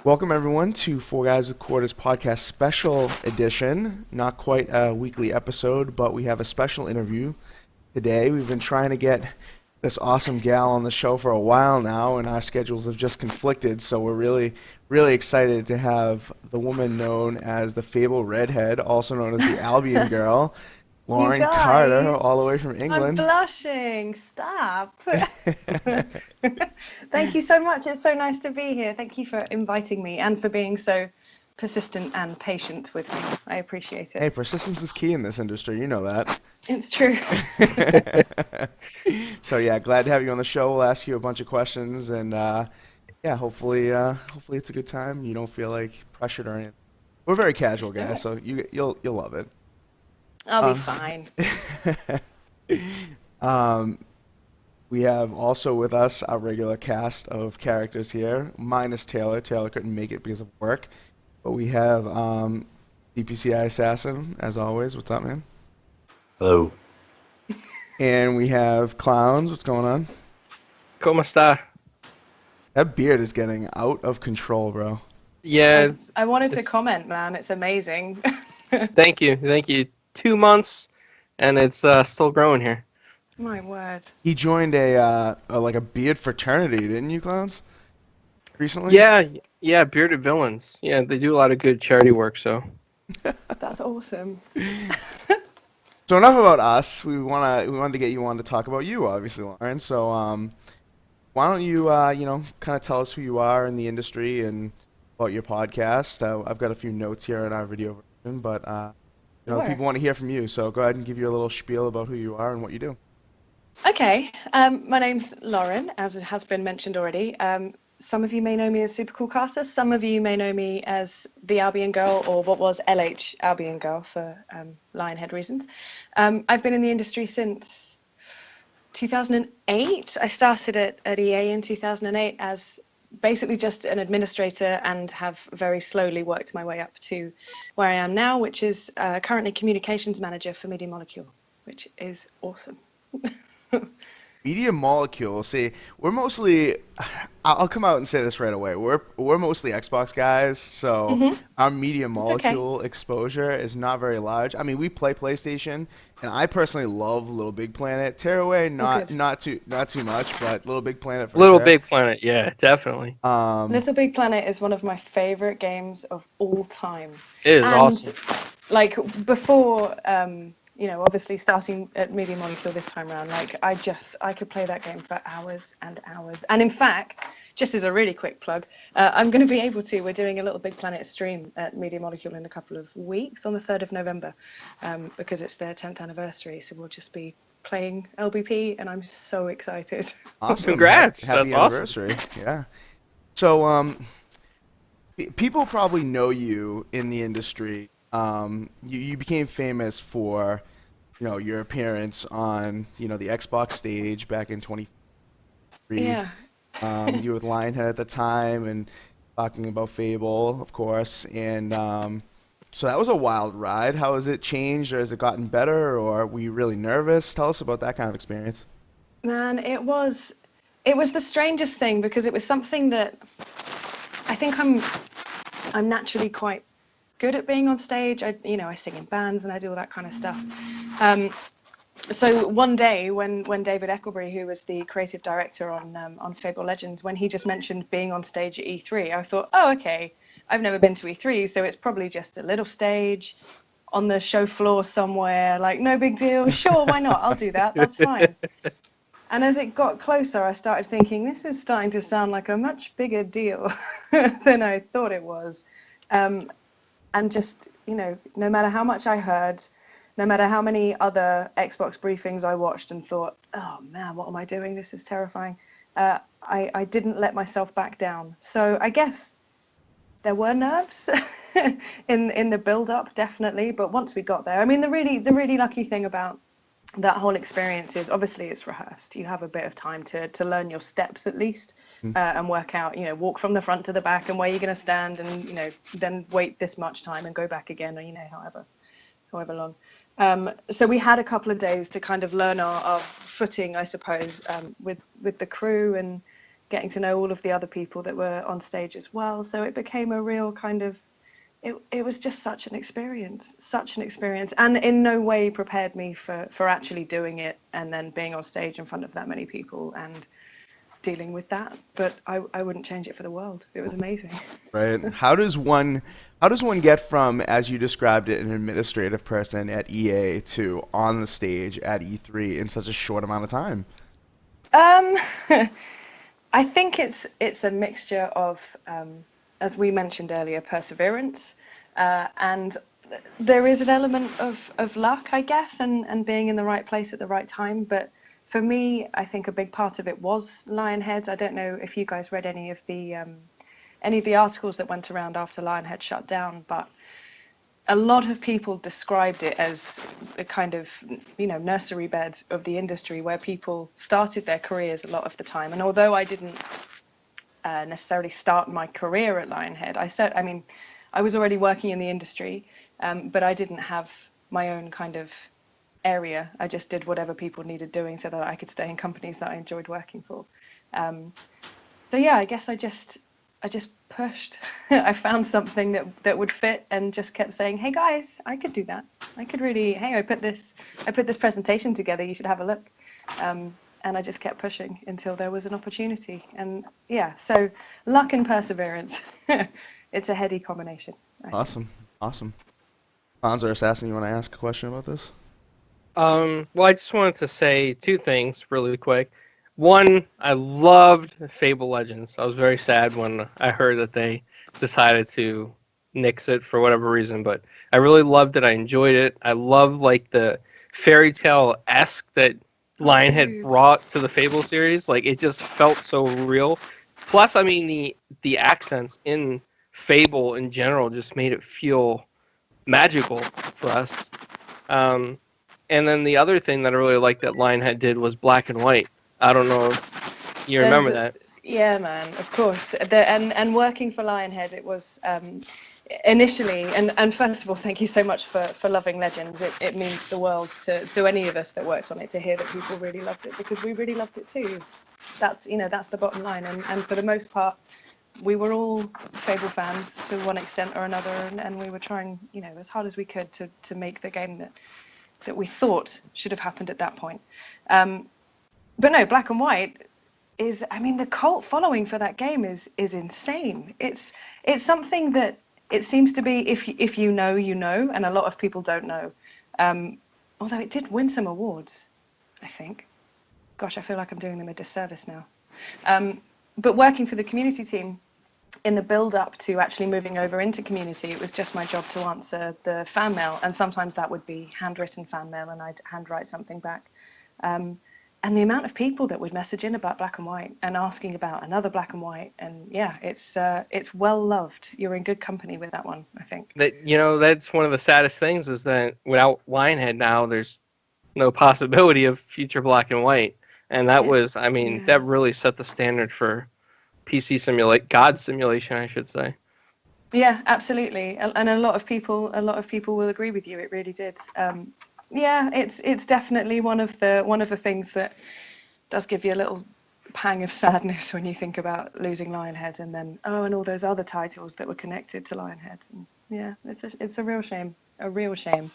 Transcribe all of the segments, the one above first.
Welcome everyone to Four Guys with Quarters podcast special edition. Not quite a weekly episode, but we have a special interview today. We've been trying to get this awesome gal on the show for a while now, and our schedules have just conflicted. So we're really excited to have the woman known as the Fable Redhead, also known as the Albion Girl, You Lauren Carter, guys, all the way from I'm England. blushing. Stop. Thank you so much. It's so nice to be here. Thank you for inviting me and for being so persistent and patient with me. I appreciate Hey, it. persistence is key in this industry. You know that. It's true. So yeah, glad to have you on the show. We'll ask you a bunch of questions, and yeah, hopefully it's a good time. You don't feel like pressured or anything. We're very casual Let's do guys, it. so you'll love it. I'll be Uh, fine. um, we have also with us our regular cast of characters here, minus Taylor. Taylor couldn't make it because of work, but we have DPCI Assassin as always. What's up, man? Hello. And we have Clowns. What's going on? ¿Cómo está? That beard is getting out of control, bro. Yeah, I wanted to it's comment, man. It's amazing. thank you. 2 months, and it's still growing here. My word. He joined like a beard fraternity, didn't you, Clowns? Recently? Yeah, Bearded Villains. Yeah, they do a lot of good charity work. So That's awesome. So enough about us. We wanted to get you on to talk about you, obviously, Lauren. So why don't you kind of tell us who you are in the industry and about your podcast? I've got a few notes here in our video version, but Sure. people want to hear from you. So go ahead and give your little spiel about who you are and what you do. Okay, my name's Lauren, as it has been mentioned already. Some of you may know me as Super Cool Carter. Some of you may know me as the Albion Girl, or what was LH Albion Girl for Lionhead reasons. I've been in the industry since 2008. I started at EA in 2008 as basically just an administrator and have very slowly worked my way up to where I am now, which is currently communications manager for Media Molecule, which is awesome. Media Molecule. See, we're mostly. I'll come out and say this right away. We're mostly Xbox guys, so Hmm. our Media It's okay. Molecule exposure is not very large. I mean, we play PlayStation, and I personally love Little Big Planet. Tearaway, Oh, good. not too much, but Little Big Planet for Little sure. Big Planet. Yeah, definitely. Um, Little Big Planet is one of my favorite games of all time. It is And awesome. like before, obviously starting at Media Molecule this time around, like I could play that game for hours and hours. And in fact, just as a really quick plug, I'm going to be able to. We're doing a Little Big Planet stream at Media Molecule in a couple of weeks on the 3rd of November, because it's their 10th anniversary. So we'll just be playing LBP, and I'm so excited. awesome. Congrats. That's Happy awesome. anniversary. Yeah. So people probably know you in the industry. You became famous for, your appearance on, the Xbox stage back in 23. Yeah. You were with Lionhead at the time and talking about Fable, of course. And so that was a wild ride. How has it changed, or has it gotten better, or were you really nervous? Tell us about that kind of experience. Man, it was the strangest thing because it was something that I think I'm naturally quite good at being on stage. I sing in bands and I do all that kind of stuff. Um, so one day when David Eckelberry, who was the creative director on Fable Legends, when he just mentioned being on stage at E3, I thought, oh, okay, I've never been to E3, so it's probably just a little stage on the show floor somewhere. Like, no big deal. Sure, why not? I'll do that. That's fine. And as it got closer, I started thinking, this is starting to sound like a much bigger deal than I thought it was. Um, and just, no matter how much I heard, no matter how many other Xbox briefings I watched and thought, oh man, what am I doing? This is terrifying. I didn't let myself back down. So I guess there were nerves in the build up, definitely. But once we got there, I mean, the really lucky thing about that whole experience is obviously it's rehearsed. You have a bit of time to learn your steps at least, and work out, walk from the front to the back and where you're going to stand, and then wait this much time and go back again, or however long. So we had a couple of days to kind of learn our footing, I suppose, with the crew and getting to know all of the other people that were on stage as well. So it became a real kind of, it was just such an experience, and in no way prepared me for actually doing it and then being on stage in front of that many people and dealing with that. But I wouldn't change it for the world. It was amazing. Right. How does one get from, as you described it, an administrative person at EA to on the stage at E3 in such a short amount of time? Um, I think it's a mixture of, as we mentioned earlier, perseverance, and there is an element of luck, I guess, and being in the right place at the right time. But for me, I think a big part of it was Lionheads. I don't know if you guys read any of the articles that went around after Lionhead shut down, but a lot of people described it as a kind of, nursery bed of the industry where people started their careers a lot of the time. And although I didn't necessarily start my career at Lionhead, I was already working in the industry, but I didn't have my own kind of area. I just did whatever people needed doing so that I could stay in companies that I enjoyed working for. So yeah, I guess I just pushed. I found something that would fit and just kept saying, "Hey guys, I could do that. I could really. Hey, I put this presentation together. You should have a look." And I just kept pushing until there was an opportunity. And yeah, so luck and perseverance. It's a heady combination, I think. Awesome. Awesome. Fonz or Assassin, you want to ask a question about this? Well, I just wanted to say two things really quick. One, I loved Fable Legends. I was very sad when I heard that they decided to nix it for whatever reason, but I really loved it. I enjoyed it. I love like the fairy tale-esque that Lionhead brought to the Fable series. Like it just felt so real. Plus, I mean the accents in Fable in general just made it feel magical for us. And then the other thing that I really liked that Lionhead did was black and white. I don't know if you remember that. Yeah, man, of course. And working for Lionhead, it was initially, and first of all, thank you so much for loving Legends. It means the world to any of us that worked on it to hear that people really loved it, because we really loved it too. That's the bottom line. And for the most part, we were all Fable fans to one extent or another, and we were trying, as hard as we could to make the game that we thought should have happened at that point. But no, Black and White is, the cult following for that game is insane. It's something that it seems to be, if you know, and a lot of people don't know. Although it did win some awards, I think. Gosh, I feel like I'm doing them a disservice now. But working for the community team, in the build-up to actually moving over into community, it was just my job to answer the fan mail, and sometimes that would be handwritten fan mail, and I'd handwrite something back. And the amount of people that would message in about Black and White and asking about another Black and White, and yeah, it's well loved. You're in good company with that one, I think. That's one of the saddest things is that without Lionhead now, there's no possibility of future Black and White, and that was, that really set the standard for PC God simulation, I should say. Yeah, absolutely, and a lot of people will agree with you. It really did. Yeah, it's definitely one of the things that does give you a little pang of sadness when you think about losing Lionhead, and then and all those other titles that were connected to Lionhead. And yeah, it's a real shame. A real shame.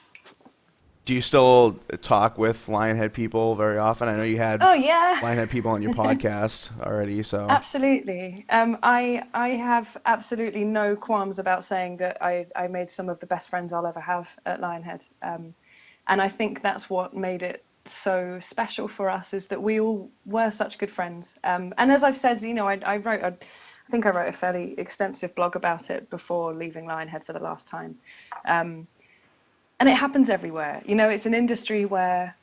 Do you still talk with Lionhead people very often? I know you had Lionhead people on your podcast already, so. Absolutely. I have absolutely no qualms about saying that I made some of the best friends I'll ever have at Lionhead. And I think that's what made it so special for us, is that we all were such good friends. And as I've said, I think I wrote a fairly extensive blog about it before leaving Lionhead for the last time. And it happens everywhere. It's an industry where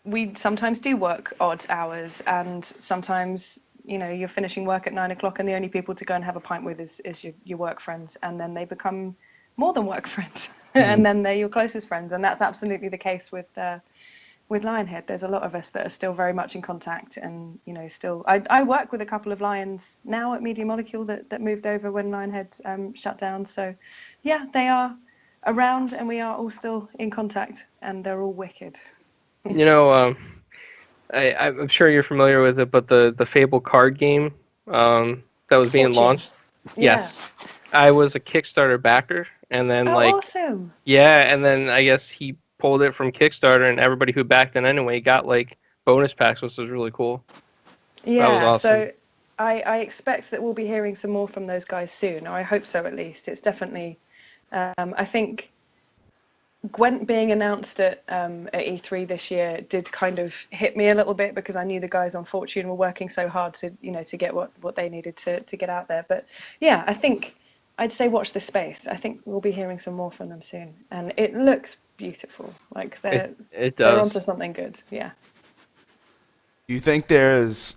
we sometimes do work odd hours, and sometimes, you're finishing work at 9 o'clock and the only people to go and have a pint with is your work friends, and then they become more than work friends. And then they're your closest friends, and that's absolutely the case with Lionhead. There's a lot of us that are still very much in contact, and still I work with a couple of Lions now at Media Molecule that moved over when Lionhead shut down. So yeah, they are around, and we are all still in contact, and they're all wicked. I'm sure you're familiar with it, but the Fable card game that was being Fortune. launched. Yeah. Yes, I was a Kickstarter backer, and then Oh, awesome. yeah, and then I guess he pulled it from Kickstarter, and everybody who backed it anyway got like bonus packs, which was really cool. That was Yeah, awesome. so I expect that we'll be hearing some more from those guys soon, or I hope so at least. It's definitely, I think Gwent being announced at E3 this year did kind of hit me a little bit because I knew the guys on Fortune were working so hard to, to get what they needed to get out there. But yeah, I think I'd say watch this space. I think we'll be hearing some more from them soon, and it looks beautiful. Like It they're onto does. something good. Yeah. Do you think there's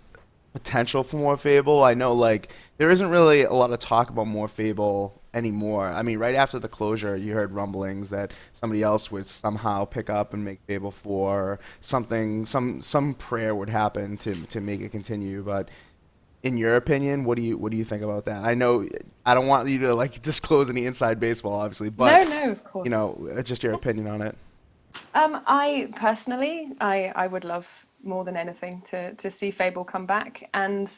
potential for more Fable? I know like there isn't really a lot of talk about more Fable anymore. I mean, right after the closure, you heard rumblings that somebody else would somehow pick up and make Fable 4 or something some prayer would happen to make it continue, but in your opinion, what do you think about that? I know I don't want you to like disclose any inside baseball obviously, but No, of course. just your opinion on it. I personally, I would love more than anything to see Fable come back, and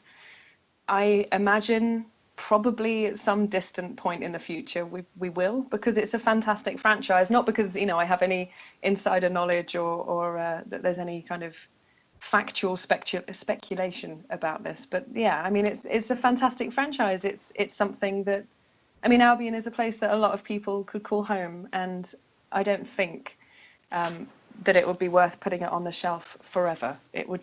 I imagine probably at some distant point in the future we will, because it's a fantastic franchise. Not because I have any insider knowledge or that there's any kind of factual speculation about this, but yeah, I mean it's a fantastic franchise. It's something that, I mean, Albion is a place that a lot of people could call home, and I don't think that it would be worth putting it on the shelf forever. It would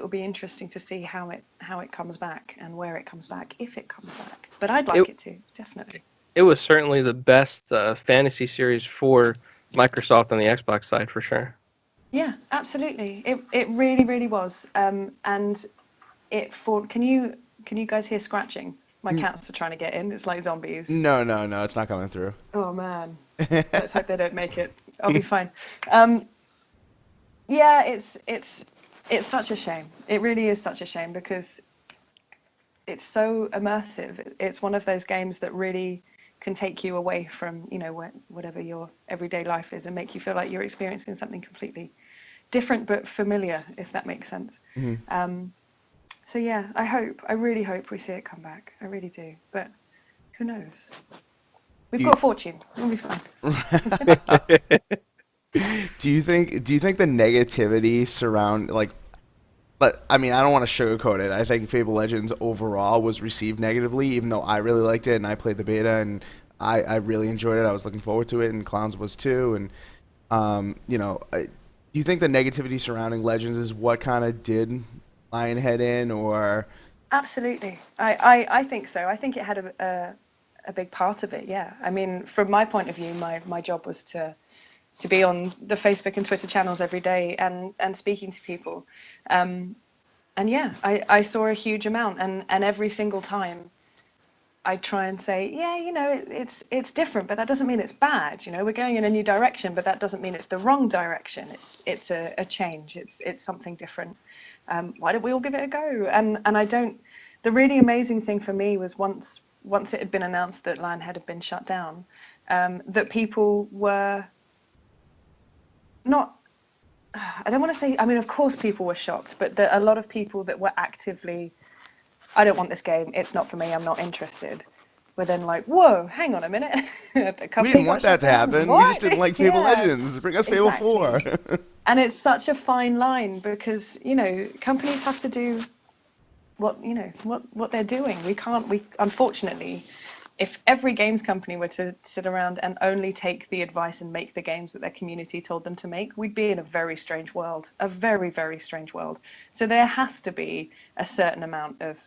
be interesting to see how it comes back and where it comes back, if it comes back. But I'd like it to, definitely. It was certainly the best fantasy series for Microsoft on the Xbox side for sure. Yeah, absolutely. It really, really was. And can you guys hear scratching? My cats are trying to get in. It's like zombies. No, no, no, it's not coming through. Oh man. Let's hope they don't make it. I'll be fine. Yeah, it's such a shame. It really is such a shame because it's so immersive. It's one of those games that really can take you away from, whatever your everyday life is and make you feel like you're experiencing something completely different but familiar, if that makes sense. Mm-hmm. So yeah, I really hope we see it come back. I really do. But who knows? We've got Fortune. We'll be fine. Do you think the negativity surround but I mean I don't want to sugarcoat it. I think Fable Legends overall was received negatively, even though I really liked it and I played the beta and I really enjoyed it. I was looking forward to it and Clowns was too. And do you think the negativity surrounding Legends is what kind of did Lionhead in, or? Absolutely. I think so. I think it had a big part of it, yeah. I mean, from my point of view, my job was to be on the Facebook and Twitter channels every day and speaking to people. And yeah, I saw a huge amount, and every single time I try and say, yeah, it's different, but that doesn't mean it's bad. We're going in a new direction, but that doesn't mean it's the wrong direction. It's a change. It's something different. Why don't we all give it a go? And I don't. The really amazing thing for me was once it had been announced that Lionhead had been shut down, that people were not. I don't want to say. I mean, of course, people were shocked, but a lot of people that were actively, I don't want this game. It's not for me. I'm not interested. Were then like, whoa, hang on a minute. We didn't want that to happen. What? We just didn't like Fable Yeah. Legends. Bring us Fable 4. And it's such a fine line because, companies have to do what they're doing. We unfortunately, if every games company were to sit around and only take the advice and make the games that their community told them to make, we'd be in a very strange world, a very, very strange world. So there has to be a certain amount of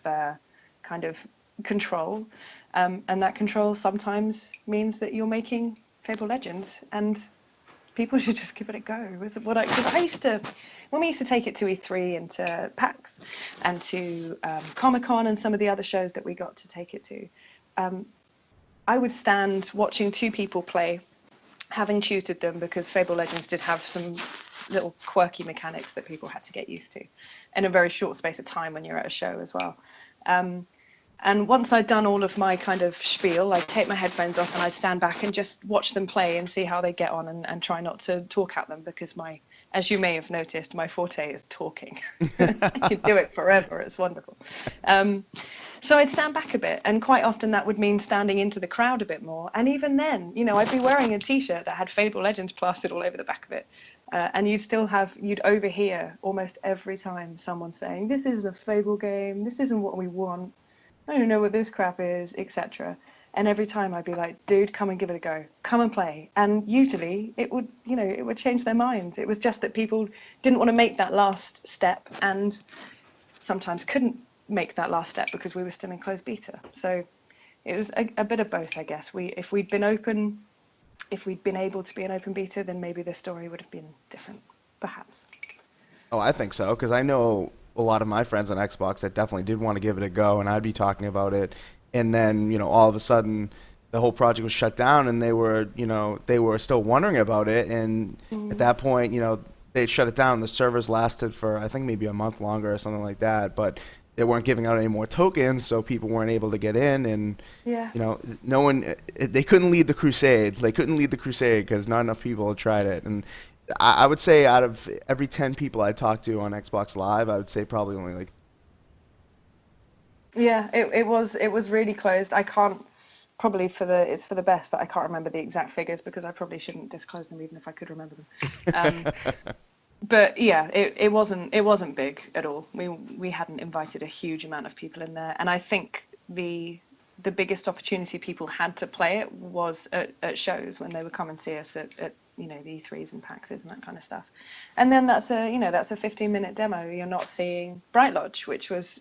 kind of control, and that control sometimes means that you're making Fable Legends, and people should just give it a go. Because I used to, when we used to take it to E3 and to PAX and to Comic-Con and some of the other shows that we got to take it to, I would stand watching two people play, having tutored them because Fable Legends did have some little quirky mechanics that people had to get used to in a very short space of time when you're at a show as well. And once I'd done all of my kind of spiel, I'd take my headphones off and I'd stand back and just watch them play and see how they get on and try not to talk at them because my as you may have noticed, my forte is talking. I could do it forever. It's wonderful. So I'd stand back a bit, and quite often that would mean standing into the crowd a bit more. And even then, I'd be wearing a T-shirt that had Fable Legends plastered all over the back of it, and you'd overhear almost every time someone saying, "This isn't a Fable game. This isn't what we want. I don't know what this crap is," etc. And every time I'd be like, "Dude, come and give it a go. Come and play." And usually it would, it would change their minds. It was just that people didn't want to make that last step, and sometimes couldn't make that last step because we were still in closed beta. So it was a bit of both, I guess. If we'd been able to be an open beta, then maybe the story would have been different, perhaps. Oh, I think so, because I know a lot of my friends on Xbox that definitely did want to give it a go, and I'd be talking about it, and then all of a sudden the whole project was shut down, and they were still wondering about it, and at that point they shut it down. The servers lasted for I think maybe a month longer or something like that, but they weren't giving out any more tokens, so people weren't able to get in, and Yeah. no one, they couldn't lead the crusade. They couldn't lead the crusade because not enough people had tried it. And I would say out of every 10 people I talked to on Xbox Live, I would say probably only like. Yeah, it was really closed. I can't probably it's for the best that I can't remember the exact figures because I probably shouldn't disclose them even if I could remember them. But yeah, it wasn't big at all. We hadn't invited a huge amount of people in there, and I think the biggest opportunity people had to play it was at shows when they would come and see us at the E3s and PAXs and that kind of stuff. And then that's a 15-minute demo. You're not seeing Bright Lodge, which was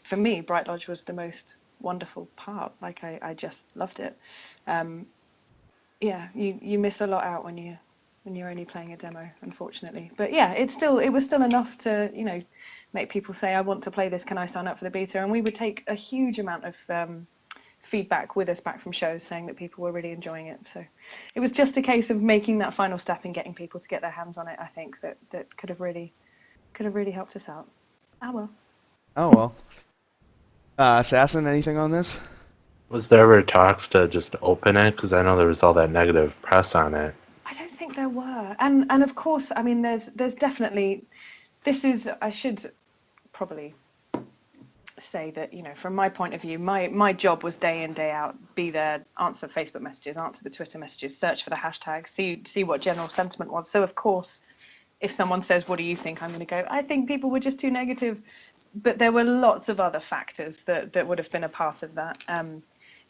for me Bright Lodge was the most wonderful part. Like I just loved it. Yeah, you miss a lot out when you're only playing a demo, unfortunately. But yeah, it was still enough to make people say, "I want to play this. Can I sign up for the beta?" And we would take a huge amount of feedback with us back from shows saying that people were really enjoying it. So it was just a case of making that final step and getting people to get their hands on it. I think that could have really helped us out. Well. Oh well. Assassin, anything on this? Was there ever talks to just open it? Because I know there was all that negative press on it. I don't think there were, and of course, I mean, there's definitely. I should probably say that from my point of view, my job was day in day out, be there, answer Facebook messages, answer the Twitter messages, search for the hashtags, see what general sentiment was. So of course, if someone says, "What do you think?" I'm going to go, "I think people were just too negative," but there were lots of other factors that would have been a part of that.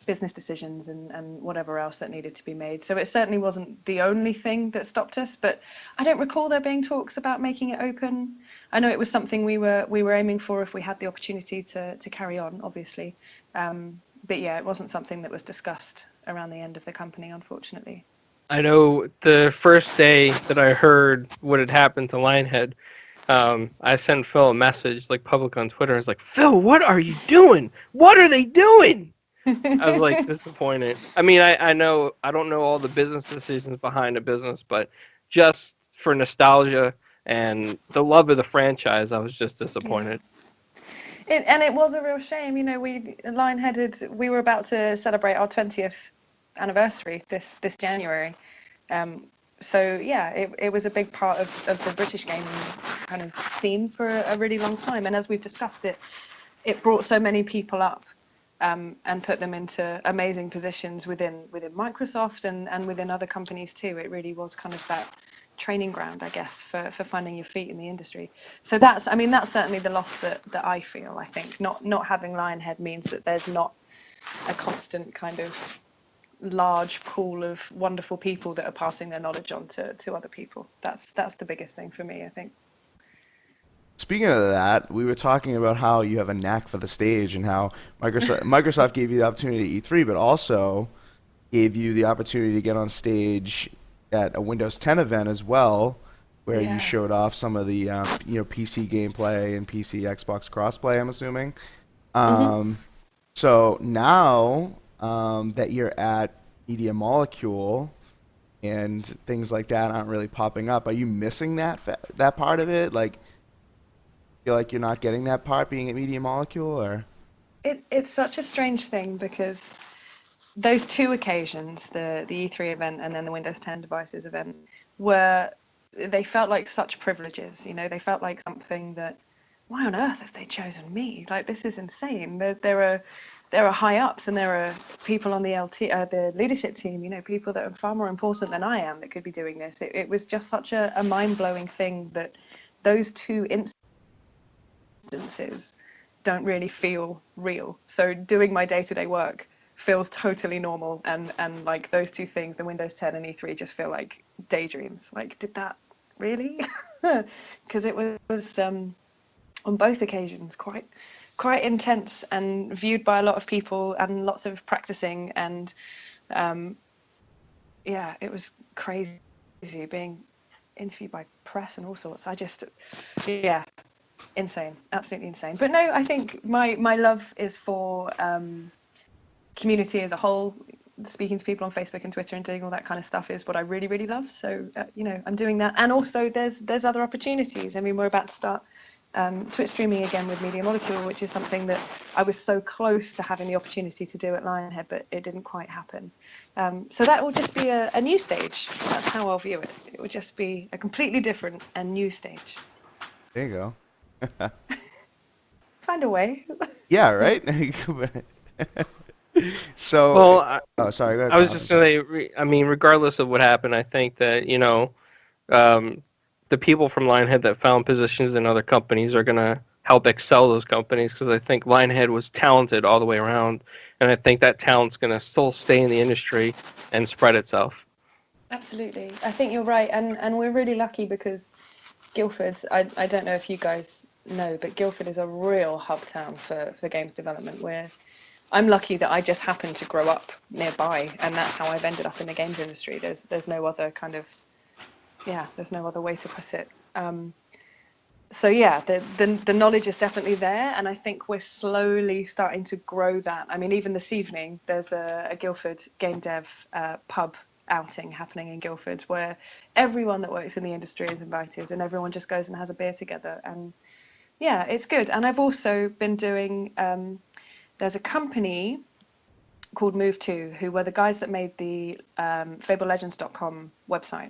Business decisions and whatever else that needed to be made. So it certainly wasn't the only thing that stopped us, but I don't recall there being talks about making it open. I know it was something we were aiming for if we had the opportunity to carry on, obviously. But yeah, it wasn't something that was discussed around the end of the company, unfortunately. I know the first day that I heard what had happened to Lionhead, I sent Phil a message, like public on Twitter. I was like, "Phil, what are you doing? What are they doing?" I was like disappointed. I mean, I know I don't know all the business decisions behind a business, but just for nostalgia and the love of the franchise, I was just disappointed. And it was a real shame. Lionheaded, we were about to celebrate our 20th anniversary this January. So yeah, it was a big part of the British gaming kind of scene for a really long time. And as we've discussed, it brought so many people up. And put them into amazing positions within Microsoft and within other companies too. It really was kind of that training ground, I guess, for finding your feet in the industry. So that's certainly the loss that I feel. I think not having Lionhead means that there's not a constant kind of large pool of wonderful people that are passing their knowledge on to other people. That's the biggest thing for me, I think. Speaking of that, we were talking about how you have a knack for the stage and how Microsoft gave you the opportunity at E3, but also gave you the opportunity to get on stage at a Windows 10 event as well, where you showed off some of the PC gameplay and PC Xbox crossplay, I'm assuming. So now that you're at Media Molecule and things like that aren't really popping up, are you missing that part of it? Like, feel like you're not getting that part being at Media Molecule, or? It's such a strange thing because those two occasions, the E3 event and then the Windows 10 devices event, were they felt like such privileges. You know, they felt like something that, why on earth have they chosen me? Like, this is insane. There are high ups, and there are people on the the leadership team. You know, people that are far more important than I am that could be doing this. It was just such a mind blowing thing that those two instances don't really feel real. So doing my day to day work feels totally normal, and like those two things, the Windows 10 and E3, just feel like daydreams. Like, did that really? Because it was on both occasions quite intense and viewed by a lot of people, and lots of practicing, and yeah, it was crazy being interviewed by press and all sorts. Yeah, insane, absolutely insane. But no, I think my love is for community as a whole. Speaking to people on Facebook and Twitter and doing all that kind of stuff is what I really, really love. So you know, I'm doing that, and also there's other opportunities. I mean, we're about to start Twitch streaming again with Media Molecule, which is something that I was so close to having the opportunity to do at Lionhead, but it didn't quite happen. So that will just be a new stage. That's how I'll view it. It will just be a completely different and new stage. There you go. Find a way. Yeah, right? So, Well, oh, sorry. Go ahead, I was Kyle. just gonna say, I mean, regardless of what happened, I think that, you know, the people from Lionhead that found positions in other companies are gonna help excel those companies, because I think Lionhead was talented all the way around, and I think that talent's gonna still stay in the industry and spread itself. Absolutely. I think you're right. And we're really lucky because Guildford, I don't know if you guys know, but Guildford is a real hub town for games development, where I'm lucky that I just happened to grow up nearby, and that's how I've ended up in the games industry. There's no other kind of, yeah, there's no other way to put it. So yeah, the knowledge is definitely there, and I think we're slowly starting to grow that. I mean, even this evening, there's a Guildford game dev pub outing happening in Guildford, where everyone that works in the industry is invited, and everyone just goes and has a beer together. And yeah, it's good. And I've also been doing, there's a company called Move2, who were the guys that made the FableLegends.com website,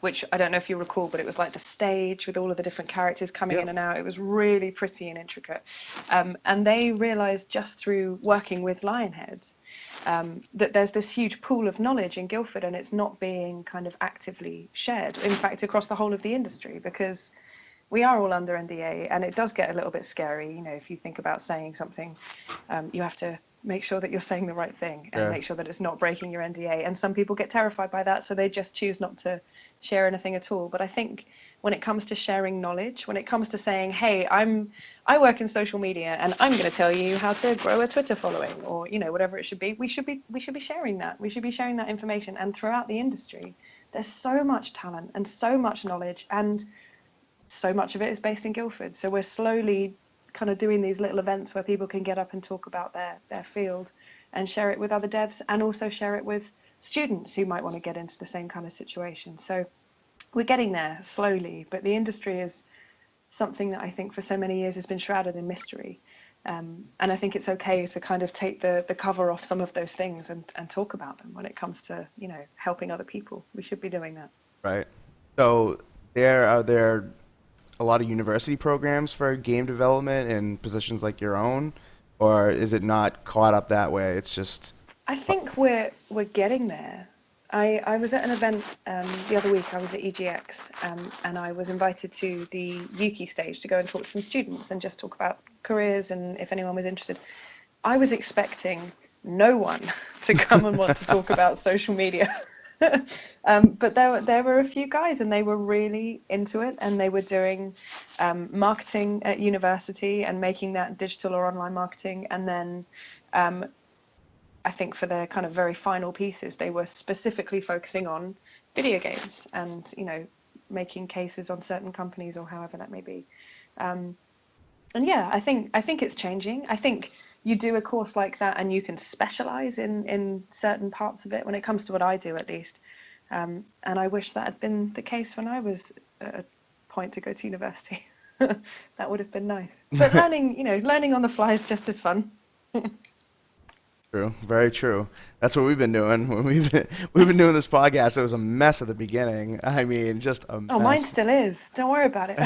which I don't know if you recall, but it was like the stage with all of the different characters coming in and out. It was really pretty and intricate. And they realized just through working with Lionhead that there's this huge pool of knowledge in Guildford, and it's not being kind of actively shared, in fact, across the whole of the industry, because we are all under NDA, and it does get a little bit scary. You know, if you think about saying something, you have to make sure that you're saying the right thing and make sure that it's not breaking your NDA. And some people get terrified by that, so they just choose not to share anything at all. But I think when it comes to sharing knowledge, when it comes to saying, hey, I work in social media, and I'm going to tell you how to grow a Twitter following, or, you know, whatever it should be, we should be sharing that. We should be sharing that information. And throughout the industry, there's so much talent and so much knowledge, and so much of it is based in Guildford. So we're slowly kind of doing these little events where people can get up and talk about their field and share it with other devs, and also share it with students who might want to get into the same kind of situation. So we're getting there slowly, but the industry is something that I think for so many years has been shrouded in mystery. And I think it's okay to kind of take the cover off some of those things and talk about them when it comes to, you know, helping other people. We should be doing that. Right. So are there a lot of university programs for game development and positions like your own, or is it not caught up that way? It's just I think we're getting there. I was at an event the other week. I was at EGX, and I was invited to the Yuki stage to go and talk to some students and just talk about careers and if anyone was interested. I was expecting no one to come and want to talk about social media. But there were a few guys, and they were really into it, and they were doing marketing at university and making that digital or online marketing. And then I think for their kind of very final pieces, they were specifically focusing on video games and, you know, making cases on certain companies or however that may be. And yeah, I think it's changing. I think you do a course like that and you can specialize in certain parts of it, when it comes to what I do, at least. And I wish that had been the case when I was at a point to go to university. That would have been nice. But learning on the fly is just as fun. True, very true. That's what we've been doing. When we've been doing this podcast, it was a mess at the beginning. I mean, just a Oh, mine mess. still is. Don't worry about it.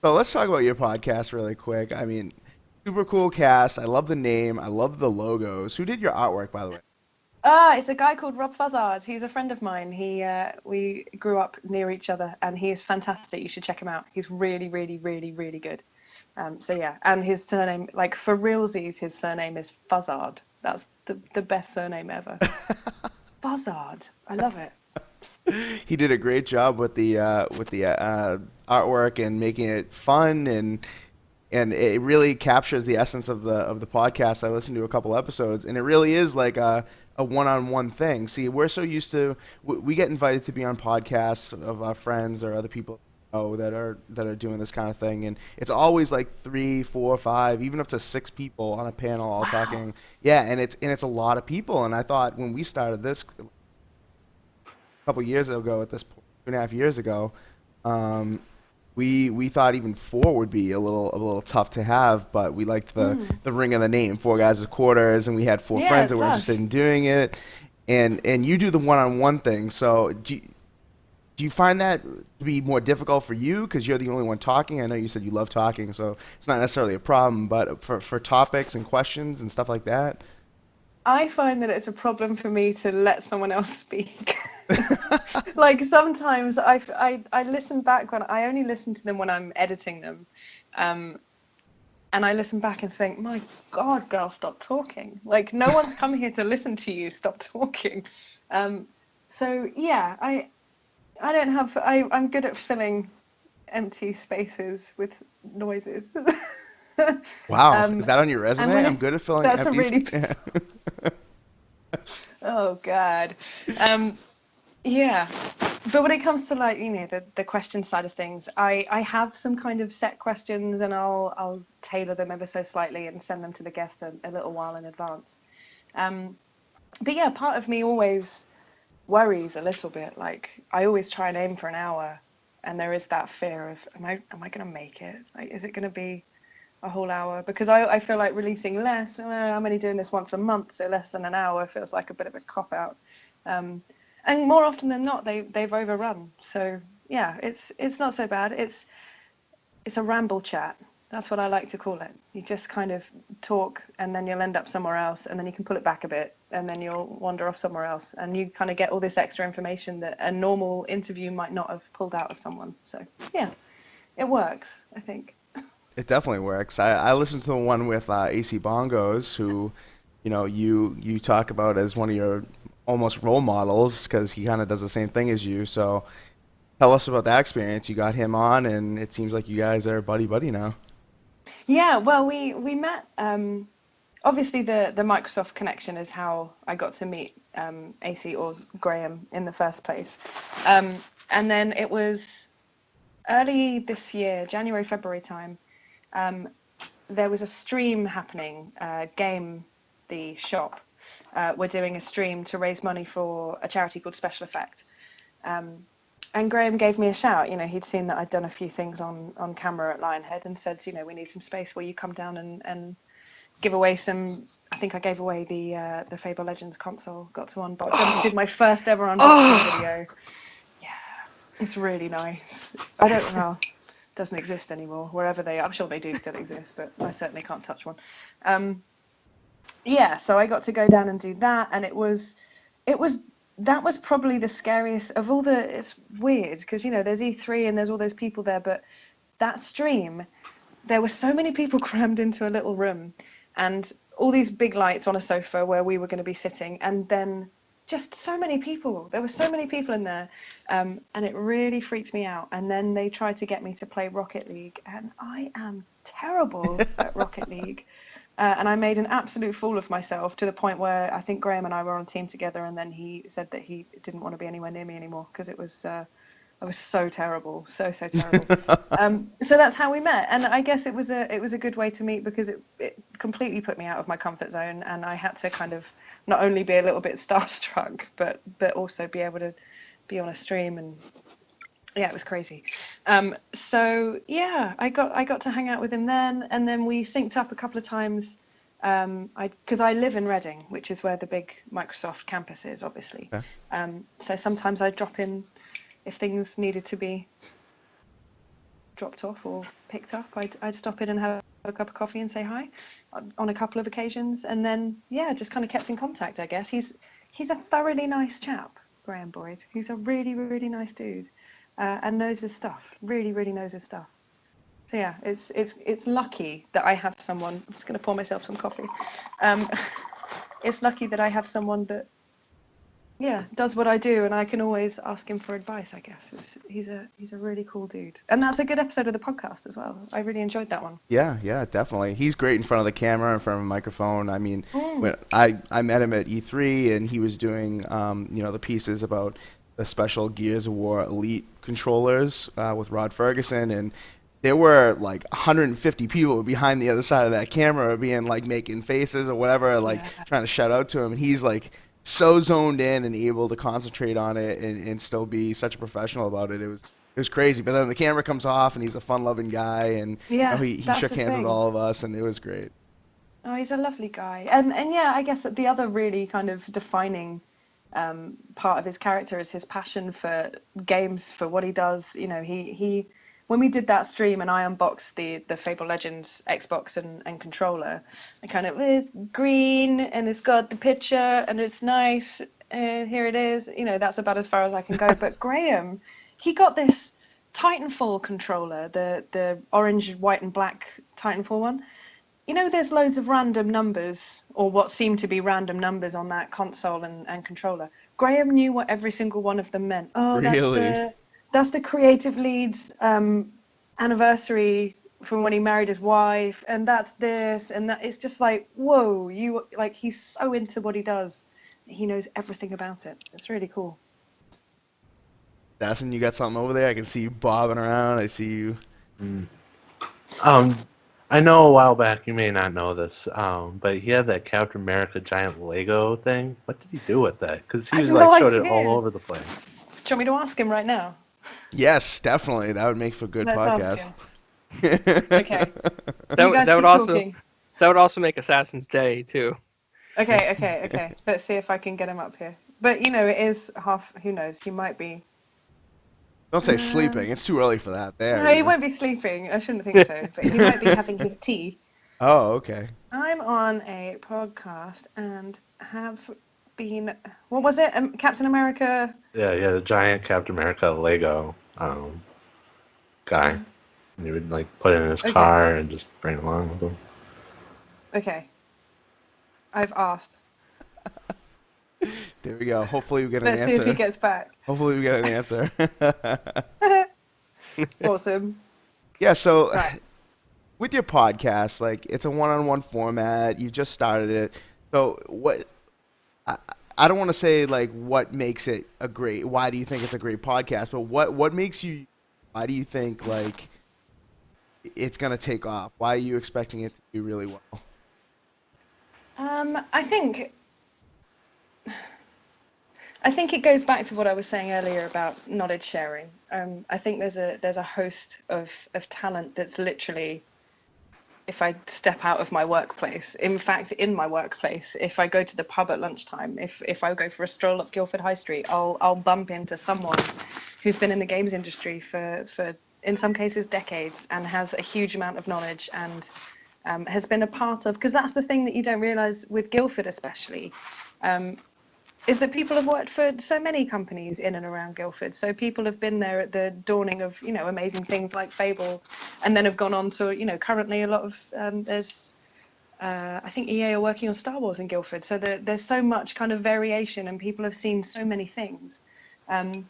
So let's talk about your podcast really quick. I mean, super cool cast. I love the name. I love the logos. Who did your artwork, by the way? It's a guy called Rob Fuzzard. He's a friend of mine. We grew up near each other, and he is fantastic. You should check him out. He's really, really, really, really good. So yeah, and his surname, like for realsies, his surname is Fuzzard. That's the best surname ever. Fuzzard. I love it. He did a great job with the artwork and making it fun, and it really captures the essence of the podcast. I listened to a couple episodes, and it really is like a one-on-one thing. See, we're so used to we get invited to be on podcasts of our friends or other people that are doing this kind of thing, and it's always like 3, 4, 5, even up to 6 people on a panel all Wow. talking. Yeah, and it's a lot of people. And I thought when we started this couple years ago, at this point, 2.5 years ago, um, we thought even 4 would be a little tough to have, but we liked the ring of the name, 4 guys with quarters, and we had 4 Yeah, friends it's that were interested lush. in doing it, and you do the one-on-one thing. So do you find that to be more difficult for you because you're the only one talking? I know you said you love talking, so it's not necessarily a problem, but for topics and questions and stuff like that. I find that it's a problem for me to let someone else speak. Like sometimes I listen back when I only listen to them when I'm editing them. Um, and I listen back and think, my God, girl, stop talking. Like no one's come here to listen to you. Stop talking. Um, so yeah, I don't have I'm good at filling empty spaces with noises. Wow, is um, that on your and resume? when I'm it, good at filling that's a empty really space. oh God. Um, Yeah, but when it comes to like the question side of things, I have some kind of set questions, and I'll tailor them ever so slightly and send them to the guest a little while in advance. Um, but yeah, part of me always worries a little bit. Like I always try and aim for an hour, and there is that fear of am I gonna make it? Like, is it gonna be a whole hour? Because I feel like releasing less. I'm only doing this once a month, so less than an hour feels like a bit of a cop out. Um, and more often than not, they've overrun. So yeah, it's not so bad. It's a ramble chat. That's what I like to call it. You just kind of talk, and then you'll end up somewhere else, and then you can pull it back a bit, and then you'll wander off somewhere else, and you kind of get all this extra information that a normal interview might not have pulled out of someone. So yeah, it works, I think. It definitely works. I listened to the one with AC Bongos, who, you talk about as one of your almost role models because he kind of does the same thing as you. So tell us about that experience. You got him on, and it seems like you guys are buddy buddy now. Yeah, well, we met. Obviously, the Microsoft connection is how I got to meet AC or Graham in the first place. And then it was early this year, January, February time. Um, there was a stream happening, Game, the shop. We're doing a stream to raise money for a charity called Special Effect. Um, and Graham gave me a shout. He'd seen that I'd done a few things on camera at Lionhead and said, we need some space where you come down and give away some. I think I gave away the Fable Legends console, got to unbox. Did my first ever unboxing Oh, video. Yeah, it's really nice. I don't know. Doesn't exist anymore wherever they are. I'm sure they do still exist, but I certainly can't touch one. Um, yeah, so I got to go down and do that, and it was that was probably the scariest of all the. It's weird because there's E3 and there's all those people there, but that stream, there were so many people crammed into a little room, and all these big lights on a sofa where we were going to be sitting, and then just so many people. There were so many people in there, and it really freaked me out. And then they tried to get me to play Rocket League, and I am terrible at Rocket League. And I made an absolute fool of myself to the point where I think Graham and I were on a team together, and then he said that he didn't want to be anywhere near me anymore because I was so terrible, so terrible. So that's how we met, and I guess it was a good way to meet because it completely put me out of my comfort zone, and I had to kind of not only be a little bit starstruck, but also be able to be on a stream, and yeah, it was crazy. So yeah, I got to hang out with him then, and then we synced up a couple of times Because I live in Reading, which is where the big Microsoft campus is, obviously. Okay. So sometimes I'd drop in if things needed to be dropped off or picked up. I'd stop in and have a cup of coffee and say hi on a couple of occasions, and then just kind of kept in contact. I guess he's a thoroughly nice chap, Graham Boyd. He's a really, really nice dude, and knows his stuff. Really, really knows his stuff. So yeah, it's lucky that I have someone. I'm just going to pour myself some coffee. It's lucky that I have someone that does what I do, and I can always ask him for advice. I guess he's a really cool dude, and that's a good episode of the podcast as well. I really enjoyed that one. Yeah, definitely. He's great in front of the camera, in front of a microphone. I mean, when I met him at E3, and he was doing the pieces about the special Gears of War Elite controllers with Rod Ferguson, and there were like 150 people behind the other side of that camera being like making faces or whatever, like trying to shout out to him, and he's like so zoned in and able to concentrate on it and still be such a professional about it. It was crazy. But then the camera comes off and he's a fun-loving guy, and he shook hands with all of us, and it was great. Oh, he's a lovely guy. And I guess that the other really kind of defining part of his character is his passion for games, for what he does. He when we did that stream and I unboxed the Fable Legends Xbox and controller, I kind of, it's green and it's got the picture and it's nice and here it is. That's about as far as I can go. But Graham, he got this Titanfall controller, the orange, white and black Titanfall one. There's loads of random numbers, or what seem to be random numbers on that console and controller. Graham knew what every single one of them meant. Oh, really? That's the creative lead's anniversary from when he married his wife, and that's this, and that. It's just like, whoa, he's so into what he does. He knows everything about it. It's really cool. Dawson, you got something over there? I can see you bobbing around. I see you. I know a while back, you may not know this, but he had that Captain America giant Lego thing. What did he do with that? Because he showed it all over the place. Do you want me to ask him right now? Yes, definitely. That would make for a good podcast. Okay. That would also make Assassin's Day too. Okay. Let's see if I can get him up here. But it is half. Who knows? He might be. Don't say sleeping. It's too early for that. No, he won't be sleeping. I shouldn't think so. But he might be having his tea. Oh, okay. I'm on a podcast and have been. What was it? Captain America. Yeah, the giant Captain America Lego guy. And he would put it in his car and just bring it along with him. Okay. I've asked. There we go. Hopefully we get an answer. Let's see if he gets back. Hopefully we get an answer. Awesome. Yeah, so with your podcast, it's a one-on-one format. You just started it. So what I don't want to say what makes it why do you think it's a great podcast, but what makes you, why do you think it's going to take off? Why are you expecting it to do really well? I think it goes back to what I was saying earlier about knowledge sharing. I think there's a host of talent that's literally, if I step out of my workplace, in fact, in my workplace, if I go to the pub at lunchtime, if I go for a stroll up Guildford High Street, I'll bump into someone who's been in the games industry for in some cases decades and has a huge amount of knowledge and has been a part of, because that's the thing that you don't realize with Guildford especially, is that people have worked for so many companies in and around Guildford. So people have been there at the dawning of, amazing things like Fable, and then have gone on to, currently a lot of, I think EA are working on Star Wars in Guildford. So there's so much kind of variation and people have seen so many things. And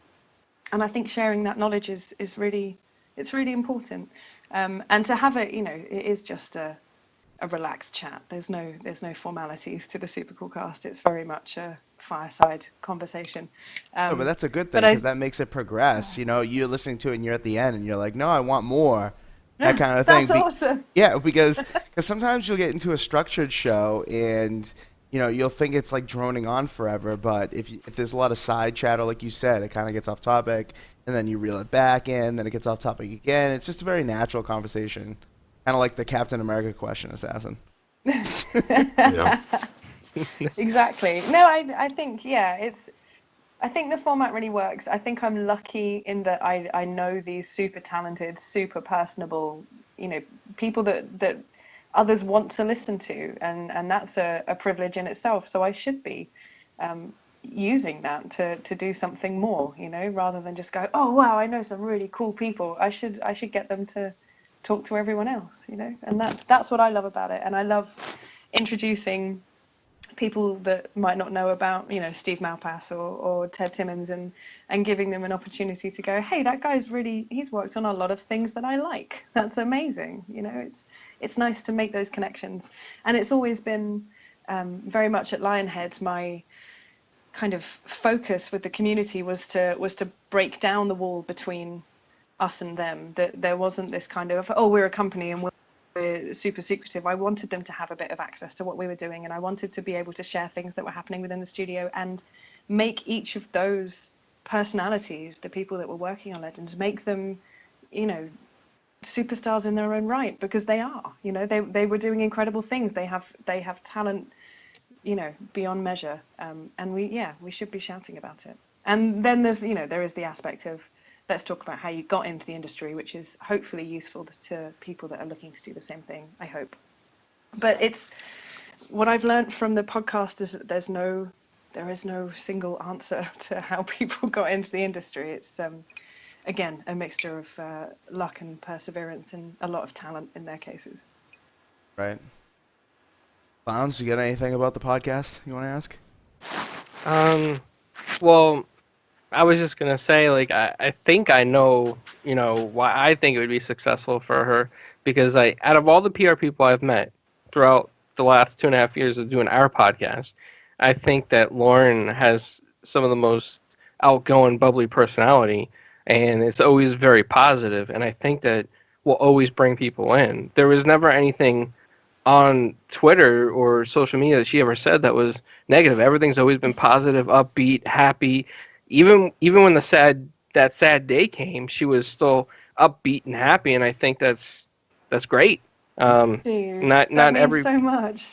I think sharing that knowledge is really, it's really important. And to have it, it is just a relaxed chat. There's no formalities to the Super Cool Cast. It's very much a fireside conversation. But that's a good thing because that makes it progress. You're listening to it and you're at the end and you're like, no, I want more. That kind of thing. That's awesome. Yeah, because sometimes you'll get into a structured show and you'll think it's droning on forever. But if there's a lot of side chatter, like you said, it kind of gets off topic, and then you reel it back in, then it gets off topic again. It's just a very natural conversation. Kind of like the Captain America question, Assassin. Yeah. Exactly. No, I think, yeah, I think the format really works. I think I'm lucky in that I know these super talented, super personable, people that others want to listen to, and that's a privilege in itself. So I should be using that to do something more, rather than just go, oh wow, I know some really cool people. I should get them to talk to everyone else, and that's what I love about it. And I love introducing people that might not know about, Steve Malpass or Ted Timmons, and giving them an opportunity to go, hey, that guy's he's worked on a lot of things that I like. That's amazing. It's nice to make those connections. And it's always been very much at Lionhead, my kind of focus with the community was to break down the wall between us and them, that there wasn't this kind of, oh, we're a company and we're super secretive. I wanted them to have a bit of access to what we were doing, and I wanted to be able to share things that were happening within the studio and make each of those personalities, the people that were working on Legends, make them, superstars in their own right, because they are. They were doing incredible things. They have talent, beyond measure, and we should be shouting about it. And then there is the aspect of, let's talk about how you got into the industry, which is hopefully useful to people that are looking to do the same thing, I hope. But it's what I've learned from the podcast is that there is no single answer to how people got into the industry. It's again a mixture of luck and perseverance and a lot of talent in their cases. Right. Clowns, you got anything about the podcast you want to ask? Well, I was just gonna say, like, I think I know, why I think it would be successful for her, because out of all the PR people I've met throughout the last 2.5 years of doing our podcast, I think that Lauren has some of the most outgoing, bubbly personality, and it's always very positive, and I think that will always bring people in. There was never anything on Twitter or social media that she ever said that was negative. Everything's always been positive, upbeat, happy. Even when that sad day came, she was still upbeat and happy, and I think that's great. Jeez, Not that means every so much.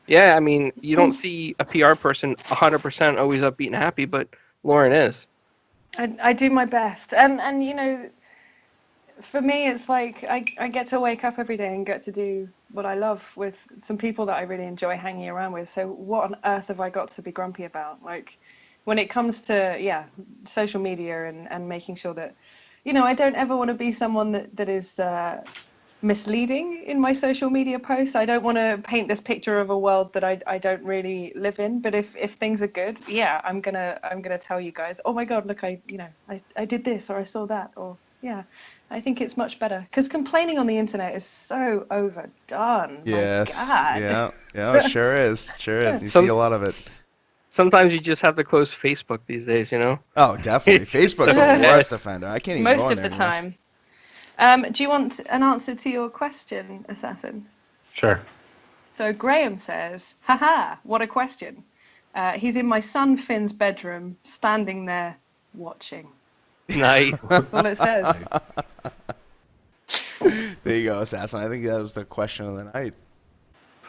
Yeah, I mean, you don't see a PR person 100% always upbeat and happy, but Lauren is. I do my best, and for me, it's like I get to wake up every day and get to do what I love with some people that I really enjoy hanging around with. So what on earth have I got to be grumpy about? Like, when it comes to social media and making sure that, I don't ever want to be someone that is misleading in my social media posts. I don't want to paint this picture of a world that I don't really live in. But if things are good, I'm gonna tell you guys, oh my God, look, I did this, or I saw that, or I think it's much better, because complaining on the internet is so overdone. Yes. My God. Yeah, it sure is. Sure is. You Some- see a lot of it. Sometimes you just have to close Facebook these days, Oh, definitely. It's Facebook's so the worst offender. I can't even go Most on of the there time. Do you want an answer to your question, Assassin? Sure. So Graham says, haha, what a question. He's in my son Finn's bedroom, standing there watching. Nice. That's all it says. There you go, Assassin. I think that was the question of the night.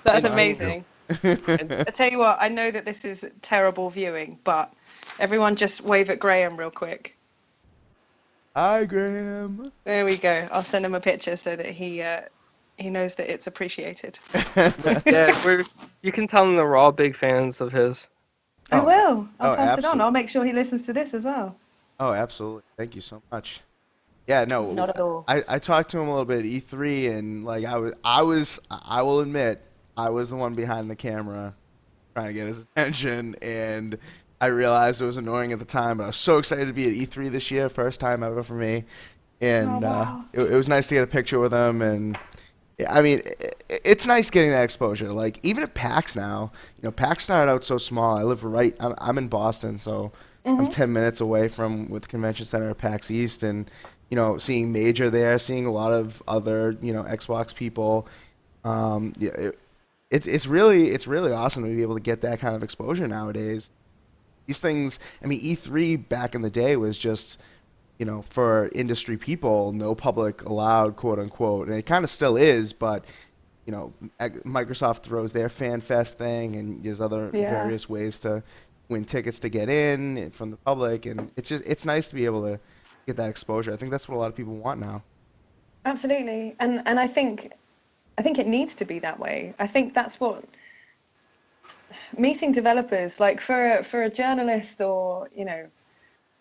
That's Thank you. amazing. And I tell you what, I know that this is terrible viewing, but everyone just wave at Graham real quick. Hi, Graham. There we go. I'll send him a picture so that he knows that it's appreciated. Yeah, you can tell them that we're all big fans of his. I will. I'll Oh, pass it on. absolutely. I'll make sure he listens to this as well. Oh, absolutely. Thank you so much. Yeah, no. Not at all. I talked to him a little bit at E3, and like I will admit, I was the one behind the camera trying to get his attention, and I realized it was annoying at the time, but I was so excited to be at E3 this year, first time ever for me, and Oh, wow. it was nice to get a picture with him, and I mean, it's nice getting that exposure. Like, even at PAX now, PAX started out so small. I live I'm in Boston, so I'm 10 minutes away with the convention center at PAX East, and seeing Major there, seeing a lot of other Xbox people. It's really awesome to be able to get that kind of exposure nowadays. These things, I mean, E3 back in the day was just, for industry people, no public allowed, quote unquote, and it kind of still is, but Microsoft throws their Fan Fest thing, and there's other various ways to win tickets to get in from the public, and it's nice to be able to get that exposure. I think that's what a lot of people want now. Absolutely, and I think it needs to be that way. I think that's what meeting developers, like for a journalist or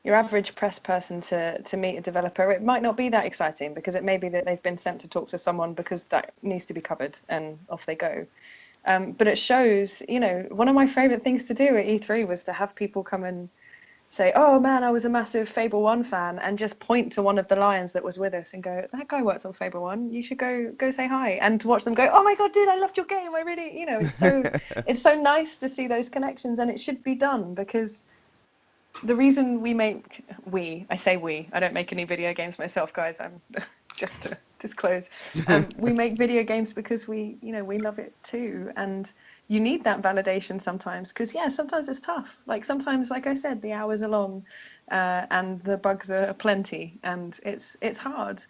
your average press person to meet a developer, it might not be that exciting because it may be that they've been sent to talk to someone because that needs to be covered and off they go. But it shows, one of my favorite things to do at E3 was to have people come and say, oh man, I was a massive Fable 1 fan, and just point to one of the lions that was with us and go, that guy works on Fable 1, you should go say hi, and to watch them go, oh my god, dude, I loved your game, I really, it's so nice to see those connections, and it should be done because the reason I say we, I don't make any video games myself, guys, I'm just to disclose, we make video games because we love it too, and you need that validation sometimes because sometimes it's tough, like sometimes, like I said, the hours are long and the bugs are plenty and it's hard,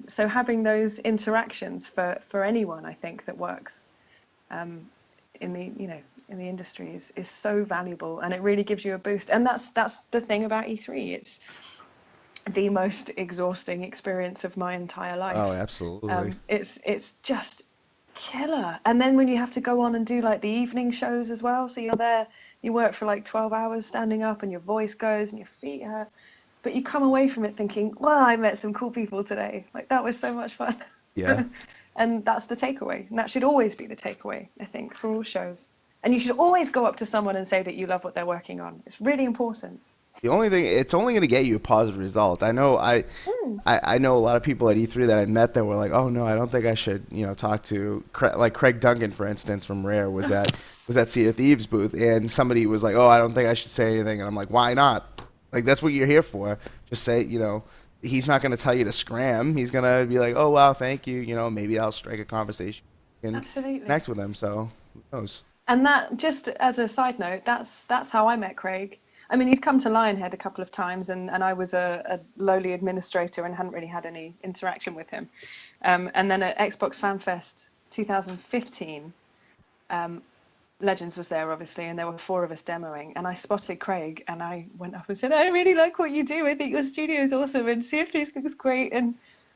so having those interactions for anyone, I think, that works in the industry is so valuable, and it really gives you a boost. And that's the thing about E3, it's the most exhausting experience of my entire life. Oh, absolutely. It's just killer. And then when you have to go on and do like the evening shows as well, so you're there, you work for like 12 hours standing up and your voice goes and your feet hurt, but you come away from it thinking, well, I met some cool people today, like that was so much fun. Yeah. And that's the takeaway, and that should always be the takeaway, I think, for all shows. And you should always go up to someone and say that you love what they're working on. It's really important. The only thing, it's only going to get you a positive result. I know I know a lot of people at E3 that I met that were like, oh no, I don't think I should, talk to, like Craig Duncan, for instance, from Rare was at Sea of Thieves booth, and somebody was like, oh, I don't think I should say anything, and I'm like, why not? Like, that's what you're here for. Just say, he's not going to tell you to scram. He's going to be like, oh wow, thank you. Maybe I'll strike a conversation and Absolutely. connect with him. So who knows? And that, just as a side note, that's how I met Craig. I mean, he'd come to Lionhead a couple of times, and I was a lowly administrator and hadn't really had any interaction with him. And then at Xbox Fan Fest 2015, Legends was there, obviously, and there were 4 of us demoing. And I spotted Craig, and I went up and said, I really like what you do. I think your studio is awesome, and Sea of Thieves looks great. And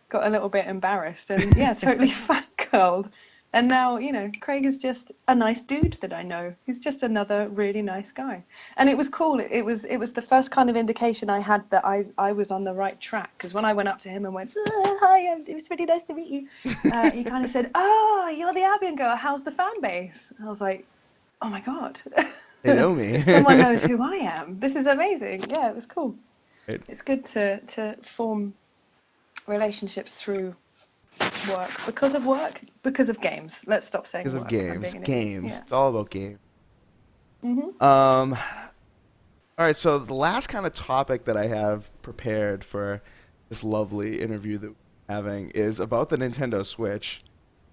got a little bit embarrassed, and totally fangirled. And now, Craig is just a nice dude that I know. He's just another really nice guy. And it was cool. It was the first kind of indication I had that I was on the right track. Because when I went up to him and went, hi, it was really nice to meet you, he kind of said, oh, you're the Albion girl. How's the fan base? And I was like, oh my God. They know me. Someone knows who I am. This is amazing. Yeah, it was cool. Right. It's good to form relationships through work, because of games. Let's stop saying Because of work. games. Yeah. It's all about games. Mm-hmm. All right, so the last kind of topic that I have prepared for this lovely interview that we're having is about the Nintendo Switch.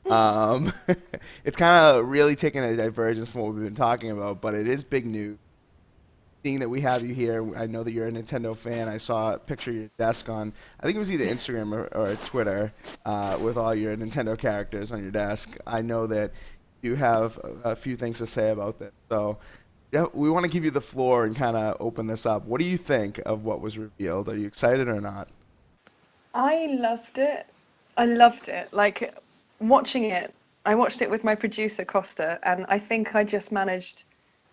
It's kind of really taking a divergence from what we've been talking about, but it is big news. Seeing that we have you here, I know that you're a Nintendo fan. I saw a picture of your desk on, I think it was either Instagram or Twitter, with all your Nintendo characters on your desk. I know that you have a few things to say about this. So we want to give you the floor and kind of open this up. What do you think of what was revealed? Are you excited or not? I loved it. Like, watching it, I watched it with my producer, Costa, and I think I just managed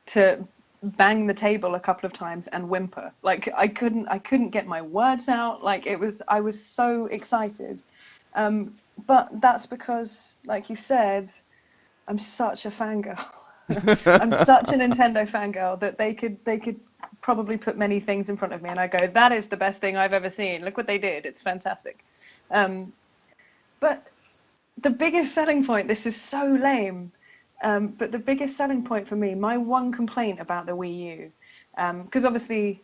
to bang the table a couple of times and whimper. Like, I couldn't get my words out. Like, I was so excited. But that's because, like you said, I'm such a fangirl. I'm such a Nintendo fangirl that they could probably put many things in front of me and I go, that is the best thing I've ever seen. Look what they did. It's fantastic. But the biggest selling point, this is so lame, but the biggest selling point for me, my one complaint about the Wii U, because obviously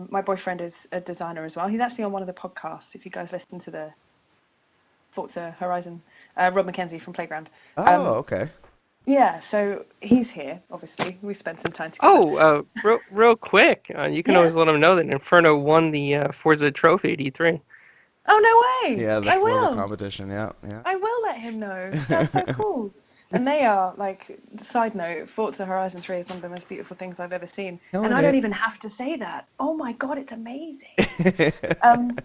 my boyfriend is a designer as well. He's actually on one of the podcasts, if you guys listen to the Forza Horizon, Rob McKenzie from Playground. Okay. Yeah, so he's here, obviously. We spent some time together. Real quick, you can always let him know that Inferno won the Forza trophy at E3. Oh, no way. Yeah, the I Forza will. competition. Yeah, yeah. I will let him know. That's so cool. And they are, like, side note, Forza Horizon 3 is one of the most beautiful things I've ever seen. Killing And I don't it. even have to say that. Oh my God, it's amazing. Um,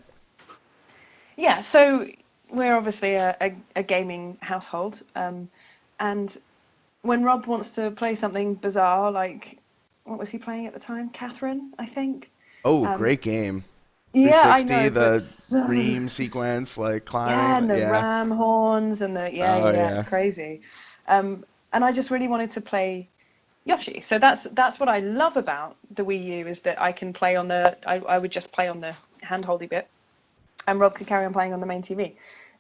yeah, so we're obviously a gaming household. And when Rob wants to play something bizarre, like, what was he playing at the time? Catherine, I think. Oh, Um, great game. yeah, I 360, know, but the so Ream sequence, like yeah, climbing. and the Yeah. ram horns and the Oh yeah, it's yeah. crazy. And I just really wanted to play Yoshi. So that's what I love about the Wii U is that I can play on I would just play on the handholdy bit, and Rob could carry on playing on the main TV.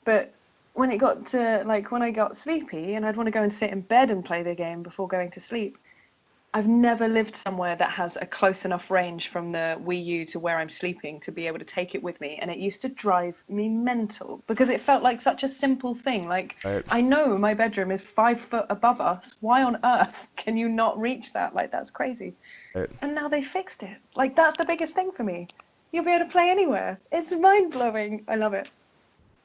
But when it got to like when I got sleepy and I'd want to go and sit in bed and play the game before going to sleep, I've never lived somewhere that has a close enough range from the Wii U to where I'm sleeping to be able to take it with me. And it used to drive me mental because it felt like such a simple thing. Like, Right. I know my bedroom is 5 foot above us. Why on earth can you not reach that? Like, that's crazy. Right. And now they fixed it. Like, that's the biggest thing for me. You'll be able to play anywhere. It's mind blowing. I love it.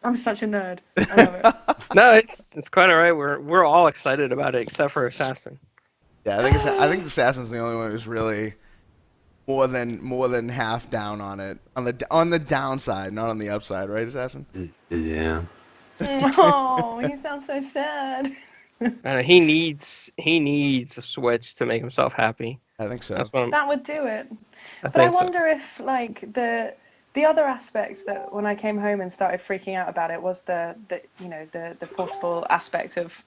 I'm such a nerd. I love it. No, it's quite all right. We're all excited about it except for Assassin. Yeah, I think Assassin's the only one who's really more than half down on it. On the downside, not on the upside, right, Assassin? Yeah. Oh, you sound so sad. He needs a Switch to make himself happy. I think so. That's what That would do it. I But I think so. wonder if like the other aspects that when I came home and started freaking out about it was the the portable aspect of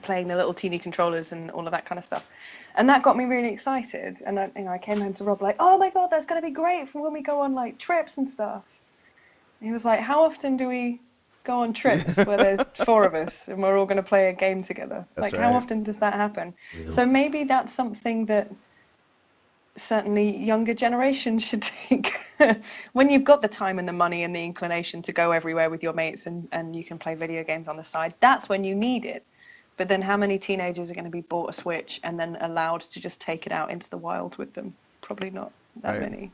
playing the little teeny controllers and all of that kind of stuff. And that got me really excited. And I came home to Rob like, oh my God, that's going to be great for when we go on like trips and stuff. And he was like, how often do we go on trips where there's 4 of us and we're all going to play a game together? That's Like, how right. often does that happen? Yeah. So maybe that's something that certainly younger generations should take. When you've got the time and the money and the inclination to go everywhere with your mates and you can play video games on the side, that's when you need it. But then how many teenagers are going to be bought a Switch and then allowed to just take it out into the wild with them? Probably not that Right. many.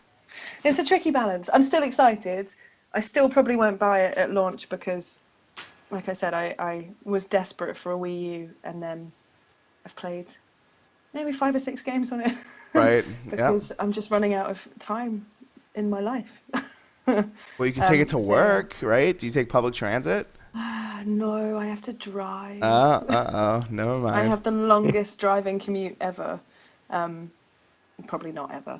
It's a tricky balance. I'm still excited. I still probably won't buy it at launch because, like I said, I was desperate for a Wii U and then I've played maybe 5 or 6 games on it. Right. Yeah. Because I'm just running out of time in my life. Well, you can take it to so- work, right? Do you take public transit? No, I have to drive. Never mind. I have the longest driving commute ever. Probably not ever.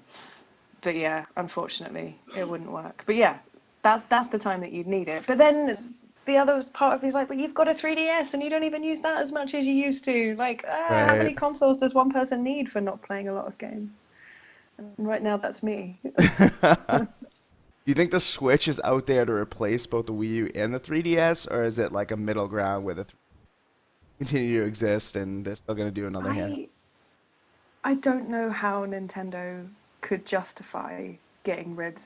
But yeah, unfortunately, it wouldn't work. But yeah, that's the time that you'd need it. But then the other part of me is like, but you've got a 3DS and you don't even use that as much as you used to. Like, how many Right. consoles does one person need for not playing a lot of games? And right now, that's me. Do you think the Switch is out there to replace both the Wii U and the 3DS, or is it like a middle ground where the continue to exist and they're still going to do another hand? I don't know how Nintendo could justify getting rid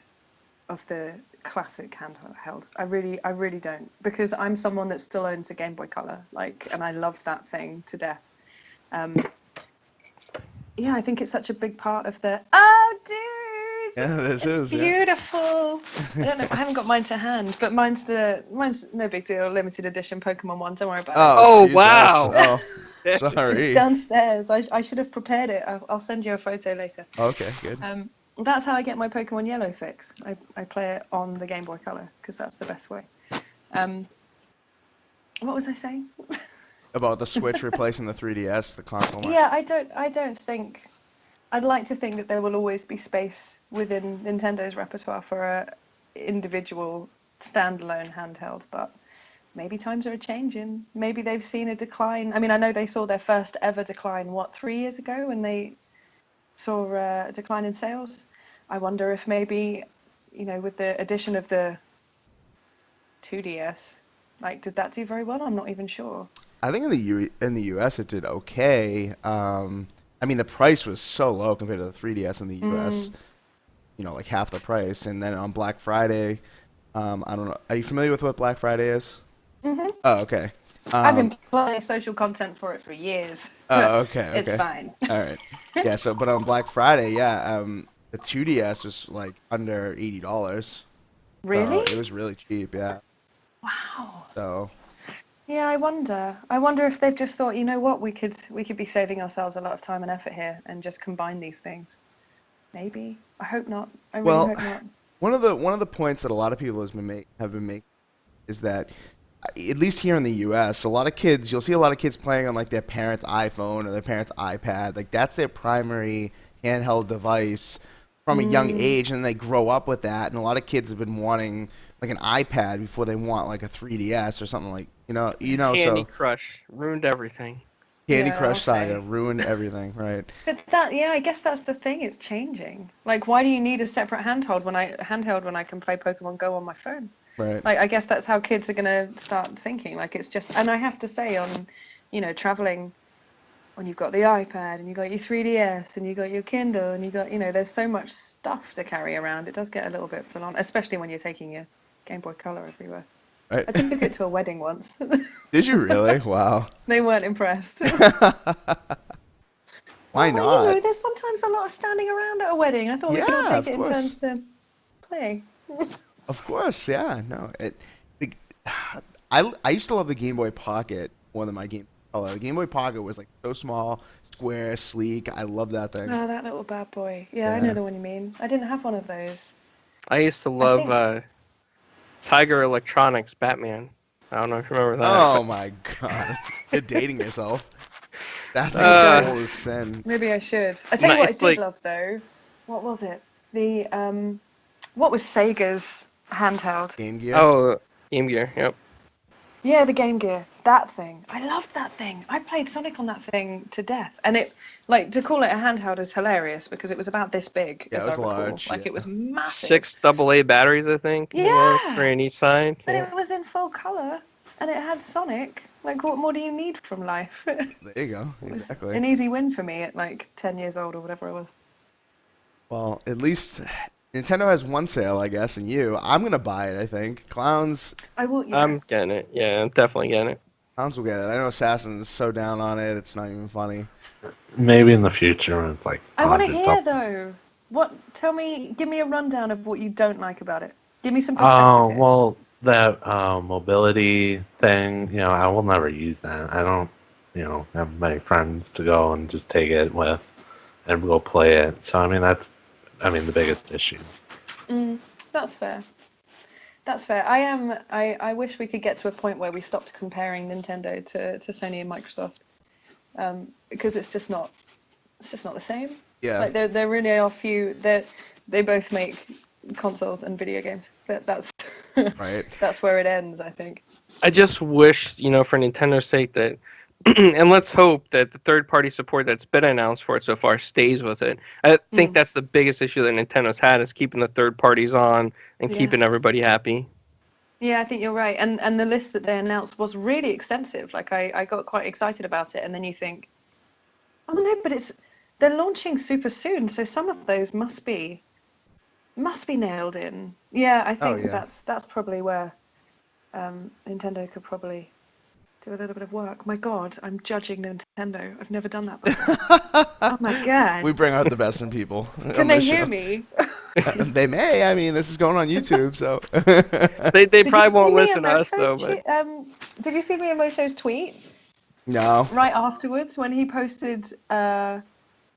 of the classic handheld. I really don't, because I'm someone that still owns a Game Boy Color, like, and I love that thing to death. Yeah, I think it's such a big part of the. Oh, dude! Yeah, this is. Yeah. Beautiful. I don't know. I haven't got mine to hand, but mine's no big deal. Limited edition Pokemon one. Don't worry about it. Oh, excuse wow. us. Oh, sorry. It's downstairs. I should have prepared it. I'll send you a photo later. Okay, good. That's how I get my Pokemon Yellow fix. I play it on the Game Boy Color because that's the best way. What was I saying? About the Switch replacing the 3DS, the console. Market. Yeah, I don't think. I'd like to think that there will always be space within Nintendo's repertoire for a individual standalone handheld, but maybe times are changing. Maybe they've seen a decline. I mean, I know they saw their first ever decline, 3 years ago, when they saw a decline in sales. I wonder if maybe, with the addition of the 2DS, like, did that do very well? I'm not even sure. I think in the US it did okay. I mean, the price was so low compared to the 3DS in the US. Like half the price. And then on Black Friday, I don't know. Are you familiar with what Black Friday is? Mm-hmm. Oh, okay. I've been planning social content for it for years. Oh, okay. It's fine. All right. Yeah. So, but on Black Friday, yeah, the 2DS was like under $80. Really? So it was really cheap, yeah. Wow. So Yeah, I wonder. I wonder if they've just thought, you know what, we could be saving ourselves a lot of time and effort here and just combine these things. Maybe. I hope not. I really well, hope not. one of the points that a lot of people have been making is that at least here in the U.S., a lot of kids, you'll see a lot of kids playing on like their parents' iPhone or their parents' iPad. Like that's their primary handheld device from a young Mm, age, and they grow up with that. And a lot of kids have been wanting like an iPad before they want like a 3DS or something like Candy So Crush ruined everything. Candy yeah, Crush Saga okay. ruined everything, right? But yeah, I guess that's the thing. It's changing. Like, why do you need a separate handheld when I can play Pokemon Go on my phone? Right. Like, I guess that's how kids are gonna start thinking. Like, it's just, and I have to say, traveling, when you've got the iPad and you've got your 3DS and you've got your Kindle and there's so much stuff to carry around. It does get a little bit full on, especially when you're taking your Game Boy Color everywhere. Right. I took it to a wedding once. Did you really? Wow. They weren't impressed. Why Oh, well, not? there's sometimes a lot of standing around at a wedding. I thought we could all Yeah, take of it in turns course. to play. Of course, yeah. No, the, I used to love the Game Boy Pocket more than my Game Boy Color. The Game Boy Pocket was like so small, square, sleek. I love that thing. Oh, that little bad boy. Yeah, I know Yeah. the one you mean. I didn't have one of those. I used to I love think. Tiger Electronics Batman. I don't know if you remember that, Oh but my God, you're dating yourself. That thing is Uh, old as sin. Maybe I should. I tell no, you what I it's did like love though. What was it? What was Sega's handheld? Game Gear. oh Game Gear. Yep. Yeah, the Game Gear. That thing. I loved that thing. I played Sonic on that thing to death. And like, to call it a handheld is hilarious because it was about this big, Yeah, it as I was recall. large. Like, Yeah. it was massive. 6 AA batteries, I think it was, Yeah! three on each side. But Yeah. it was in full color and it had Sonic. Like, what more do you need from life? It There you go. was Exactly. an easy win for me at like 10 years old or whatever I was. Well, at least Nintendo has one sale, I guess, and I'm gonna buy it. I think Clowns I will, yeah. I'm getting it. Yeah, I'm definitely getting it. will get it. I know Assassin's so down on it. It's not even funny. Maybe in the future when it's like I want to 100 hear something. though. Give me a rundown of what you don't like about it. Give me some perspective Oh, here. well, that mobility thing, I will never use that. I don't, have many friends to go and just take it with and go play it. So, I mean, the biggest issue. That's fair. That's fair. I wish we could get to a point where we stopped comparing Nintendo to Sony and Microsoft, because it's just not the same. Yeah. Like there really are few that they both make consoles and video games. That's Right. that's where it ends, I think. I just wish, for Nintendo's sake, that, and let's hope that the third-party support that's been announced for it so far stays with it. I think that's the biggest issue that Nintendo's had is keeping the third parties on and Yeah. keeping everybody happy. Yeah, I think you're right. And the list that they announced was really extensive. Like I got quite excited about it, and then you think, oh no, but they're launching super soon, so some of those must be nailed in. Yeah, I think yeah. that's probably where Nintendo could probably do a little bit of work. My God, I'm judging Nintendo. I've never done that before. Oh my God. We bring out the best in people. Can on they this hear show. me? They may. I mean, this is going on YouTube, so. They Did you probably see won't me listen and to us though. Moto's But did you see Miyamoto's tweet No. right afterwards when he posted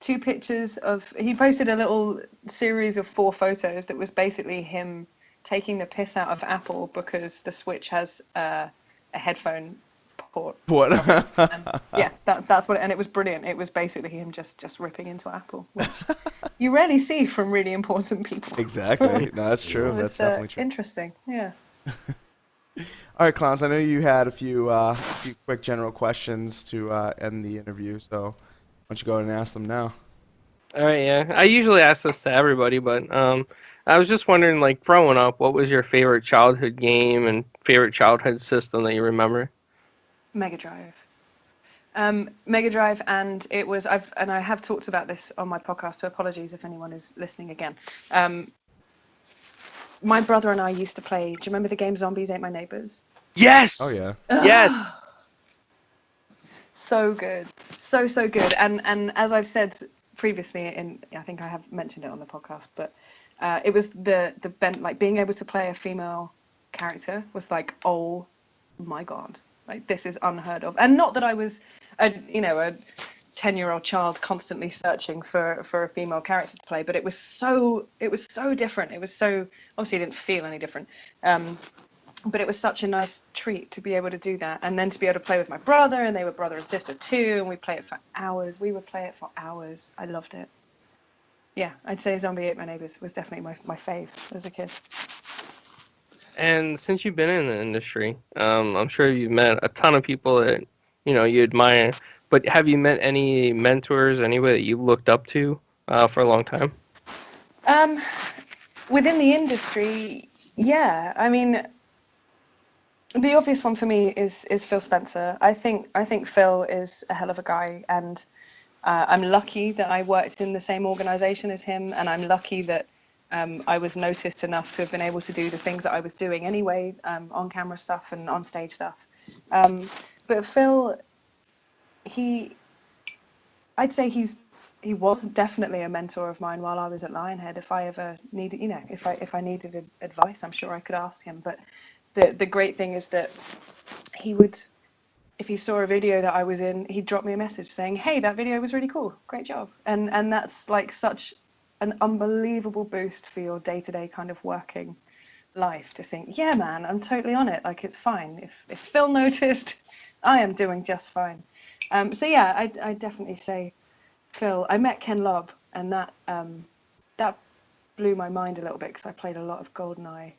two pictures of? He posted a little series of 4 photos that was basically him taking the piss out of Apple because the Switch has a headphone port. What? Yeah, that's what, and it was brilliant. It was basically him just ripping into Apple, which you rarely see from really important people. Exactly. No, that's true. It was That's definitely true. interesting. Yeah. All right, Clowns. I know you had a few quick general questions to end the interview, so why don't you go ahead and ask them now? all right, yeah. I usually ask this to everybody, but I was just wondering, like, growing up, what was your favorite childhood game and favorite childhood system that you remember? Mega Drive. Mega Drive, and I have talked about this on my podcast, so apologies if anyone is listening again. My brother and I used to play, do you remember the game Zombies Ate My Neighbors? Yes. Oh yeah. Yes. So good. So good. And as I've said previously, I think I have mentioned it on the podcast, but It was like being able to play a female character was like, oh my god, like this is unheard of. And not that I was a 10-year-old child constantly searching for a female character to play, but it was so different. It was so, obviously it didn't feel any different, but it was such a nice treat to be able to do that, and then to be able to play with my brother, and they were brother and sister too, and we play it for hours. We would play it for hours. I loved it. Yeah, I'd say Zombie Ate My Neighbors was definitely my fave as a kid. And since you've been in the industry, I'm sure you've met a ton of people that you admire. But have you met any mentors, anybody that you looked up to for a long time? Within the industry, yeah. I mean, the obvious one for me is Phil Spencer. I think Phil is a hell of a guy, and I'm lucky that I worked in the same organization as him, and I'm lucky that I was noticed enough to have been able to do the things that I was doing anyway, on camera stuff and on stage stuff. But Phil, I'd say he was definitely a mentor of mine while I was at Lionhead. If I ever needed, if I needed advice, I'm sure I could ask him. But the great thing is that he would, if he saw a video that I was in, he'd drop me a message saying, "Hey, that video was really cool, great job." And that's like such an unbelievable boost for your day-to-day kind of working life, to think, yeah, man, I'm totally on it. Like, it's fine. If Phil noticed, I am doing just fine. So yeah, I definitely say Phil. I met Ken Lobb, and that blew my mind a little bit because I played a lot of GoldenEye.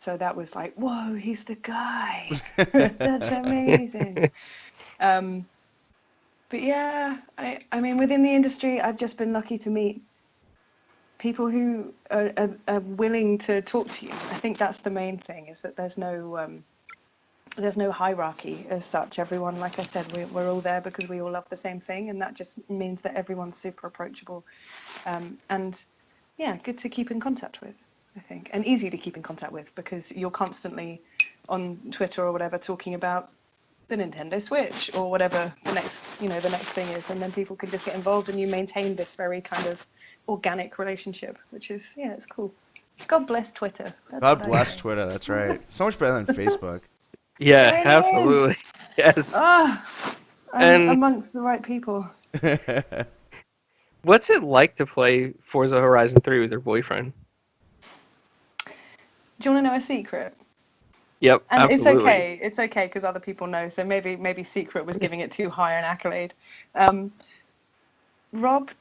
So that was like, whoa, he's the guy. That's amazing. But yeah, I mean, within the industry, I've just been lucky to meet people who are willing to talk to you. I think that's the main thing, is that there's no hierarchy as such. Everyone, like I said, we're all there because we all love the same thing, and that just means that everyone's super approachable. And yeah, good to keep in contact with, I think, and easy to keep in contact with, because you're constantly on Twitter or whatever talking about the Nintendo Switch or whatever the next thing is, and then people can just get involved, and you maintain this very kind of organic relationship, which is, yeah, it's cool. God bless Twitter. God bless Twitter. That's right. So much better than Facebook. Yeah, It absolutely. Yes. I'm And- amongst the right people. What's it like to play Forza Horizon 3 with your boyfriend? Do you want to know a secret? Yep, And absolutely. it's okay because other people know, so maybe Secret was giving it too high an accolade. Rob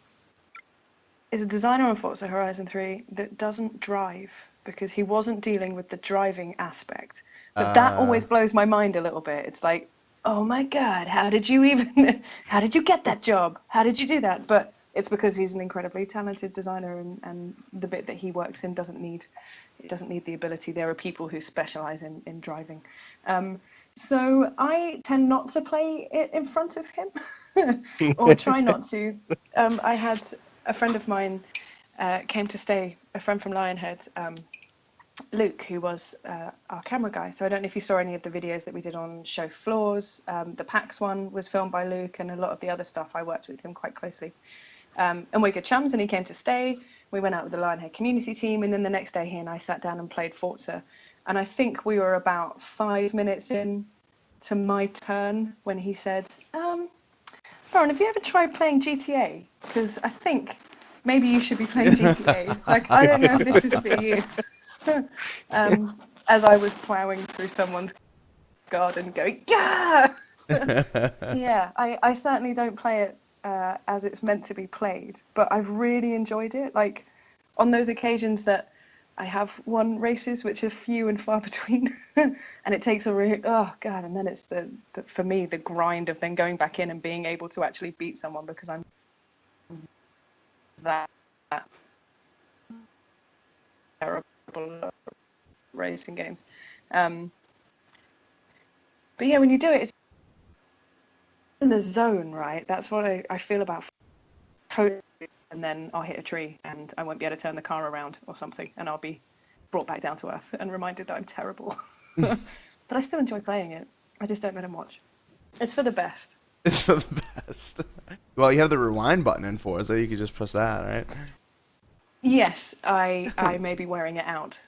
is a designer on Forza Horizon 3 that doesn't drive because he wasn't dealing with the driving aspect. But that always blows my mind a little bit. It's like, oh my God, how did you get that job? How did you do that? But it's because he's an incredibly talented designer, and the bit that he works in doesn't need the ability. There are people who specialize in driving. So I tend not to play it in front of him, or try not to. I had a friend of mine came to stay, a friend from Lionhead, Luke, who was our camera guy. So I don't know if you saw any of the videos that we did on Show Floors. The PAX one was filmed by Luke, and a lot of the other stuff I worked with him quite closely. And we're good chums, and he came to stay. We went out with the Lionhead community team, and then the next day he and I sat down and played Forza. And I think we were about 5 minutes in to my turn when he said, Lauren, have you ever tried playing GTA? Because I think maybe you should be playing GTA. Like, I don't know if this is for you. As I was plowing through someone's garden going, yeah! Yeah, I certainly don't play it as it's meant to be played, but I've really enjoyed it. Like, on those occasions that I have won races, which are few and far between, and it takes a real, oh God, and then it's the for me, the grind of then going back in and being able to actually beat someone because I'm that terrible at racing games. But yeah, when you do it, it's in the zone, right? That's what I feel about code, and then I'll hit a tree and I won't be able to turn the car around or something, and I'll be brought back down to earth and reminded that I'm terrible. But I still enjoy playing it. I just don't let him watch. It's for the best. It's for the best. Well, you have the rewind button in Forza. You could just press that, right? Yes, I may be wearing it out.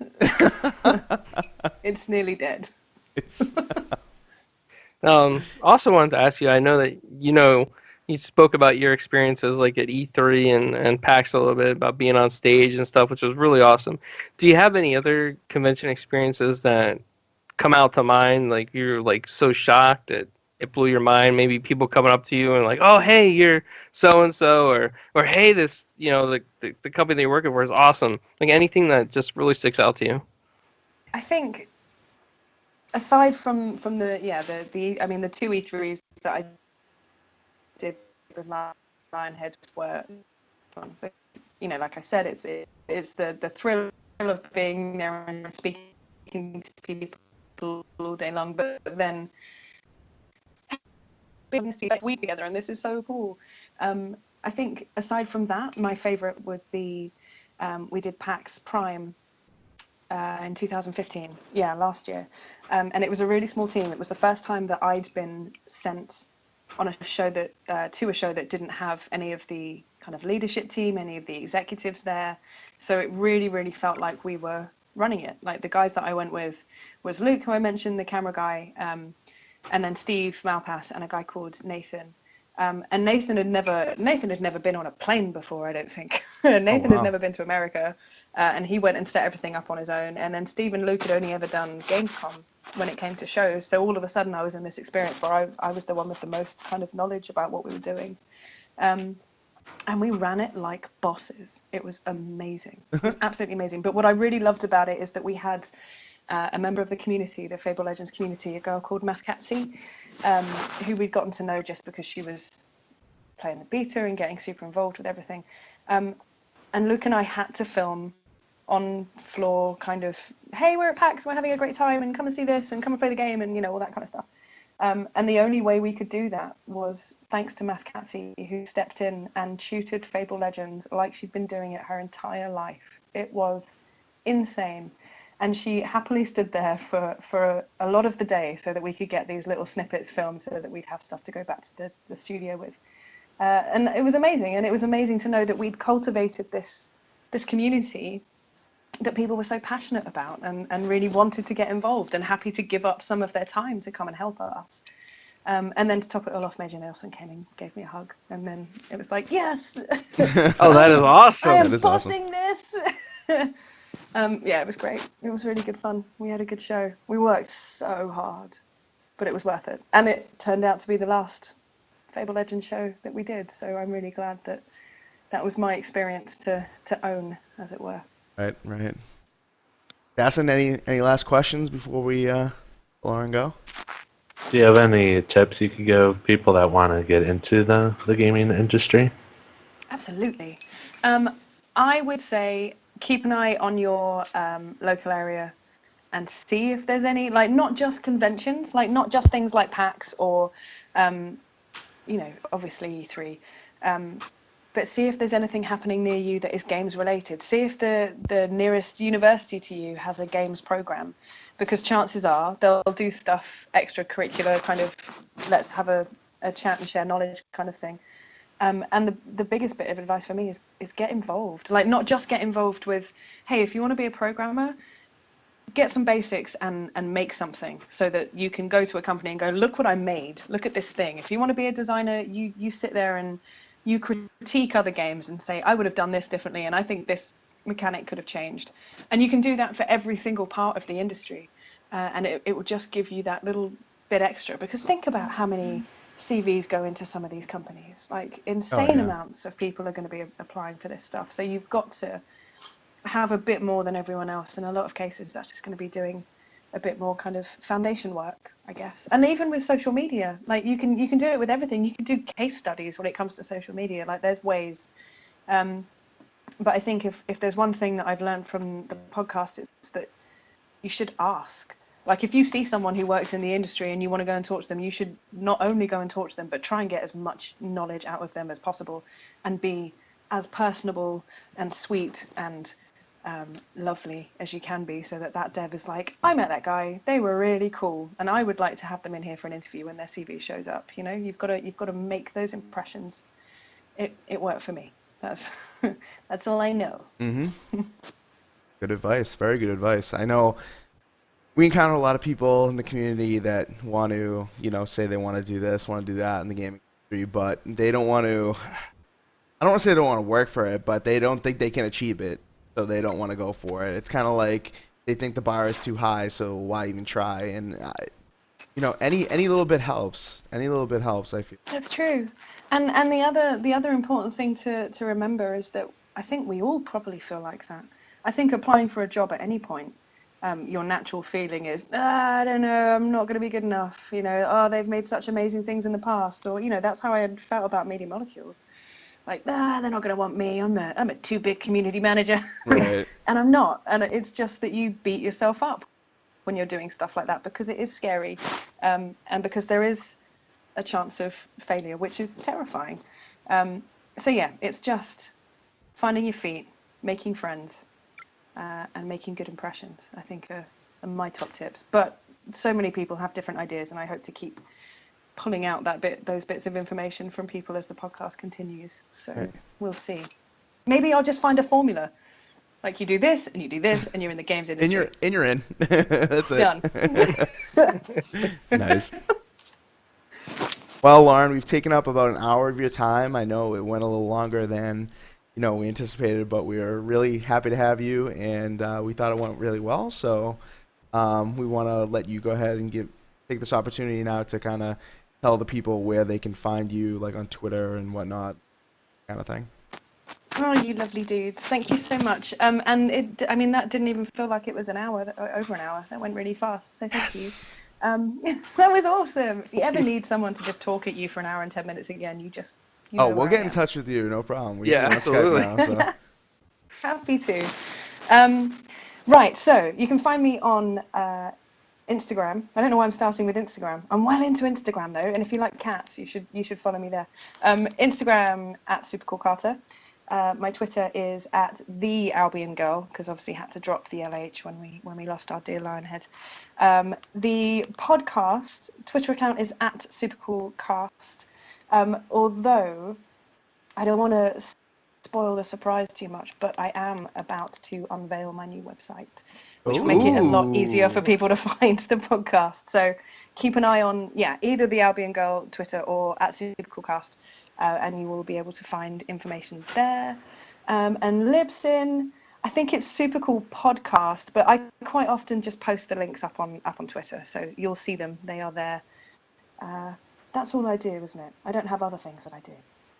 It's nearly dead. It's Also wanted to ask you, I know that you spoke about your experiences like at E3 and PAX a little bit about being on stage and stuff, which was really awesome. Do you have any other convention experiences that come out to mind? Like you're like so shocked that it blew your mind. Maybe people coming up to you and like, oh hey, you're so and so, or hey, this the company that you're working for is awesome. Like anything that just really sticks out to you. I think aside from the I mean the two E3s that I did with Lionhead were fun. But, like I said, it's the thrill of being there and speaking to people all day long. But then being we together, and this is so cool. I think aside from that, my favorite would be we did PAX Prime in 2015. Yeah, last year. And it was a really small team. It was the first time that I'd been sent on a show that didn't have any of the kind of leadership team, any of the executives there. So it really, really felt like we were running it. Like the guys that I went with was Luke, who I mentioned, the camera guy, and then Steve Malpass and a guy called Nathan. And Nathan had never been on a plane before, I don't think. Nathan had never been to America, and he went and set everything up on his own. And then Steve and Luke had only ever done Gamescom when it came to shows. So all of a sudden I was in this experience where I was the one with the most kind of knowledge about what we were doing. And we ran it like bosses. It was amazing. It was absolutely amazing. But what I really loved about it is that we had a member of the community, the Fable Legends community, a girl called Math Katsi, who we'd gotten to know just because she was playing the beta and getting super involved with everything. And Luke and I had to film on floor kind of, hey, we're at PAX, we're having a great time, and come and see this, and come and play the game, and all that kind of stuff. And the only way we could do that was thanks to Math Katsi, who stepped in and tutored Fable Legends like she'd been doing it her entire life. It was insane. And she happily stood there for a lot of the day so that we could get these little snippets filmed so that we'd have stuff to go back to the studio with. And it was amazing. And it was amazing to know that we'd cultivated this community that people were so passionate about and really wanted to get involved and happy to give up some of their time to come and help us. And then to top it all off, Major Nelson came and gave me a hug. And then it was like, yes! Oh, that is awesome. I am That is bossing this! Yeah, it was great. It was really good fun. We had a good show. We worked so hard, but it was worth it. And it turned out to be the last Fable Legends show that we did. So I'm really glad that was my experience to own, as it were. right. Dassin, any last questions before we Lauren go? Do you have any tips you could give people that want to get into the gaming industry? Absolutely. I would say keep an eye on your local area and see if there's any, like, not just conventions, like not just things like PAX or, obviously E3, but see if there's anything happening near you that is games related. See if the nearest university to you has a games program, because chances are they'll do stuff extracurricular, kind of let's have a chat and share knowledge kind of thing. And the biggest bit of advice for me is get involved. Like, not just get involved with, hey, if you want to be a programmer, get some basics and make something so that you can go to a company and go, look what I made. Look at this thing. If you want to be a designer, you sit there and you critique other games and say, I would have done this differently, and I think this mechanic could have changed. And you can do that for every single part of the industry. And it will just give you that little bit extra. Because think about how many CVs go into some of these companies. Like, insane amounts of people are going to be applying for this stuff. So you've got to have a bit more than everyone else. In a lot of cases, that's just going to be doing a bit more kind of foundation work, I guess. And even with social media, like you can do it with everything. You can do case studies when it comes to social media. Like, there's ways. But I think if there's one thing that I've learned from the podcast, it's that you should ask. Like, if you see someone who works in the industry and you want to go and talk to them, you should not only go and talk to them, but try and get as much knowledge out of them as possible and be as personable and sweet and lovely as you can be, so that dev is like, I met that guy, they were really cool, and I would like to have them in here for an interview when their CV shows up. You've got to make those impressions. It worked for me. That's that's all I know. Mm-hmm. Good advice. Very good advice. I know we encounter a lot of people in the community that want to, say they want to do this, want to do that in the gaming industry, but they don't want to. I don't want to say they don't want to work for it, but they don't think they can achieve it, so they don't want to go for it. It's kind of like they think the bar is too high, so why even try? And any little bit helps. Any little bit helps, I feel. That's true. And the other important thing to remember is that I think we all probably feel like that. I think applying for a job at any point, your natural feeling is, I don't know, I'm not going to be good enough. Oh, they've made such amazing things in the past, or that's how I had felt about Media Molecule. Like, they're not going to want me. I'm a too big community manager. Right. And I'm not. And it's just that you beat yourself up when you're doing stuff like that because it is scary, and because there is a chance of failure, which is terrifying. So yeah, it's just finding your feet, making friends, and making good impressions, I think are my top tips. But so many people have different ideas, and I hope to keep pulling out those bits of information from people as the podcast continues. So Right. We'll see. Maybe I'll just find a formula. Like you do this and you do this and you're in the games industry. And you're in. That's it. Done. Nice. Well, Lauren, we've taken up about an hour of your time. I know it went a little longer than we anticipated, but we are really happy to have you, and we thought it went really well. So we want to let you go ahead and take this opportunity now to kind of tell the people where they can find you, like on Twitter and whatnot, kind of thing. Oh, you lovely dude. Thank you so much. And that didn't even feel like it was an hour, over an hour. That went really fast. So thank you. That was awesome. If you ever need someone to just talk at you for an hour and 10 minutes again, you know We'll where get I in am. touch with you. No problem. We're Yeah, on Skype absolutely. now, so. Happy to. Right, so you can find me on Instagram. I don't know why I'm starting with Instagram. I'm well into Instagram though, and if you like cats, you should follow me there. Instagram at SuperCoolCarter. My Twitter is at the Albion Girl, because obviously had to drop the LH when we lost our dear Lionhead. The podcast Twitter account is at SuperCoolCast. Although I don't want to spoil the surprise too much, but I am about to unveil my new website, which will make it a lot easier for people to find the podcast. So keep an eye on, either the Albion Girl Twitter or at SuperCoolCast, and you will be able to find information there. And Libsyn, I think it's Super Cool Podcast, but I quite often just post the links up on Twitter, so you'll see them. They are there. That's all I do, isn't it? I don't have other things that I do.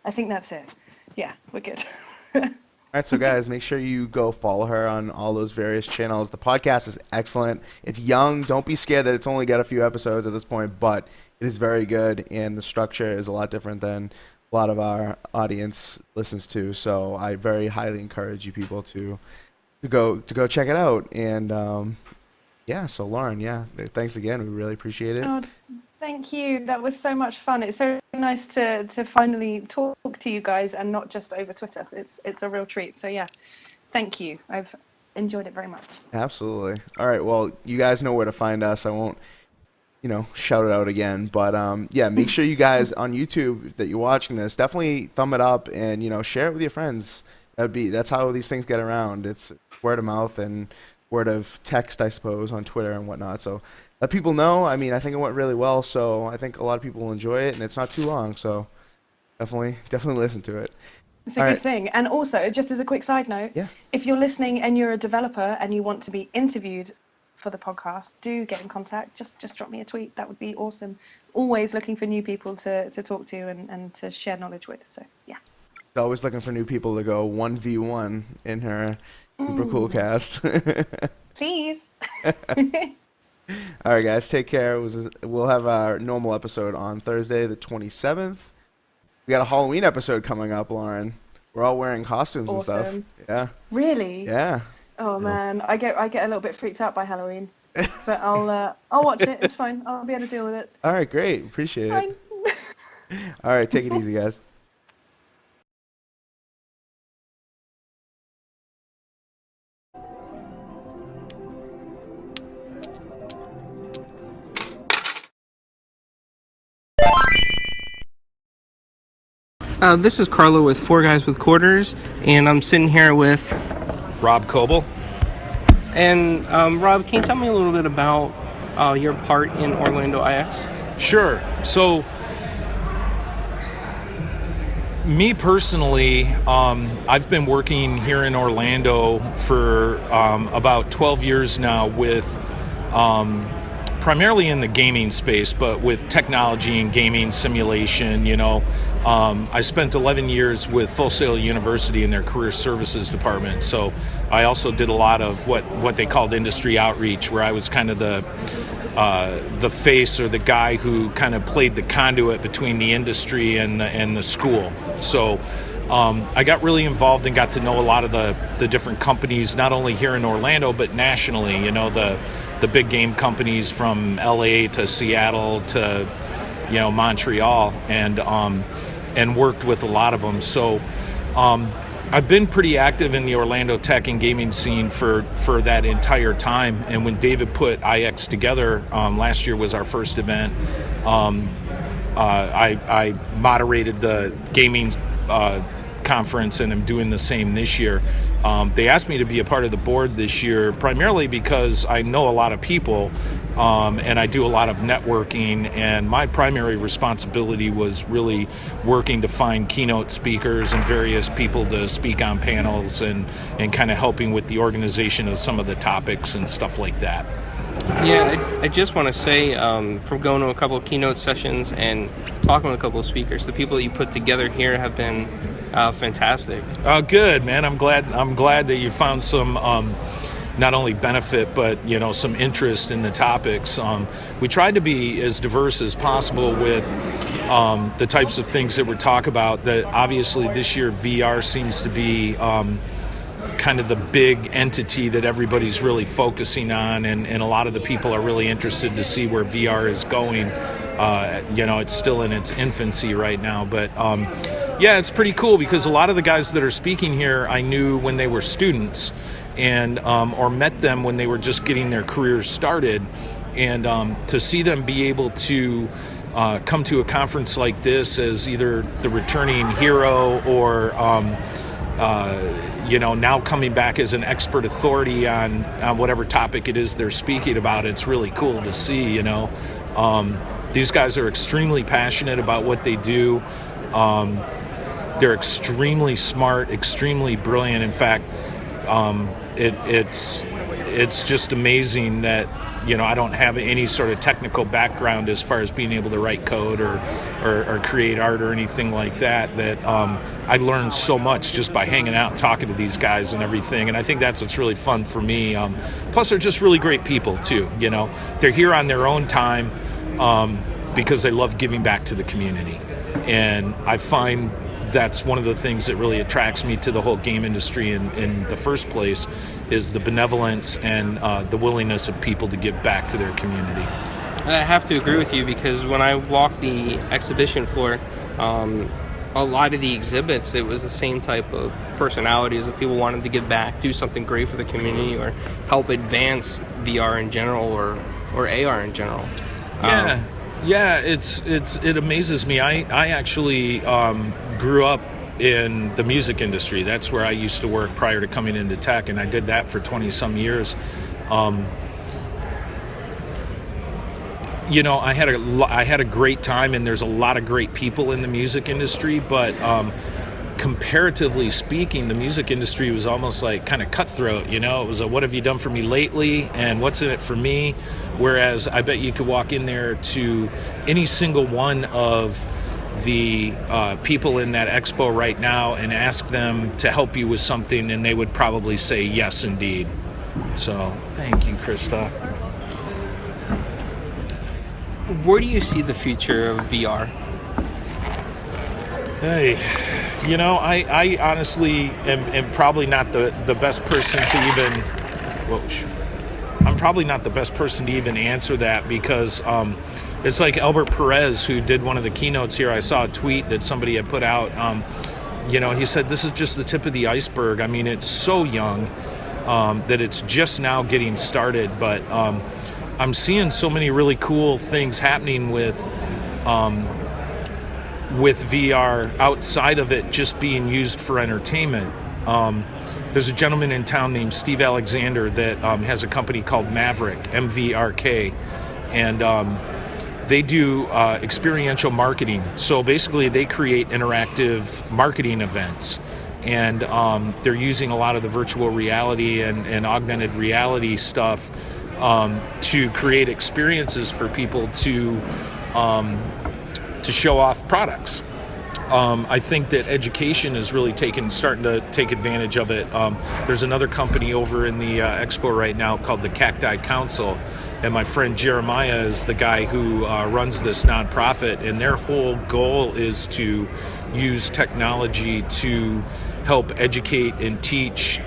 I think that's it. Yeah, we're good. All right, so guys, make sure you go follow her on all those various channels. The podcast is excellent. It's young. Don't be scared that it's only got a few episodes at this point, but it is very good, and the structure is a lot different than a lot of our audience listens to. So I very highly encourage you people to go check it out. And so Lauren, thanks again. We really appreciate it. Oh, thank you. That was so much fun. It's so nice to finally talk to you guys and not just over Twitter. It's a real treat. So yeah, thank you. I've enjoyed it very much. Absolutely. All right. Well, you guys know where to find us. I won't, shout it out again. But make sure you guys on YouTube that you're watching this, definitely thumb it up and share it with your friends. That's how these things get around. It's word of mouth and word of text, I suppose, on Twitter and whatnot. So let people know. I mean, I think it went really well. So I think a lot of people will enjoy it, and it's not too long. So definitely listen to it. It's a good thing. And also, just as a quick side note, if you're listening and you're a developer and you want to be interviewed for the podcast, do get in contact. Just drop me a tweet. That would be awesome. Always looking for new people to talk to and to share knowledge with. So, yeah. Always looking for new people to go 1v1 in her Super Cool Cast. Please. All right, guys, take care. We'll have our normal episode on Thursday, the 27th. We got a Halloween episode coming up, Lauren. We're all wearing costumes and stuff. Yeah. Really? Yeah. Oh man, I get a little bit freaked out by Halloween, but I'll watch it. It's fine. I'll be able to deal with it. All right, great. Appreciate it. All right, take it easy, guys. This is Carlo with Four Guys with Quarters, and I'm sitting here with. Rob Coble. And Rob, can you tell me a little bit about your part in Orlando IX? Sure. So, me personally, I've been working here in Orlando for about 12 years now with primarily in the gaming space, but with technology and gaming simulation, I spent 11 years with Full Sail University in their career services department. So I also did a lot of what they called industry outreach, where I was kind of the face or the guy who kind of played the conduit between the industry and the school. So I got really involved and got to know a lot of the different companies, not only here in Orlando, but nationally, the big game companies from LA to Seattle to, Montreal, and worked with a lot of them. So I've been pretty active in the Orlando tech and gaming scene for that entire time. And when David put IX together, last year was our first event. I moderated the gaming conference, and I'm doing the same this year. They asked me to be a part of the board this year, primarily because I know a lot of people, and I do a lot of networking, and my primary responsibility was really working to find keynote speakers and various people to speak on panels and kind of helping with the organization of some of the topics and stuff like that. Yeah, I just want to say, from going to a couple of keynote sessions and talking with a couple of speakers, the people that you put together here have been fantastic. Good, man. I'm glad that you found some not only benefit, but some interest in the topics. We tried to be as diverse as possible with the types of things that we're talking about. That obviously this year VR seems to be kind of the big entity that everybody's really focusing on, and a lot of the people are really interested to see where VR is going. It's still in its infancy right now, but yeah, it's pretty cool because a lot of the guys that are speaking here I knew when they were students, and or met them when they were just getting their careers started, and to see them be able to come to a conference like this as either the returning hero or now coming back as an expert authority on whatever topic it is they're speaking about, it's really cool to see. These guys are extremely passionate about what they do. They're extremely smart, extremely brilliant. In fact, it's just amazing that I don't have any sort of technical background as far as being able to write code or create art or anything like that. I learned so much just by hanging out and talking to these guys and everything. And I think that's what's really fun for me. Plus, they're just really great people too. They're here on their own time because they love giving back to the community. And I find that's one of the things that really attracts me to the whole game industry in the first place, is the benevolence and the willingness of people to give back to their community. I have to agree with you, because when I walked the exhibition floor, a lot of the exhibits, it was the same type of personalities that people wanted to give back, do something great for the community, or help advance VR in general or AR in general. Yeah, it amazes me. I actually grew up in the music industry. That's where I used to work prior to coming into tech, and I did that for 20 some years. I had a great time, and there's a lot of great people in the music industry, but comparatively speaking, the music industry was almost like kind of cutthroat. It was a what have you done for me lately, and what's in it for me? Whereas I bet you could walk in there to any single one of the people in that expo right now and ask them to help you with something, and they would probably say yes indeed. So thank you, Krista. Where do you see the future of VR? Hey, I honestly am probably not the best person to even. I'm probably not the best person to even answer that, because it's like Albert Perez, who did one of the keynotes here. I saw a tweet that somebody had put out. He said this is just the tip of the iceberg. I mean, it's so young that it's just now getting started. But I'm seeing so many really cool things happening with with VR outside of it just being used for entertainment. There's a gentleman in town named Steve Alexander that has a company called Maverick, MVRK, and they do experiential marketing. So basically they create interactive marketing events, and they're using a lot of the virtual reality and augmented reality stuff to create experiences for people to show off products. I think that education is really starting to take advantage of it. There's another company over in the expo right now called the Cacti Council, and my friend Jeremiah is the guy who runs this nonprofit, and their whole goal is to use technology to help educate and teach,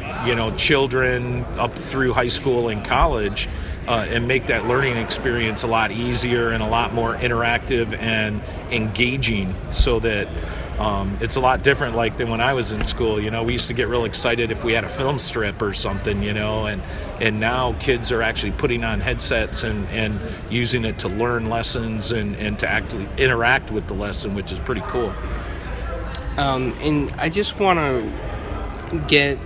children up through high school and college, and make that learning experience a lot easier and a lot more interactive and engaging, so that it's a lot different like than when I was in school. We used to get real excited if we had a film strip or something, and now kids are actually putting on headsets and using it to learn lessons and to actually interact with the lesson, which is pretty cool. And I just want to get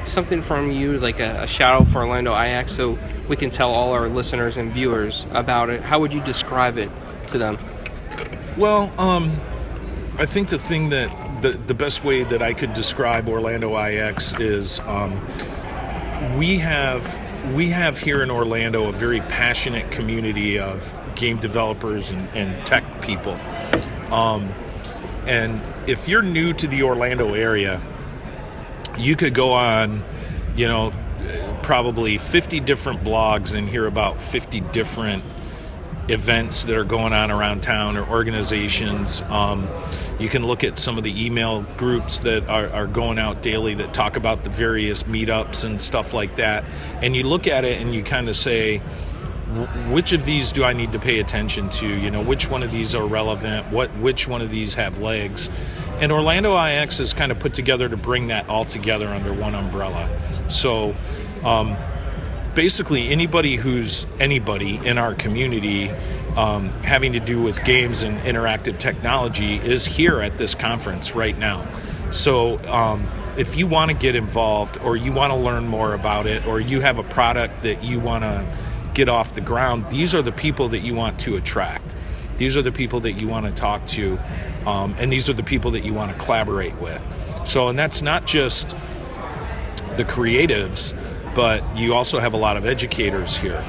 something from you, like a shout out for Orlando IX, so we can tell all our listeners and viewers about it. How would you describe it to them? Well, I think the thing that the best way that I could describe Orlando IX is we have here in Orlando a very passionate community of game developers and tech people. And if you're new to the Orlando area, you could go on, probably 50 different blogs and hear about 50 different events that are going on around town or organizations. You can look at some of the email groups that are going out daily that talk about the various meetups and stuff like that. And you look at it and you kind of say, which of these do I need to pay attention to? Which one of these are relevant? Which one of these have legs? And Orlando IX is kind of put together to bring that all together under one umbrella. So basically anybody who's anybody in our community having to do with games and interactive technology is here at this conference right now. So if you want to get involved, or you want to learn more about it, or you have a product that you want to get off the ground, these are the people that you want to attract. These are the people that you want to talk to, and these are the people that you want to collaborate with. So, and that's not just the creatives, but you also have a lot of educators here.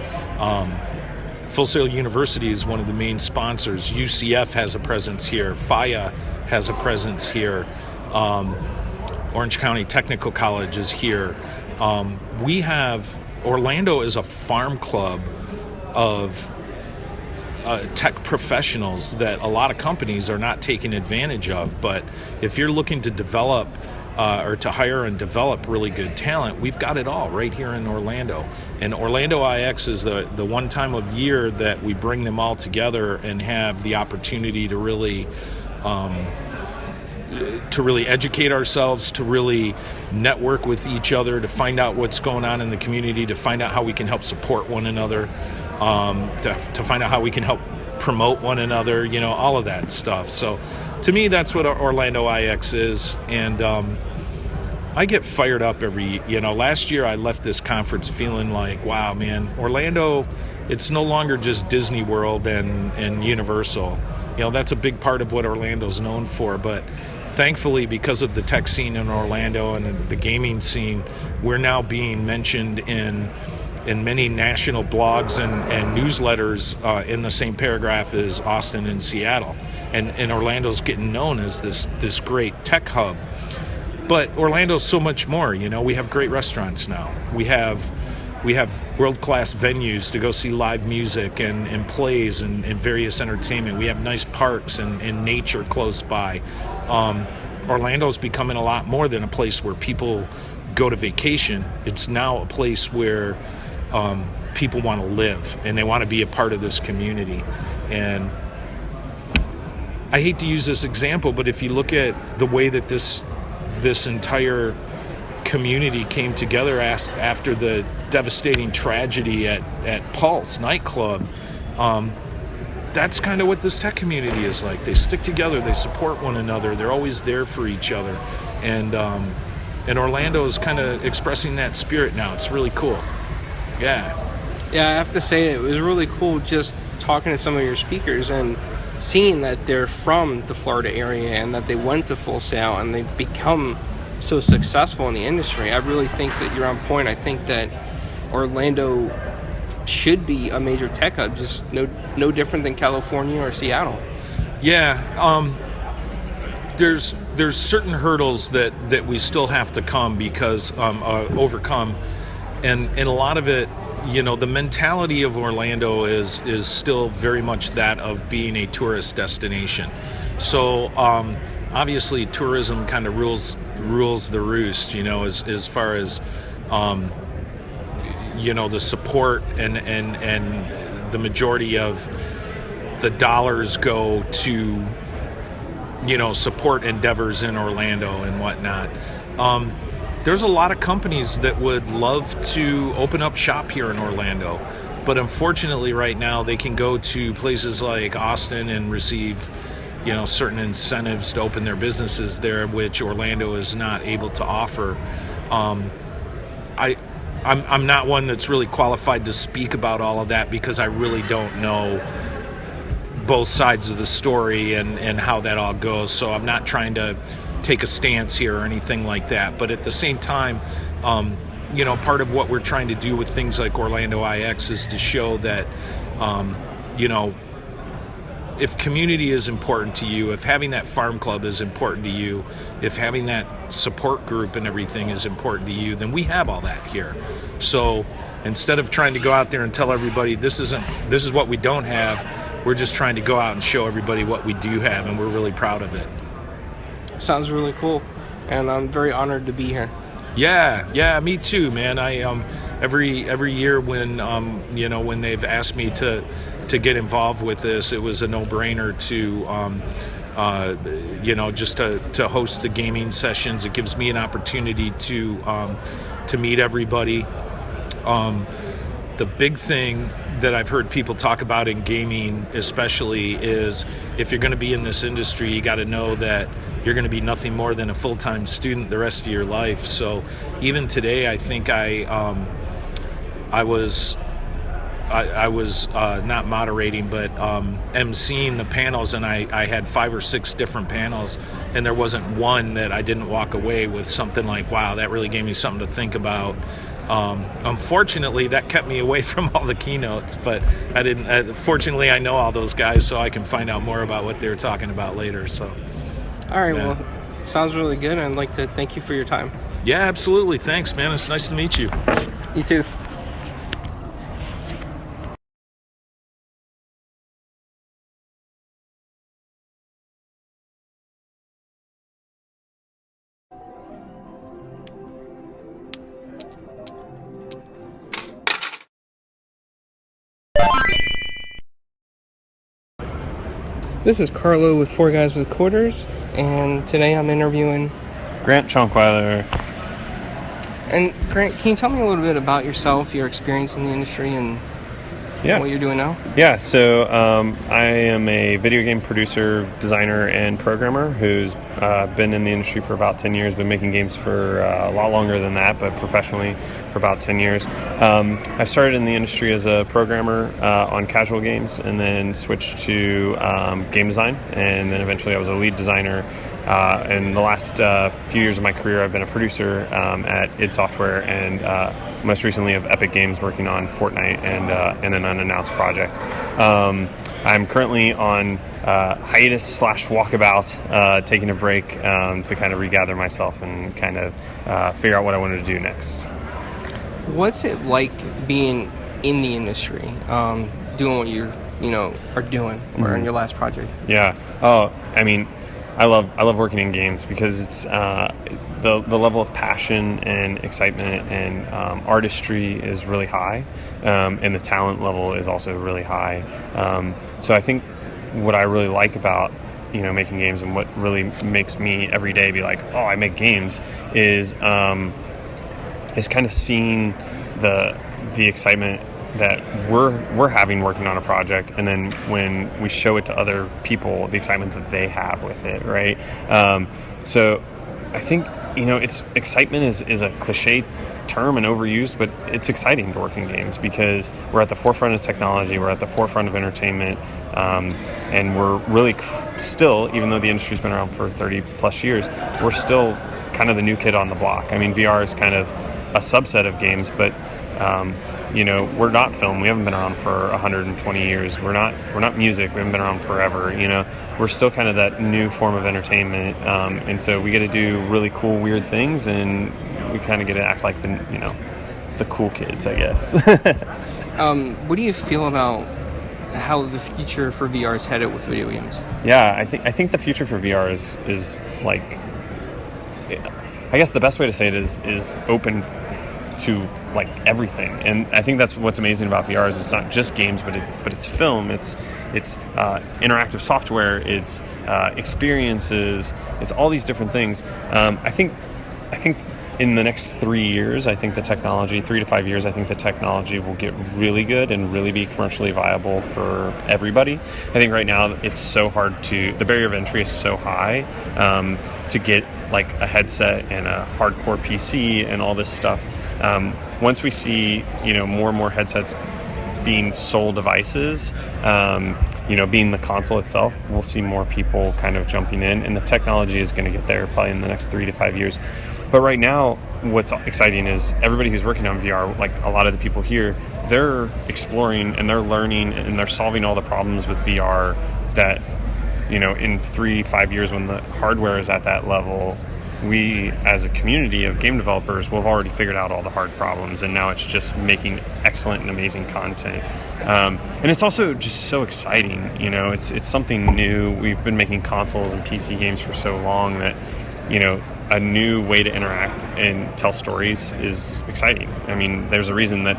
Full Sail University is one of the main sponsors. UCF has a presence here. FIA has a presence here. Orange County Technical College is here. Orlando is a farm club of tech professionals that a lot of companies are not taking advantage of. But if you're looking to develop or to hire and develop really good talent, we've got it all right here in Orlando. And Orlando IX is the one time of year that we bring them all together and have the opportunity to really educate ourselves, to really network with each other, to find out what's going on in the community, to find out how we can help support one another, to find out how we can help promote one another, all of that stuff. So to me, that's what Orlando IX is. And I get fired up last year I left this conference feeling like, wow, man, Orlando, it's no longer just Disney World and Universal. That's a big part of what Orlando's known for, but thankfully, because of the tech scene in Orlando and the gaming scene, we're now being mentioned in many national blogs and newsletters in the same paragraph as Austin and Seattle. And Orlando's getting known as this great tech hub. But Orlando's so much more. We have great restaurants now. We have world-class venues to go see live music and plays and various entertainment. We have nice parks and nature close by. Orlando's becoming a lot more than a place where people go to vacation. It's now a place where people want to live and they want to be a part of this community. And I hate to use this example, but if you look at the way that this entire community came together after the devastating tragedy at Pulse nightclub, that's kind of what this tech community is like. They stick together, they support one another, they're always there for each other. And Orlando is kind of expressing that spirit now. It's really cool. Yeah. Yeah, I have to say it was really cool just talking to some of your speakers and seeing that they're from the Florida area and that they went to Full Sail and they've become so successful in the industry. I really think that you're on point. I think that Orlando should be a major tech hub, just no different than California or Seattle. Yeah, there's certain hurdles that we still have to overcome, and a lot of it, the mentality of Orlando is still very much that of being a tourist destination. So obviously tourism kind of rules the roost, as far as the support and the majority of the dollars go to support endeavors in Orlando and whatnot. There's a lot of companies that would love to open up shop here in Orlando, but unfortunately right now they can go to places like Austin and receive certain incentives to open their businesses there, which Orlando is not able to offer. I'm not one that's really qualified to speak about all of that because I really don't know both sides of the story and how that all goes. So I'm not trying to take a stance here or anything like that. But at the same time, part of what we're trying to do with things like Orlando IX is to show that, if community is important to you, if having that farm club is important to you, if having that support group and everything is important to you, then we have all that here. So instead of trying to go out there and tell everybody this is what we don't have, we're just trying to go out and show everybody what we do have, and we're really proud of it. Sounds really cool, and I'm very honored to be here. Yeah, me too, man. I every year when when they've asked me to get involved with this, it was a no-brainer to just to host the gaming sessions. It gives me an opportunity to meet everybody. The big thing that I've heard people talk about in gaming especially is if you're going to be in this industry, you got to know that you're going to be nothing more than a full-time student the rest of your life. So even today, I think I was not moderating, but emceeing the panels, and I had 5 or 6 different panels, and there wasn't one that I didn't walk away with something like, wow, that really gave me something to think about. Unfortunately, that kept me away from all the keynotes, but I didn't. Fortunately, I know all those guys, so I can find out more about what they're talking about later. So, all right, yeah. Well, sounds really good, and I'd like to thank you for your time. Yeah, absolutely. Thanks, man. It's nice to meet you. You too. This is Carlo with Four Guys with Quarters, and today I'm interviewing Grant Schonkweiler. And Grant, can you tell me a little bit about yourself, your experience in the industry, and what you're doing now? Yeah, so I am a video game producer, designer, and programmer who's been in the industry for about 10 years, been making games for a lot longer than that, but professionally for about 10 years. I started in the industry as a programmer on casual games and then switched to game design, and then eventually I was a lead designer. In the last few years of my career, I've been a producer at id Software and most recently of Epic Games, working on Fortnite and an unannounced project. I'm currently on hiatus / walkabout, taking a break to kind of regather myself and kind of figure out what I wanted to do next. What's it like being in the industry, doing what you are doing, or in your last project? Yeah. Oh, I mean, I love working in games because it's the level of passion and excitement and artistry is really high, and the talent level is also really high. So I think what I really like about making games and what really makes me every day be like, oh, I make games is kind of seeing the excitement we're having working on a project, and then when we show it to other people, the excitement that they have with it, right? So I think, it's excitement is a cliche term and overused, but it's exciting to work in games because we're at the forefront of technology, we're at the forefront of entertainment, and we're really still, even though the industry's been around for 30 plus years, we're still kind of the new kid on the block. I mean, VR is kind of a subset of games, but we're not film. We haven't been around for 120 years. We're not music. We haven't been around forever. We're still kind of that new form of entertainment, and so we get to do really cool, weird things, and we kind of get to act like the cool kids, I guess. What do you feel about how the future for VR is headed with video games? Yeah, I think the future for VR is like, I guess the best way to say it is open to like everything, and I think that's what's amazing about VR is it's not just games, but it's film, it's interactive software, it's experiences, it's all these different things. I think in the next 3 years, I think 3 to 5 years, I think the technology will get really good and really be commercially viable for everybody. I think right now it's so hard the barrier of entry is so high to get like a headset and a hardcore PC and all this stuff. Once we see, more and more headsets being sole devices, being the console itself, we'll see more people kind of jumping in, and the technology is going to get there probably in the next 3 to 5 years. But right now, what's exciting is everybody who's working on VR, like a lot of the people here, they're exploring and they're learning and they're solving all the problems with VR that, in 3-5 years when the hardware is at that level, we as a community of game developers will have already figured out all the hard problems, and now it's just making excellent and amazing content. And it's also just so exciting, it's something new. We've been making consoles and PC games for so long that, a new way to interact and tell stories is exciting. I mean, there's a reason that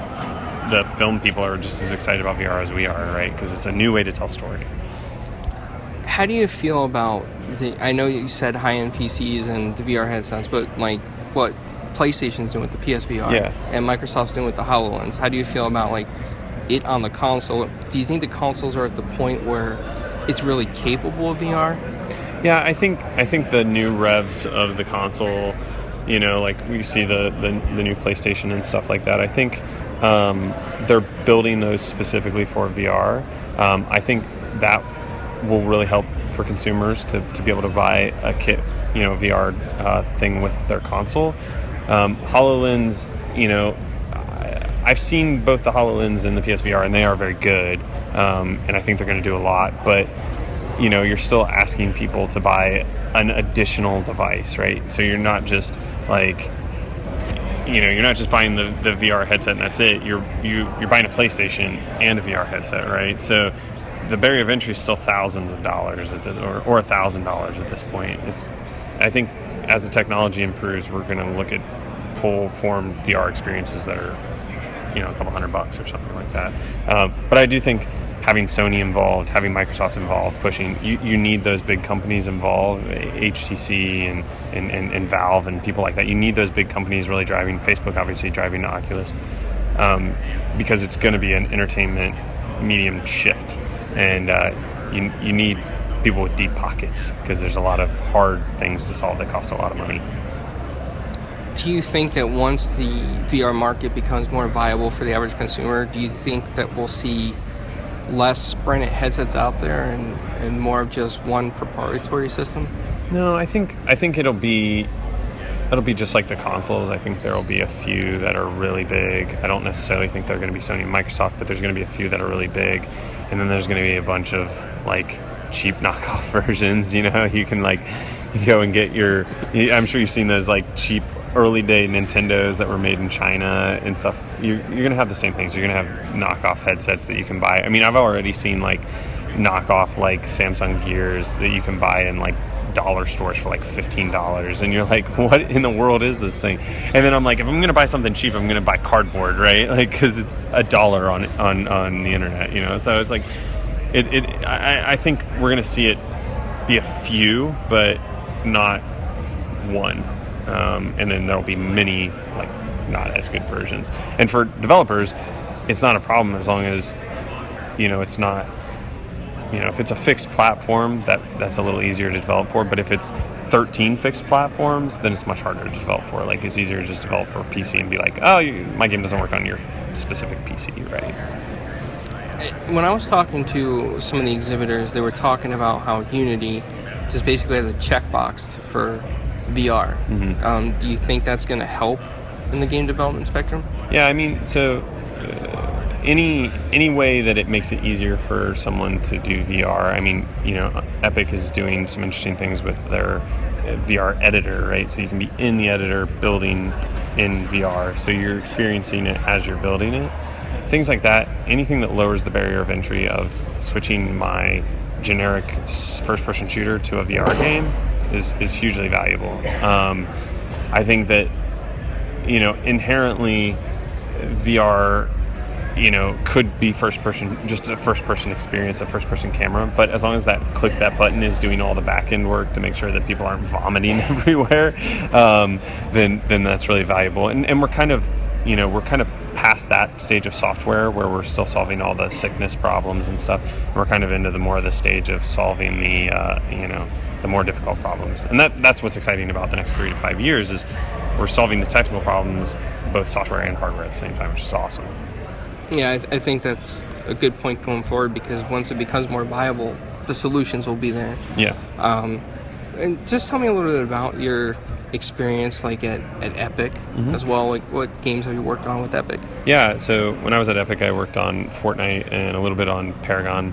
the film people are just as excited about VR as we are, right? Because it's a new way to tell story. How do you feel about I know you said high-end PCs and the VR headsets, but like what PlayStation's doing with the PSVR and Microsoft's doing with the HoloLens? How do you feel about like it on the console? Do you think the consoles are at the point where it's really capable of VR? Yeah, I think the new revs of the console, like we see the new PlayStation and stuff like that. I think they're building those specifically for VR. I think that will really help for consumers to be able to buy a kit, VR thing with their console. HoloLens, I've seen both the HoloLens and the PSVR, and they are very good, and I think they're going to do a lot, but you're still asking people to buy an additional device, right? So you're not just like, you're not just buying the VR headset and that's it. You're buying a PlayStation and a VR headset, right? So the barrier of entry is still thousands of dollars at this, or $1,000 at this point. I think as the technology improves, we're going to look at full form VR experiences that are, a couple $100 or something like that. But I do think having Sony involved, having Microsoft involved, pushing, you need those big companies involved, HTC and Valve and people like that. You need those big companies really driving, Facebook obviously driving Oculus, because it's going to be an entertainment medium shift. And you need people with deep pockets because there's a lot of hard things to solve that cost a lot of money. Do you think that once the VR market becomes more viable for the average consumer, do you think that we'll see less branded headsets out there and more of just one proprietary system? No, I think it'll be just like the consoles. I think there'll be a few that are really big. I don't necessarily think they're going to be Sony and Microsoft, but there's going to be a few that are really big, and then there's going to be a bunch of like cheap knockoff versions. You can like go and get I'm sure you've seen those like cheap early day Nintendos that were made in China and stuff. You're going to have the same things. You're going to have knockoff headsets that you can buy. I mean, I've already seen like knockoff like Samsung Gears that you can buy in like dollar stores for like $15, and you're like, what in the world is this thing? And then I'm like, if I'm going to buy something cheap, I'm going to buy cardboard, right? Like, because it's $1 on the internet, So it's like, I think we're going to see it be a few, but not one. And then there'll be many like not as good versions. And for developers, it's not a problem as long as, it's not, if it's a fixed platform, that's a little easier to develop for. But if it's 13 fixed platforms, then it's much harder to develop for. Like, it's easier to just develop for PC and be like, oh, my game doesn't work on your specific PC, right? When I was talking to some of the exhibitors, they were talking about how Unity just basically has a checkbox for VR. Mm-hmm. Do you think that's going to help in the game development spectrum? Yeah, I mean, so any way that it makes it easier for someone to do VR. I mean, Epic is doing some interesting things with their VR editor, right? So you can be in the editor building in VR, so you're experiencing it as you're building it. Things like that, anything that lowers the barrier of entry of switching my generic first-person shooter to a VR game is hugely valuable. I think that, inherently VR, could be just a first-person experience, a first-person camera. But as long as that button is doing all the back-end work to make sure that people aren't vomiting everywhere, then that's really valuable. And we're kind of past that stage of software where we're still solving all the sickness problems and stuff. We're kind of into the stage of solving the more difficult problems. And that's what's exciting about the next 3 to 5 years is we're solving the technical problems, both software and hardware at the same time, which is awesome. Yeah, I think that's a good point going forward, because once it becomes more viable, the solutions will be there. Yeah. And just tell me a little bit about your experience, like at Epic as well. Like, what games have you worked on with Epic? Yeah, so when I was at Epic, I worked on Fortnite and a little bit on Paragon,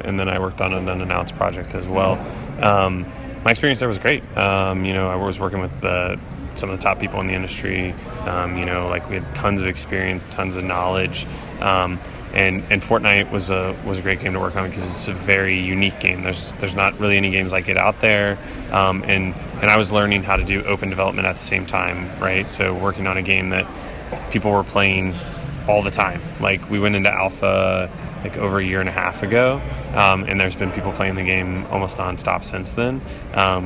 and then I worked on an unannounced project as well. My experience there was great. I was working with some of the top people in the industry. We had tons of experience, tons of knowledge. And Fortnite was a great game to work on because it's a very unique game. There's not really any games like it out there, and I was learning how to do open development at the same time, right? So working on a game that people were playing all the time. Like, we went into alpha like over a year and a half ago, and there's been people playing the game almost nonstop since then,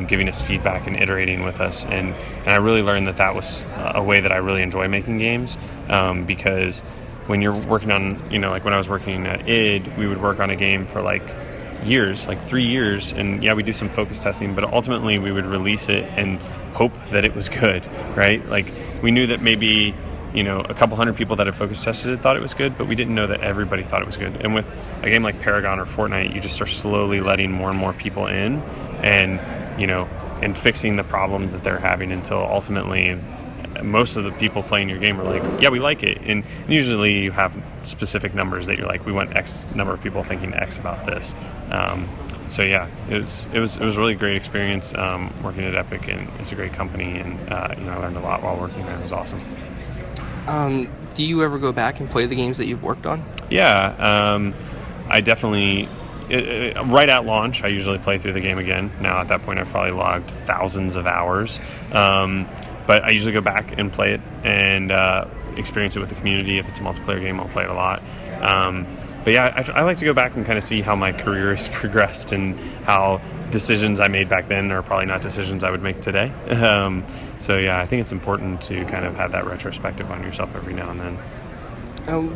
giving us feedback and iterating with us, and I really learned that was a way that I really enjoy making games, because when you're working on, like when I was working at id, we would work on a game for like years, like 3 years, and yeah, we do some focus testing, but ultimately we would release it and hope that it was good, right? Like, we knew that maybe a couple hundred people that had focus tested it thought it was good, but we didn't know that everybody thought it was good. And with a game like Paragon or Fortnite, you just are slowly letting more and more people in, and and fixing the problems that they're having until ultimately most of the people playing your game are like, yeah, we like it. And usually you have specific numbers that you're like, we want X number of people thinking X about this. So yeah, it was a really great experience working at Epic, and it's a great company, and I learned a lot while working there. It was awesome. Do you ever go back and play the games that you've worked on? Yeah, I definitely. Right at launch, I usually play through the game again. Now at that point, I've probably logged thousands of hours. But I usually go back and play it and experience it with the community. If it's a multiplayer game, I'll play it a lot. But yeah, I like to go back and kind of see how my career has progressed and how decisions I made back then are probably not decisions I would make today. So yeah, I think it's important to kind of have that retrospective on yourself every now and then.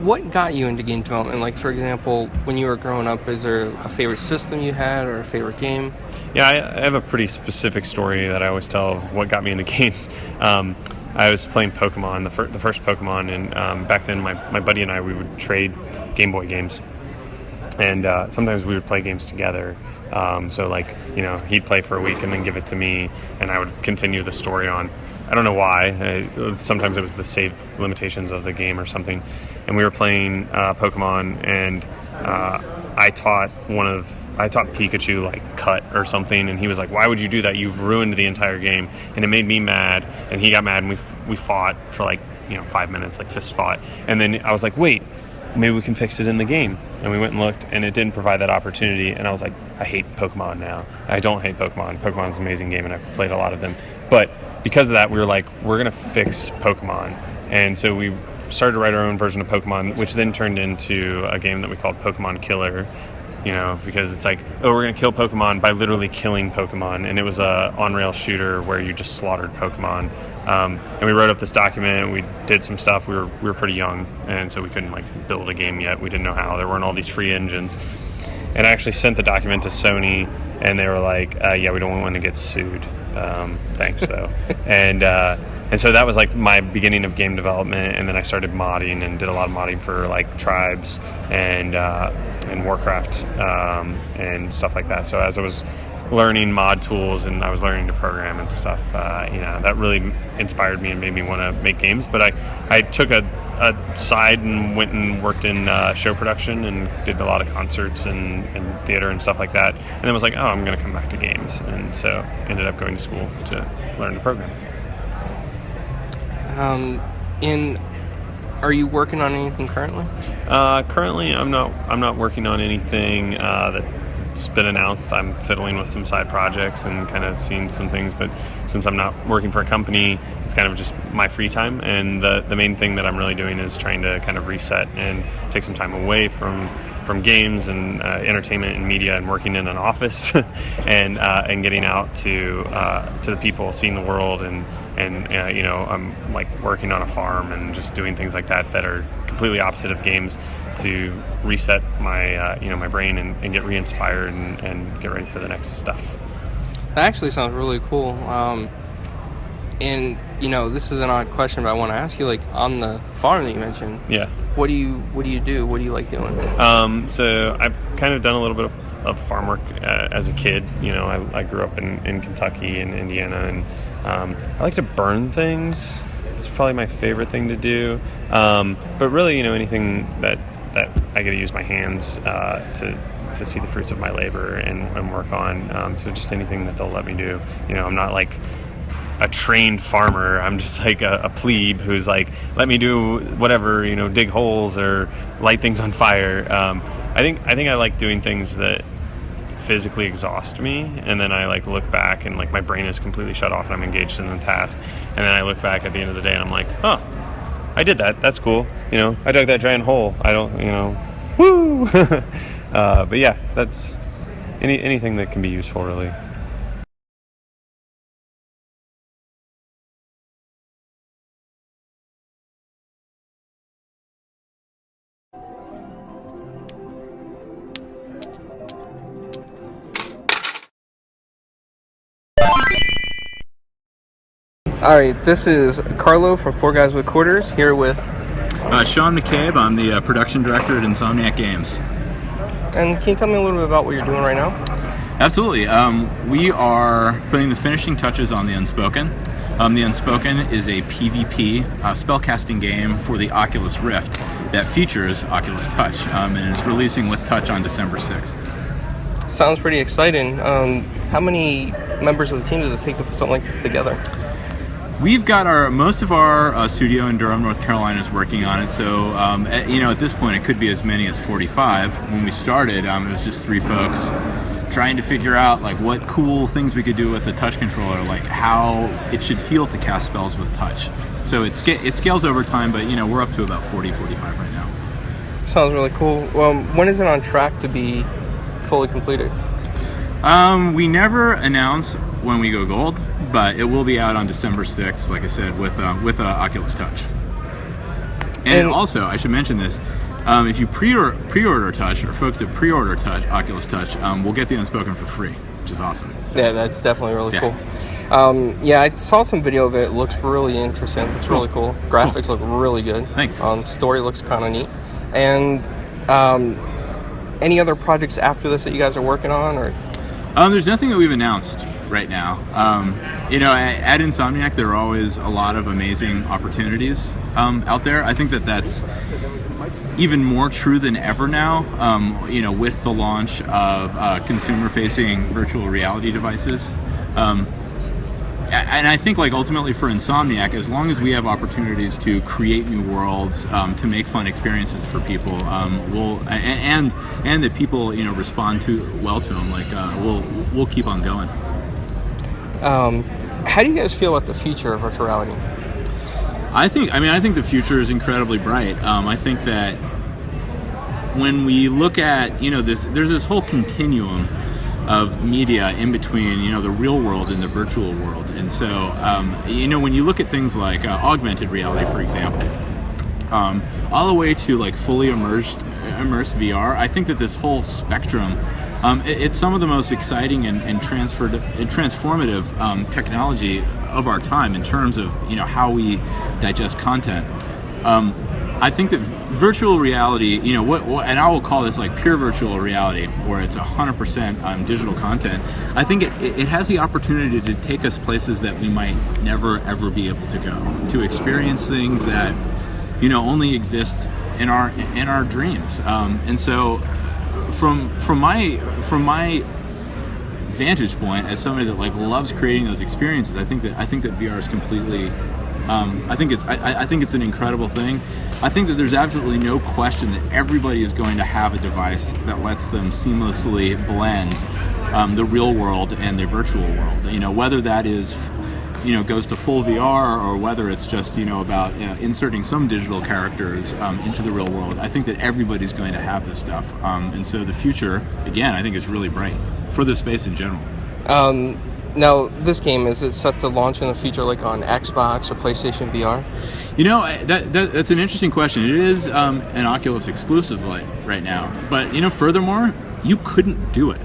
What got you into game development? Like, for example, when you were growing up, is there a favorite system you had or a favorite game? Yeah, I have a pretty specific story that I always tell of what got me into games. I was playing Pokemon, the first Pokemon, and back then my buddy and I, we would trade Game Boy games. And sometimes we would play games together. So like, he'd play for a week and then give it to me, and I would continue the story on. I don't know why. Sometimes it was the save limitations of the game or something. And we were playing Pokemon, and I taught Pikachu like cut or something, and he was like, "Why would you do that? You've ruined the entire game." And it made me mad, and he got mad, and we fought for like 5 minutes, like fist fought. And then I was like, "Wait, maybe we can fix it in the game." And we went and looked, and it didn't provide that opportunity. And I was like, I hate Pokemon now. I don't hate Pokemon. Pokemon's an amazing game, and I've played a lot of them. But because of that, we were like, we're going to fix Pokemon. And so we started to write our own version of Pokemon, which then turned into a game that we called Pokemon Killer, because it's like, oh, we're going to kill Pokemon by literally killing Pokemon. And it was a on-rail shooter where you just slaughtered Pokemon. And we wrote up this document. We did some stuff. We were pretty young, and so we couldn't build a game yet. We didn't know how. There weren't all these free engines. And I actually sent the document to Sony, and they were like, yeah, we don't want to get sued. Thanks, though. And so that was my beginning of game development, and then I started modding and did a lot of modding for Tribes and Warcraft and stuff like that. So as I was learning mod tools and I was learning to program and stuff, that really inspired me and made me want to make games. But I took a side and went and worked in show production and did a lot of concerts and theater and stuff like that. And then was like, oh, I'm going to come back to games. And so ended up going to school to learn to program. Are you working on anything currently? Currently, I'm not working on anything that's been announced. I'm fiddling with some side projects and kind of seeing some things, but since I'm not working for a company, it's kind of just my free time. And the main thing that I'm really doing is trying to kind of reset and take some time away from games and entertainment and media and working in an office and getting out to the people, seeing the world, and I'm working on a farm and just doing things like that are completely opposite of games, to reset my my brain and get re-inspired and get ready for the next stuff. That actually sounds really cool. And this is an odd question, but I want to ask you, on the farm that you mentioned. Yeah. What do you do? What do you like doing? So I've kind of done a little bit of farm work as a kid. I grew up in Kentucky and Indiana, and I like to burn things. It's probably my favorite thing to do. But really, anything that I get to use my hands to see the fruits of my labor and work on. So just anything that they'll let me do. I'm not a trained farmer. I'm just a plebe who's let me do whatever, dig holes or light things on fire. I think I like doing things that physically exhaust me, and then I look back and my brain is completely shut off and I'm engaged in the task, and then I look back at the end of the day and I'm like, huh, I did that. That's cool. I dug that giant hole. I don't, woo. But yeah, that's anything that can be useful, really. All right, this is Carlo from Four Guys with Quarters, here with Sean McCabe. I'm the production director at Insomniac Games. And can you tell me a little bit about what you're doing right now? Absolutely. We are putting the finishing touches on The Unspoken. The Unspoken is a PvP spellcasting game for the Oculus Rift that features Oculus Touch, and is releasing with Touch on December 6th. Sounds pretty exciting. How many members of the team does it take to put something like this together? We've got most of our studio in Durham, North Carolina is working on it. So, at this point, it could be as many as 45. When we started, it was just 3 folks trying to figure out what cool things we could do with the touch controller, how it should feel to cast spells with touch. So it scales over time, but we're up to about 40, 45 right now. Sounds really cool. When is it on track to be fully completed? We never announce when we go gold, but it will be out on December 6th, like I said, with Oculus Touch. And also, I should mention this, if you pre-order Touch, or folks that pre-order Oculus Touch, we'll get The Unspoken for free, which is awesome. Yeah, that's definitely really cool. I saw some video of it. It looks really interesting. It's really cool. Graphics look really good. Thanks. Story looks kind of neat. And any other projects after this that you guys are working on, or? There's nothing that we've announced right now. At Insomniac, there are always a lot of amazing opportunities out there. I think that's even more true than ever now, with the launch of consumer-facing virtual reality devices. And I think ultimately for Insomniac, as long as we have opportunities to create new worlds, to make fun experiences for people, and that people respond well to them, we'll keep on going. How do you guys feel about the future of virtual reality? I think the future is incredibly bright. I think that when we look at, there's this whole continuum of media in between, the real world and the virtual world. And so, when you look at things like augmented reality, for example, all the way to like fully immersed VR, I think that this whole spectrum, it's some of the most exciting and transformative technology of our time in terms of how we digest content. I think that virtual reality, and I will call this like pure virtual reality, where it's 100% digital content. I think it has the opportunity to take us places that we might never ever be able to go, to experience things that only exist in our dreams. And so, from my vantage point as somebody that like loves creating those experiences, I think that VR is completely. I think it's an incredible thing. I think that there's absolutely no question that everybody is going to have a device that lets them seamlessly blend the real world and the virtual world. Whether that is, goes to full VR, or whether it's just about inserting some digital characters into the real world. I think that everybody's going to have this stuff, and so the future, again, I think is really bright for the space in general. Now, this game, is it set to launch in the future, like on Xbox or PlayStation VR? That's an interesting question. It is an Oculus exclusive right now, but furthermore, you couldn't do it.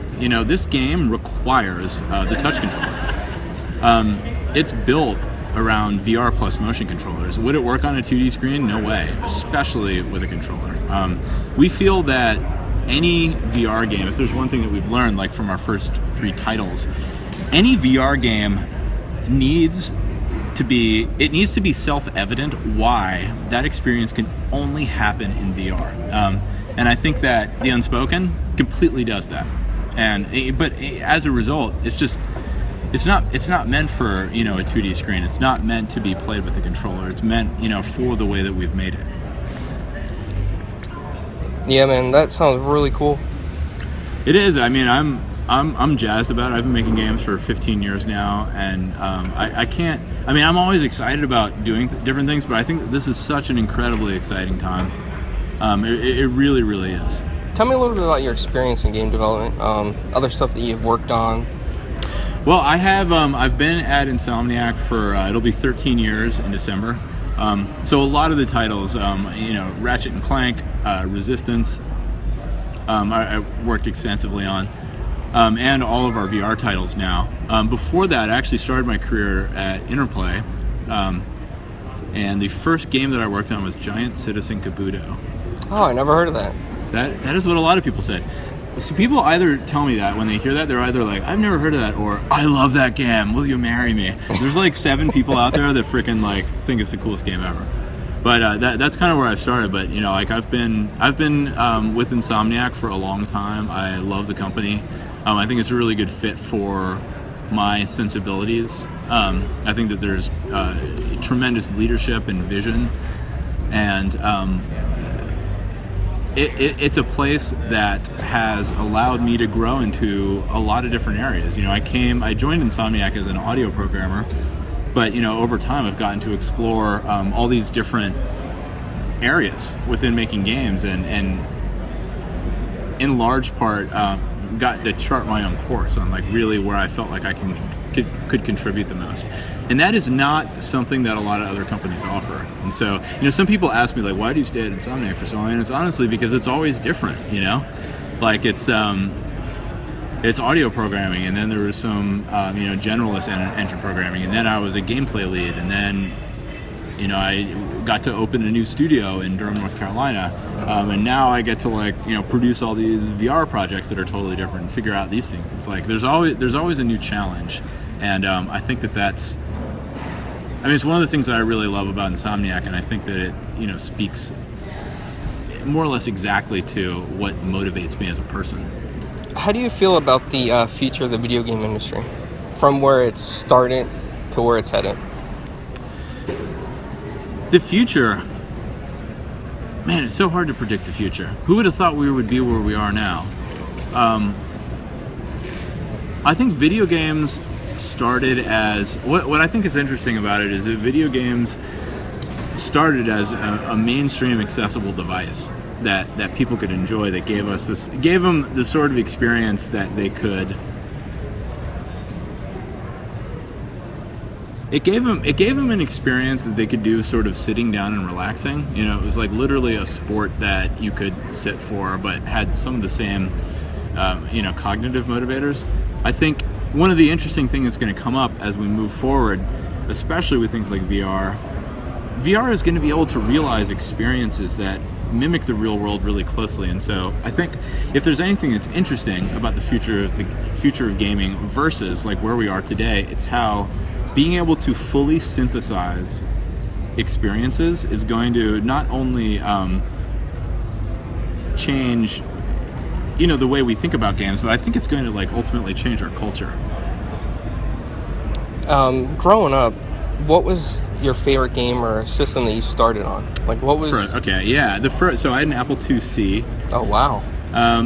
This game requires the touch controller. It's built around VR plus motion controllers. Would it work on a 2D screen? No way, especially with a controller. We feel that any VR game, if there's one thing that we've learned, like from our first 3 titles, any VR game needs to be self-evident why that experience can only happen in VR. And I think that The Unspoken completely does that. But as a result, it's not meant for, a 2D screen. It's not meant to be played with a controller. It's meant, for the way that we've made it. Yeah, man, that sounds really cool. It is. I mean, I'm jazzed about it. I've been making games for 15 years now, and I'm always excited about doing different things, but I think that this is such an incredibly exciting time. It really, really is. Tell me a little bit about your experience in game development, other stuff that you've worked on. Well, I have. I've been at Insomniac for it'll be 13 years in December. So a lot of the titles, Ratchet and Clank, Resistance, I worked extensively on, and all of our VR titles now. Before that, I actually started my career at Interplay, and the first game that I worked on was Giant Citizen Kabuto. Oh, I never heard of that. That is what a lot of people said. So people either tell me that when they hear that, they're either like, I've never heard of that, or I love that game, will you marry me? There's like 7 people out there that freaking like think it's the coolest game ever. But that's kind of where I started. But I've been with Insomniac for a long time. I love the company. I think it's a really good fit for my sensibilities. I think that there's tremendous leadership and vision, and it's a place that has allowed me to grow into a lot of different areas. I joined Insomniac as an audio programmer, but over time I've gotten to explore all these different areas within making games, and in large part got to chart my own course on like really where I felt like I could contribute the most. And that is not something that a lot of other companies offer. And so, some people ask me like, why do you stay at Insomniac for so long? And it's honestly because it's always different, like it's audio programming, and then there was some generalist engine programming, and then I was a gameplay lead, and then I got to open a new studio in Durham, North Carolina, and now I get to produce all these VR projects that are totally different and figure out these things. It's like there's always a new challenge, and I think that's. It's one of the things that I really love about Insomniac, and I think that it speaks more or less exactly to what motivates me as a person. How do you feel about the future of the video game industry, from where it started to where it's headed? The future, man, it's so hard to predict the future. Who would have thought we would be where we are now? I think video games started as, what I think is interesting about it is that video games started as a mainstream accessible device. that people could enjoy, that gave them the sort of experience that they could. It gave them an experience that they could do sort of sitting down and relaxing. You know, it was like literally a sport that you could sit for, but had some of the same, cognitive motivators. I think one of the interesting things that's going to come up as we move forward, especially with things like VR is going to be able to realize experiences that mimic the real world really closely. And so I think if there's anything that's interesting about the future of gaming versus like where we are today, it's how being able to fully synthesize experiences is going to not only change, the way we think about games, but I think it's going to like ultimately change our culture. Growing up, what was your favorite game or system that you started on? Like, what was? So I had an Apple IIc. Oh wow.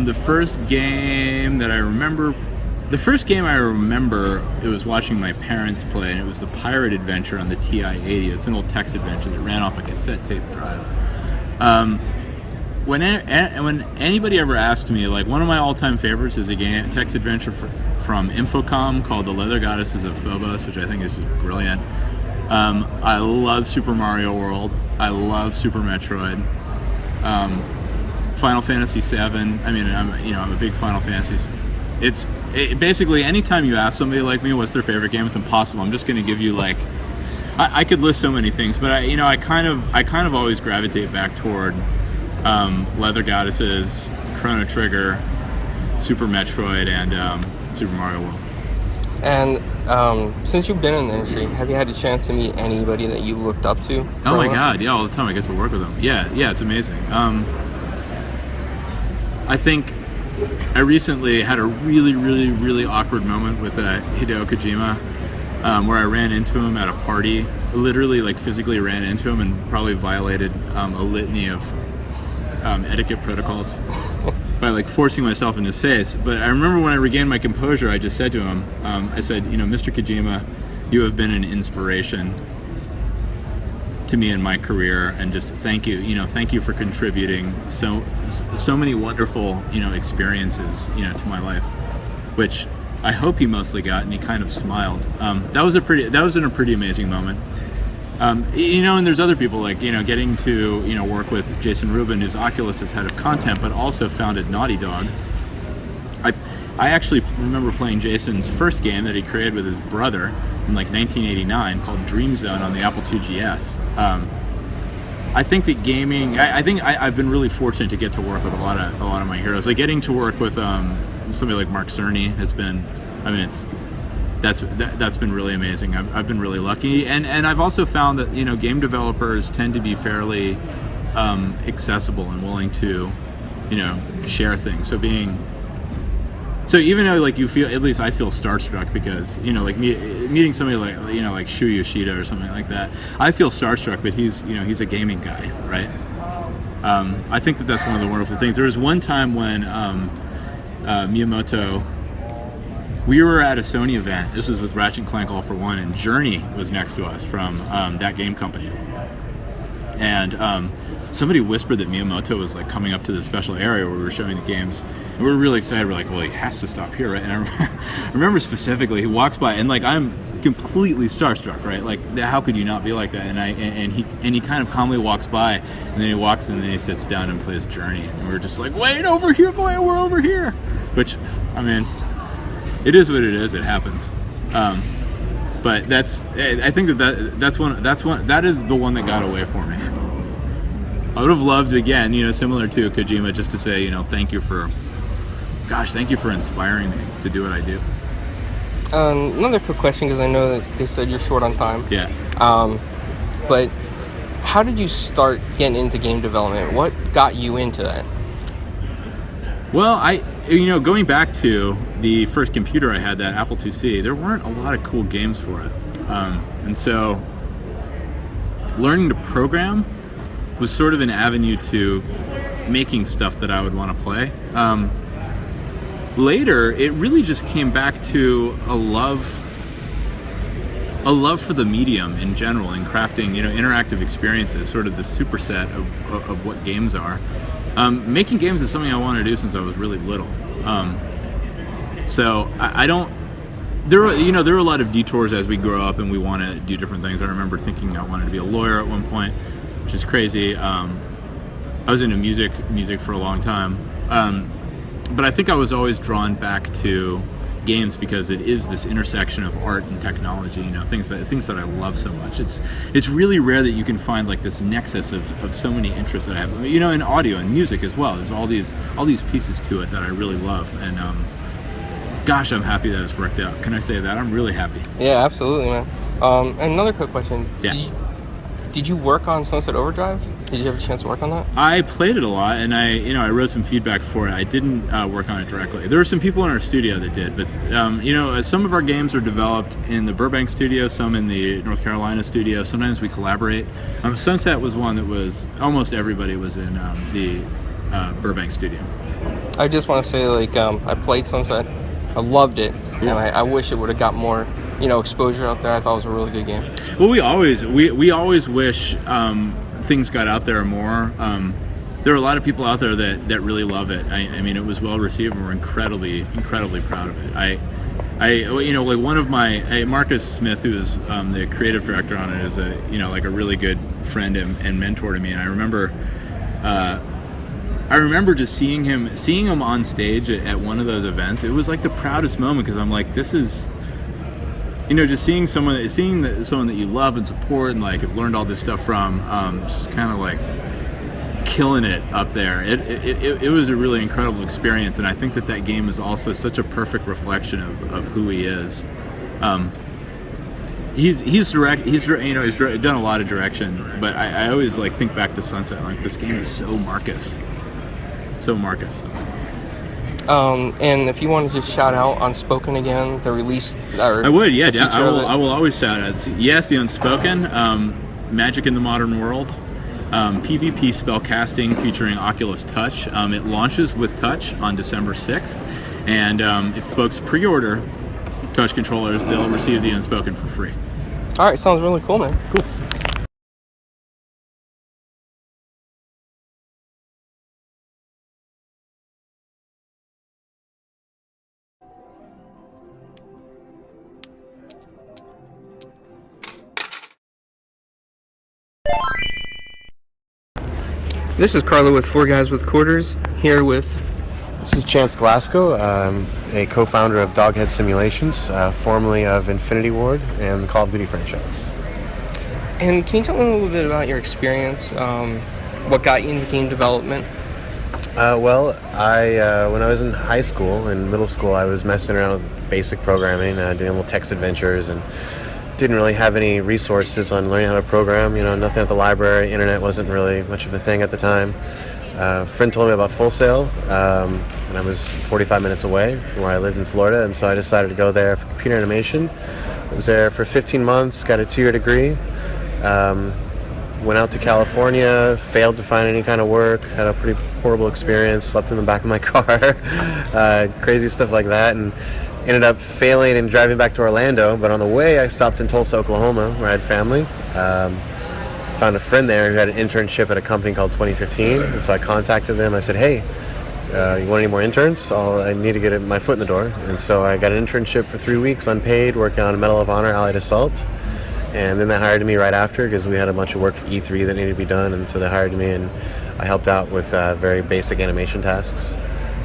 The first game I remember, it was watching my parents play, and it was the Pirate Adventure on the TI-80. It's an old text adventure that ran off a cassette tape drive. When anybody ever asked me, like, one of my all-time favorites is a text adventure from Infocom called The Leather Goddesses of Phobos, which I think is just brilliant. I love Super Mario World. I love Super Metroid. Final Fantasy VII. I mean, I'm a big Final Fantasy. Basically, anytime you ask somebody like me what's their favorite game, it's impossible. I'm just going to give you like, I could list so many things, but I kind of always gravitate back toward Leather Goddesses, Chrono Trigger, Super Metroid, and Super Mario World. And since you've been in the industry, have you had a chance to meet anybody that you looked up to? Oh my God, yeah, all the time I get to work with them. Yeah, it's amazing. I think I recently had a really, really, really awkward moment with Hideo Kojima, where I ran into him at a party, literally like physically ran into him and probably violated a litany of etiquette protocols by like forcing myself in his face. But I remember when I regained my composure, I just said to him, I said, Mr. Kojima, you have been an inspiration to me in my career, and just thank you, thank you for contributing so many wonderful, experiences, to my life, which I hope he mostly got, and he kind of smiled. That was a pretty amazing moment. And there's other people like, getting to, work with Jason Rubin, who's Oculus's head of content, but also founded Naughty Dog. I actually remember playing Jason's first game that he created with his brother in like 1989 called Dream Zone on the Apple II GS. I think that gaming, I've been really fortunate to get to work with a lot of my heroes. Like getting to work with somebody like Mark Cerny has been, that's been really amazing. I've been really lucky, and I've also found that game developers tend to be fairly accessible and willing to share things. So even though like you feel, at least I feel starstruck because like meeting somebody like Shu Yoshida or something like that, I feel starstruck, but he's a gaming guy, right? I think that's one of the wonderful things. There was one time when Miyamoto, we were at a Sony event. This was with Ratchet & Clank All for One, and Journey was next to us from that game company. And somebody whispered that Miyamoto was like coming up to the special area where we were showing the games. And we were really excited. We're like, well, he has to stop here, right? And I remember specifically, he walks by, and like I'm completely starstruck, right? Like, how could you not be like that? And he kind of calmly walks by, and then he walks and then he sits down and plays Journey. And we're just like, wait, over here, boy, we're over here. Which, it is what it is. It happens. But I think that is the one that got away for me. I would have loved, again, similar to Kojima, just to say, thank you for inspiring me to do what I do. Another quick question, because I know that they said you're short on time. Yeah. But how did you start getting into game development? What got you into that? Well, going back to the first computer I had, that Apple IIc, there weren't a lot of cool games for it. And so learning to program was sort of an avenue to making stuff that I would want to play. Later, it really just came back to a love for the medium in general, and crafting, interactive experiences, sort of the superset of what games are. Making games is something I wanted to do since I was really little. So I don't. There are a lot of detours as we grow up and we want to do different things. I remember thinking I wanted to be a lawyer at one point, which is crazy. I was into music for a long time, but I think I was always drawn back to games because it is this intersection of art and technology. Things that I love so much. It's really rare that you can find like this nexus of so many interests that I have. In audio and music as well. There's all these pieces to it that I really love, and gosh, I'm happy that it's worked out. Can I say that? I'm really happy. Yeah, absolutely, man. And another quick question. Yeah. Did you work on Sunset Overdrive? Did you have a chance to work on that? I played it a lot, and I wrote some feedback for it. I didn't work on it directly. There were some people in our studio that did, but some of our games are developed in the Burbank studio, some in the North Carolina studio. Sometimes we collaborate. Sunset was one that was almost everybody was in the Burbank studio. I just want to say, I played Sunset. I loved it, Cool. and I wish it would have got more, exposure out there. I thought it was a really good game. Well, we always wish things got out there more. There are a lot of people out there that really love it. I mean, it was well received, and we're incredibly proud of it. One of my Marcus Smith, who is the creative director on it, is a really good friend and mentor to me, and I remember just seeing him on stage at one of those events. It was like the proudest moment because I'm like, this is, just seeing someone that you love and support and like have learned all this stuff from, just kind of like killing it up there. It was a really incredible experience, and I think that game is also such a perfect reflection of who he is. He's done a lot of direction, but I always think back to Sunset. Like, this game is so Marcus. And if you want to just shout out Unspoken again, the release. I would, yeah. I will always shout out. Yes, the Unspoken, Magic in the Modern World, PvP spellcasting featuring Oculus Touch. It launches with Touch on December 6th, and if folks pre-order Touch controllers, they'll receive the Unspoken for free. All right, sounds really cool, man. Cool. This is Carlo with Four Guys with Quarters, here with... This is Chance Glasgow. I'm a co-founder of Doghead Simulations, formerly of Infinity Ward and the Call of Duty franchise. And can you tell me a little bit about your experience, what got you into game development? When I was in high school and middle school, I was messing around with basic programming, doing little text adventures, and didn't really have any resources on learning how to program. Nothing at the library. Internet wasn't really much of a thing at the time. A friend told me about Full Sail, and I was 45 minutes away from where I lived in Florida, and so I decided to go there for computer animation. I was there for 15 months, got a 2-year degree, went out to California, failed to find any kind of work, had a pretty horrible experience, slept in the back of my car, crazy stuff like that, and ended up failing and driving back to Orlando. But on the way, I stopped in Tulsa, Oklahoma, where I had family. Found a friend there who had an internship at a company called 2015, and so I contacted them. I said, hey, you want any more interns? I need to get my foot in the door. And so I got an internship for 3 weeks, unpaid, working on Medal of Honor Allied Assault. And then they hired me right after because we had a bunch of work for E3 that needed to be done, and so they hired me, and I helped out with very basic animation tasks,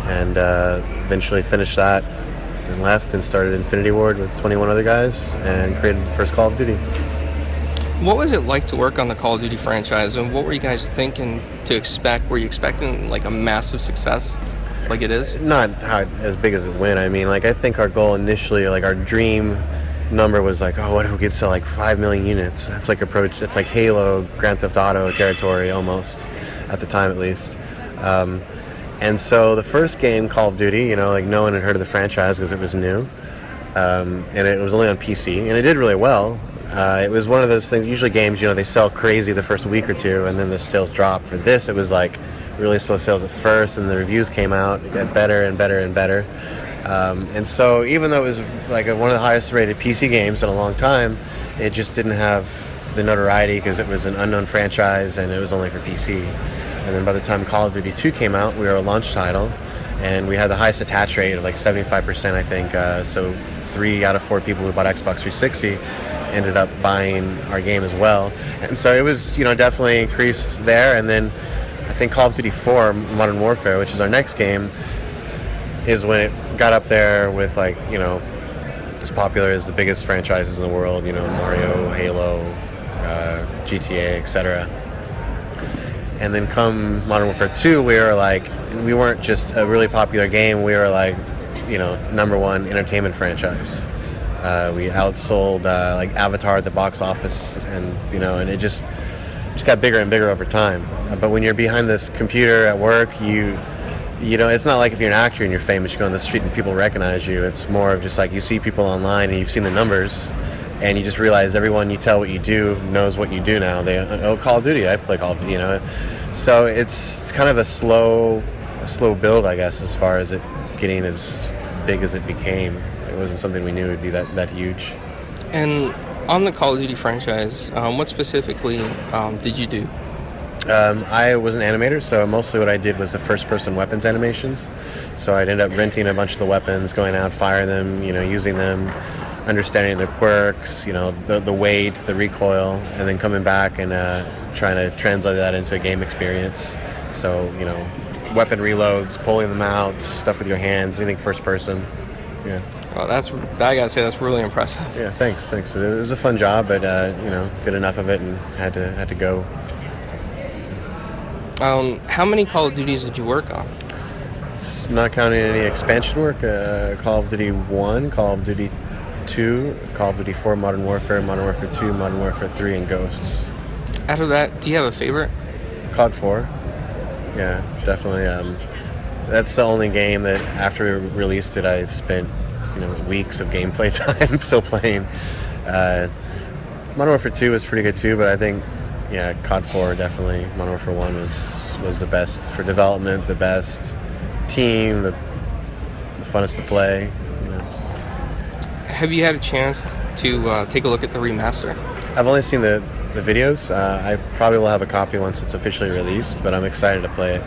and eventually finished that and left and started Infinity Ward with 21 other guys and created the first Call of Duty. What was it like to work on the Call of Duty franchise, and what were you guys thinking to expect? Were you expecting a massive success like it is? Not as big as it went. I mean, I think our goal initially, our dream number was what if we could sell 5 million units? That's it's like Halo, Grand Theft Auto territory almost, at the time at least. And so the first game, Call of Duty, no one had heard of the franchise because it was new. And it was only on PC, and it did really well. It was one of those things, usually games, they sell crazy the first week or two, and then the sales drop. For this, it was really slow sales at first, and the reviews came out, it got better and better and better. And so even though it was one of the highest rated PC games in a long time, it just didn't have the notoriety because it was an unknown franchise and it was only for PC. And then by the time Call of Duty 2 came out, we were a launch title, and we had the highest attach rate of like 75%, I think. So 3 out of 4 people who bought Xbox 360 ended up buying our game as well. And so it was, definitely increased there. And then I think Call of Duty 4, Modern Warfare, which is our next game, is when it got up there with like, as popular as the biggest franchises in the world, Mario, Halo, GTA, etc. And then come Modern Warfare 2, we weren't just a really popular game, we were like, number one entertainment franchise. We outsold like Avatar at the box office, and and it just got bigger and bigger over time. But when you're behind this computer at work, it's not like if you're an actor and you're famous, you go on the street and people recognize you. It's more of just like you see people online and you've seen the numbers, and you just realize everyone you tell what you do knows what you do now. Call of Duty, I play Call of Duty, So it's kind of a slow build, I guess, as far as it getting as big as it became. It wasn't something we knew would be that huge. And on the Call of Duty franchise, what specifically did you do? I was an animator, so mostly what I did was the first-person weapons animations. So I'd end up renting a bunch of the weapons, going out, firing them, using them, understanding their quirks, the weight, the recoil, and then coming back and trying to translate that into a game experience. So, weapon reloads, pulling them out, stuff with your hands, anything first person. Yeah. Well, I gotta say, that's really impressive. Yeah, thanks. It was a fun job, but did enough of it and had to go. How many Call of Duties did you work on? Not counting any expansion work, Call of Duty 1, Call of Duty 2, Call of Duty 4, Modern Warfare, Modern Warfare 2, Modern Warfare 3, and Ghosts. Out of that, do you have a favorite? COD 4. Yeah, definitely. That's the only game that after we released it, I spent weeks of gameplay time still playing. Modern Warfare 2 was pretty good too, but I think COD 4 definitely. Modern Warfare 1 was the best for development, the best team, the funnest to play. Have you had a chance to take a look at the remaster? I've only seen the videos. I probably will have a copy once it's officially released, but I'm excited to play it.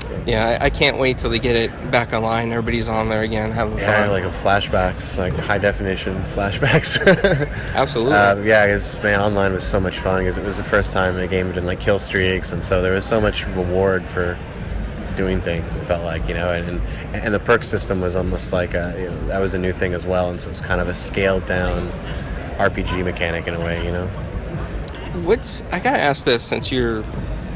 So. Yeah, I can't wait till they get it back online. Everybody's on there again, having fun. Yeah, like flashbacks, like high definition flashbacks. Absolutely. Yeah, because online was so much fun because it was the first time a game did kill streaks, and so there was so much reward for doing things. It felt like and the perk system was almost like that was a new thing as well, and so it was kind of a scaled down RPG mechanic in a way. I gotta ask this, since you're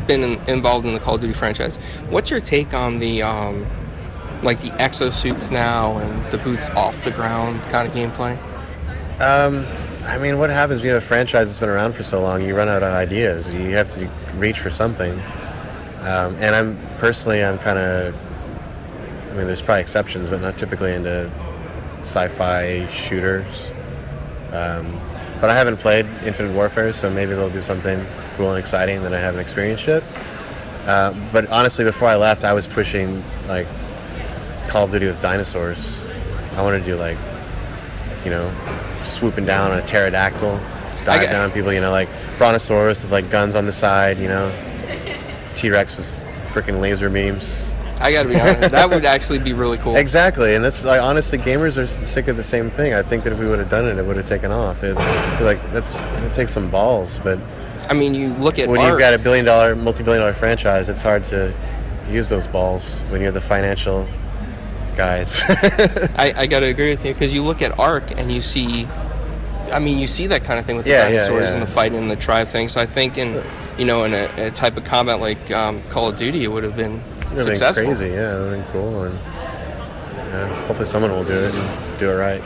been involved in the Call of Duty franchise, what's your take on the the exosuits now and the boots off the ground kind of gameplay? What happens when you have a franchise that's been around for so long? You run out of ideas. You have to reach for something. And I'm kind of, there's probably exceptions, but not typically into sci-fi shooters. But I haven't played Infinite Warfare, so maybe they'll do something cool and exciting that I haven't experienced yet. But honestly, before I left, I was pushing Call of Duty with dinosaurs. I want to do swooping down on a pterodactyl, dive down on people, Brontosaurus with guns on the side, T-Rex with freaking laser beams. I gotta be honest, that would actually be really cool. Exactly, and that's honestly, gamers are sick of the same thing. I think that if we would have done it, it would have taken off. It takes some balls, but you look at when you've got a multi-billion-dollar franchise, it's hard to use those balls when you're the financial guys. I gotta agree with you, because you look at Ark and you see, you see that kind of thing with the dinosaurs and the fighting and the tribe thing. So I think in a type of combat like Call of Duty, it would have been successful. Been crazy, yeah, it would have been cool, and hopefully someone will do it and do it right.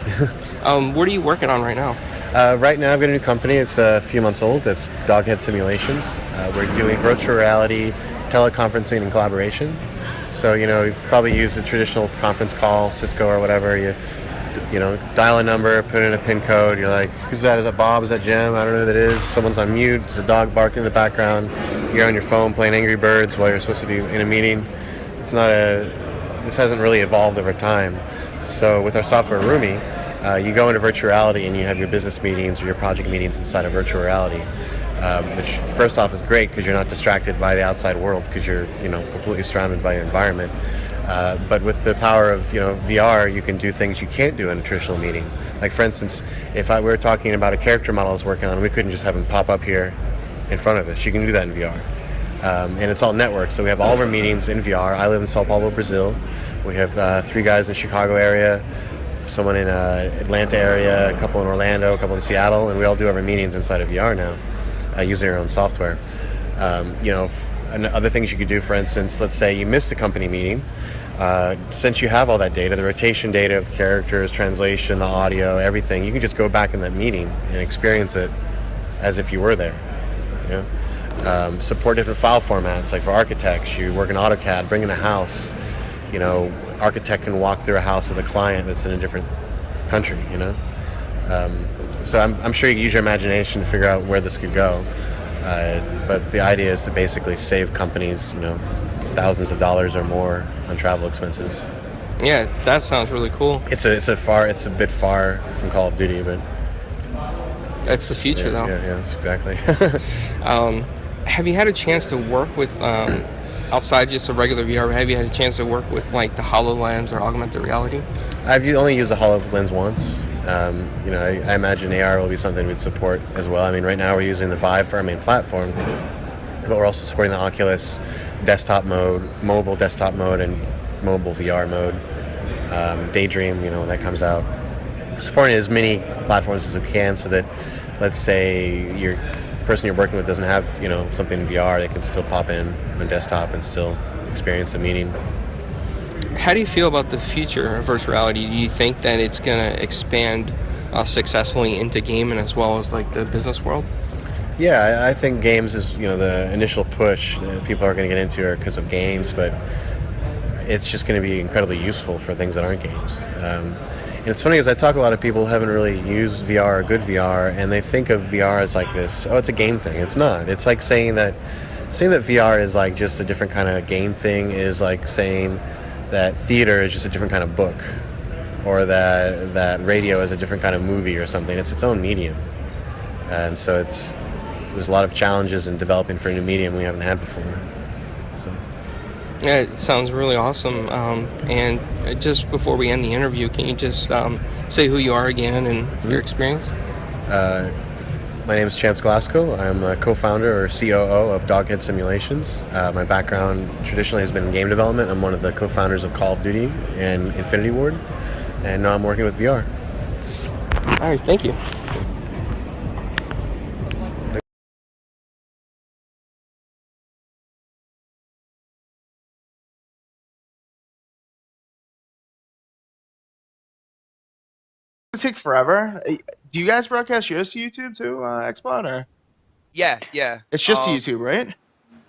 What are you working on right now? Right now I've got a new company. It's a few months old. It's Doghead Simulations. We're doing virtual reality, teleconferencing, and collaboration. So, you've probably used the traditional conference call, Cisco or whatever. You dial a number, put in a PIN code. You're like, who's that? Is that Bob? Is that Jim? I don't know who that is. Someone's on mute. There's a dog barking in the background. You're on your phone playing Angry Birds while you're supposed to be in a meeting. This hasn't really evolved over time. So with our software Roomie, you go into virtual reality and you have your business meetings or your project meetings inside of virtual reality. which first off is great because you're not distracted by the outside world because you're completely surrounded by your environment. But with the power of VR, you can do things you can't do in a traditional meeting. Like for instance, if we were talking about a character model I was working on, we couldn't just have him pop up here in front of us. You can do that in VR. And it's all networked, so we have all of our meetings in VR. I live in Sao Paulo, Brazil. We have 3 guys in the Chicago area, someone in Atlanta area, a couple in Orlando, a couple in Seattle, and we all do our meetings inside of VR now, using our own software. And other things you could do, for instance, let's say you missed a company meeting. Since you have all that data, the rotation data of the characters, translation, the audio, everything, you can just go back in that meeting and experience it as if you were there. Support different file formats, like for architects, you work in AutoCAD, bring in a house, architect can walk through a house with a client that's in a different country, So I'm sure you can use your imagination to figure out where this could go. But the idea is to basically save companies, thousands of dollars or more on travel expenses. Yeah, that sounds really cool. It's a bit far from Call of Duty, but That's the future, though. Yeah, that's exactly. Have you had a chance to work with, outside just a regular VR, have you had a chance to work with like the HoloLens or augmented reality? I've only used the HoloLens once. I imagine AR will be something we'd support as well. I mean, right now we're using the Vive for our main platform, but we're also supporting the Oculus desktop mode, mobile desktop mode, and mobile VR mode. Daydream, when that comes out. Supporting as many platforms as we can so that, let's say, your person you're working with doesn't have, something in VR, they can still pop in on desktop and still experience the meeting. How do you feel about the future of virtual reality? Do you think that it's going to expand successfully into gaming as well as like the business world? Yeah, I think games is, the initial push that people are going to get into are because of games, but it's just going to be incredibly useful for things that aren't games. And it's funny because I talk to a lot of people who haven't really used VR or good VR, and they think of VR as like this, it's a game thing. It's not. It's like saying that VR is like just a different kind of game thing is like saying that theater is just a different kind of book, or that radio is a different kind of movie or something. It's its own medium. And so there's a lot of challenges in developing for a new medium we haven't had before. So. Yeah, it sounds really awesome. And just before we end the interview, can you just say who you are again and your experience? My name is Chance Glasgow. I'm a co-founder or COO of Doghead Simulations. My background traditionally has been in game development. I'm one of the co-founders of Call of Duty and Infinity Ward, and now I'm working with VR. All right, thank you. Take forever. Do you guys broadcast yours to YouTube too, Xbot, or? Yeah. It's just to YouTube, right?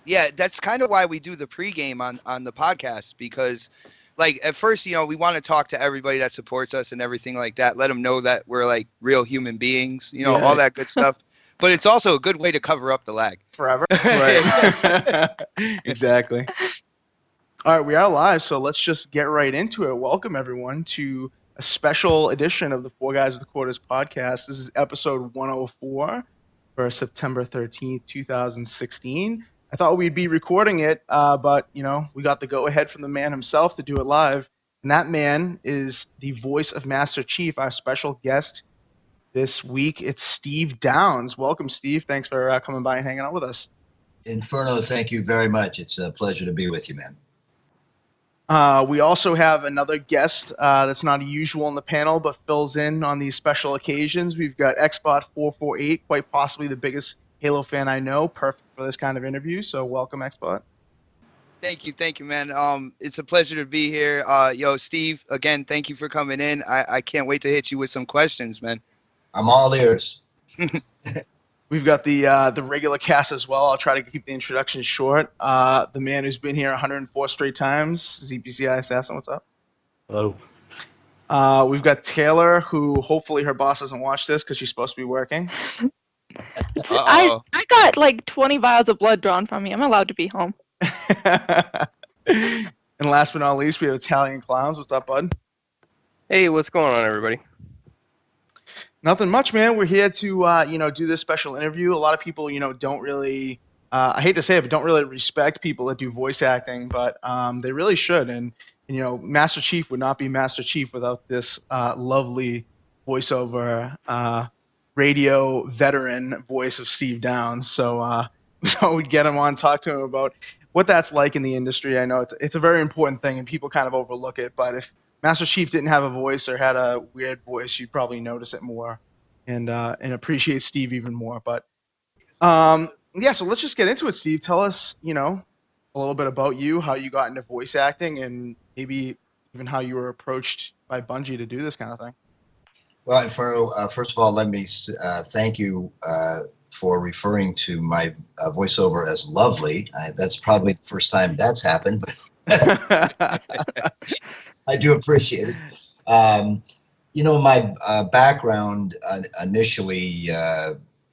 Yeah, that's kind of why we do the pregame on the podcast, because, like, at first, we want to talk to everybody that supports us and everything like that. Let them know that we're like real human beings, all that good stuff. But it's also a good way to cover up the lag. Forever. Right. Exactly. All right, we are live, so let's just get right into it. Welcome everyone to a special edition of the Four Guys with the Quarters podcast. This is episode 104 for September 13th, 2016. I thought we'd be recording it, but, we got the go-ahead from the man himself to do it live. And that man is the voice of Master Chief, our special guest this week. It's Steve Downes. Welcome, Steve. Thanks for coming by and hanging out with us. Inferno, thank you very much. It's a pleasure to be with you, man. We also have another guest that's not usual on the panel, but fills in on these special occasions. We've got Xbot448, quite possibly the biggest Halo fan I know, perfect for this kind of interview. So welcome, Xbot. Thank you, man. It's a pleasure to be here. Steve, again, thank you for coming in. I can't wait to hit you with some questions, man. I'm all ears. We've got the regular cast as well. I'll try to keep the introduction short. The man who's been here 104 straight times, ZPCI Assassin, what's up? Hello. We've got Taylor, who hopefully her boss doesn't watch this because she's supposed to be working. I got like 20 vials of blood drawn from me. I'm allowed to be home. And last but not least, we have Italian Clowns. What's up, bud? Hey, what's going on, everybody? Nothing much, man. We're here to, do this special interview. A lot of people, don't really, I hate to say it, but don't really respect people that do voice acting, but they really should. And, Master Chief would not be Master Chief without this lovely voiceover radio veteran voice of Steve Downs. So we thought we'd get him on, talk to him about what that's like in the industry. I know it's a very important thing, and people kind of overlook it, but if Master Chief didn't have a voice or had a weird voice, you'd probably notice it more and appreciate Steve even more. But so let's just get into it, Steve. Tell us, a little bit about you, how you got into voice acting, and maybe even how you were approached by Bungie to do this kind of thing. Well, first of all, let me thank you for referring to my voiceover as lovely. That's probably the first time that's happened, but I do appreciate it. My background initially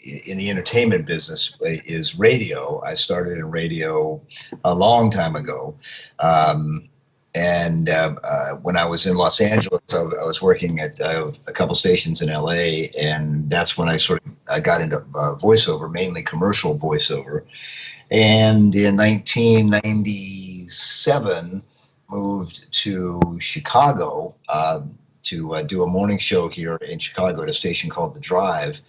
in the entertainment business is radio. I started in radio a long time ago. And when I was in Los Angeles, I was working at a couple stations in LA, and that's when I got into voiceover, mainly commercial voiceover. And in 1997, moved to Chicago to do a morning show here in Chicago at a station called The Drive,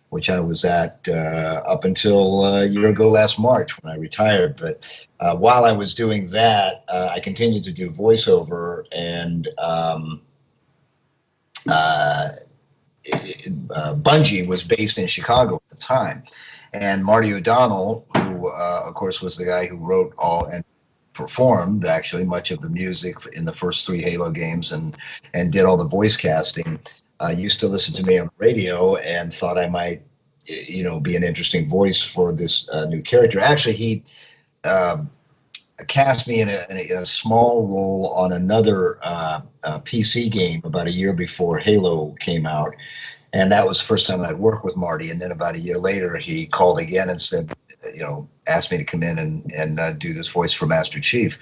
which I was at up until a year ago last March when I retired. But while I was doing that, I continued to do voiceover, and Bungie was based in Chicago at the time. And Marty O'Donnell, who of course was the guy who wrote all and performed actually much of the music in the first 3 Halo games and did all the voice casting, used to listen to me on the radio and thought I might, be an interesting voice for this new character. Actually, he cast me in a small role on another PC game about a year before Halo came out. And that was the first time I'd worked with Marty. And then about a year later, he called again and said, asked me to come in and do this voice for Master Chief.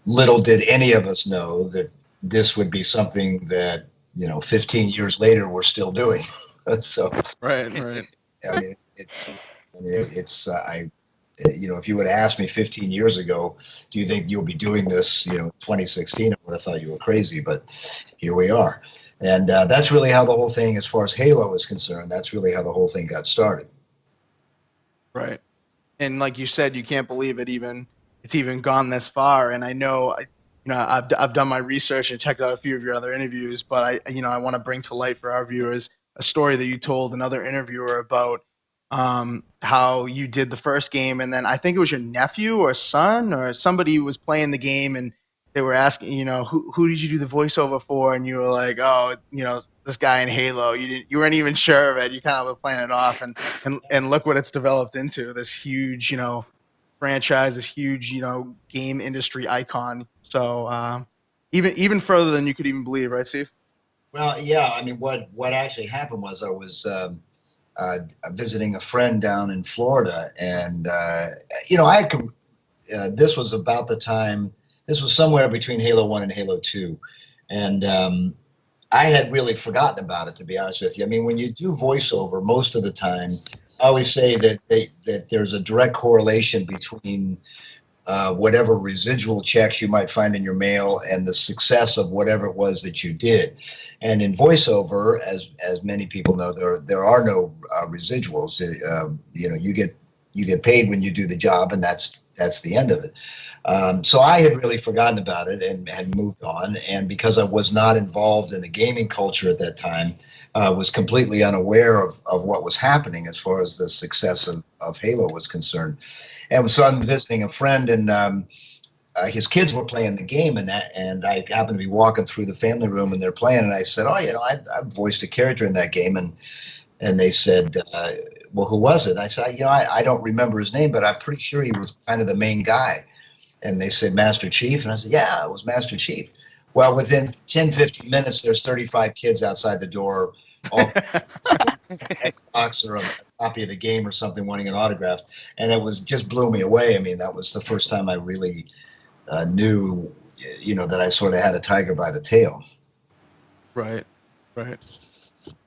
Little did any of us know that this would be something that, 15 years later, we're still doing. So, right. I mean, if you would have asked me 15 years ago, do you think you'll be doing this, 2016, I would have thought you were crazy, but here we are. And that's really how the whole thing, as far as Halo is concerned, that's really how the whole thing got started. Right. And like you said, you can't believe it's even gone this far. And I know, I've done my research and checked out a few of your other interviews, but I want to bring to light for our viewers a story that you told another interviewer about how you did the first game, and then I think it was your nephew or son or somebody was playing the game, and they were asking, who did you do the voiceover for? And you were like, oh, this guy in Halo. You weren't even sure of it. You kind of were playing it off, and look what it's developed into, this huge, franchise, this huge, game industry icon. So even further than you could even believe, right, Steve? Well, yeah. I mean, what actually happened was I was visiting a friend down in Florida, and this was about the time. This was somewhere between Halo 1 and Halo 2, and I had really forgotten about it, to be honest with you. I mean, when you do voiceover, most of the time, I always say that there's a direct correlation between whatever residual checks you might find in your mail and the success of whatever it was that you did. And in voiceover, as many people know, there are no residuals. You get paid when you do the job, and that's the end of it. So I had really forgotten about it and had moved on. And because I was not involved in the gaming culture at that time, was completely unaware of what was happening as far as the success of Halo was concerned. And so I'm visiting a friend, and his kids were playing the game, and I happened to be walking through the family room, and they're playing, and I said, oh, I voiced a character in that game, and they said, well, who was it? And I said, I don't remember his name, but I'm pretty sure he was kind of the main guy. And they said, Master Chief? And I said, yeah, it was Master Chief. Well, within 10, 15 minutes, there's 35 kids outside the door, all Xbox or a copy of the game or something, wanting an autograph. And it just blew me away. I mean, that was the first time I really knew, that I sort of had a tiger by the tail. Right.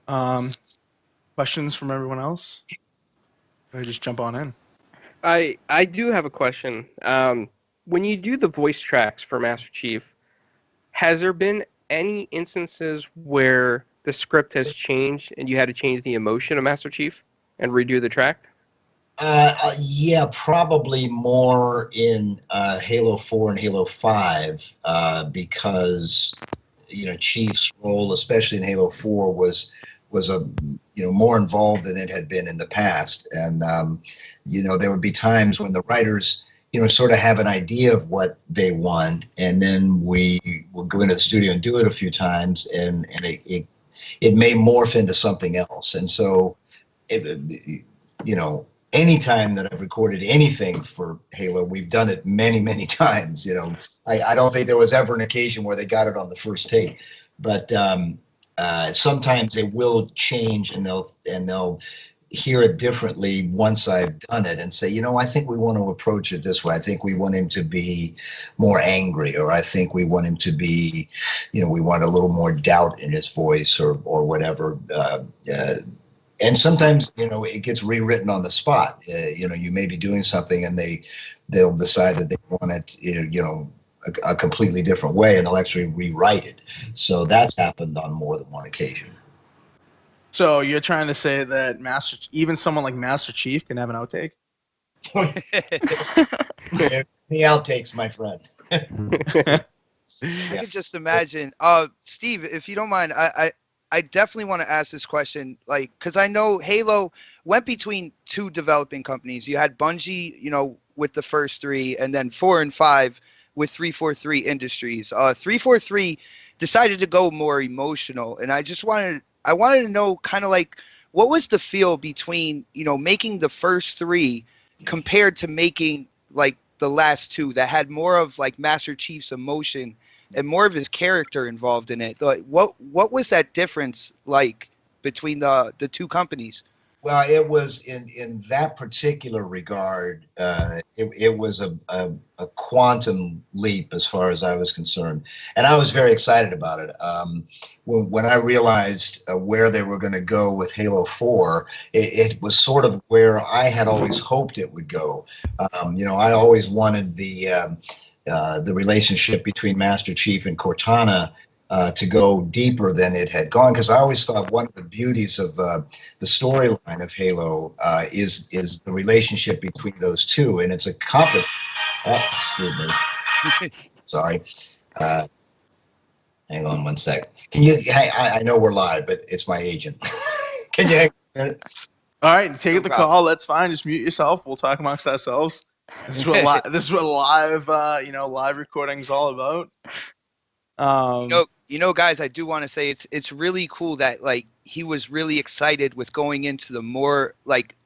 Questions from everyone else? Or just jump on in. I do have a question. When you do the voice tracks for Master Chief, has there been any instances where the script has changed and you had to change the emotion of Master Chief and redo the track? Yeah, probably more in Halo 4 and Halo 5 because Chief's role, especially in Halo 4, was a more involved than it had been in the past, and there would be times when the writers sort of have an idea of what they want, and then we will go into the studio and do it a few times, and it may morph into something else, and so anytime that I've recorded anything for Halo, we've done it many, many times. I don't think there was ever an occasion where they got it on the first take, but sometimes it will change, and they'll hear it differently once I've done it and say, I think we want to approach it this way. I think we want him to be more angry, or I think we want him to be, we want a little more doubt in his voice, or whatever. And sometimes, it gets rewritten on the spot. You may be doing something and they'll decide that they want it, a completely different way, and they'll actually rewrite it. So that's happened on more than one occasion. So you're trying to say that even someone like Master Chief can have an outtake? The outtakes, my friend. I can just imagine. Steve, if you don't mind, I definitely want to ask this question, because I know Halo went between two developing companies. You had Bungie, with the first three, and then 4 and 5 with 343 Industries. 343 decided to go more emotional, and I wanted to know kind of what was the feel between, making the first three compared to making the last two that had more of Master Chief's emotion and more of his character involved in it. What was that difference between the two companies? Well, it was in that particular regard, it was a quantum leap as far as I was concerned, and I was very excited about it. When I realized where they were going to go with Halo 4, it was sort of where I had always hoped it would go. I always wanted the relationship between Master Chief and Cortana to go deeper than it had gone, because I always thought one of the beauties of the storyline of Halo is the relationship between those two, and it's a complicated. Oh, excuse me. Sorry. Hang on one sec. Can you? I know we're live, but it's my agent. Can you hang on a minute? All right, take the call. That's fine. Just mute yourself. We'll talk amongst ourselves. This is what live live recording is all about. Guys, I do want to say it's really cool that he was really excited with going into the more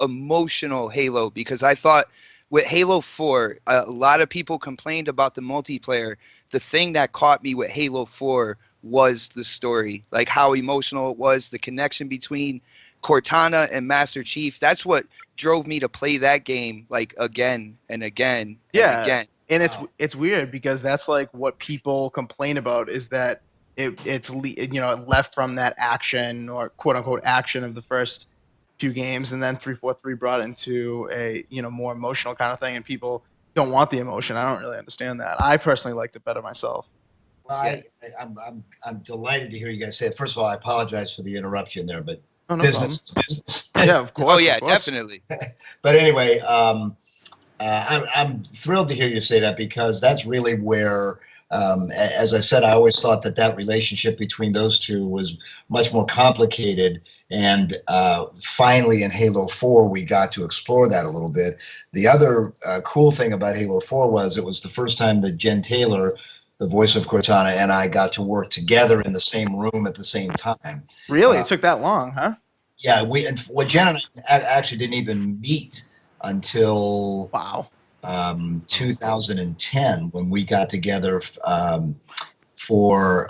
emotional Halo, because I thought with Halo 4, a lot of people complained about the multiplayer. The thing that caught me with Halo 4 was the story, how emotional it was, the connection between Cortana and Master Chief. That's what drove me to play that game again and again and again. And it's weird because that's what people complain about, is that it left from that action, or quote unquote action, of the first few games, and then 343 brought into a more emotional kind of thing, and people don't want the emotion. I don't really understand that. I personally liked it better myself. Well, I'm delighted to hear you guys say it. First of all, I apologize for the interruption there, but no business is business. Yeah, of course. Oh yeah, of course. definitely. But anyway, I'm thrilled to hear you say that, because that's really where, as I said, I always thought that relationship between those two was much more complicated, and finally in Halo 4 we got to explore that a little bit. The other cool thing about Halo 4 was it was the first time that Jen Taylor, the voice of Cortana, and I got to work together in the same room at the same time. Really? It took that long, huh? Yeah, Jen and I actually didn't even meet until 2010, when we got together for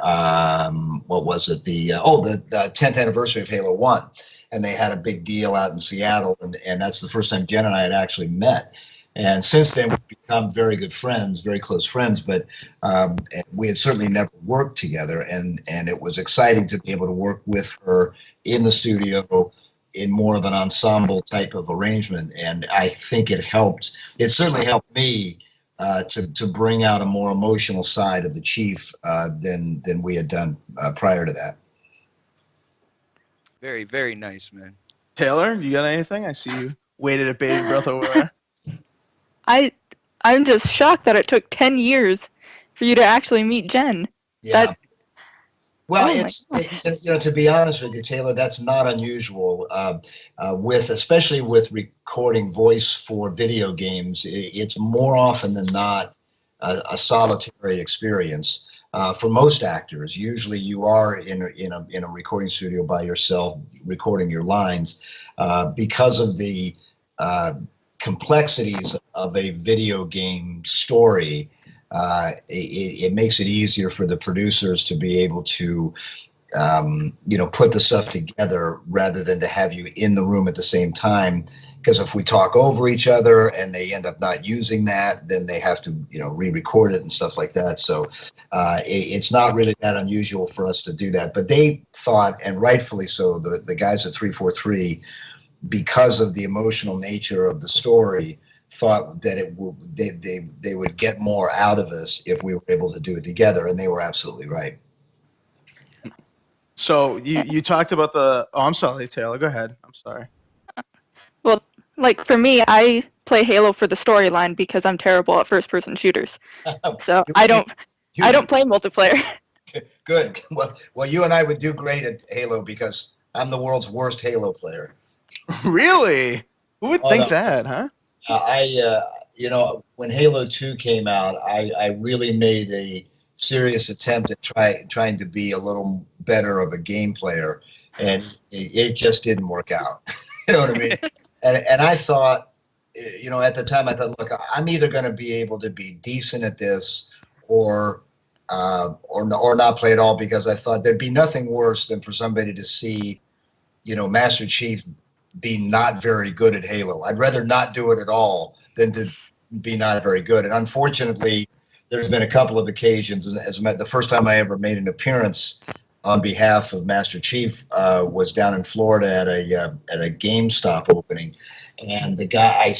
what was it, the 10th anniversary of Halo 1, and they had a big deal out in Seattle, and that's the first time Jen and I had actually met. And since then, we've become very good friends, very close friends, but we had certainly never worked together, and it was exciting to be able to work with her in the studio in more of an ensemble type of arrangement, and I think it certainly helped me to bring out a more emotional side of the Chief than we had done prior to that. Very, very nice, man. Taylor, you got anything? I see you waited at bated breath over there. I'm just shocked that it took 10 years for you to actually meet Jen. Yeah. Well, to be honest with you, Taylor, that's not unusual. Especially with recording voice for video games, it's more often than not a solitary experience. For most actors, usually you are in a recording studio by yourself, recording your lines, because of the complexities of a video game story. It makes it easier for the producers to be able to, put the stuff together rather than to have you in the room at the same time. Because if we talk over each other and they end up not using that, then they have to, re-record it and stuff like that. So it's not really that unusual for us to do that. But they thought, and rightfully so, the guys at 343, because of the emotional nature of the story, thought that they would get more out of us if we were able to do it together, and they were absolutely right. So you talked about the. Oh, I'm sorry, Taylor. Go ahead. I'm sorry. Well, like for me, I play Halo for the storyline because I'm terrible at first-person shooters. So I don't play multiplayer. Good. Well, you and I would do great at Halo because I'm the world's worst Halo player. Really? Who would think that, huh? When Halo 2 came out, I really made a serious attempt at trying to be a little better of a game player, and it just didn't work out. You know what I mean? And I thought, at the time, I thought, look, I'm either going to be able to be decent at this or not play at all, because I thought there'd be nothing worse than for somebody to see, Master Chief be not very good at Halo. I'd rather not do it at all than to be not very good. And unfortunately, there's been a couple of occasions, and the first time I ever made an appearance on behalf of Master Chief was down in Florida at a GameStop opening. And the guy, I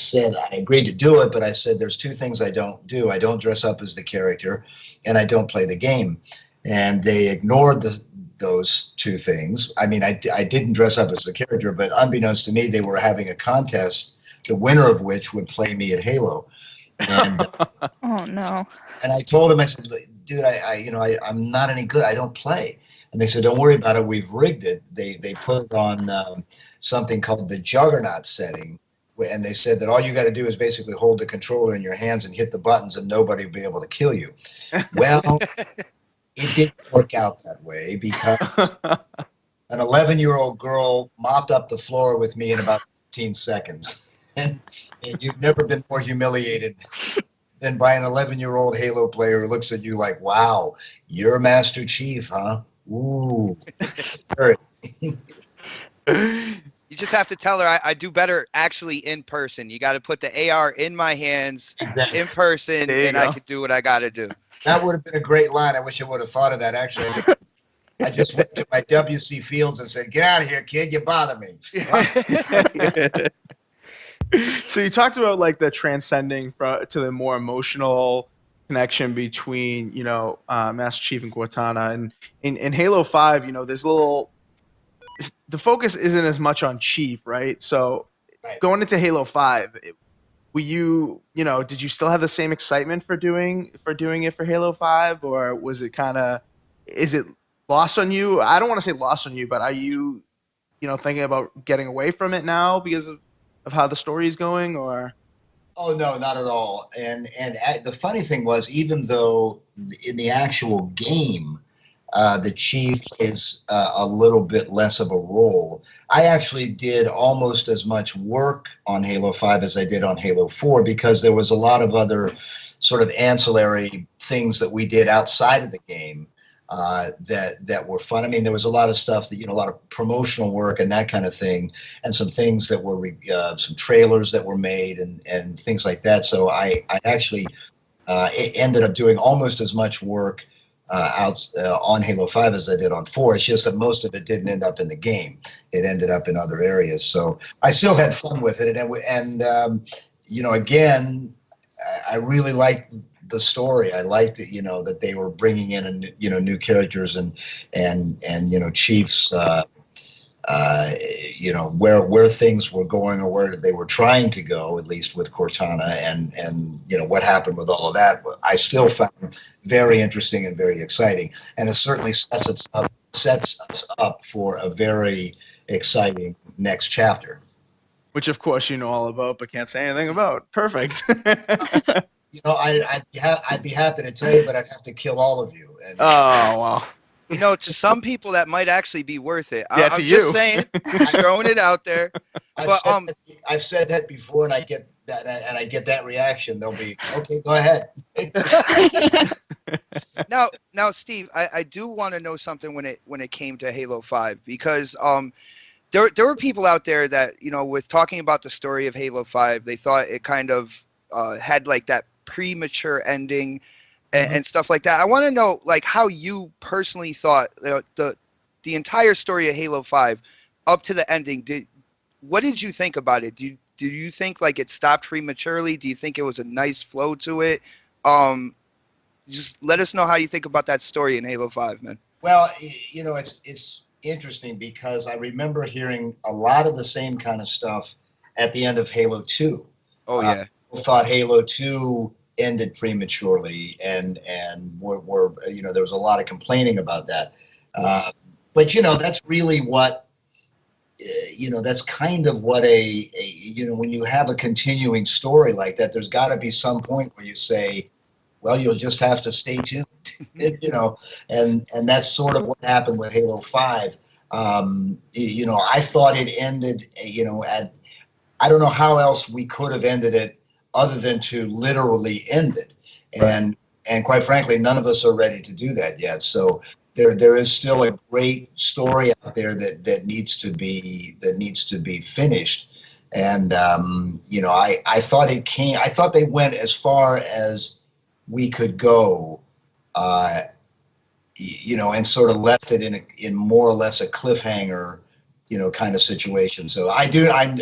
agreed to do it, but I said, there's two things I don't do. I don't dress up as the character, and I don't play the game. And they ignored those two things. I mean, I didn't dress up as the character, but unbeknownst to me, they were having a contest, the winner of which would play me at Halo. And, oh no! And I told him, I said, dude, I'm not any good. I don't play. And they said, don't worry about it. We've rigged it. They put it on something called the Juggernaut setting, and they said that all you got to do is basically hold the controller in your hands and hit the buttons, and nobody will be able to kill you. Well, it didn't work out that way, because an 11-year-old girl mopped up the floor with me in about 15 seconds. And you've never been more humiliated than by an 11-year-old Halo player who looks at you like, wow, you're Master Chief, huh? Ooh. You just have to tell her I do better actually in person. You got to put the AR in my hands in person, and I could do what I got to do. That would have been a great line. I wish I would have thought of that, actually. I just went to my WC Fields and said, get out of here, kid. You bother me. So you talked about like the transcending to the more emotional connection between, Master Chief and Cortana. And in Halo 5, there's the focus isn't as much on Chief, right? So going into Halo 5, did you still have the same excitement for doing it for Halo 5, or was it is it lost on you? I don't want to say lost on you, but are you, thinking about getting away from it now because of how the story is going, or? Oh, no, not at all. And the funny thing was, even though in the actual game, the Chief is a little bit less of a role, I actually did almost as much work on Halo 5 as I did on Halo 4, because there was a lot of other sort of ancillary things that we did outside of the game that were fun. I mean, there was a lot of stuff that, a lot of promotional work and that kind of thing, and some things that were some trailers that were made and things like that. So I actually ended up doing almost as much work on Halo 5 as I did on 4. It's just that most of it didn't end up in the game. It ended up in other areas. So I still had fun with it, and again, I really liked the story. I liked it, that they were bringing in new characters and Chiefs, where things were going or where they were trying to go, at least with Cortana, and what happened with all of that. I still found very interesting and very exciting, and it certainly sets us up for a very exciting next chapter. Which, of course, you know all about, but can't say anything about. Perfect. I'd be happy to tell you, but I'd have to kill all of you. And, oh, wow. To some people that might actually be worth it. Yeah, I'm just saying, throwing it out there. I've said that before, and I get that reaction. They'll be, okay, go ahead. Now, Steve, I do want to know something when it came to Halo 5, because there were people out there that, with talking about the story of Halo 5, they thought it kind of had like that premature ending and stuff like that. I want to know, like, how you personally thought the entire story of Halo 5 up to the ending. What did you think about it? Do you think like it stopped prematurely? Do you think it was a nice flow to it? Just let us know how you think about that story in Halo 5, man. Well, it's interesting because I remember hearing a lot of the same kind of stuff at the end of Halo 2. Oh yeah. People thought Halo 2 ended prematurely, and were there was a lot of complaining about that. But that's really what that's kind of what when you have a continuing story like that, there's got to be some point where you say, well, you'll just have to stay tuned, and that's sort of what happened with Halo 5. I thought it ended, I don't know how else we could have ended it other than to literally end it. And quite frankly, none of us are ready to do that yet. So there is still a great story out there that needs to be finished. And I thought I thought they went as far as we could go, and sort of left it in more or less a cliffhanger, kind of situation. So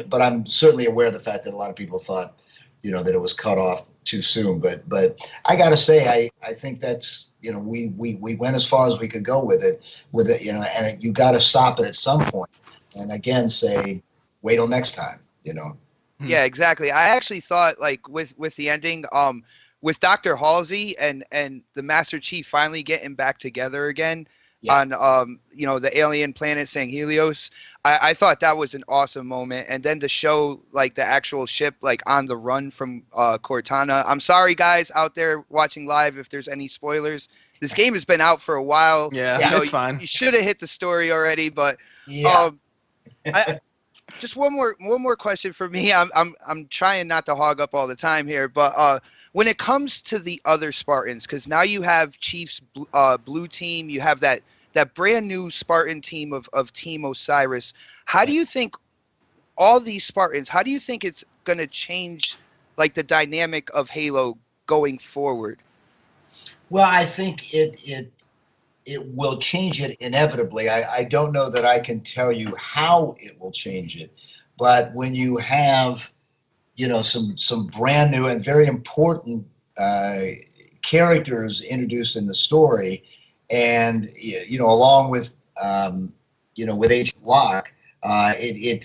but I'm certainly aware of the fact that a lot of people thought, that it was cut off too soon. But I got to say, I think that's, we went as far as we could go with it, and you got to stop it at some point, and again say, wait till next time, Yeah, exactly. I actually thought, like, with the ending, with Dr. Halsey and the Master Chief finally getting back together again on the alien planet St. Helios, I thought that was an awesome moment. And then to show like the actual ship like on the run from Cortana. I'm sorry guys out there watching live if there's any spoilers. This game has been out for a while. Yeah, it's fine. You should have hit the story already, but just one more question for me. I'm trying not to hog up all the time here, but when it comes to the other Spartans, because now you have Chief's blue team, you have that brand new Spartan team of Team Osiris. How do you think all these Spartans? How do you think it's going to change, like, the dynamic of Halo going forward? Well, I think it will change it inevitably. I don't know that I can tell you how it will change it, but when you have, some brand new and very important characters introduced in the story, and along with with Agent Locke, it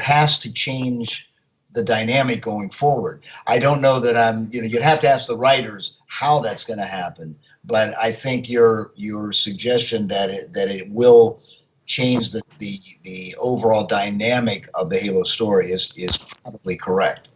has to change the dynamic going forward. I don't know that you'd have to ask the writers how that's going to happen, but I think your suggestion that it will change the overall dynamic of the Halo story is probably correct.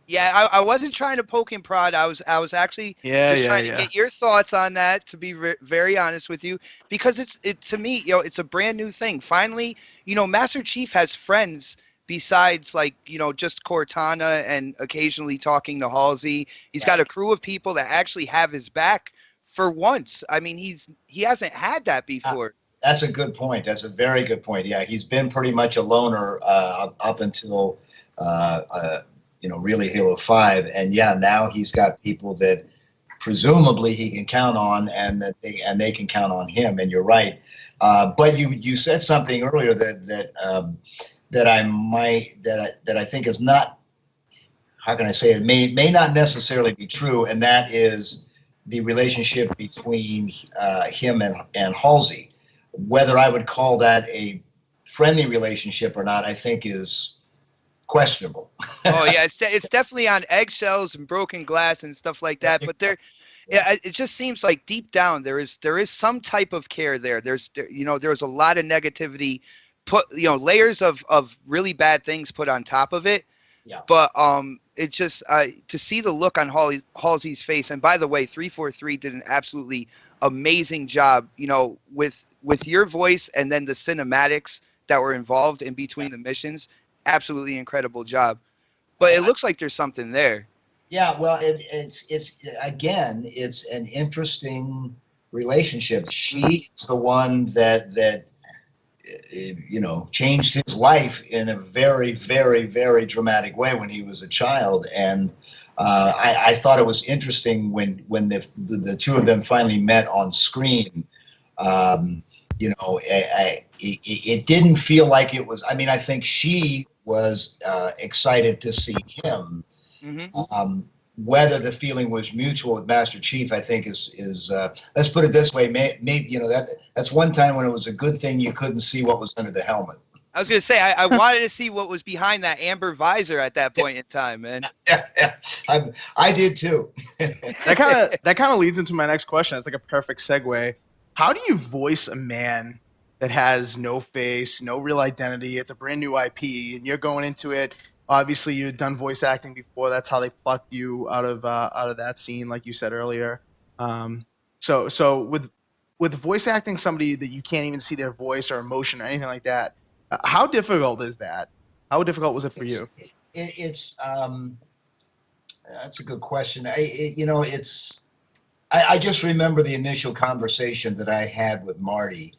Yeah, I wasn't trying to poke and prod. I was actually trying to get your thoughts on that, to be very honest with you, because to me, it's a brand new thing. Finally, Master Chief has friends besides, like, just Cortana and occasionally talking to Halsey. He's got a crew of people that actually have his back for once. I mean, he hasn't had that before. That's a good point. That's a very good point. Yeah, he's been pretty much a loner up until really Halo 5, and yeah, now he's got people that presumably he can count on, and that they can count on him. And you're right. But you said something earlier that I think is not, how can I say it, may not necessarily be true, and that is the relationship between him and Halsey. Whether I would call that a friendly relationship or not, I think is questionable. Oh yeah, it's definitely on eggshells and broken glass and stuff like that. But it just seems like deep down there is some type of care there. There's a lot of negativity put, layers of really bad things put on top of it. Yeah. But it just to see the look on Halsey's face. And by the way, 343 did an absolutely amazing job, with your voice and then the cinematics that were involved in between the missions. Absolutely incredible job. But it looks like there's something there. Yeah, well, it's an interesting relationship. She's the one that changed his life in a very, very, very dramatic way when he was a child. And I thought it was interesting when the two of them finally met on screen. It didn't feel like it was. I mean, I think she was excited to see him. Mm-hmm. Whether the feeling was mutual with Master Chief, I think is let's put it this way. Maybe that's one time when it was a good thing you couldn't see what was under the helmet. I was gonna say I wanted to see what was behind that amber visor at that point in time, man. Yeah. I did too. That kind of leads into my next question. It's like a perfect segue. How do you voice a man that has no face, no real identity? It's a brand new IP, and you're going into it. Obviously, you had done voice acting before. That's how they plucked you out of that scene, like you said earlier. So with voice acting somebody that you can't even see their voice or emotion or anything like that, how difficult is that? How difficult was it for you? It's that's a good question. I just remember the initial conversation that I had with Marty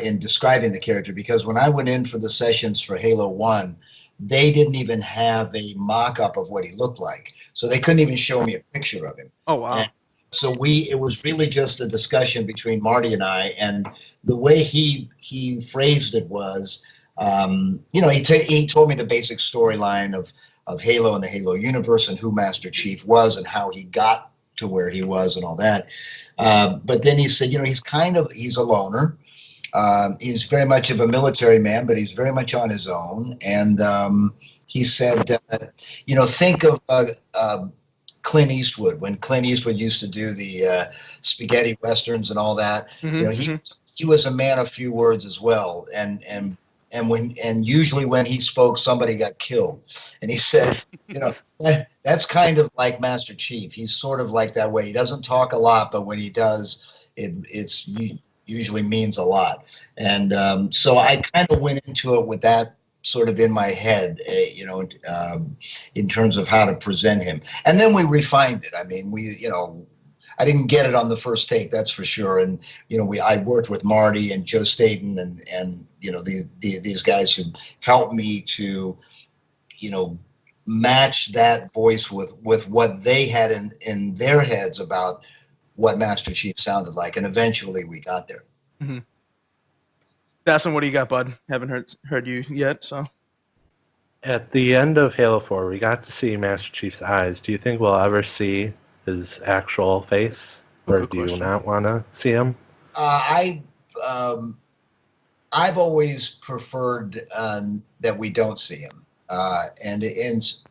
in describing the character, because when I went in for the sessions for Halo 1, they didn't even have a mock-up of what he looked like. So they couldn't even show me a picture of him. Oh, wow. And so it was really just a discussion between Marty and I, and the way he phrased it was, he told me the basic storyline of Halo and the Halo universe and who Master Chief was and how he got to where he was and all that. But then he said, he's a loner. He's very much of a military man, but he's very much on his own. And he said, think of Clint Eastwood, when Clint Eastwood used to do the spaghetti westerns and all that. Mm-hmm. He was a man of few words as well. And usually when he spoke, somebody got killed. And he said, that's kind of like Master Chief. He's sort of like that way. He doesn't talk a lot, but when he does, it's usually means a lot. And so I kind of went into it with that sort of in my head, in terms of how to present him. And then we refined it. I mean, I didn't get it on the first take, that's for sure. And, I worked with Marty and Joe Staten and these guys who helped me to, match that voice with what they had in their heads about what Master Chief sounded like. And eventually we got there. Mm-hmm. Dawson, what do you got, bud? Haven't heard you yet, so. At the end of Halo 4, we got to see Master Chief's eyes. Do you think we'll ever see his actual face? Or do you not want to see him? I've always preferred that we don't see him. And it's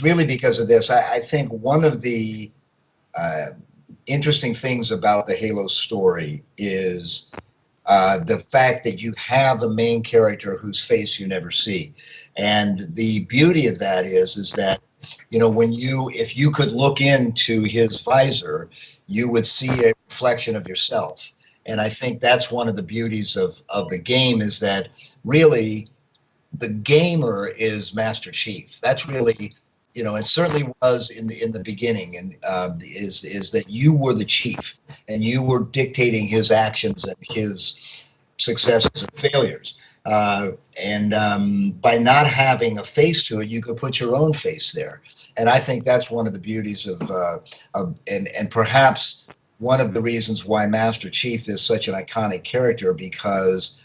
really because of this. I think one of the interesting things about the Halo story is the fact that you have a main character whose face you never see. And the beauty of that is that, if you could look into his visor, you would see a reflection of yourself. And I think that's one of the beauties of the game, is that really the gamer is Master Chief. That's really it certainly was in the beginning, and is that you were the chief, and you were dictating his actions and his successes and failures. And by not having a face to it, you could put your own face there. And I think that's one of the beauties and perhaps one of the reasons why Master Chief is such an iconic character, because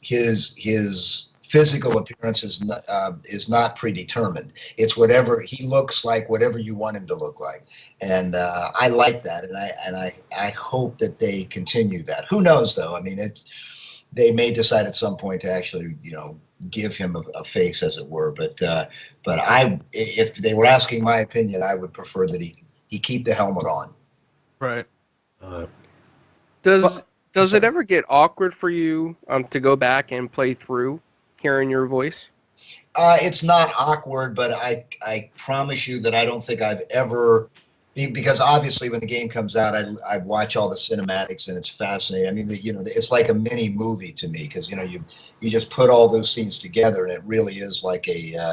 his physical appearance is not predetermined. It's whatever he looks like, whatever you want him to look like. And I like that, and I hope that they continue that. Who knows, though? I mean, they may decide at some point to actually, give him a face, as it were. But if they were asking my opinion, I would prefer that he keep the helmet on. Right. Does it ever get awkward for you to go back and play through hearing your voice? It's not awkward, but I promise you that I don't think I've ever, because obviously when the game comes out, I watch all the cinematics and it's fascinating. I mean, it's like a mini movie to me, because you just put all those scenes together and it really is like it's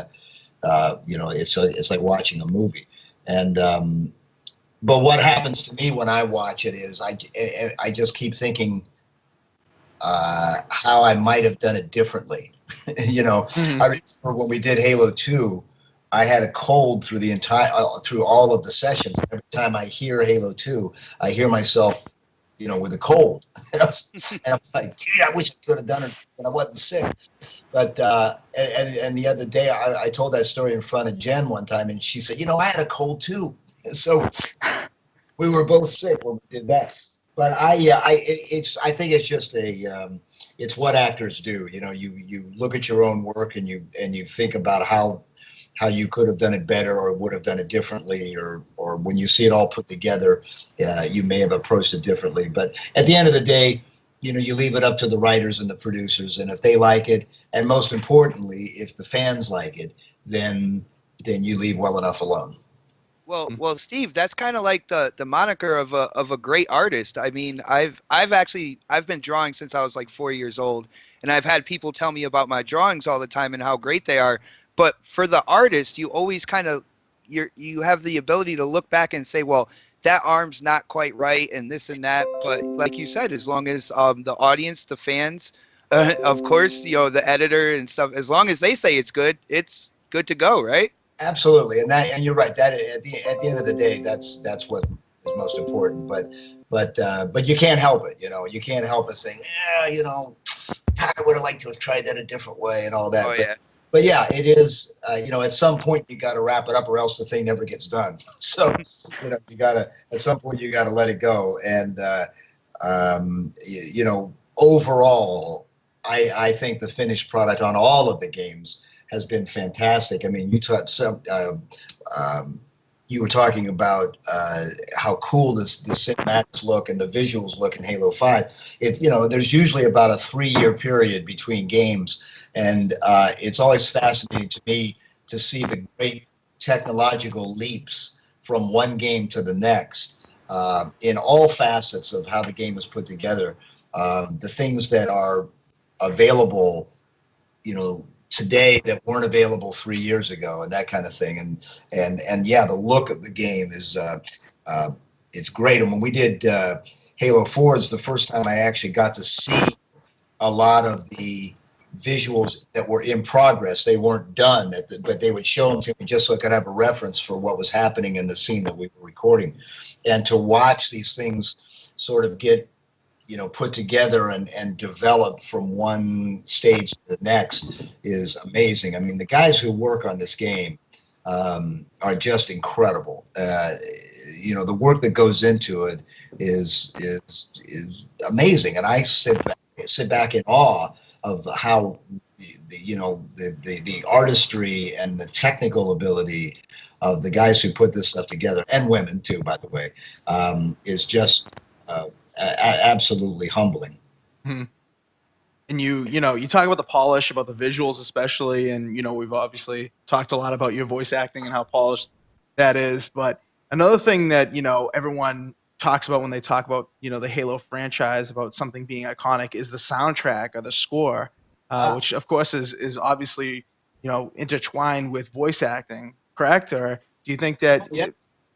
like watching a movie. And but what happens to me when I watch it is I just keep thinking how I might have done it differently. I remember when we did Halo 2, I had a cold through through all of the sessions. Every time I hear Halo 2, I hear myself, with a cold. And I'm like, gee, I wish I could have done it when I wasn't sick. But and the other day, I told that story in front of Jen one time, and she said, I had a cold too. And so we were both sick when we did that. But I think it's just it's what actors do. You look at your own work and you think about how you could have done it better or would have done it differently, or when you see it all put together, you may have approached it differently. But at the end of the day, you leave it up to the writers and the producers, and if they like it, and most importantly, if the fans like it, then you leave well enough alone. Well, Steve, that's kind of like the moniker of a great artist. I mean, I've been drawing since I was like 4 years old, and I've had people tell me about my drawings all the time and how great they are. But for the artist, you always kind of you have the ability to look back and say, well, that arm's not quite right and this and that. But like you said, as long as the audience, the fans, of course, the editor and stuff, as long as they say it's good to go, right? Absolutely, and you're right. That at the end of the day, that's what is most important. But you can't help it. You can't help it saying, I would have liked to have tried that a different way and all that. Oh, yeah. But yeah, it is. At some point you got to wrap it up, or else the thing never gets done. So you gotta at some point you gotta let it go. And overall, I think the finished product on all of the games has been fantastic. I mean, you were talking about how cool the cinematics look and the visuals look in Halo 5. There's usually about a 3-year period between games, and it's always fascinating to me to see the great technological leaps from one game to the next in all facets of how the game is put together. The things that are available, today that weren't available 3 years ago, and that kind of thing. And yeah, the look of the game is it's great. And when we did Halo 4, it's the first time I actually got to see a lot of the visuals that were in progress. They weren't done, but they would show them to me just so I could have a reference for what was happening in the scene that we were recording. And to watch these things sort of get put together and develop from one stage to the next is amazing. I mean, the guys who work on this game are just incredible. The work that goes into it is amazing, and I sit back in awe of how the artistry and the technical ability of the guys who put this stuff together, and women too, by the way, is just absolutely humbling. Mm-hmm. And you talk about the polish, about the visuals especially, and we've obviously talked a lot about your voice acting and how polished that is. But another thing that everyone talks about when they talk about the Halo franchise, about something being iconic, is the soundtrack or the score, which of course is obviously intertwined with voice acting. correct? Or do you think that Yeah.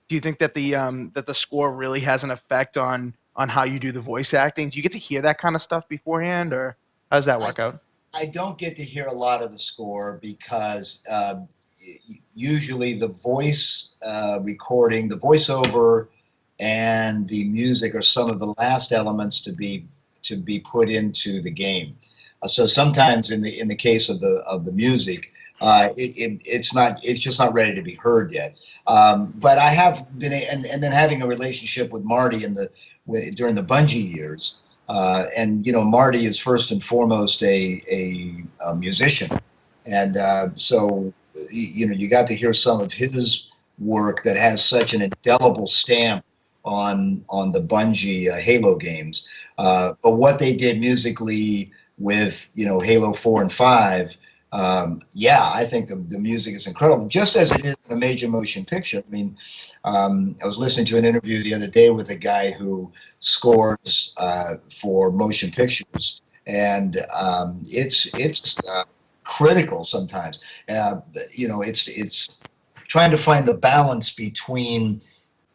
the score really has an effect on how you do the voice acting? Do you get to hear that kind of stuff beforehand, or how does that work out? I don't get to hear a lot of the score because usually the voice recording, the voiceover, and the music are some of the last elements to be put into the game. So sometimes in the case of the music, it's just not ready to be heard yet. But I have been, and then having a relationship with Marty during the Bungie years, and Marty is first and foremost a musician, and so you got to hear some of his work that has such an indelible stamp on the Bungie Halo games. But what they did musically with Halo 4 and 5, I think the music is incredible, just as it is in a major motion picture. I mean, I was listening to an interview the other day with a guy who scores for motion pictures, and it's critical sometimes. It's trying to find the balance between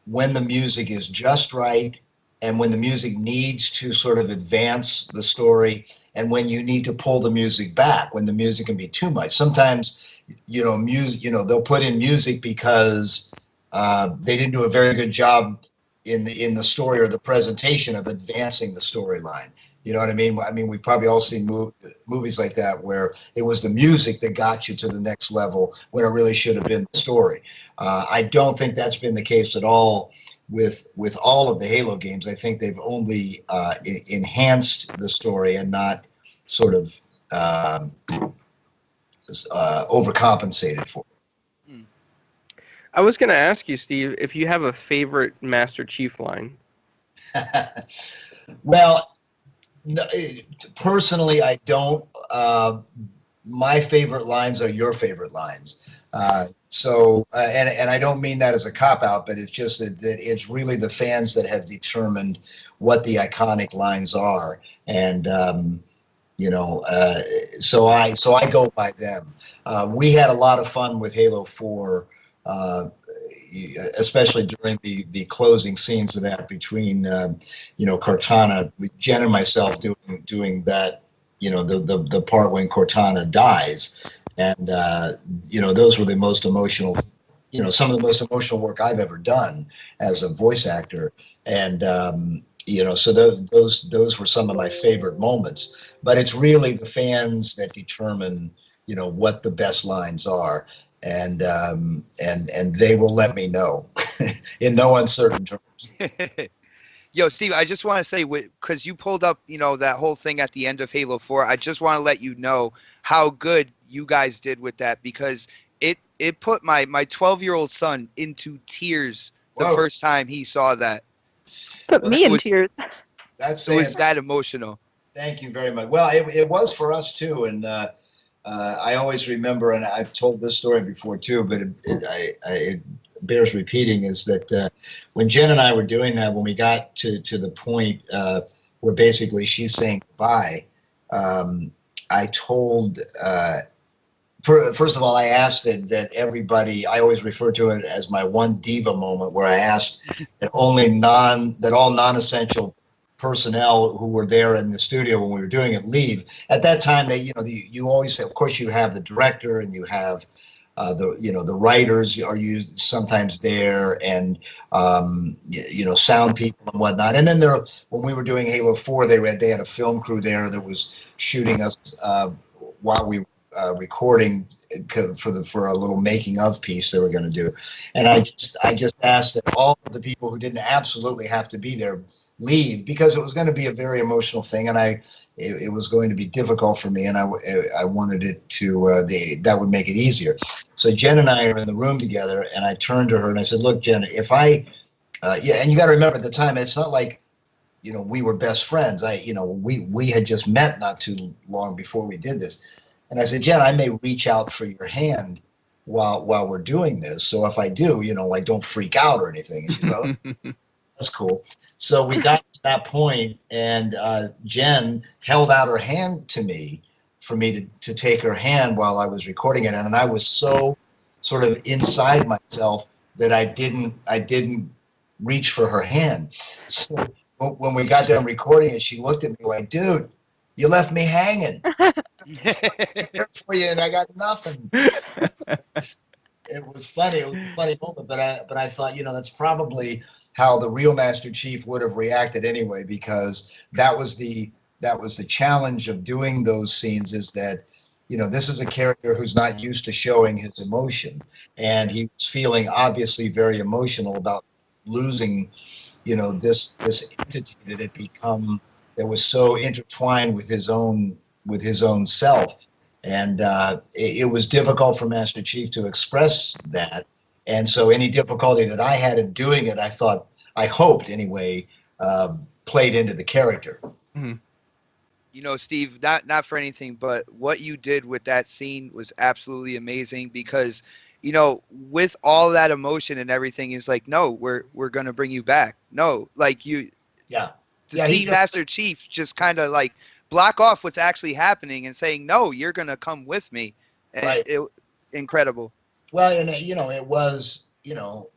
when the music is just right and when the music needs to sort of advance the story, and when you need to pull the music back, when the music can be too much. Sometimes, they'll put in music because they didn't do a very good job in the story or the presentation of advancing the storyline. You know what I mean? I mean, we've probably all seen movies like that where it was the music that got you to the next level when it really should have been the story. I don't think that's been the case at all with all of the Halo games. I think they've only enhanced the story and not sort of overcompensated for it. I was going to ask you, Steve, if you have a favorite Master Chief line. Well, no, personally, I don't. My favorite lines are your favorite lines. And I don't mean that as a cop-out, but it's just that it's really the fans that have determined what the iconic lines are. And, so I go by them. We had a lot of fun with Halo 4, especially during the closing scenes of that between, Cortana, Jen and myself doing that, the part when Cortana dies. And, those were the most emotional, some of the most emotional work I've ever done as a voice actor. And, so those were some of my favorite moments. But it's really the fans that determine, what the best lines are. And they will let me know in no uncertain terms. Yo, Steve, I just want to say, because you pulled up, that whole thing at the end of Halo 4, I just want to let you know how good you guys did with that, because it put my 12-year-old son into tears the first time he saw that. Put me in tears. It was that emotional. Thank you very much. Well, it was for us too, and I always remember, and I've told this story before too, but it bears repeating, is that when Jen and I were doing that, when we got to the point where basically she's saying goodbye, I told, first of all, I asked that everybody, I always refer to it as my one diva moment, where I asked that all non-essential personnel who were there in the studio when we were doing it leave. At that time, you always, of course, you have the director and you have the writers are used sometimes there, and sound people and whatnot. And then when we were doing Halo 4, they had a film crew there that was shooting us while we were recording for a little making of piece they were going to do. And I just asked that all of the people who didn't absolutely have to be there leave, because it was going to be a very emotional thing, and it was going to be difficult for me, and I wanted it to that would make it easier. So Jen and I are in the room together, and I turned to her and I said, "Look, Jen, if and you got to remember at the time, it's not like we were best friends. We had just met not too long before we did this." And I said, "Jen, I may reach out for your hand while we're doing this. So if I do, don't freak out or anything." And she goes, "That's cool." So we got to that point, and Jen held out her hand to me for me to take her hand while I was recording it. And I was so sort of inside myself that I didn't reach for her hand. So when we got done recording it, she looked at me like, "Dude, you left me hanging here for you, and I got nothing." It was funny. It was a funny moment, but I thought, that's probably how the real Master Chief would have reacted anyway, because that was the challenge of doing those scenes, is that, this is a character who's not used to showing his emotion, and he was feeling obviously very emotional about losing, this entity that had become, that was so intertwined with his own self. And it was difficult for Master Chief to express that. And so any difficulty that I had in doing it, I hoped anyway, played into the character. Mm-hmm. Steve, not for anything, but what you did with that scene was absolutely amazing, because, with all that emotion and everything, is like, no, we're going to bring you back. No, like you. Yeah. To see Master Chief just kind of like block off what's actually happening and saying, no, you're going to come with me. And right. Incredible. Well, and it was,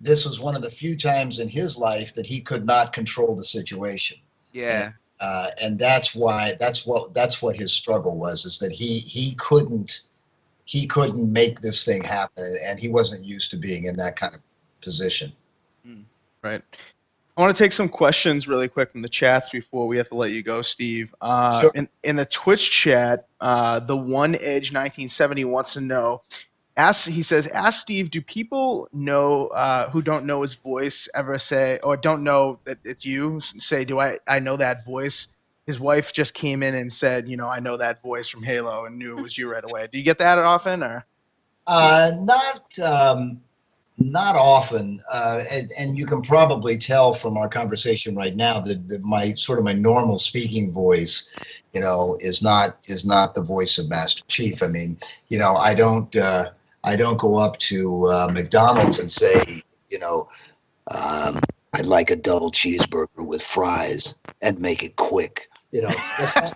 this was one of the few times in his life that he could not control the situation. Yeah. And that's what his struggle was, is that he couldn't make this thing happen, and he wasn't used to being in that kind of position. Right. I want to take some questions really quick from the chats before we have to let you go, Steve. Sure. In the Twitch chat, the One Edge 1970 wants to know. He says, ask Steve, do people know who don't know his voice ever say, or don't know that it's you, say, I know that voice? His wife just came in and said, I know that voice from Halo, and knew it was you right away. Do you get that often, or? Not often, and you can probably tell from our conversation right now that my normal speaking voice, is not the voice of Master Chief. I mean, I don't go up to McDonald's and say, I'd like a double cheeseburger with fries and make it quick. That's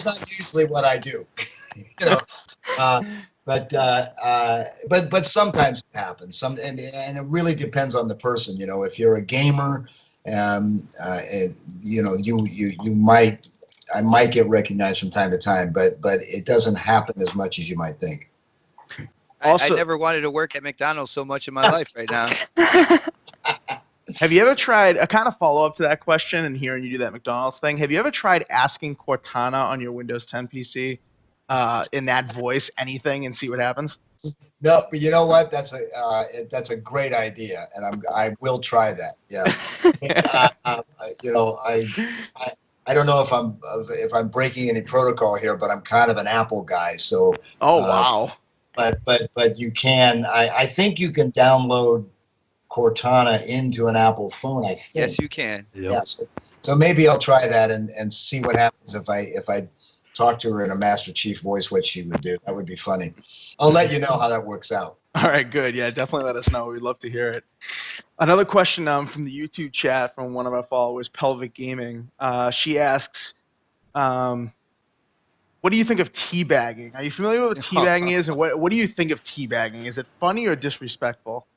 not usually what I do. But sometimes it happens. And it really depends on the person. If you're a gamer, I might get recognized from time to time, but it doesn't happen as much as you might think. I never wanted to work at McDonald's so much in my life right now. Have you ever tried a kind of follow-up to that question, and hearing you do that McDonald's thing? Have you ever tried asking Cortana on your Windows 10 PC in that voice anything and see what happens? No, but you know what? That's a great idea, and I will try that. Yeah. I don't know if I'm breaking any protocol here, but I'm kind of an Apple guy, so. Oh wow. But you can. I think you can download Cortana into an Apple phone. I think. Yes, you can. Yep. Yes. So maybe I'll try that and see what happens if I talk to her in a Master Chief voice, what she would do. That would be funny. I'll let you know how that works out. All right, good. Yeah, definitely let us know. We'd love to hear it. Another question from the YouTube chat from one of our followers, Pelvic Gaming. She asks, what do you think of teabagging? Are you familiar with what teabagging is, and what do you think of teabagging? Is it funny or disrespectful?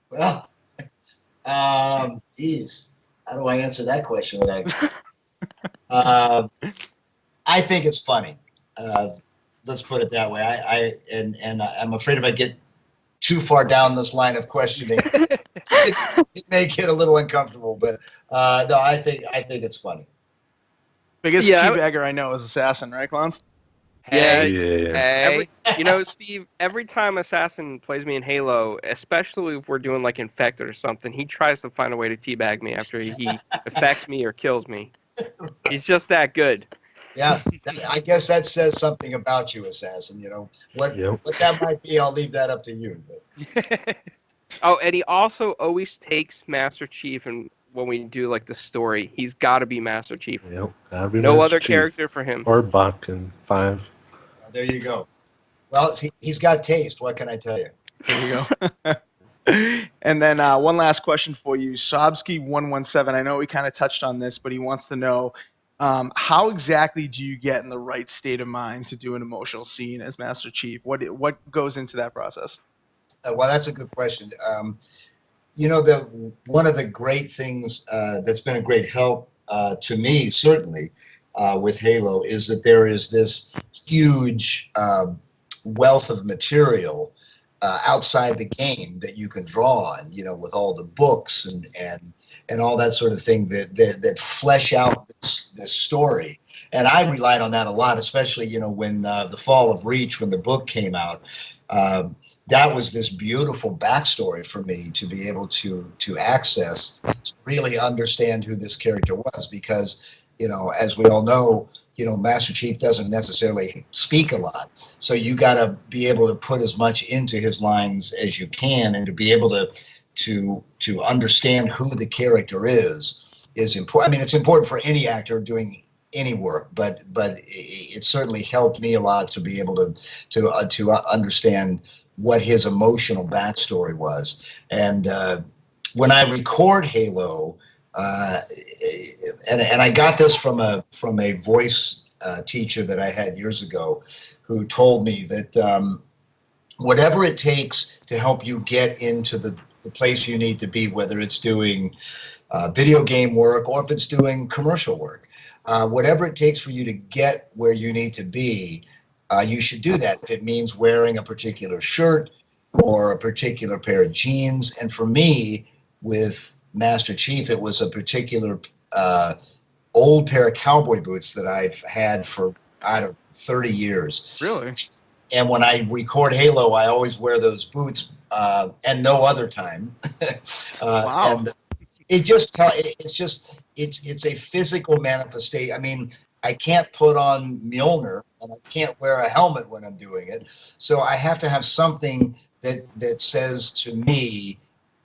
Well, geez, how do I answer that question without? I think it's funny. Let's put it that way. I'm afraid if I get too far down this line of questioning, it may get a little uncomfortable. But no, I think it's funny. Biggest teabagger I know is Assassin, right, Clowns? Hey. Steve, every time Assassin plays me in Halo, especially if we're doing like Infected or something, he tries to find a way to teabag me after he affects me or kills me. He's just that good. Yeah, I guess that says something about you, Assassin. What that might be, I'll leave that up to you. But. Oh, and he also always takes Master Chief, and when we do like the story, he's got to be Master Chief. Yep, gotta be no Master other Chief. character for him. Or Buck in 5. There you go. Well, he's got taste. What can I tell you? There you go. And then one last question for you, Sobsky117. I know we kind of touched on this, but he wants to know, how exactly do you get in the right state of mind to do an emotional scene as Master Chief? What goes into that process? Well, that's a good question. You know, one of the great things that's been a great help to me, certainly, with Halo, is that there is this huge wealth of material outside the game that you can draw on, you know, with all the books and all that sort of thing that flesh out this story. And I relied on that a lot, especially, you know, when The Fall of Reach, when the book came out. That was this beautiful backstory for me to be able to access, to really understand who this character was, because, you know, as we all know, you know, Master Chief doesn't necessarily speak a lot. So you got to be able to put as much into his lines as you can, and to be able to understand who the character is important. I mean, it's important for any actor doing any work, but it certainly helped me a lot to be able to understand what his emotional backstory was. And when I record Halo, and I got this from a voice teacher that I had years ago, who told me that whatever it takes to help you get into the place you need to be, whether it's doing video game work or if it's doing commercial work, whatever it takes for you to get where you need to be, you should do that. If it means wearing a particular shirt or a particular pair of jeans. And for me, with Master Chief, it was a particular old pair of cowboy boots that I've had for, 30 years. Really? And when I record Halo, I always wear those boots and no other time. Wow. And it's a physical manifestation. I mean, I can't put on Mjolnir and I can't wear a helmet when I'm doing it. So I have to have something that says to me,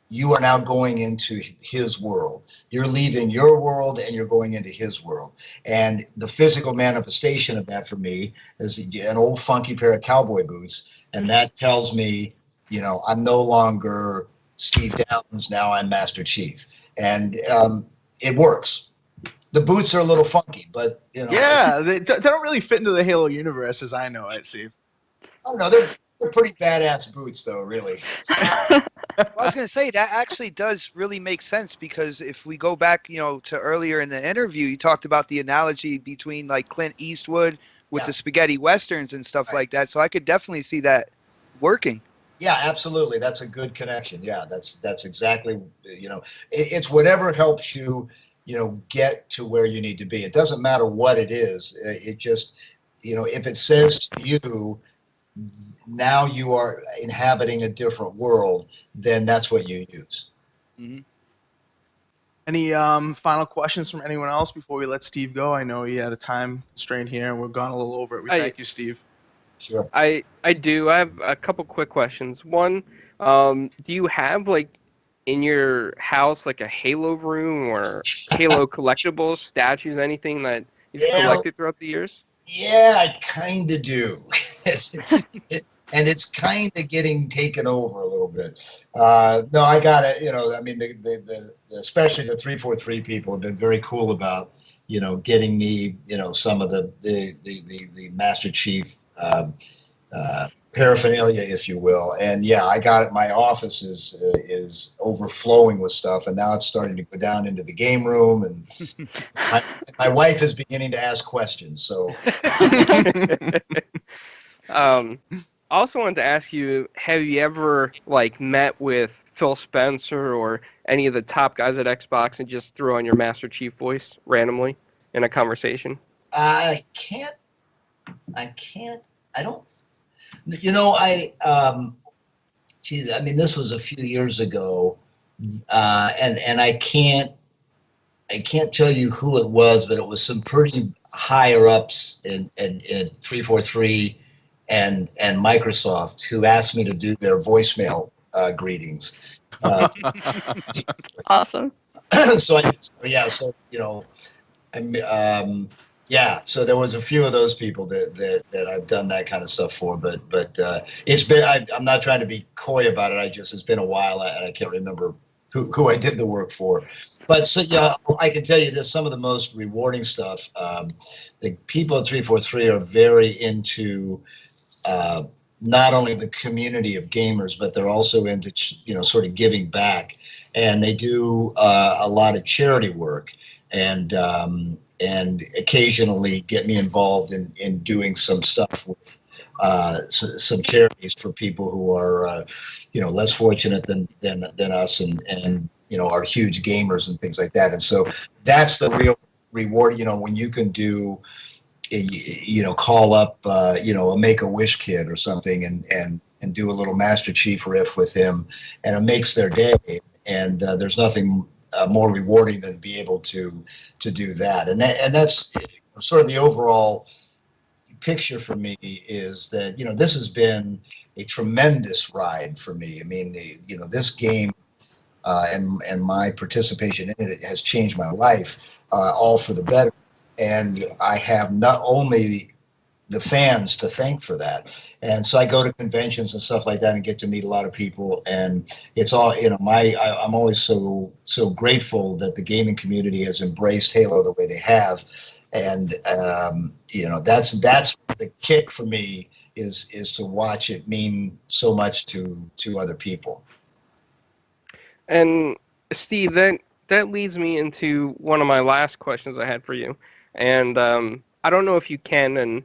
you are now going into his world. You're leaving your world and you're going into his world. And the physical manifestation of that for me is an old funky pair of cowboy boots. And that tells me, you know, I'm no longer Steve Downes, now I'm Master Chief. And it works. The boots are a little funky, but, you know. Yeah, they don't really fit into the Halo universe as I know it, Steve. Oh, no, they're pretty badass boots, though, really. Well, I was going to say that actually does really make sense, because if we go back, you know, to earlier in the interview, you talked about the analogy between like Clint Eastwood with the spaghetti westerns and stuff like that. So I could definitely see that working. Yeah, absolutely. That's a good connection. Yeah, that's exactly, you know, it's whatever helps you, you know, get to where you need to be. It doesn't matter what it is. It just, you know, if it says to you, now you are inhabiting a different world, then that's what you use. Mm-hmm. Any final questions from anyone else before we let Steve go? I know he had a time constraint here, and we're gone a little over it. We thank you, Steve. Sure. I do. I have a couple quick questions. One, do you have like in your house like a Halo room or Halo collectibles, statues, anything that you've collected throughout the years? Yeah, I kind of do. And it's kind of getting taken over a little bit. No, I got it. You know, I mean, especially the 343 people have been very cool about, you know, getting me, you know, some of the Master Chief paraphernalia, if you will. And yeah, I got it. My office is overflowing with stuff, and now it's starting to go down into the game room. And my wife is beginning to ask questions. So. I also wanted to ask you, have you ever like met with Phil Spencer or any of the top guys at Xbox and just threw on your Master Chief voice randomly in a conversation? I don't, you know, geez, I mean, this was a few years ago, and I can't tell you who it was, but it was some pretty higher ups in 343 and Microsoft who asked me to do their voicemail greetings. Awesome. So you know, so there was a few of those people that I've done that kind of stuff for, but it's been, I'm not trying to be coy about it. It's been a while and I can't remember who I did the work for. But so, yeah, I can tell you this, some of the most rewarding stuff. The people at 343 are very into not only the community of gamers, but they're also into, sort of giving back. And they do a lot of charity work, and occasionally get me involved in doing some stuff with some charities for people who are, less fortunate than us, and are huge gamers and things like that. And so that's the real reward, when you can do, call up, a Make-A-Wish kid or something, and do a little Master Chief riff with him, and it makes their day. And there's nothing more rewarding than be able to do that. And that's sort of the overall picture for me, is that, this has been a tremendous ride for me. I mean, this game and my participation in it has changed my life, all for the better. And I have not only the fans to thank for that. And so I go to conventions and stuff like that and get to meet a lot of people. And it's all, I'm always so grateful that the gaming community has embraced Halo the way they have. And, that's the kick for me, is to watch it mean so much to other people. And Steve, that leads me into one of my last questions I had for you. And I don't know if you can, and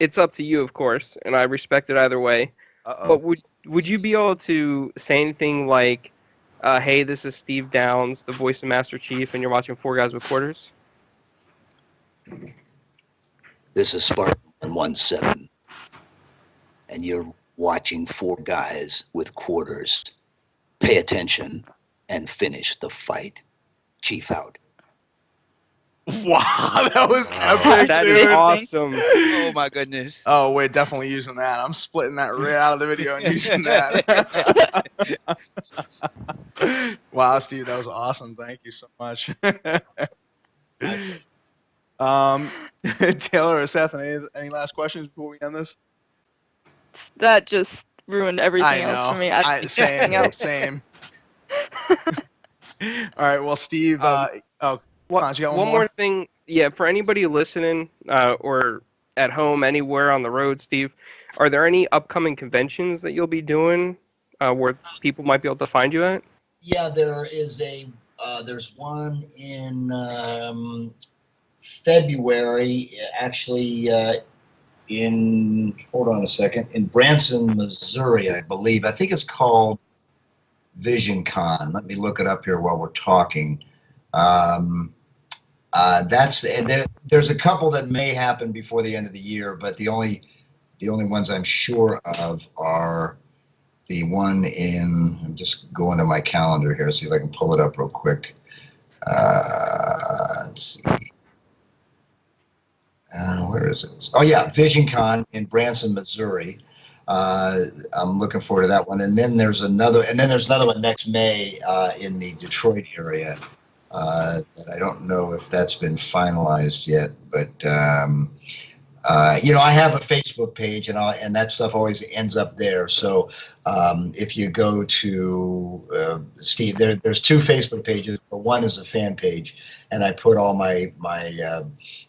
it's up to you, of course, and I respect it either way. But would you be able to say anything like, hey, this is Steve Downes, the voice of Master Chief, and you're watching Four Guys with Quarters? This is Spartan 117, and you're watching Four Guys with Quarters. Pay attention and finish the fight. Chief out. Wow, that was epic. That dude. is awesome. Oh my goodness. Oh, we're definitely using that. I'm splitting that right out of the video and using that. Wow, Steve, that was awesome. Thank you so much. Taylor or Assassin, any last questions before we end this? That just ruined everything I know. else for me. Same. All right, well, Steve, one more thing. Yeah, for anybody listening or at home, anywhere on the road, Steve, are there any upcoming conventions that you'll be doing where people might be able to find you at? Yeah, there is there's one in February, actually, hold on a second, in Branson, Missouri, I believe. I think it's called VisionCon. Let me look it up here while we're talking. There's a couple that may happen before the end of the year, but the only ones I'm sure of are the one in, I'm just going to my calendar here, see if I can pull it up real quick. Let's see. Where is it? Oh yeah, VisionCon in Branson, Missouri. I'm looking forward to that one. And then there's another one next May in the Detroit area. That I don't know if that's been finalized yet, but I have a Facebook page, and that stuff always ends up there. So if you go to Steve, there's two Facebook pages, but one is a fan page, and I put all my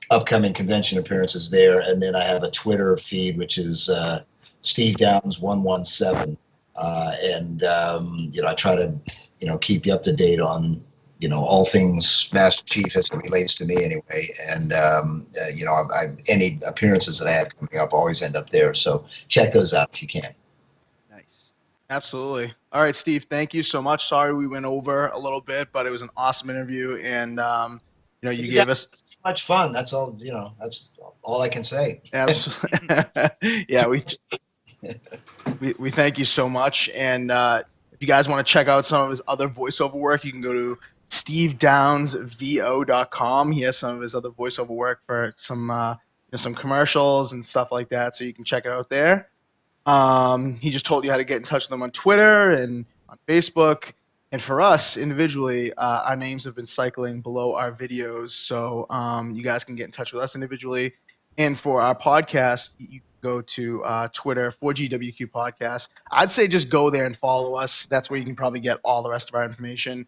upcoming convention appearances there, and then I have a Twitter feed, which is Steve Downes 117, and I try to keep you up to date on all things Master Chief as it relates to me anyway. And, any appearances that I have coming up always end up there. So check those out if you can. Nice. Absolutely. All right, Steve, thank you so much. Sorry we went over a little bit, but it was an awesome interview. And, you gave us so much fun. That's all, that's all I can say. Absolutely. Yeah, we thank you so much. And if you guys want to check out some of his other voiceover work, you can go to stevedownsvo.com. He has some of his other voiceover work for some commercials and stuff like that, so you can check it out there. He just told you how to get in touch with him on Twitter and on Facebook. And for us individually, our names have been cycling below our videos, so you guys can get in touch with us individually. And for our podcast, you can go to Twitter, 4GWQ Podcast. I'd say just go there and follow us. That's where you can probably get all the rest of our information.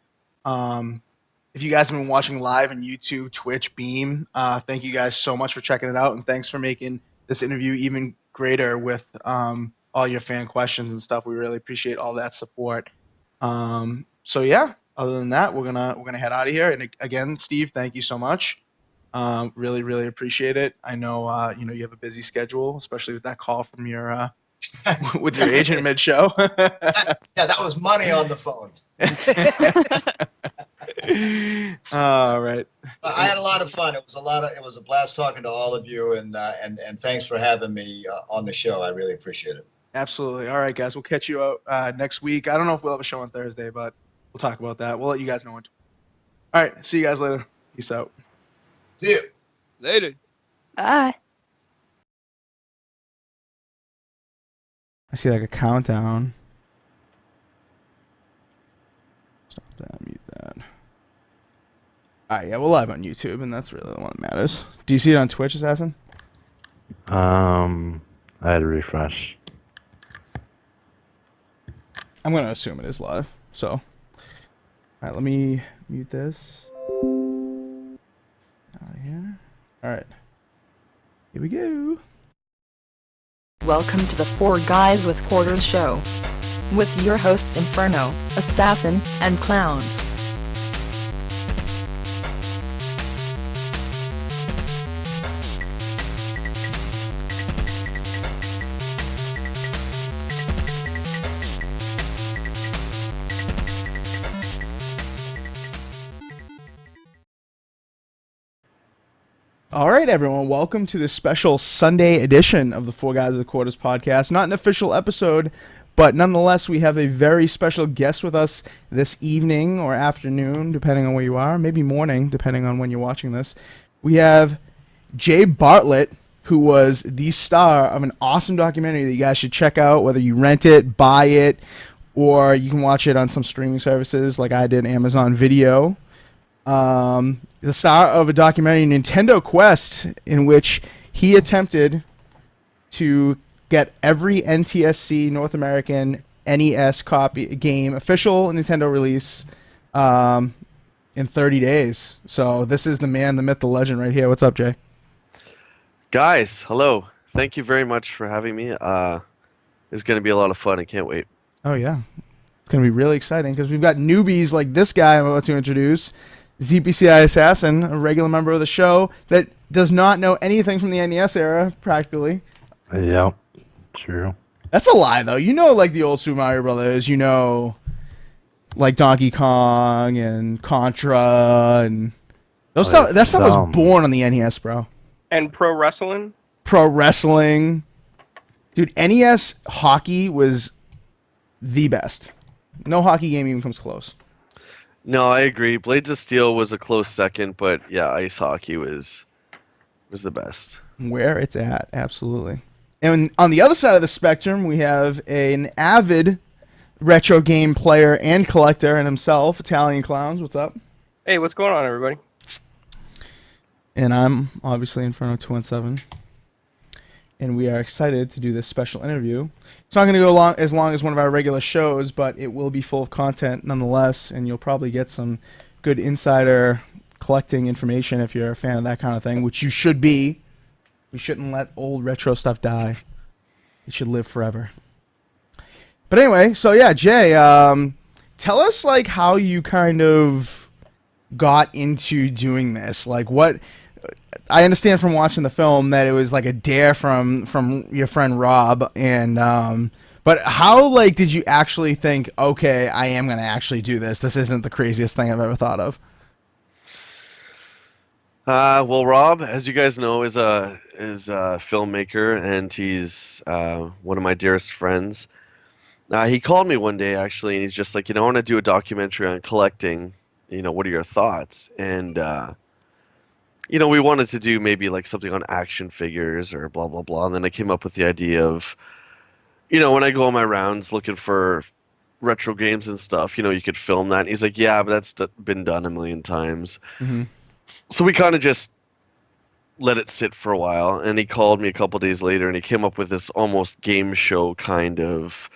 If you guys have been watching live on YouTube, Twitch, Beam, thank you guys so much for checking it out, and thanks for making this interview even greater with all all your fan questions and stuff. We really appreciate all that support. So yeah, other than that, we're gonna head out of here. And again, Steve, thank you so much. Really, really appreciate it. I know you have a busy schedule, especially with that call from your with your agent mid-show. Yeah, that was money on the phone. All right. I had a lot of fun. It was a blast talking to all of you, and thanks for having me on the show. I really appreciate it. Absolutely. All right, guys. We'll catch you out next week. I don't know if we'll have a show on Thursday, but we'll talk about that. We'll let you guys know when. All right. See you guys later. Peace out. See you later. Bye. I see like a countdown. Stop that, mute that. Alright, yeah, we're live on YouTube, and that's really the one that matters. Do you see it on Twitch, Assassin? I had to refresh. I'm gonna assume it is live, so. Alright, let me mute this. Out of here. Alright. Here we go. Welcome to the Four Guys with Quarters show. With your hosts Inferno, Assassin, and Clowns. All right, everyone. Welcome to this special Sunday edition of the Four Guys with Quarters podcast. Not an official episode, but nonetheless, we have a very special guest with us this evening or afternoon, depending on where you are. Maybe morning, depending on when you're watching this. We have Jay Bartlett, who was the star of an awesome documentary that you guys should check out, whether you rent it, buy it, or you can watch it on some streaming services like I did, Amazon Video. The star of a documentary, Nintendo Quest, in which he attempted to get every NTSC North American NES game official Nintendo release in 30 days. So this is the man, the myth, the legend right here. What's up, Jay? Guys, hello. Thank you very much for having me. It's going to be a lot of fun. I can't wait. Oh, yeah. It's going to be really exciting because we've got newbies like this guy I'm about to introduce. ZPCI Assassin, a regular member of the show that does not know anything from the NES era, practically. Yep, true. That's a lie, though. You know, like the old Super Mario Brothers. You know, like Donkey Kong and Contra and those stuff. That stuff was born on the NES, bro. And pro wrestling. Pro wrestling, dude. NES hockey was the best. No hockey game even comes close. No, I agree. Blades of Steel was a close second, but yeah, ice hockey was the best. Where it's at, absolutely. And on the other side of the spectrum, we have an avid retro game player and collector and himself, Italian Clowns. What's up? Hey, what's going on, everybody? And I'm obviously Inferno 217. And we are excited to do this special interview. It's not going to go as long as one of our regular shows, but it will be full of content nonetheless, and you'll probably get some good insider collecting information if you're a fan of that kind of thing, which you should be. We shouldn't let old retro stuff die. It should live forever. But anyway, so yeah, Jay, tell us like how you kind of got into doing this. Like what... I understand from watching the film that it was like a dare from your friend Rob, and but how like did you actually think, okay, I am gonna actually do this? This isn't the craziest thing I've ever thought of. Well, Rob, as you guys know, is a filmmaker, and he's one of my dearest friends. He called me one day actually, and he's just like, I want to do a documentary on collecting. What are your thoughts? And we wanted to do maybe like something on action figures or blah, blah, blah. And then I came up with the idea of, when I go on my rounds looking for retro games and stuff, you could film that. And he's like, yeah, but that's been done a million times. Mm-hmm. So we kind of just let it sit for a while. And he called me a couple days later and he came up with this almost game show kind of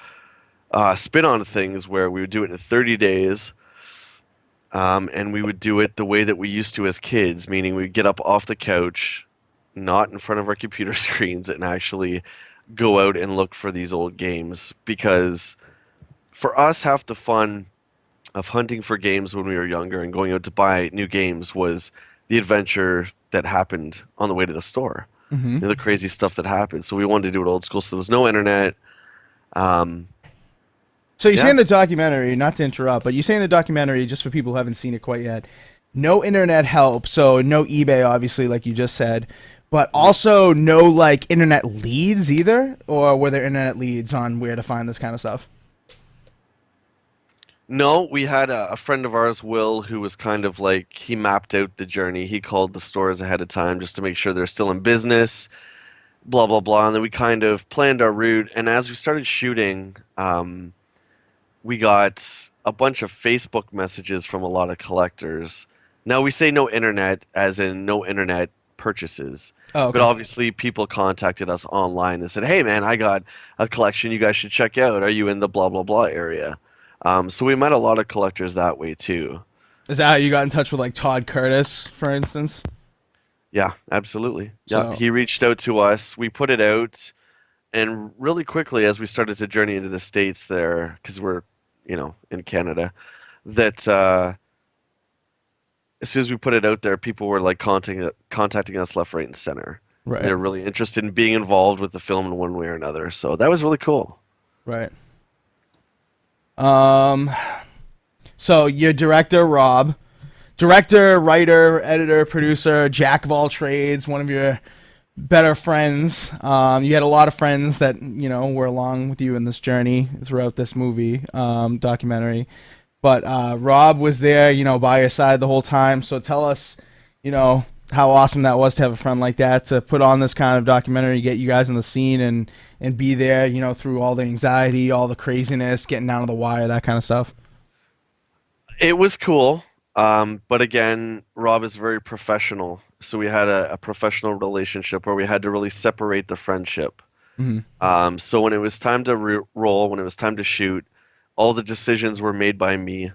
spin on things where we would do it in 30 days. And we would do it the way that we used to as kids, meaning we'd get up off the couch, not in front of our computer screens, and actually go out and look for these old games, because for us, half the fun of hunting for games when we were younger and going out to buy new games was the adventure that happened on the way to the store. Mhm. The crazy stuff that happened. So we wanted to do it old school. So there was no internet. So you say in the documentary, not to interrupt, but you say in the documentary, just for people who haven't seen it quite yet, no internet help, so no eBay, obviously, like you just said, but also no like internet leads either, or were there internet leads on where to find this kind of stuff? No, we had a friend of ours, Will, who was kind of like, he mapped out the journey. He called the stores ahead of time just to make sure they're still in business, blah, blah, blah. And then we kind of planned our route. And as we started shooting, we got a bunch of Facebook messages from a lot of collectors. Now, we say no internet, as in no internet purchases. Oh, okay. But obviously, people contacted us online and said, hey, man, I got a collection you guys should check out. Are you in the blah, blah, blah area? So we met a lot of collectors that way, too. Is that how you got in touch with like Todd Curtis, for instance? Yeah, absolutely. So- Yeah, he reached out to us. We put it out. And really quickly, as we started to journey into the States there, because we're, in Canada, that as soon as we put it out there, people were like contacting us left, right, and center. Right. They're really interested in being involved with the film in one way or another. So that was really cool. Right. So your director, Rob, director, writer, editor, producer, jack of all trades, one of your better friends. You had a lot of friends that, were along with you in this journey throughout this movie, documentary. But Rob was there, by your side the whole time. So tell us, how awesome that was to have a friend like that to put on this kind of documentary, get you guys in the scene and be there, through all the anxiety, all the craziness, getting down to the wire, that kind of stuff. It was cool. But again, Rob is very professional. So we had a professional relationship where we had to really separate the friendship. Mhm. So when it was time to roll, when it was time to shoot, all the decisions were made by me.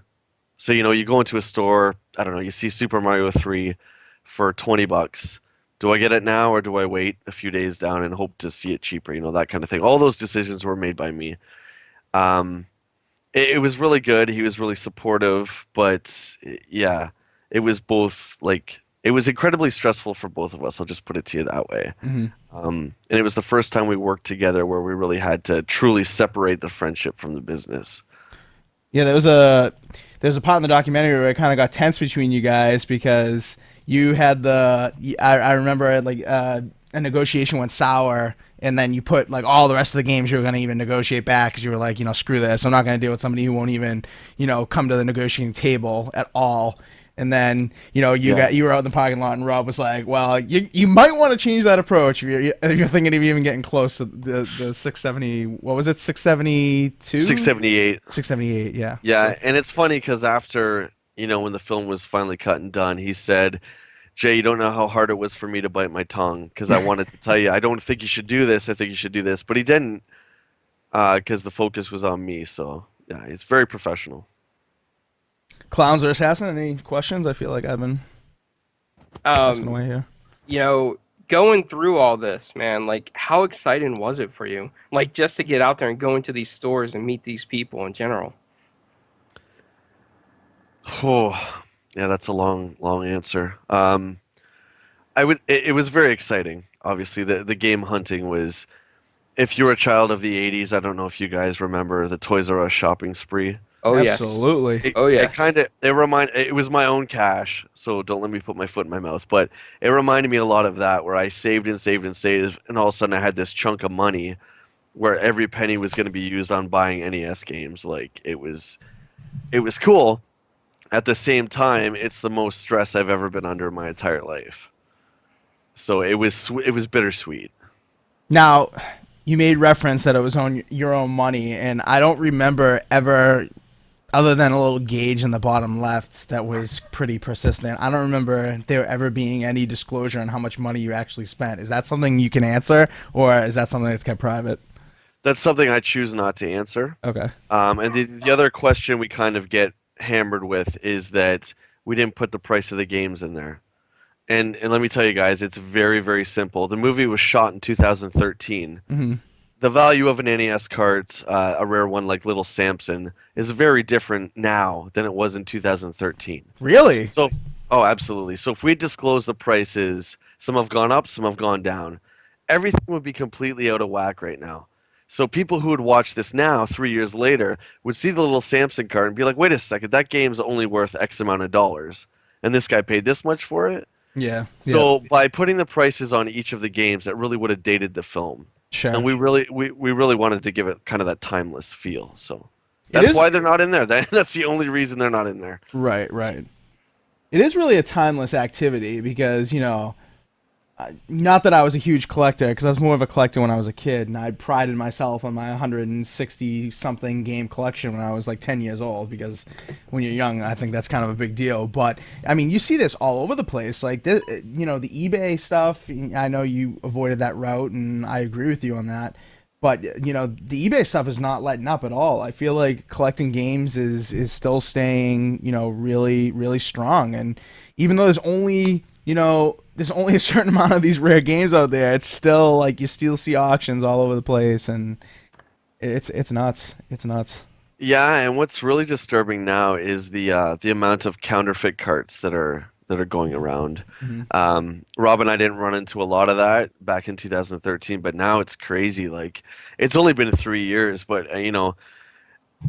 So, you go into a store, I don't know, you see Super Mario 3 for $20. Do I get it now or do I wait a few days down and hope to see it cheaper? That kind of thing. All those decisions were made by me. It was really good. He was really supportive, but yeah, it was both like, it was incredibly stressful for both of us. I'll just put it to you that way. Mhm. And it was the first time we worked together where we really had to truly separate the friendship from the business. Yeah, there was a part in the documentary where it kind of got tense between you guys because you had I remember like a negotiation went sour, and then you put like all the rest of the games you were going to even negotiate back because you were like, screw this, I'm not going to deal with somebody who won't even come to the negotiating table at all. And then you were out in the parking lot, and Rob was like, well, you might want to change that approach if you're thinking of even getting close to the 670. What was it, 672? 678. 678, yeah. Yeah, So- and it's funny because after, when the film was finally cut and done, he said, Jay, you don't know how hard it was for me to bite my tongue because I wanted to tell you, I don't think you should do this. I think you should do this. But he didn't because the focus was on me. So, yeah, he's very professional. Clowns or Assassin, any questions? I feel like I've been passing away here. Going through all this, man, like how exciting was it for you? Like just to get out there and go into these stores and meet these people in general. Oh, yeah, that's a long answer. It was very exciting. Obviously, the game hunting was, if you're a child of the 80s, I don't know if you guys remember the Toys R Us shopping spree. Oh, yes. Absolutely. It was my own cash, so don't let me put my foot in my mouth, but it reminded me a lot of that, where I saved and saved and saved, and all of a sudden I had this chunk of money where every penny was going to be used on buying NES games. Like, it was cool. At the same time, it's the most stress I've ever been under in my entire life. So it was bittersweet. Now, you made reference that it was on your own money, and I don't remember ever, other than a little gauge in the bottom left that was pretty persistent, I don't remember there ever being any disclosure on how much money you actually spent. Is that something you can answer, or is that something that's kept private? That's something I choose not to answer. Okay. And the other question we kind of get hammered with is that we didn't put the price of the games in there. And let me tell you guys, it's very, very simple. The movie was shot in 2013. Mhm. the value of an NES cart, a rare one like Little Samson, is very different now than it was in 2013. Really? So, oh, absolutely. So if we disclose the prices, some have gone up, some have gone down. Everything would be completely out of whack right now. So people who would watch this now, 3 years later, would see the Little Samson card and be like, wait a second, that game's only worth X amount of dollars. And this guy paid this much for it? Yeah. So by putting the prices on each of the games, that really would have dated the film. Sure. And we really wanted to give it kind of that timeless feel. So that's why they're not in there. That's the only reason they're not in there. Right, right. It is really a timeless activity because, you know, not that I was a huge collector, because I was more of a collector when I was a kid, and I prided myself on my 160-something game collection when I was like 10 years old, because when you're young, I think that's kind of a big deal. But, I mean, you see this all over the place. Like, this, you know, the eBay stuff, I know you avoided that route, and I agree with you on that. But, you know, the eBay stuff is not letting up at all. I feel like collecting games is still staying, you know, really, really strong. And even though there's only a certain amount of these rare games out there, it's still like you still see auctions all over the place, and it's nuts. It's nuts. Yeah, and what's really disturbing now is the amount of counterfeit carts that are going around. Mm-hmm. Rob and I didn't run into a lot of that back in 2013, but now it's crazy. Like, it's only been 3 years, but you know,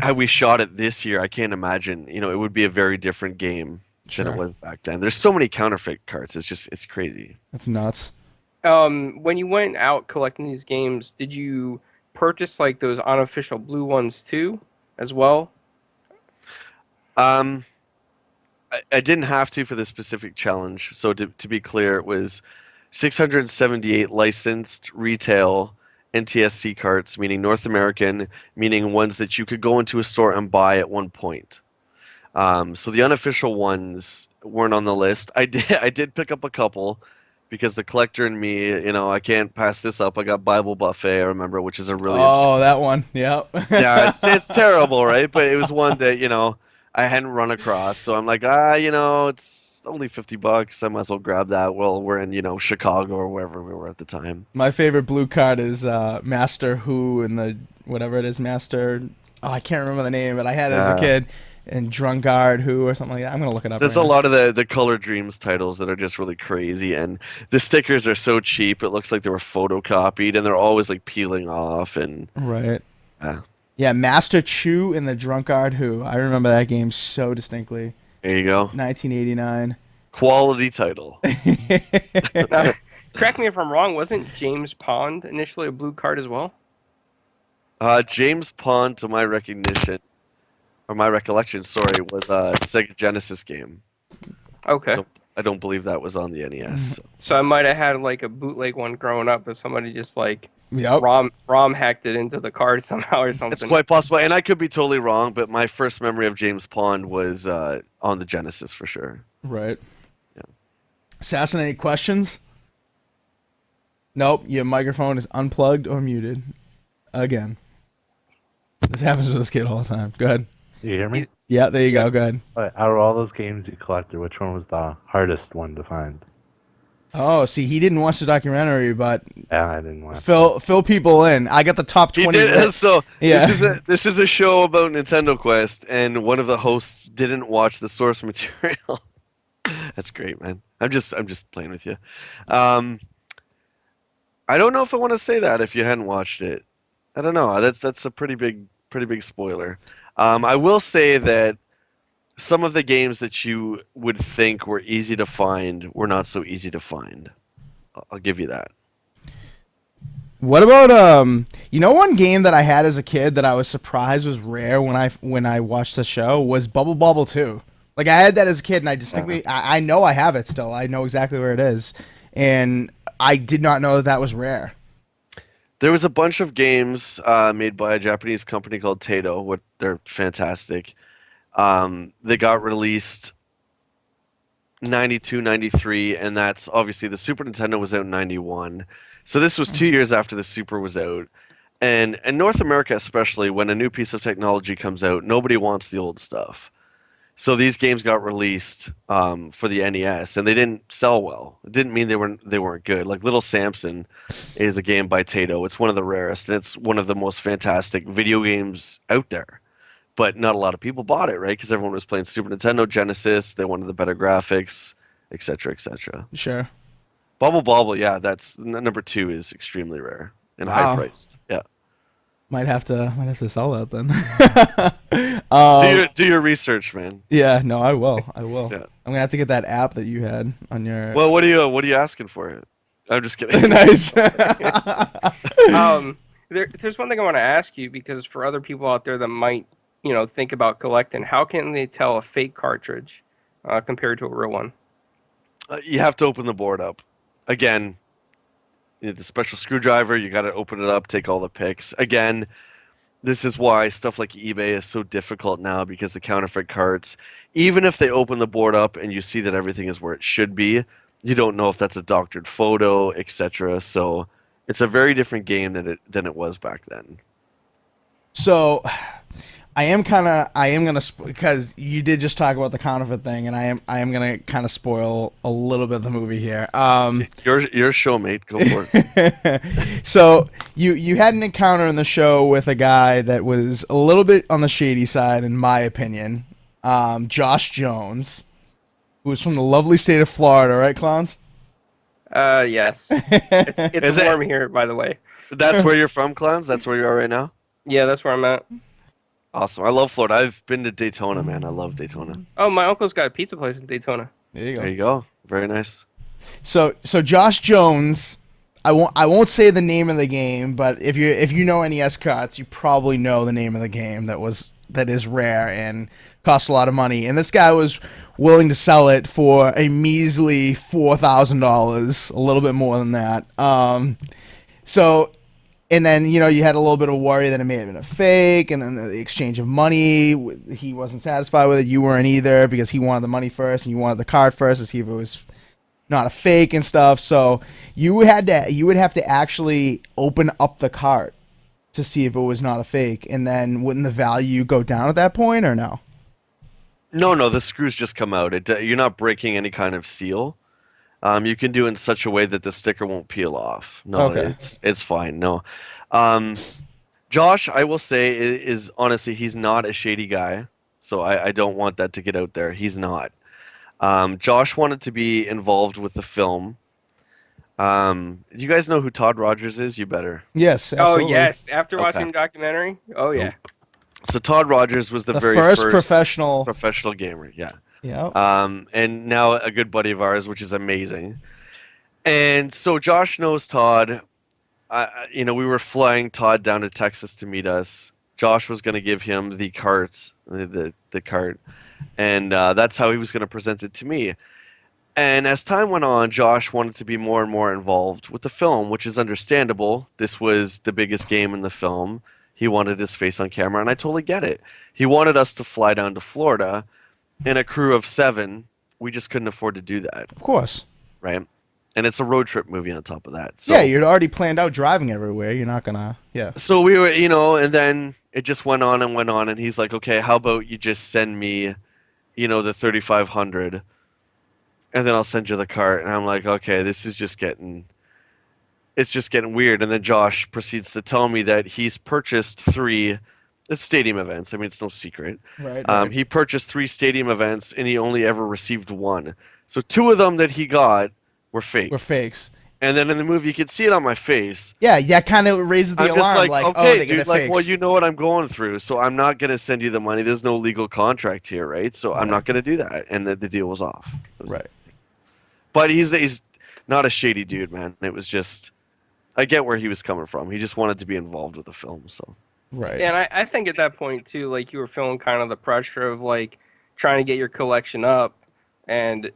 had we shot it this year, I can't imagine. You know, it would be a very different game than it was back then. There's so many counterfeit carts. It's crazy. That's nuts. When you went out collecting these games, did you purchase like those unofficial blue ones too, as well? I didn't have to for this specific challenge. So to be clear, it was 678 licensed retail NTSC carts, meaning North American, meaning ones that you could go into a store and buy at one point. So the unofficial ones weren't on the list. I did pick up a couple because the collector in me, you know, I can't pass this up. I got Bible Buffet, I remember, which is a really that one. Yep. yeah, it's terrible, right? But it was one that, you know, I hadn't run across. So I'm like, you know, it's only $50. I might as well grab that. Well, we're in, you know, Chicago or wherever we were at the time. My favorite blue card is Master Who and the whatever it is, Master. Oh, I can't remember the name, but I had it as a kid. And Drunkard Who or something like that. I'm gonna look it up. There's a lot of the Color Dreams titles that are just really crazy, and the stickers are so cheap. It looks like they were photocopied, and they're always like peeling off. And right. Yeah, Master Chu and the Drunkard Who. I remember that game so distinctly. There you go. 1989. Quality title. Now, correct me if I'm wrong. Wasn't James Pond initially a blue card as well? James Pond, to my recognition. Or my recollection, sorry, was a Sega Genesis game. Okay. I don't believe that was on the NES. So I might have had like a bootleg one growing up, but somebody just like Yep. ROM hacked it into the card somehow or something. It's quite possible, and I could be totally wrong, but my first memory of James Pond was on the Genesis for sure. Right. Yeah. Assassin, any questions? Nope, your microphone is unplugged or muted. Again. This happens with this kid all the time. Go ahead. You hear me? Yeah, there you go. Go ahead. Out of all those games you collected, which one was the hardest one to find? Oh, see, he didn't watch the documentary, but Yeah, I didn't watch. fill people in. I got the top 20. He did. So Yeah. this is a show about Nintendo Quest, and one of the hosts didn't watch the source material. That's great, man. I'm just playing with you. I don't know if I want to say that if you hadn't watched it. I don't know. That's a pretty big spoiler. I will say that some of the games that you would think were easy to find were not so easy to find. I'll give you that. What about one game that I had as a kid that I was surprised was rare when I watched the show was Bubble Bobble 2. Like, I had that as a kid, and I distinctly I know I have it still. I know exactly where it is, and I did not know that was rare. There was a bunch of games made by a Japanese company called Taito. They're fantastic. They got released 92, 93, and that's obviously the Super Nintendo was out in 91. So this was 2 years after the Super was out. And in North America especially, when a new piece of technology comes out, nobody wants the old stuff. So these games got released for the NES, and they didn't sell well. It didn't mean they weren't good. Like Little Samson is a game by Taito. It's one of the rarest, and it's one of the most fantastic video games out there. But not a lot of people bought it, right? Because everyone was playing Super Nintendo, Genesis. They wanted the better graphics, etc., etc. Sure. Bubble Bobble, yeah, that's number 2 is extremely rare and high priced. Yeah. Might have to sell that then. Do your research, man. Yeah, no, I will. Yeah. I'm gonna have to get that app that you had on your. Well, what are you asking for? I'm just kidding. Nice. There's one thing I want to ask you, because for other people out there that might, think about collecting, how can they tell a fake cartridge compared to a real one? You have to open the board up. Again, you need the special screwdriver. You got to open it up, take all the pics. Again, this is why stuff like eBay is so difficult now, because the counterfeit carts, even if they open the board up and you see that everything is where it should be, you don't know if that's a doctored photo, etc. So it's a very different game than it was back then. So I am gonna because you did just talk about the counterfeit thing, and I am gonna kind of spoil a little bit of the movie here. Your show, mate. Go for it. So you had an encounter in the show with a guy that was a little bit on the shady side, in my opinion. Josh Jones, who was from the lovely state of Florida, right, clowns? Yes. It's warm here, by the way. That's where you're from, clowns? That's where you are right now? Yeah, that's where I'm at. Awesome. I love Florida. I've been to Daytona, man. I love Daytona. Oh, my uncle's got a pizza place in Daytona. There you go. Very nice. So Josh Jones, I won't say the name of the game, but if you know NES carts, you probably know the name of the game that is rare and costs a lot of money. And this guy was willing to sell it for a measly $4,000, a little bit more than that. And then, you had a little bit of worry that it may have been a fake, and then the exchange of money, he wasn't satisfied with it. You weren't either, because he wanted the money first, and you wanted the card first to see if it was not a fake and stuff. So you would have to actually open up the cart to see if it was not a fake, and then wouldn't the value go down at that point, or no? No, the screws just come out. You're not breaking any kind of seal. You can do it in such a way that the sticker won't peel off. No, okay. It's fine. No. Josh, I will say, is honestly, he's not a shady guy. So I don't want that to get out there. He's not. Josh wanted to be involved with the film. Do you guys know who Todd Rogers is? You better. Yes, absolutely. Oh, yes. After watching the documentary? Oh, yeah. So Todd Rogers was the very first professional gamer. Yeah. Yeah. And now a good buddy of ours, which is amazing. And so Josh knows Todd. We were flying Todd down to Texas to meet us. Josh was going to give him the cart, the cart, and that's how he was going to present it to me. And as time went on, Josh wanted to be more and more involved with the film, which is understandable. This was the biggest game in the film. He wanted his face on camera, and I totally get it. He wanted us to fly down to Florida in a crew of 7. We just couldn't afford to do that. Of course. Right? And it's a road trip movie on top of that. So, yeah, you'd already planned out driving everywhere. You're not gonna, yeah. So we were, and then it just went on, and he's like, okay, how about you just send me, the $3,500, and then I'll send you the cart. And I'm like, okay, this is just getting weird. And then Josh proceeds to tell me that he's purchased 3 stadium events. I mean, it's no secret. Right. He purchased 3 stadium events, and he only ever received 1. So 2 of them that he got were fake. Were fakes. And then in the movie, you could see it on my face. Yeah, that kind of raises the I'm alarm. Just like, okay, oh, they dude, get like, fakes. well, you know what I'm going through, so I'm not gonna send you the money. There's no legal contract here, right? So I'm not gonna do that. And the deal was off. Right. But he's not a shady dude, man. It was just, I get where he was coming from. He just wanted to be involved with the film, so. Right. Yeah, and I think at that point too, like, you were feeling kind of the pressure of like trying to get your collection up, and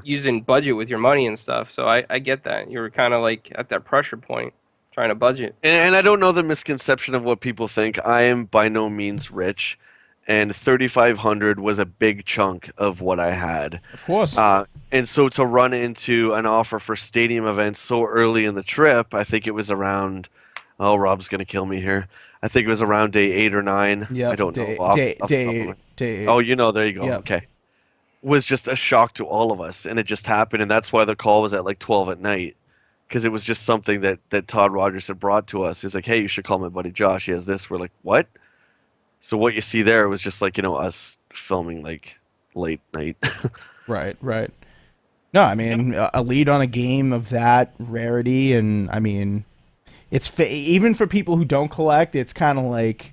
using budget with your money and stuff. So I get that. You were kind of like at that pressure point, trying to budget. And I don't know the misconception of what people think. I am by no means rich, and $3,500 was a big chunk of what I had. Of course. And so to run into an offer for stadium events so early in the trip, I think it was around. Oh, Rob's gonna kill me here. I think it was around day 8 or 9. Yeah. I don't know. Oh, there you go. Yep. Okay. Was just a shock to all of us, and it just happened, and that's why the call was at like 12 at night, because it was just something that Todd Rogers had brought to us. He's like, hey, you should call my buddy Josh. He has this. We're like, what? So what you see there was just like, us filming like late night. Right. No, I mean, a lead on a game of that rarity, and I mean, it's even for people who don't collect, it's kind of like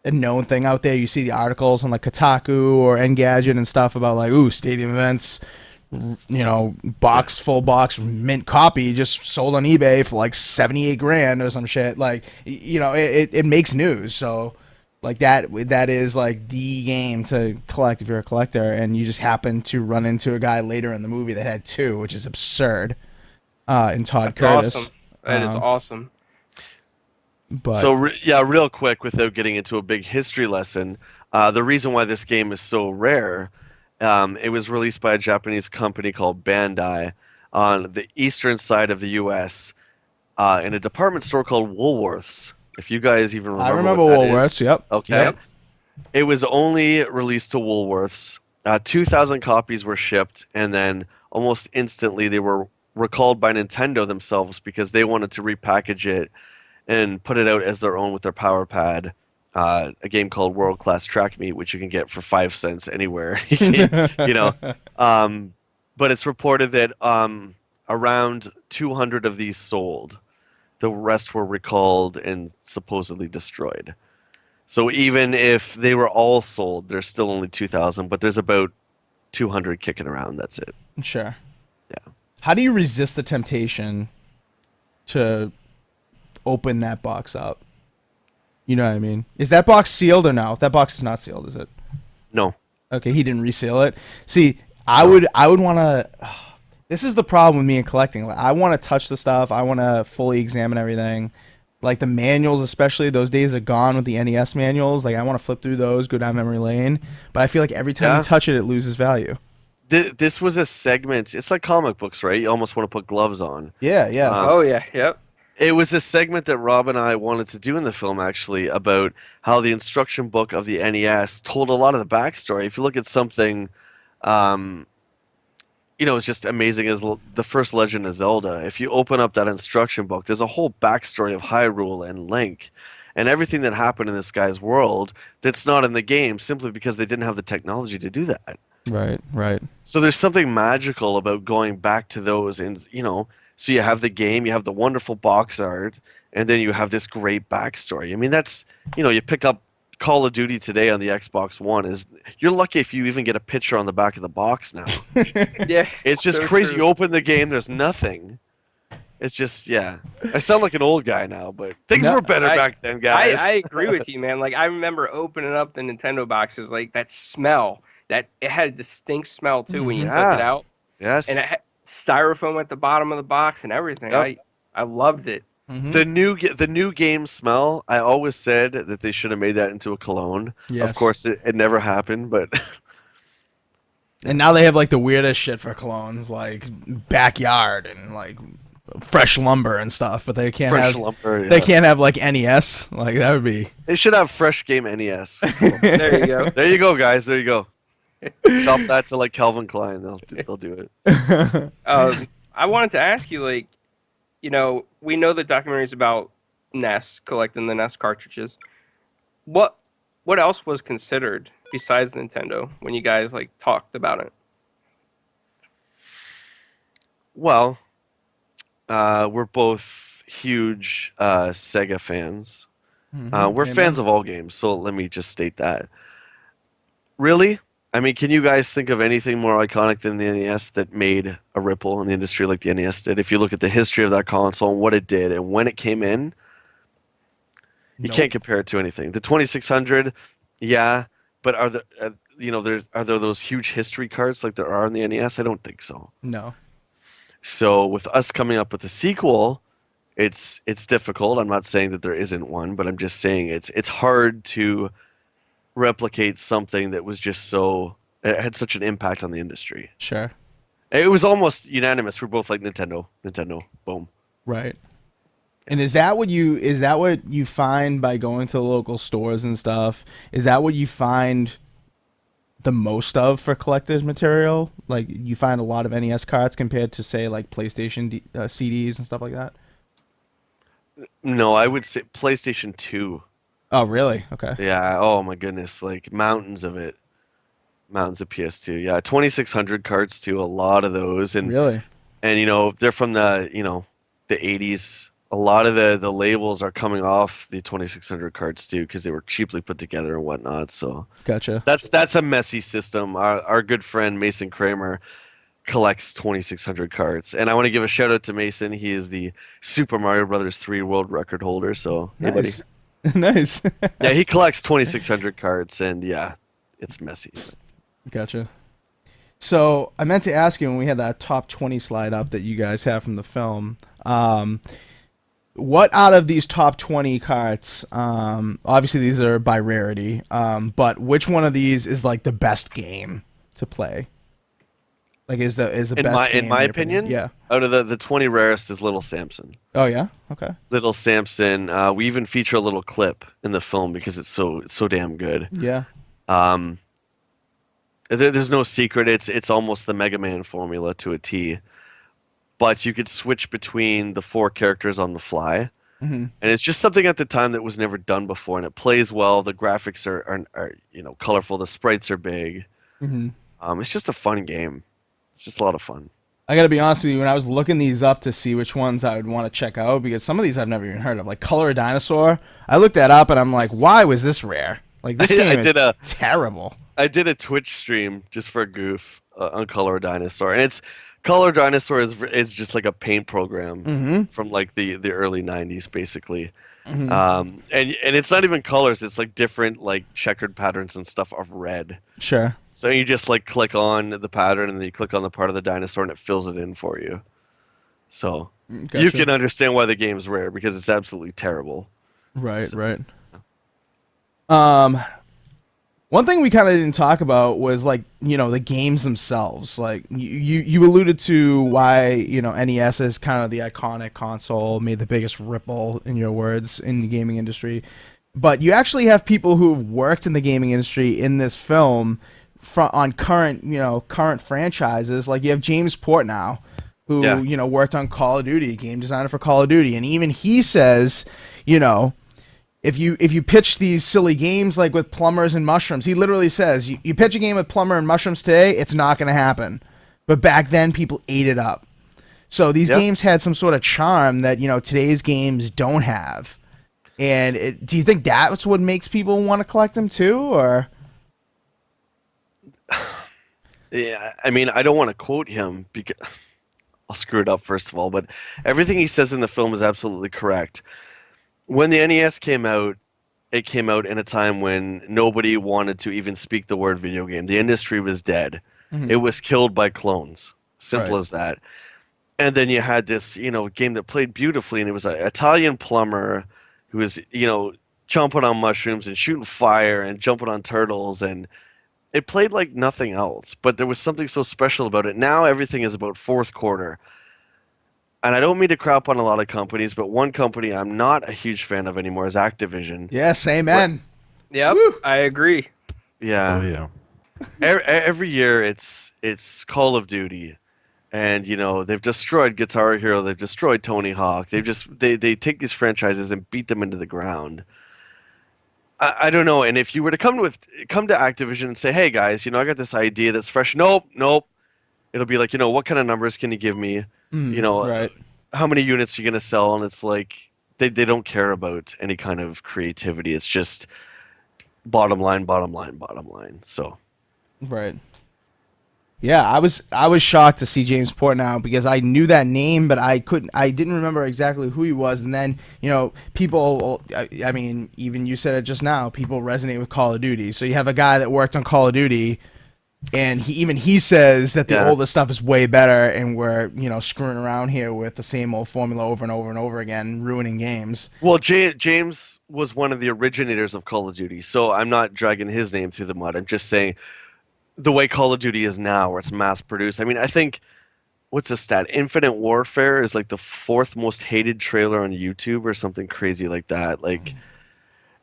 a known thing out there. You see the articles on like Kotaku or Engadget and stuff about like, ooh, Stadium Events, full box mint copy just sold on eBay for like 78 grand or some shit. Like, it makes news. So like that is like the game to collect if you're a collector, and you just happen to run into a guy later in the movie that had 2, which is absurd. In Todd Curtis. Awesome. That is awesome. But So real quick, without getting into a big history lesson, the reason why this game is so rare, it was released by a Japanese company called Bandai on the eastern side of the U.S. In a department store called Woolworths. If you guys even remember, I remember what that Woolworths. is. Yep. Okay. Yep. It was only released to Woolworths. 2,000 copies were shipped, and then almost instantly they were recalled by Nintendo themselves because they wanted to repackage it and put it out as their own with their Power Pad, a game called World Class Track Meet, which you can get for 5 cents anywhere. But it's reported that around 200 of these sold. The rest were recalled and supposedly destroyed. So even if they were all sold, there's still only 2,000, but there's about 200 kicking around. That's it. Sure. Yeah. How do you resist the temptation to open that box up? You know what I mean? Is that box sealed or no? That box is not sealed, is it? No. Okay, he didn't reseal it. See, I would want to. This is the problem with me in collecting. Like, I want to touch the stuff. I want to fully examine everything. Like the manuals, especially, those days are gone with the NES manuals. Like I want to flip through those, go down memory lane. But I feel like every time you touch it, it loses value. This was a segment. It's like comic books, right? You almost want to put gloves on. Yeah. Oh yeah, yep. It was a segment that Rob and I wanted to do in the film, actually, about how the instruction book of the NES told a lot of the backstory. If you look at something, it's just amazing as the first Legend of Zelda. If you open up that instruction book, there's a whole backstory of Hyrule and Link and everything that happened in this guy's world that's not in the game simply because they didn't have the technology to do that. Right. So there's something magical about going back to those and, so you have the game, you have the wonderful box art, and then you have this great backstory. I mean, that's, you pick up Call of Duty today on the Xbox One, you're lucky if you even get a picture on the back of the box now. Yeah. It's just so crazy. true. You open the game, there's nothing. It's just, yeah. I sound like an old guy now, but things were better back then, guys. I agree with you, man. Like I remember opening up the Nintendo boxes, like that smell. That it had a distinct smell too when you took it out. Yes. And it had styrofoam at the bottom of the box and everything. Yep. I loved it. Mm-hmm. The new game smell, I always said that they should have made that into a cologne. Yes. Of course, it never happened, but And now they have like the weirdest shit for colognes, like backyard and like fresh lumber and stuff. But they can't Fresh have lumber, yeah. They can't have like NES. Like that would be. They should have Fresh Game NES. There you go. There you go, guys. There you go. Shop that to like Calvin Klein. They'll do it. I wanted to ask you, like, we know the documentaries about NES, collecting the NES cartridges. What else was considered besides Nintendo when you guys like talked about it? Well, we're both huge Sega fans. We're fans of all games, so let me just state that. Really? I mean, can you guys think of anything more iconic than the NES that made a ripple in the industry like the NES did? If you look at the history of that console and what it did and when it came in, you can't compare it to anything. The 2600, yeah, but are there those huge history cards like there are in the NES? I don't think so. No. So with us coming up with a sequel, it's difficult. I'm not saying that there isn't one, but I'm just saying it's hard to replicate something that was just it had such an impact on the industry. Sure. It was almost unanimous. We're both like Nintendo, boom. Right. And is that what you find by going to the local stores and stuff? Is that what you find the most of for collector's material? Like you find a lot of NES cards compared to say like PlayStation CDs and stuff like that? No, I would say PlayStation 2. Oh, really? Okay. Yeah. Oh my goodness, like mountains of it. Mountains of PS2. Yeah, 2600 cards too. A lot of those, and Really? and they're from the the 80s. A lot of the labels are coming off the 2600 cards too because they were cheaply put together and whatnot. So Gotcha. that's a messy system. Our good friend Mason Kramer collects 2600 cards, and I want to give a shout out to Mason. He is the Super Mario Brothers 3 world record holder. So hey, buddy. Nice. Nice. Yeah, he collects 2600 cards, and yeah, it's messy. Gotcha. So I meant to ask you when we had that top 20 slide up that you guys have from the film. What out of these top 20 cards, obviously these are by rarity, but which one of these is like the best game to play? Like is the best game in my opinion? Yeah. Out of the 20 rarest is Little Samson. Oh yeah? Okay. Little Samson. We even feature a little clip in the film because it's so damn good. Yeah. There's no secret. It's almost the Mega Man formula to a T. But you could switch between the 4 characters on the fly. Mm-hmm. And it's just something at the time that was never done before, and it plays well. The graphics are colorful. The sprites are big. Mm-hmm. It's just a fun game. It's just a lot of fun. I gotta be honest with you, when I was looking these up to see which ones I would want to check out, because some of these I've never even heard of, like Color a Dinosaur, I looked that up and I'm like, why was this rare? Like this game is terrible. I did a Twitch stream just for a goof on Color a Dinosaur, and Color Dinosaur is just like a paint program from like the early 90s basically. Mm-hmm. And it's not even colors, it's like different like checkered patterns and stuff of red. Sure. So you just like click on the pattern and then you click on the part of the dinosaur and it fills it in for you. So Gotcha. you can understand why the game's rare because it's absolutely terrible. Right, right. One thing we kind of didn't talk about was like, the games themselves. Like you alluded to why, NES is kind of the iconic console, made the biggest ripple, in your words, in the gaming industry. But you actually have people who've worked in the gaming industry in this film on current franchises. Like you have James Portnow, who, worked on Call of Duty, game designer for Call of Duty. And even he says, if you pitch these silly games like with plumbers and mushrooms, he literally says, you pitch a game with plumber and mushrooms today, it's not going to happen. But back then, people ate it up. So these games had some sort of charm that, today's games don't have. And do you think that's what makes people want to collect them too, or? Yeah, I mean, I don't want to quote him because I'll screw it up first of all, but everything he says in the film is absolutely correct. When the NES came out, it came out in a time when nobody wanted to even speak the word video game. The industry was dead. Mhm. It was killed by clones. Simple Right. as that. And then you had this, game that played beautifully, and it was an Italian plumber who was, jumping on mushrooms and shooting fire and jumping on turtles, and it played like nothing else. But there was something so special about it. Now everything is about fourth quarter. And I don't mean to crap on a lot of companies, but one company I'm not a huge fan of anymore is Activision. Yes, amen. Yep, I agree. Yeah. Oh, yeah. Every year it's Call of Duty, and they've destroyed Guitar Hero, they've destroyed Tony Hawk. They take these franchises and beat them into the ground. I don't know. And if you were to come to Activision and say, hey guys, I got this idea that's fresh. Nope. It'll be like, what kind of numbers can you give me? Right. How many units are you going to sell? And it's like, they don't care about any kind of creativity. It's just bottom line. So. Right. Yeah, I was shocked to see James Portnow because I knew that name, but I didn't remember exactly who he was. And then, people, I mean, even you said it just now, people resonate with Call of Duty. So you have a guy that worked on Call of Duty, and he says that the older stuff is way better, and we're screwing around here with the same old formula over and over and over again, ruining games. Well, James was one of the originators of Call of Duty, so I'm not dragging his name through the mud. I'm just saying the way Call of Duty is now, where it's mass produced. I mean, I think, what's the stat? Infinite Warfare is like the 4th most hated trailer on YouTube or something crazy like that.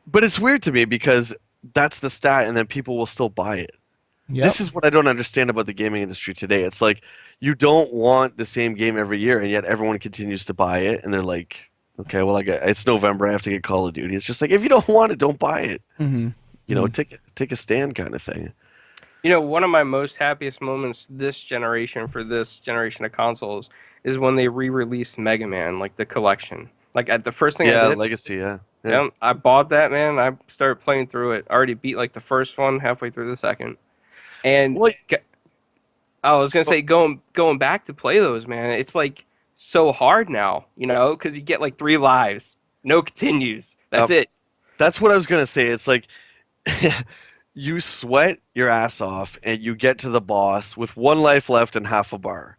But it's weird to me because that's the stat, and then people will still buy it. This is what I don't understand about the gaming industry today. It's like you don't want the same game every year, and yet everyone continues to buy it, and they're like, okay, well, it's November, I have to get Call of Duty. It's just like, if you don't want it, don't buy it. Mm-hmm. You know, take a stand kind of thing. You know, one of my most happiest moments this generation for this generation of consoles is when they re-released Mega Man, like the collection. Like at the first thing I did, Legacy, yeah. I bought that, man. I started playing through it. I already beat like the first one, halfway through the second. And I was gonna say, going back to play those, man, it's like so hard now, you know, because you get like 3 lives, no continues. That's it. That's what I was gonna say. It's like you sweat your ass off, and you get to the boss with 1 life left and half a bar.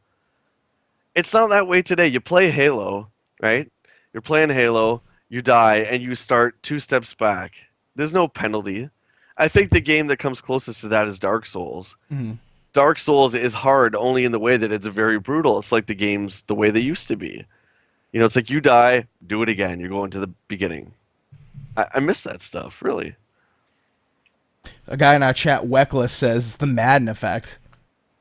It's not that way today. You play Halo, right? You're playing Halo, you die, and you start 2 steps back. There's no penalty. I think the game that comes closest to that is Dark Souls. Mm-hmm. Dark Souls is hard only in the way that it's very brutal. It's like the games the way they used to be. You know, it's like you die, do it again. You're going to the beginning. I miss that stuff, really. A guy in our chat, Weckless, says the Madden effect.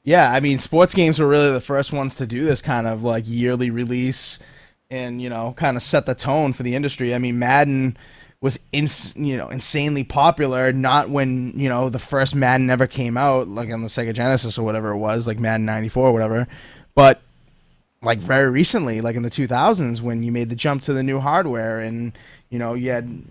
Yeah, I mean, sports games were really the first ones to do this kind of like yearly release and, you know, kind of set the tone for the industry. I mean, Madden was insanely popular, not when, you know, the first Madden ever came out, like on the Sega Genesis or whatever it was, like Madden 94 or whatever, but like very recently, like in the 2000s, when you made the jump to the new hardware and, you know, you had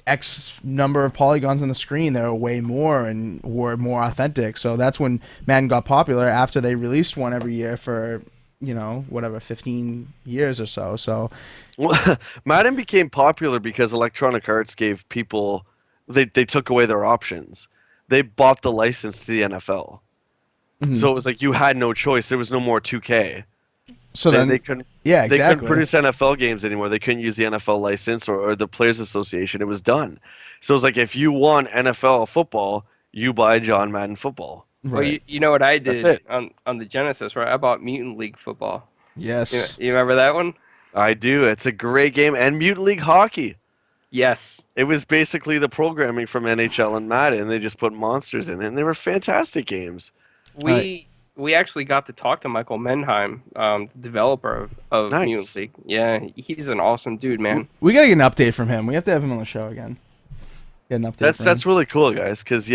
X number of polygons on the screen that were way more and were more authentic. So that's when Madden got popular, after they released one every year for, you know, whatever, 15 years or so. So well, Madden became popular because Electronic Arts gave people, they took away their options. They bought the license to the NFL. Mhm. So it was like you had no choice. There was no more 2K. So then they couldn't. Yeah, They exactly. couldn't produce NFL games anymore. They couldn't use the NFL license or the Players Association. It was done. So it's like if you want NFL football, you buy John Madden football. Well, you know what I That's did it. on the Genesis, right? I bought Mutant League Football. Yes. You remember that one? I do. It's a great game. And Mutant League Hockey. Yes. It was basically the programming from NHL and Madden. They just put monsters in it, and they were fantastic games. We actually got to talk to Michael Menheim, the developer of Nice. Mutant League. Yeah, he's an awesome dude, man. We gotta get an update from him. We have to have him on the show again. Get an update. That's really cool, guys. Because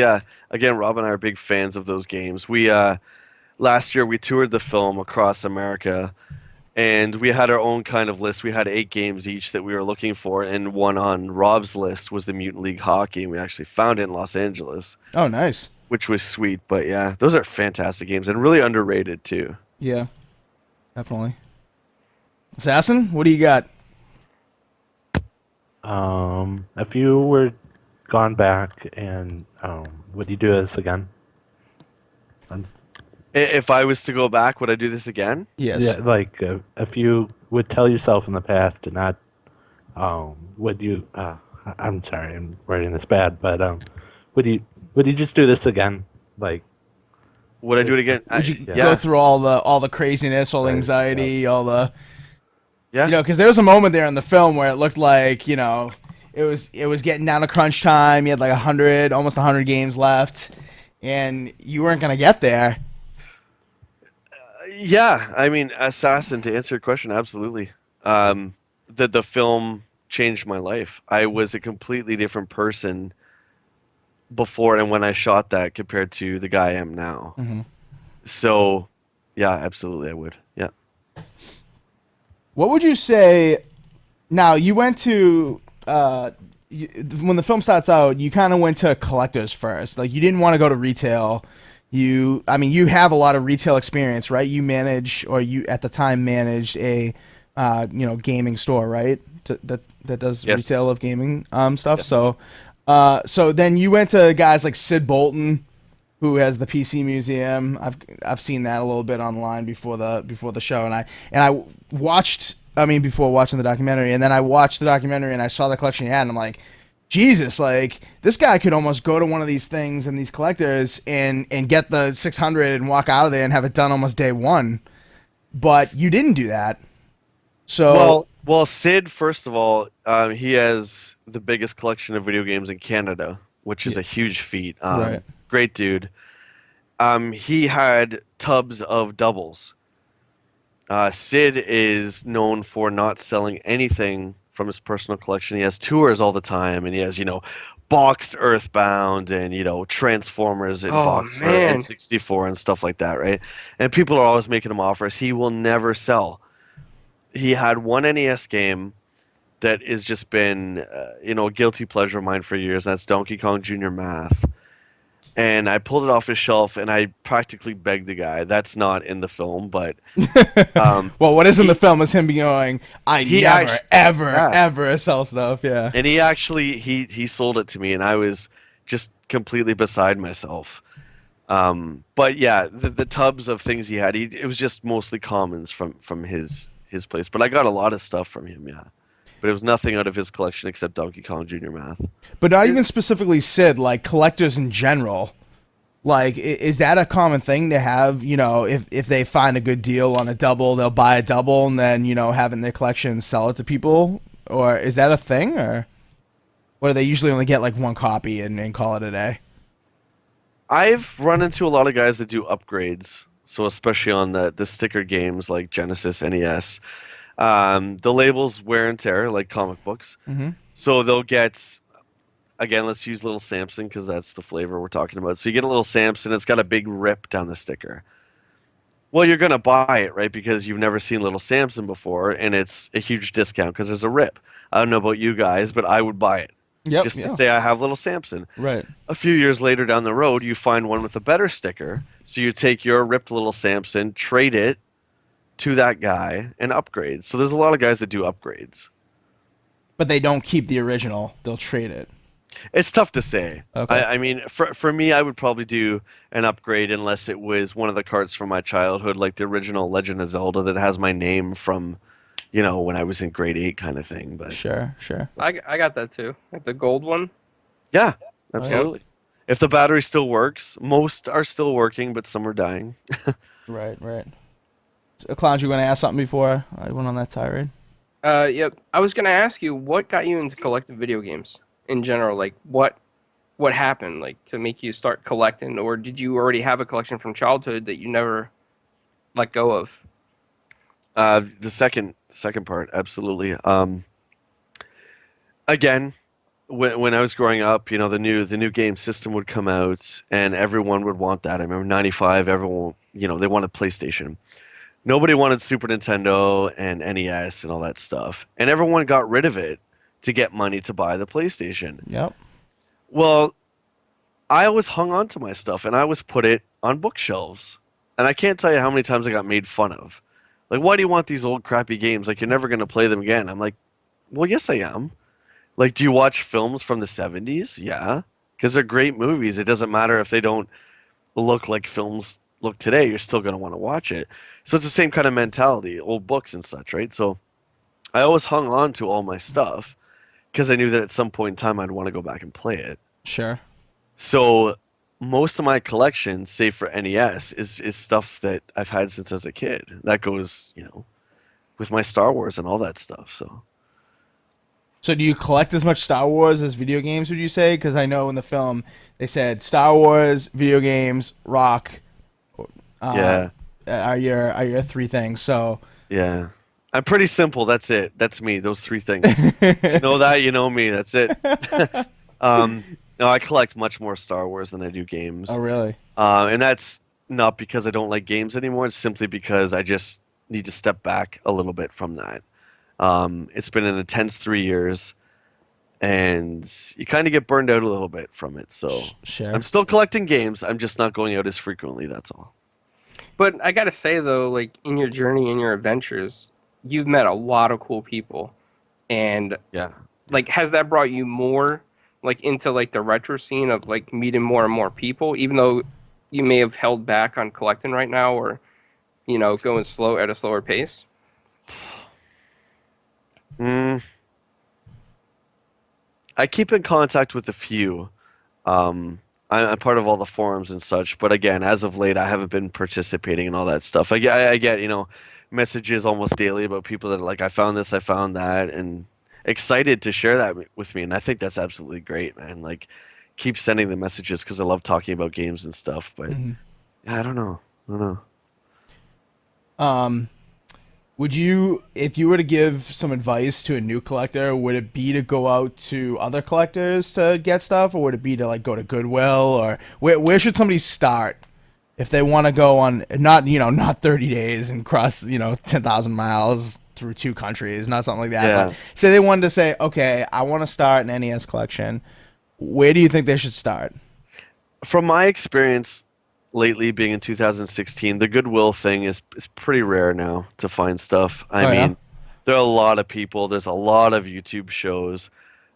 again, Rob and I are big fans of those games. We last year we toured the film across America, and we had our own kind of list. We had 8 games each that we were looking for, and one on Rob's list was the Mutant League Hockey. And we actually found it in Los Angeles. Oh, nice. Which was sweet. But yeah, those are fantastic games and really underrated too. Yeah, definitely. Assassin, what do you got? If you were gone back and would you do this again? If I was to go back, would I do this again? Yes. Yeah, like if you would tell yourself in the past to not, would you? I'm sorry, I'm writing this bad, but would you just do this again? Like, would I do it again? Would you go through all the craziness, all the anxiety, all the you know, because there was a moment there in the film where it looked like, you know, it was getting down to crunch time. You had like almost 100 games left, and you weren't gonna get there. Yeah, I mean, Assassin, to answer your question, absolutely. The film changed my life. I was a completely different person before and when I shot that compared to the guy I am now. Mhm. So, yeah, absolutely, I would. Yeah. What would you say? Now you went to when the film starts out, you kind of went to collectors first. Like you didn't want to go to retail. You have a lot of retail experience, right? You at the time managed a gaming store, right? That does Yes. retail of gaming stuff. Yes. So then you went to guys like Sid Bolton, who has the PC Museum. I've seen that a little bit online before the show, and I watched. I mean, before watching the documentary, and then I watched the documentary and I saw the collection he had, and I'm like, Jesus, like this guy could almost go to one of these things and these collectors and get the 600 and walk out of there and have it done almost day one. But you didn't do that. So well, Sid, first of all, he has the biggest collection of video games in Canada, which is a huge feat. Right. Great dude. he had tubs of doubles. Sid is known for not selling anything from his personal collection. He has tours all the time, and he has, boxed Earthbound and, Transformers and boxed for man. N64 and stuff like that, right? And people are always making him offers. He will never sell. He had one NES game that has just been, a guilty pleasure of mine for years. That's Donkey Kong Jr. Math. And I pulled it off his shelf, and I practically begged the guy. That's not in the film, but well, what is in the film is him going, "I never, ever sell stuff." Yeah. And he actually he sold it to me, and I was just completely beside myself. But yeah, the tubs of things he had, it was just mostly commons from his place. But I got a lot of stuff from him, yeah. But it was nothing out of his collection except Donkey Kong Jr. Math. But not even specifically Sid, like collectors in general. Like, is that a common thing to have? If they find a good deal on a double, they'll buy a double and then, have it in their collection and sell it to people? Or is that a thing? Or do they usually only get like one copy and call it a day? I've run into a lot of guys that do upgrades. So especially on the sticker games like Genesis, NES. The labels wear and tear like comic books. Mm-hmm. So they'll get, again, let's use Little Samson because that's the flavor we're talking about. So you get a Little Samson, it's got a big rip down the sticker. Well, you're going to buy it, right? Because you've never seen Little Samson before, and it's a huge discount because there's a rip. I don't know about you guys, but I would buy it. Yep, just to say I have Little Samson. Right. A few years later down the road, you find one with a better sticker. So you take your ripped Little Samson, trade it to that guy, and upgrade. So there's a lot of guys that do upgrades. But they don't keep the original. They'll trade it. It's tough to say. Okay. I mean, for me, I would probably do an upgrade unless it was one of the carts from my childhood, like the original Legend of Zelda that has my name from, when I was in grade 8 kind of thing. But Sure. I got that too, like the gold one. Yeah, absolutely. If the battery still works, most are still working, but some are dying. Right. So, Clowns, you want to ask something before I went on that tirade? Yep. I was gonna ask you, what got you into collecting video games in general? Like, what happened, like, to make you start collecting, or did you already have a collection from childhood that you never let go of? The second part, absolutely. Again, when I was growing up, the new game system would come out, and everyone would want that. I remember '95, everyone, they wanted PlayStation. Nobody wanted Super Nintendo and NES and all that stuff, and everyone got rid of it to get money to buy the PlayStation. Yep. Well, I always hung on to my stuff, and I always put it on bookshelves. And I can't tell you how many times I got made fun of. Like, why do you want these old crappy games? Like, you're never going to play them again. I'm like, well, yes, I am. Like, do you watch films from the 70s? Yeah. Because they're great movies. It doesn't matter if they don't look like films look today. You're still going to want to watch it. So it's the same kind of mentality, old books and such, right? So I always hung on to all my stuff because I knew that at some point in time I'd want to go back and play it. Sure. So most of my collection, save for NES, is stuff that I've had since I was a kid. That goes, with my Star Wars and all that stuff. So do you collect as much Star Wars as video games, would you say? Because I know in the film they said Star Wars, video games, rock. Yeah. Are your three things. So yeah. I'm pretty simple. That's it. That's me. Those three things. You know that, you know me. That's it. No, I collect much more Star Wars than I do games. Oh, really? And that's not because I don't like games anymore. It's simply because I just need to step back a little bit from that. It's been an intense 3 years, and you kind of get burned out a little bit from it. So sure. I'm still collecting games. I'm just not going out as frequently. That's all. But I gotta say though, like, in your journey, in your adventures, you've met a lot of cool people, and yeah, like, has that brought you more like into like the retro scene of like meeting more and more people, even though you may have held back on collecting right now, or going slow at a slower pace? I keep in contact with a few. I'm part of all the forums and such, but again, as of late, I haven't been participating in all that stuff. I get messages almost daily about people that are like, I found this, I found that, and excited to share that with me. And I think that's absolutely great, man. Like, keep sending the messages because I love talking about games and stuff. But I don't know. I don't know. Would you, if you were to give some advice to a new collector, would it be to go out to other collectors to get stuff, or would it be to like go to Goodwill, or where should somebody start if they want to go on not 30 days and cross 10,000 miles through 2 countries, not something like that. Yeah. But say they wanted to say, okay, I want to start an NES collection. Where do you think they should start? From my experience lately, being in 2016, the Goodwill thing is pretty rare now to find stuff. I mean, there are a lot of people. There's a lot of YouTube shows.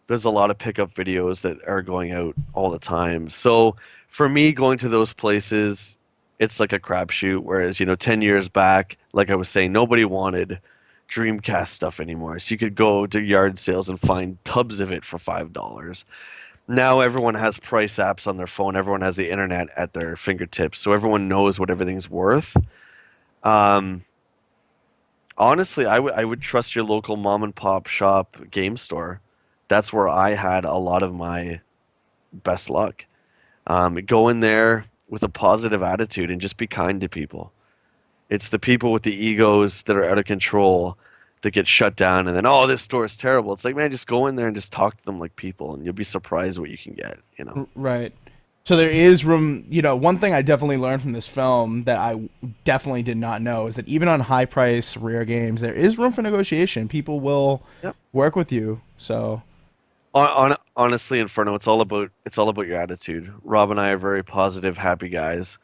There's a lot of pickup videos that are going out all the time. So for me, going to those places, it's like a crapshoot. Whereas 10 years back, like I was saying, nobody wanted Dreamcast stuff anymore. So you could go to yard sales and find tubs of it for $5. Now everyone has price apps on their phone. Everyone has the internet at their fingertips, so everyone knows what everything's worth. Honestly, I would trust your local mom and pop shop game store. That's where I had a lot of my best luck. Go in there with a positive attitude and just be kind to people. It's the people with the egos that are out of control that get shut down, and then, oh, this store is terrible. It's like, man, just go in there and just talk to them like people, and you'll be surprised what you can get. Right. So there is room. One thing I definitely learned from this film that I definitely did not know is that even on high price rare games, there is room for negotiation. People will work with you. So honestly, Inferno, it's all about your attitude. Rob and I are very positive, happy guys.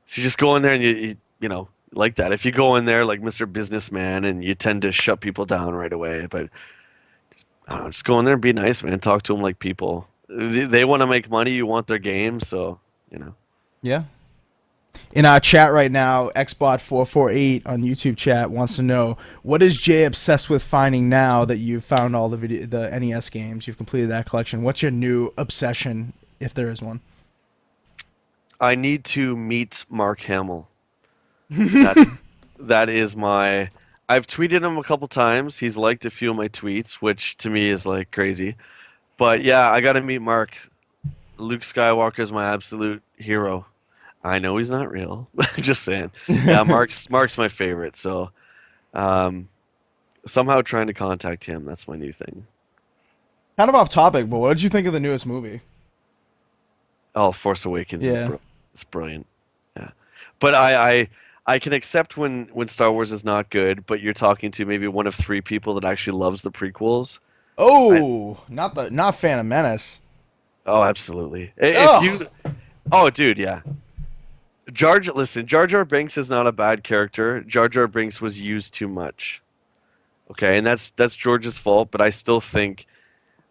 So you just go in there and you like that. If you go in there like Mr. Businessman, and you tend to shut people down right away, but just go in there and be nice, man. Talk to them like people. They want to make money. You want their game, so Yeah. In our chat right now, Xbot448 on YouTube chat wants to know, what is Jay obsessed with finding now that you've found all the NES games, you've completed that collection? What's your new obsession, if there is one? I need to meet Mark Hamill. That is my. I've tweeted him a couple times. He's liked a few of my tweets, which to me is like crazy. But yeah, I got to meet Mark. Luke Skywalker is my absolute hero. I know he's not real. Just saying. Yeah, Mark's my favorite. So, somehow trying to contact him. That's my new thing. Kind of off topic, but what did you think of the newest movie? Oh, Force Awakens. Yeah. It's brilliant. Yeah, but I can accept when Star Wars is not good, but you're talking to maybe one of 3 people that actually loves the prequels. Oh, not Phantom Menace. Oh, absolutely. Oh, dude, yeah. Jar Jar Binks is not a bad character. Jar Jar Binks was used too much. Okay, and that's George's fault, but I still think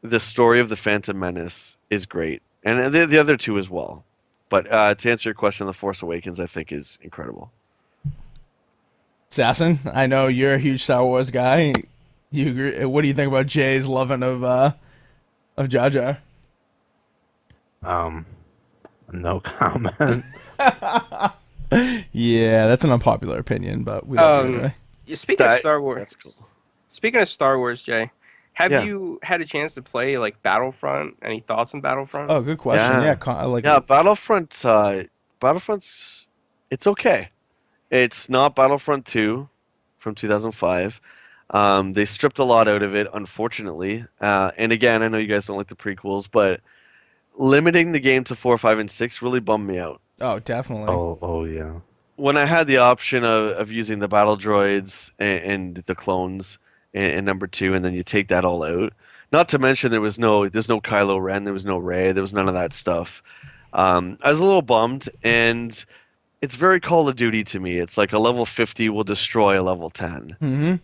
the story of the Phantom Menace is great, and the other 2 as well. But to answer your question, The Force Awakens, I think, is incredible. Assassin, I know you're a huge Star Wars guy. You agree? What do you think about Jay's loving of Jar Jar? No comment. Yeah, that's an unpopular opinion, but we love it anyway. Speaking of Star Wars, that's cool. Speaking of Star Wars, Jay, have Yeah. you had a chance to play like Battlefront? Any thoughts on Battlefront? Oh, good question. Yeah, I like it. Battlefront's it's okay. It's not Battlefront 2 from 2005. They stripped a lot out of it, unfortunately. And again, I know you guys don't like the prequels, but limiting the game to 4, 5, and 6 really bummed me out. Oh, definitely. Oh yeah. When I had the option of using the battle droids and the clones in number 2, and then you take that all out. Not to mention there's no Kylo Ren, there was no Rey, there was none of that stuff. I was a little bummed, and it's very Call of Duty to me. It's like a level 50 will destroy a level 10. Mm-hmm.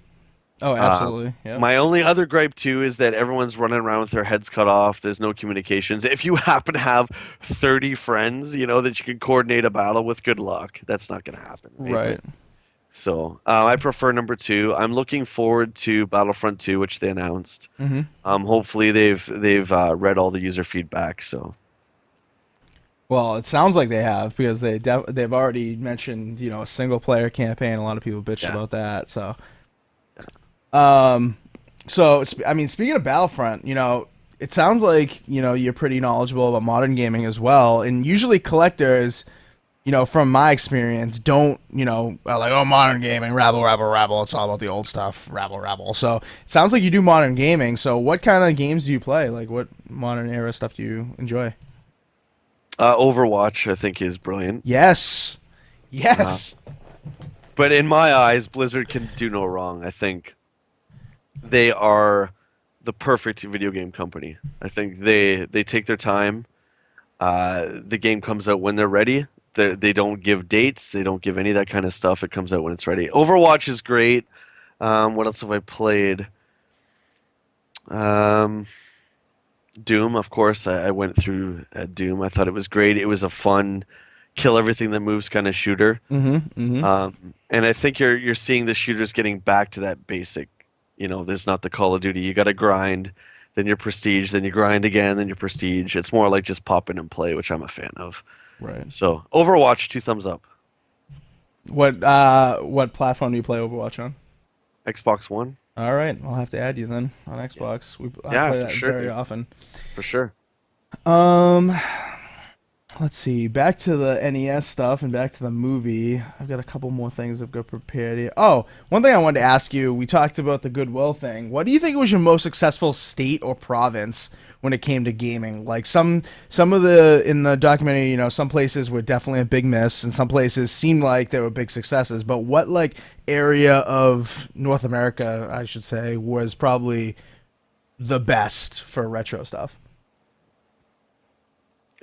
Oh, absolutely. Yeah. My only other gripe too is that everyone's running around with their heads cut off. There's no communications. If you happen to have 30 friends, that you can coordinate a battle with, good luck. That's not going to happen. Right. So I prefer number 2. I'm looking forward to Battlefront 2, which they announced. Mm-hmm. Hopefully they've read all the user feedback. So. Well, it sounds like they have, because they've already mentioned a single player campaign. A lot of people bitched about that. So. Speaking of Battlefront, it sounds like, you're pretty knowledgeable about modern gaming as well. And usually collectors, from my experience, don't, like, oh, modern gaming, rabble, rabble, rabble. It's all about the old stuff, rabble, rabble. So it sounds like you do modern gaming. So what kind of games do you play? Like, what modern era stuff do you enjoy? Overwatch, I think, is brilliant. Yes. Yes. But in my eyes, Blizzard can do no wrong. I think they are the perfect video game company. I think they take their time. The game comes out when they're ready. They don't give dates. They don't give any of that kind of stuff. It comes out when it's ready. Overwatch is great. What else have I played? Doom, of course. I went through Doom. I thought it was great. It was a fun, kill everything that moves kind of shooter. Mm-hmm. And I think you're seeing the shooters getting back to that basic. There's not the Call of Duty. You got to grind, then your prestige, then you grind again, then your prestige. It's more like just pop in and play, which I'm a fan of. Right. So Overwatch, 2 thumbs up. What platform do you play Overwatch on? Xbox One. All right, I'll have to add you then on Xbox. I play that very often. For sure. Let's see. Back to the NES stuff and back to the movie. I've got a couple more things I've got prepared here. Oh, one thing I wanted to ask you. We talked about the Goodwill thing. What do you think was your most successful state or province when it came to gaming? Like some of the in the documentary, some places were definitely a big miss, and some places seemed like they were big successes. But what area of North America, I should say, was probably the best for retro stuff?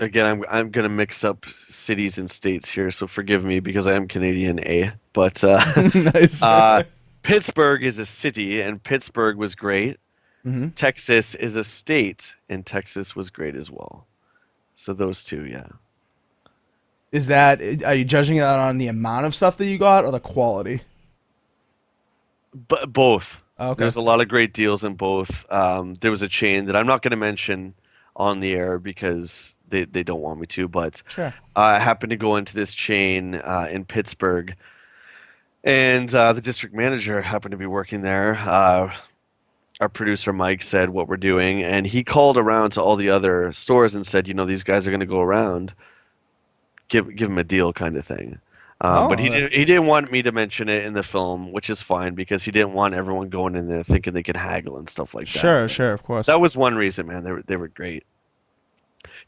Again, I'm gonna mix up cities and states here, so forgive me because I am Canadian. But nice. Pittsburgh is a city, and Pittsburgh was great. Mm-hmm. Texas is a state, and Texas was great as well. So those two, yeah. Are you judging that on the amount of stuff that you got or the quality? But both. Okay. There's a lot of great deals in both. There was a chain that I'm not going to mention on the air because they don't want me to, but sure. I happened to go into this chain in Pittsburgh, and the district manager happened to be working there. Our producer Mike said what we're doing, and he called around to all the other stores and said, these guys are going to go around, give them a deal kind of thing. But he didn't want me to mention it in the film, which is fine because he didn't want everyone going in there thinking they could haggle and stuff like that. Sure, of course. That was one reason, man. They were great.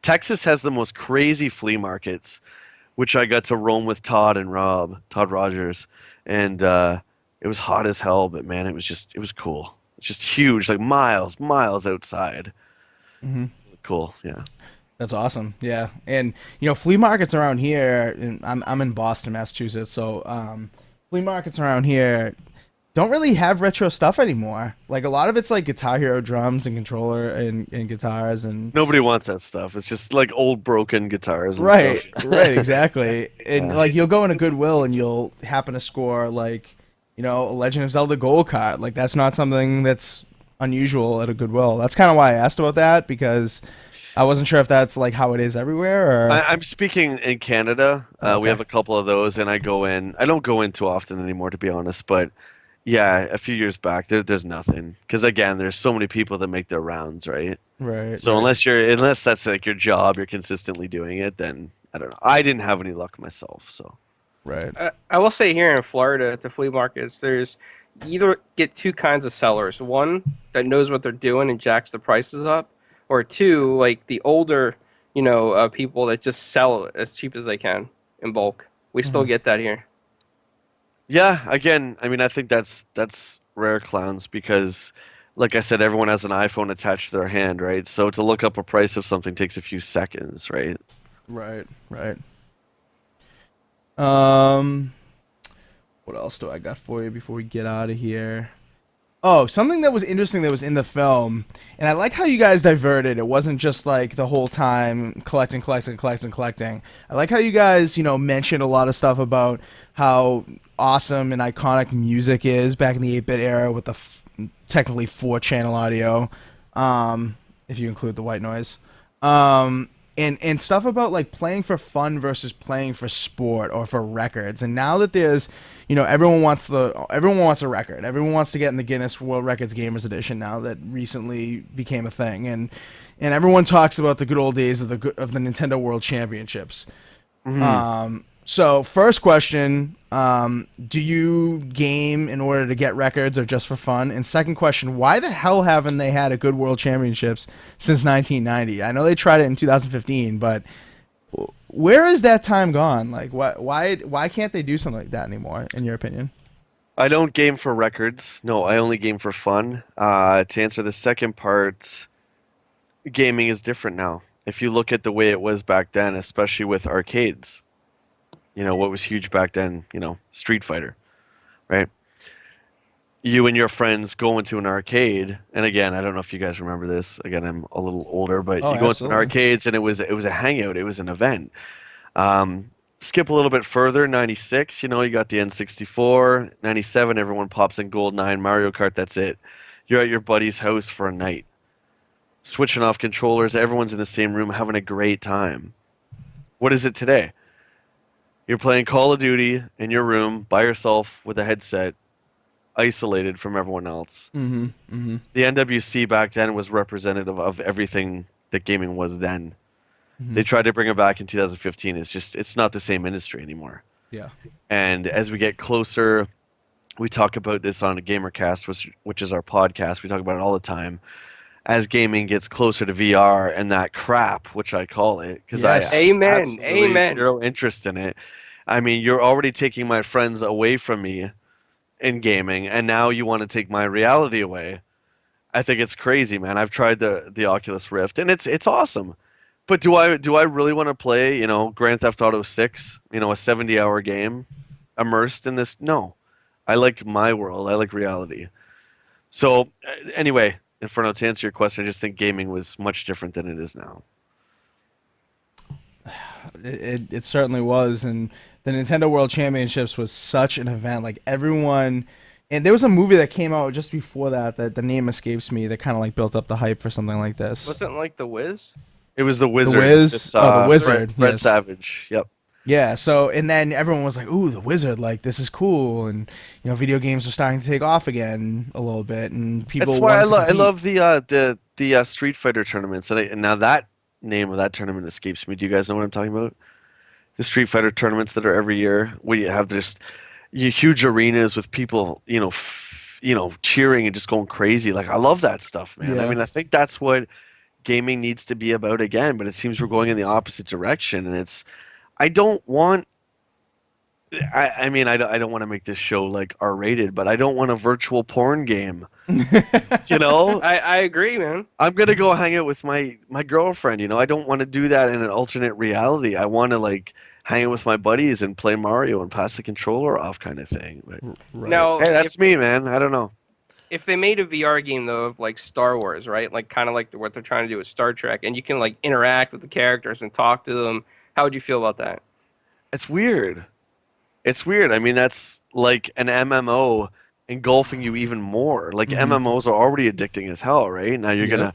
Texas has the most crazy flea markets, which I got to roam with Todd Rogers, and it was hot as hell. But man, it was cool. It's just huge, like miles outside. Mm-hmm. Cool, yeah. That's awesome. Yeah, and flea markets around here. And I'm in Boston, Massachusetts, so flea markets around here don't really have retro stuff anymore. Like a lot of it's like Guitar Hero drums and controller and guitars and nobody wants that stuff. It's just like old broken guitars. And right, stuff. Right, exactly. And like you'll go into Goodwill and you'll happen to score like a Legend of Zelda gold card. Like that's not something that's unusual at a Goodwill. That's kind of why I asked about that because I wasn't sure if that's like how it is everywhere. Or I'm speaking in Canada. We have a couple of those, and I go in. I don't go in too often anymore, to be honest. But yeah, a few years back, there's nothing because again, there's so many people that make their rounds, right? Right. So unless that's like your job, you're consistently doing it, then I don't know. I didn't have any luck myself, so. Right. I will say here in Florida, at the flea markets, you either get two kinds of sellers. One that knows what they're doing and jacks the prices up, or two, like the older, people that just sell it as cheap as they can in bulk. We still get that here. Yeah, again, I mean, I think that's rare clowns because, like I said, everyone has an iPhone attached to their hand, right? So to look up a price of something takes a few seconds, right? Right. What else do I got for you before we get out of here? Oh, something that was interesting that was in the film, and I like how you guys diverted. It wasn't just like the whole time collecting. I like how you guys, mentioned a lot of stuff about how awesome and iconic music is back in the 8-bit era with the technically 4-channel audio, if you include the white noise. And stuff about like playing for fun versus playing for sport or for records. And now that there's, everyone wants a record. Everyone wants to get in the Guinness World Records Gamers Edition now that recently became a thing. And everyone talks about the good old days of the Nintendo World Championships. Mm-hmm. So first question, do you game in order to get records or just for fun? And second question, why the hell haven't they had a good World Championships since 1990? I know they tried it in 2015, but where is that time gone? Like, why can't they do something like that anymore, in your opinion? I don't game for records. No, I only game for fun. To answer the second part, gaming is different now. If you look at the way it was back then, especially with arcades, what was huge back then, Street Fighter, right? You and your friends go into an arcade, and again, I don't know if you guys remember this. Again, I'm a little older, but you go into an arcades, and it was a hangout. It was an event. Skip a little bit further, 96, you got the N64. 97, everyone pops in GoldenEye, Mario Kart, that's it. You're at your buddy's house for a night. Switching off controllers, everyone's in the same room having a great time. What is it today? You're playing Call of Duty in your room by yourself with a headset, isolated from everyone else. Mm-hmm. The NWC back then was representative of everything that gaming was then. They tried to bring it back in 2015. It's not the same industry anymore. Yeah. And as we get closer, we talk about this on a Gamercast, which is our podcast. We talk about it all the time. As gaming gets closer to VR and that crap, which I call it, because I have absolutely zero interest in it. I mean, you're already taking my friends away from me in gaming, and now you want to take my reality away. I think it's crazy, man. I've tried the Oculus Rift, and it's awesome. But do I really want to play, Grand Theft Auto 6, a 70-hour game immersed in this? No. I like my world. I like reality. So, anyway, Inferno, to answer your question, I just think gaming was much different than it is now. It certainly was, and the Nintendo World Championships was such an event. Like, everyone... And there was a movie that came out just before that the name escapes me, that kind of like built up the hype for something like this. Wasn't like The Wiz? It was The Wizard. The Wiz? The Wizard. Red yes. Savage. Yep. Yeah, so, and then everyone was like, ooh, The Wizard, like, this is cool. And, video games are starting to take off again a little bit. And people That's why I love the Street Fighter tournaments. And now that name of that tournament escapes me. Do you guys know what I'm talking about? The Street Fighter tournaments that are every year, where you have just huge arenas with people, cheering and just going crazy. Like, I love that stuff, man. Yeah. I mean, I think that's what gaming needs to be about again, but it seems we're going in the opposite direction, and I don't want I don't want to make this show like R-rated, but I don't want a virtual porn game. I agree, man. I'm gonna go hang out with my girlfriend. I don't want to do that in an alternate reality. I want to like hang out with my buddies and play Mario and pass the controller off, kind of thing. But, Now, hey, that's me, man. I don't know. If they made a VR game though of like Star Wars, right? Like kind of like what they're trying to do with Star Trek, and you can like interact with the characters and talk to them, how would you feel about that? It's weird. It's weird. I mean, that's like an MMO engulfing you even more. Like MMOs are already addicting as hell, right? Now you're gonna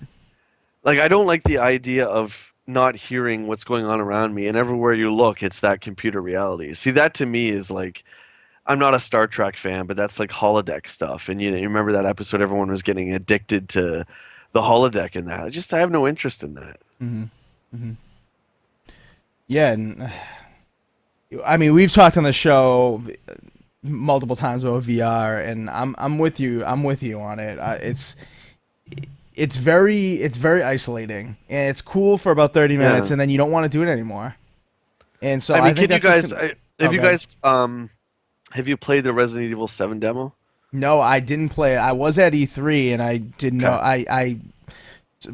like. I don't like the idea of not hearing what's going on around me, and everywhere you look, it's that computer reality. See, that to me is like. I'm not a Star Trek fan, but that's like holodeck stuff. And you remember that episode? Everyone was getting addicted to the holodeck and that. I have no interest in that. Yeah, and I mean, we've talked on the show multiple times about VR, and I'm with you. I'm with you on it. It's very isolating, and it's cool for about 30 minutes, and then you don't want to do it anymore. And so I think have you played the Resident Evil 7 demo? No, I didn't play it. I was at E3 and I didn't know. I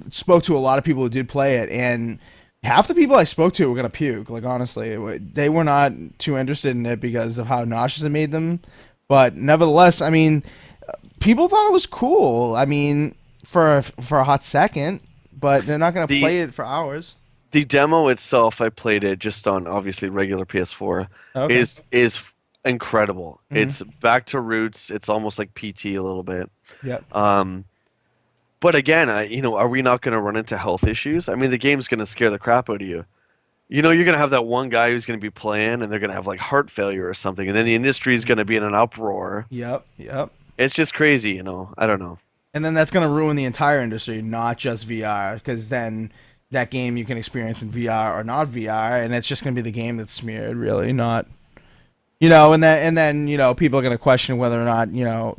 spoke to a lot of people who did play it, and half the people I spoke to were gonna puke. Like, honestly, they were not too interested in it because of how nauseous it made them. But nevertheless, I mean, people thought it was cool. I mean, for a hot second, but they're not gonna play it for hours. The demo itself, I played it just on obviously regular PS4. Okay. Is incredible. It's back to roots. It's almost like PT a little bit. Yep. But again, are we not going to run into health issues? I mean, the game's going to scare the crap out of you. You're going to have that one guy who's going to be playing, and they're going to have like heart failure or something, and then the industry is going to be in an uproar. Yep. It's just crazy, I don't know. And then that's gonna ruin the entire industry, not just VR, because then that game you can experience in VR or not VR, and it's just going to be the game that's smeared, really, not. And then people are going to question whether or not,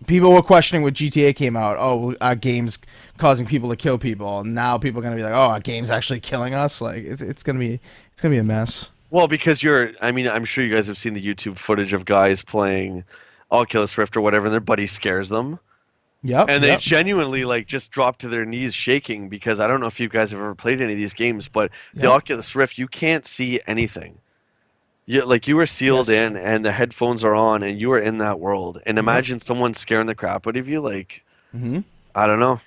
people were questioning when GTA came out. Oh, our game's causing people to kill people, and now people are going to be like, oh, our game's actually killing us. Like it's going to be a mess. Well, because I'm sure you guys have seen the YouTube footage of guys playing Oculus Rift or whatever, and their buddy scares them. Yep. And they genuinely just drop to their knees shaking, because I don't know if you guys have ever played any of these games, but the Oculus Rift, you can't see anything. You were sealed in, and the headphones are on, and you are in that world. And imagine someone scaring the crap out of you. I don't know.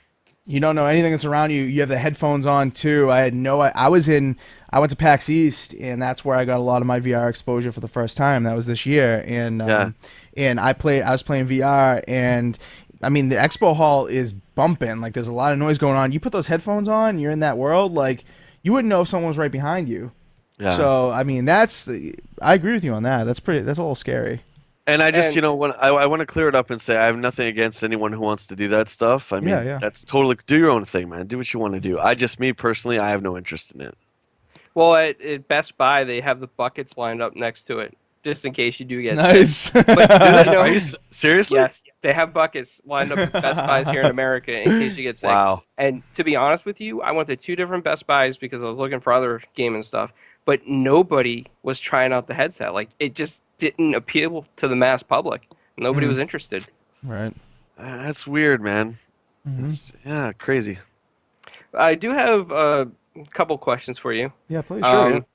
You don't know anything that's around you. You have the headphones on too. I went to PAX East, and that's where I got a lot of my VR exposure for the first time. That was this year, and I was playing VR, and I mean the expo hall is bumping. Like there's a lot of noise going on. You put those headphones on, you're in that world. Like you wouldn't know if someone was right behind you. Yeah. So I mean I agree with you on that. That's a little scary. And I just, I want to clear it up and say I have nothing against anyone who wants to do that stuff. I mean, that's totally, do your own thing, man. Do what you want to do. Me personally, I have no interest in it. Well, at Best Buy, they have the buckets lined up next to it, just in case you do get nice. sick. But, Are you seriously? Yes, they have buckets lined up at Best Buys here in America in case you get sick. Wow. And to be honest with you, I went to 2 different Best Buys because I was looking for other gaming stuff, but nobody was trying out the headset. Like, it just didn't appeal to the mass public. Nobody was interested. Right. That's weird, man. It's crazy. I do have a couple questions for you. Yeah, please. Sure.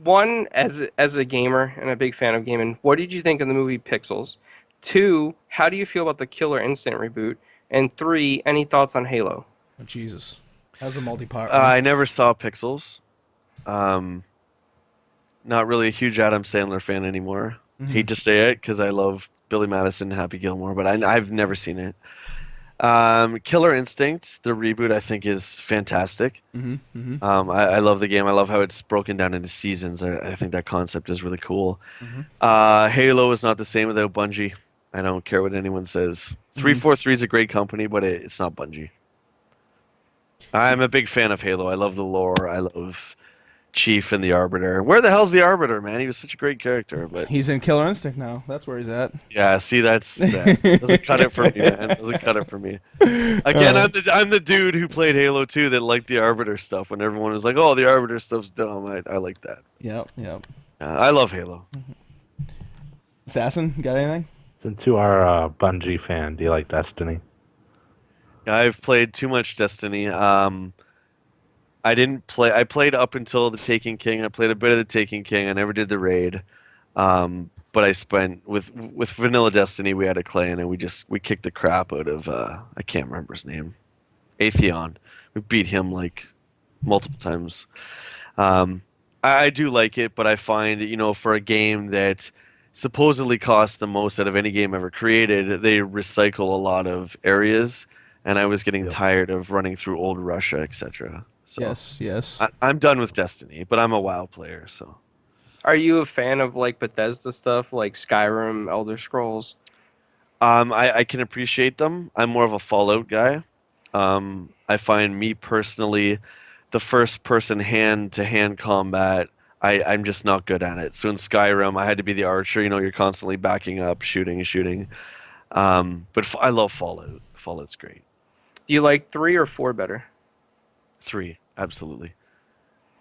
One, as a gamer and a big fan of gaming, what did you think of the movie Pixels? 2, how do you feel about the Killer Instinct reboot? And 3, any thoughts on Halo? Oh, Jesus. That was a multi-part. I never saw Pixels. Not really a huge Adam Sandler fan anymore. Hate to say it because I love Billy Madison and Happy Gilmore, but I've never seen it. Killer Instinct, the reboot, I think is fantastic. I love the game. I love how it's broken down into seasons. I think that concept is really cool. Halo is not the same without Bungie. I don't care what anyone says. 343 is a great company, but it's not Bungie. I'm a big fan of Halo. I love the lore. I love Chief and the Arbiter. Where the hell's the Arbiter, man? He was such a great character, but he's in Killer Instinct now. That's where he's at. Yeah, see, that doesn't cut it for me, man. Doesn't cut it for me. Again, I'm the dude who played Halo 2 that liked the Arbiter stuff. When everyone was like, "Oh, the Arbiter stuff's dumb," I like that. Yep. I love Halo. Assassin, got anything? Since you are a Bungie fan, do you like Destiny? I've played too much Destiny. I didn't play. I played up until the Taken King. I played a bit of the Taken King. I never did the raid. But I spent with Vanilla Destiny. We had a clan and we kicked the crap out of I can't remember his name. Atheon. We beat him like multiple times. I do like it, but I find for a game that supposedly costs the most out of any game ever created, they recycle a lot of areas, and I was getting tired of running through old Russia, etc. So yes. I'm done with Destiny, but I'm a WoW player, so. Are you a fan of like Bethesda stuff, like Skyrim, Elder Scrolls? I can appreciate them. I'm more of a Fallout guy. I find me personally, the first-person hand-to-hand combat, I'm just not good at it. So in Skyrim, I had to be the archer. You're constantly backing up, shooting. But I love Fallout. Fallout's great. Do you like 3 or 4 better? 3, absolutely.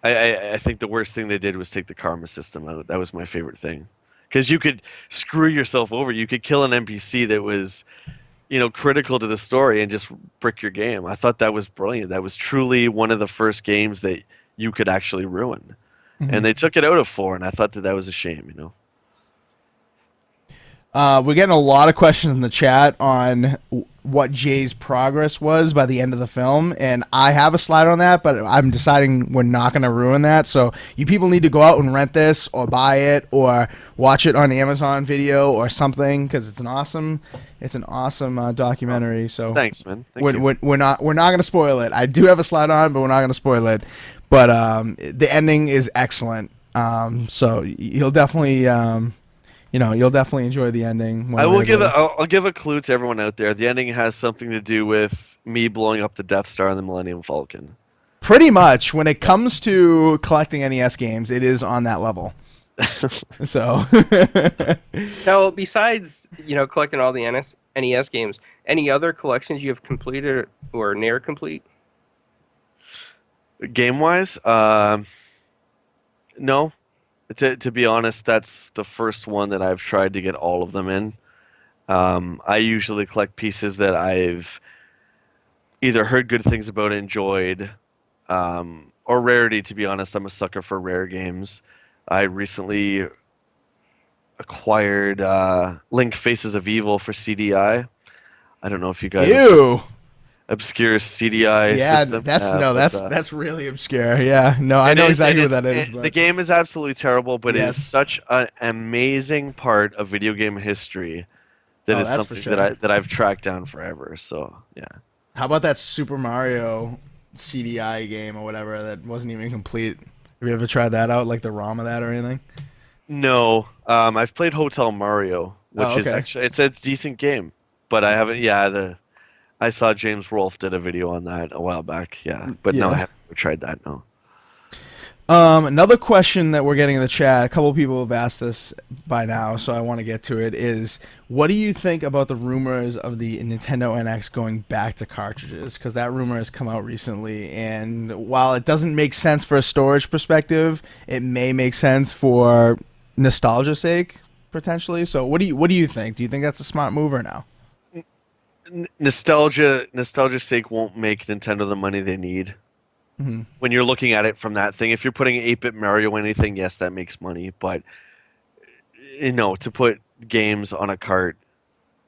I think the worst thing they did was take the karma system out. That was my favorite thing. Because you could screw yourself over. You could kill an NPC that was, critical to the story and just brick your game. I thought that was brilliant. That was truly one of the first games that you could actually ruin. And they took it out of 4, and I thought that was a shame, We're getting a lot of questions in the chat on what Jay's progress was by the end of the film, and I have a slide on that, but I'm deciding we're not going to ruin that. So you people need to go out and rent this, or buy it, or watch it on Amazon Video or something, because it's an awesome documentary. So thanks, man. We're not going to spoil it. I do have a slide on, but we're not going to spoil it. But the ending is excellent. So you'll definitely. You'll definitely enjoy the ending. I'll give a clue to everyone out there. The ending has something to do with me blowing up the Death Star and the Millennium Falcon. Pretty much, when it comes to collecting NES games, it is on that level. So, now, besides collecting all the NES games, any other collections you have completed or near complete? Game wise, no. To be honest, that's the first one that I've tried to get all of them in. I usually collect pieces that I've either heard good things about, enjoyed, or rarity. To be honest, I'm a sucker for rare games. I recently acquired Link Faces of Evil for CDI. I don't know if you guys. Ew. Obscure CDI system. That's really obscure. Yeah, no, I know exactly what that is. The game is absolutely terrible, but it is such an amazing part of video game history that is something that I've tracked down forever. So yeah. How about that Super Mario CDI game or whatever that wasn't even complete? Have you ever tried that out, like the ROM of that or anything? No, I've played Hotel Mario, which is actually it's a decent game, but I haven't. Yeah, I saw James Rolfe did a video on that a while back. Yeah, but no, I haven't tried that. No. Another question that we're getting in the chat, a couple of people have asked this by now, so I want to get to it, is what do you think about the rumors of the Nintendo NX going back to cartridges? Because that rumor has come out recently, and while it doesn't make sense for a storage perspective, it may make sense for nostalgia's sake, potentially. So what do you think? Do you think that's a smart move or no? Nostalgia's sake won't make Nintendo the money they need. Mm-hmm. When you're looking at it from that thing, if you're putting 8-bit Mario or anything, yes, that makes money. But to put games on a cart,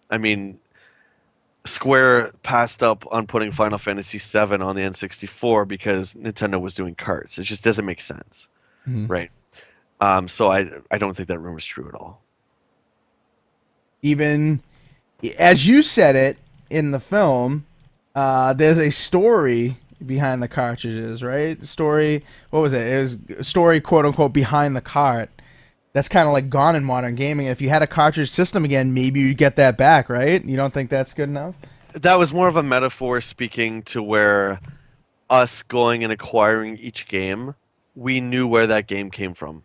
I mean, Square passed up on putting Final Fantasy VII on the N64 because Nintendo was doing carts. It just doesn't make sense, right? So I don't think that rumor's true at all. Even as you said it in the film, there's a story behind the cartridges, right? The story, what was it? It was a story, quote unquote, behind the cart. That's kind of like gone in modern gaming. If you had a cartridge system again, maybe you'd get that back, right? You don't think that's good enough? That was more of a metaphor speaking to where us going and acquiring each game, we knew where that game came from.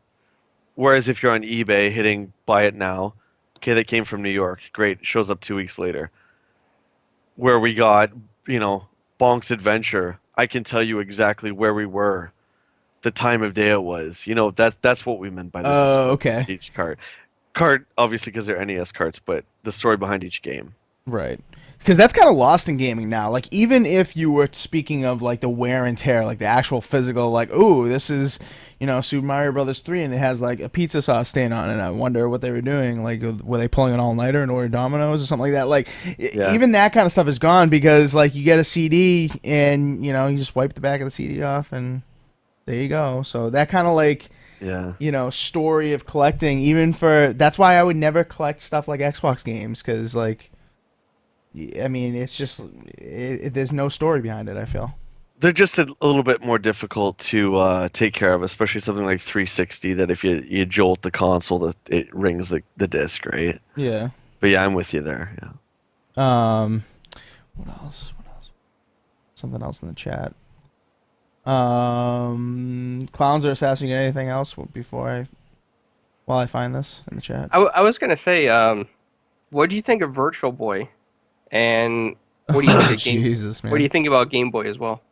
Whereas if you're on eBay hitting buy it now, okay, that came from New York. Great, shows up 2 weeks later. Where we got, Bonk's Adventure, I can tell you exactly where we were, the time of day it was. That's what we meant by this. Okay. Each cart, obviously because they're NES carts, but the story behind each game. Right. Because that's kind of lost in gaming now. Like, even if you were speaking of, like, the wear and tear, like, the actual physical, like, ooh, this is, Super Mario Brothers 3, and it has, like, a pizza sauce stain on it. I wonder what they were doing. Like, were they pulling an all-nighter in order Domino's or something like that? Like, even that kind of stuff is gone because, like, you get a CD, and, you just wipe the back of the CD off, and there you go. So that kind of, like... Yeah. Story of collecting, even for... That's why I would never collect stuff like Xbox games, because, like... I mean, it's just there's no story behind it, I feel. They're just a little bit more difficult to take care of, especially something like 360 that if you jolt the console, it rings the disc, right? Yeah. But yeah, I'm with you there. Yeah. What else? Something else in the chat. Clowns or Assassin, you got anything else while I find this in the chat? I was going to say, what do you think of Virtual Boy? And what do you think of Jesus, man. What do you think about Game Boy as well?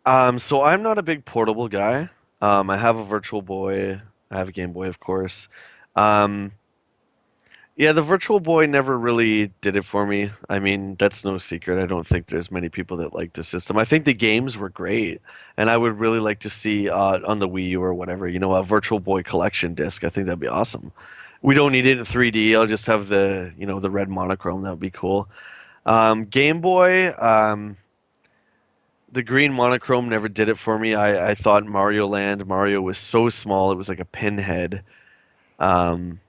So I'm not a big portable guy. I have a Virtual Boy. I have a Game Boy, of course. Yeah, the Virtual Boy never really did it for me. I mean, that's no secret. I don't think there's many people that like the system. I think the games were great, and I would really like to see on the Wii U or whatever, a Virtual Boy collection disc. I think that'd be awesome. We don't need it in 3D. I'll just have the red monochrome. That would be cool. Game Boy, the green monochrome never did it for me. I thought Mario was so small. It was like a pinhead. And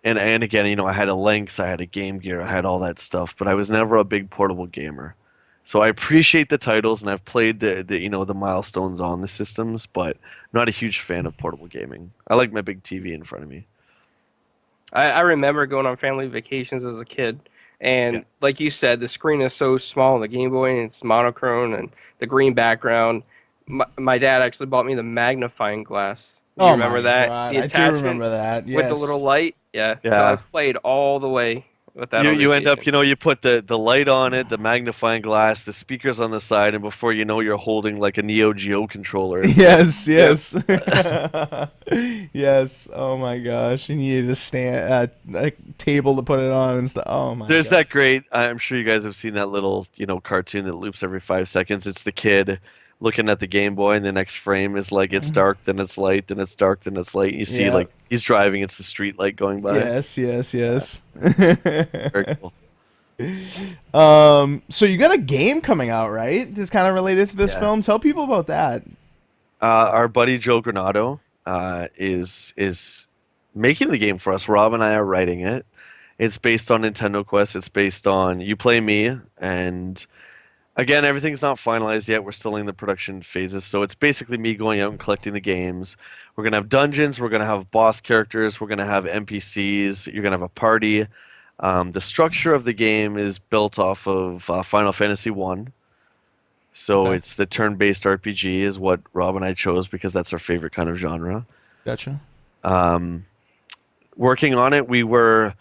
again, I had a Lynx, I had a Game Gear, I had all that stuff, but I was never a big portable gamer. So I appreciate the titles, and I've played the milestones on the systems, but not a huge fan of portable gaming. I like my big TV in front of me. I remember going on family vacations as a kid, And like you said, the screen is so small on the Game Boy, and it's monochrome and the green background. My dad actually bought me the magnifying glass. You remember that? God, The I do attachment remember that. with the Yes. little light. Yeah. So Yeah. I played all the way with that. on You end up, vacation. you put the light on it, the magnifying glass, the speakers on the side, and before you know, you're holding like a Neo Geo controller. It's Yes, like- yes, yes. Oh my gosh! You needed a stand, a table to put it on and stuff. Oh my. There's God. that great. I'm sure you guys have seen that little, cartoon that loops every 5 seconds. It's the kid looking at the Game Boy, and the next frame is like it's dark, then it's light, then it's dark, then it's light. And you see Yeah. like he's driving, it's the street light going by. Yes, yes, yes. Very cool. So you got a game coming out, right? That's kind of related to this Yeah. film. Tell people about that. Our buddy Joe Granado is making the game for us. Rob and I are writing it. It's based on Nintendo Quest. It's based on You Play Me, and again, everything's not finalized yet. We're still in the production phases, so it's basically me going out and collecting the games. We're gonna have dungeons. We're gonna have boss characters. We're gonna have NPCs. You're gonna have a party. The structure of the game is built off of Final Fantasy 1. So Okay. it's the turn-based RPG is what Rob and I chose because that's our favorite kind of genre. Gotcha. Working on it, we were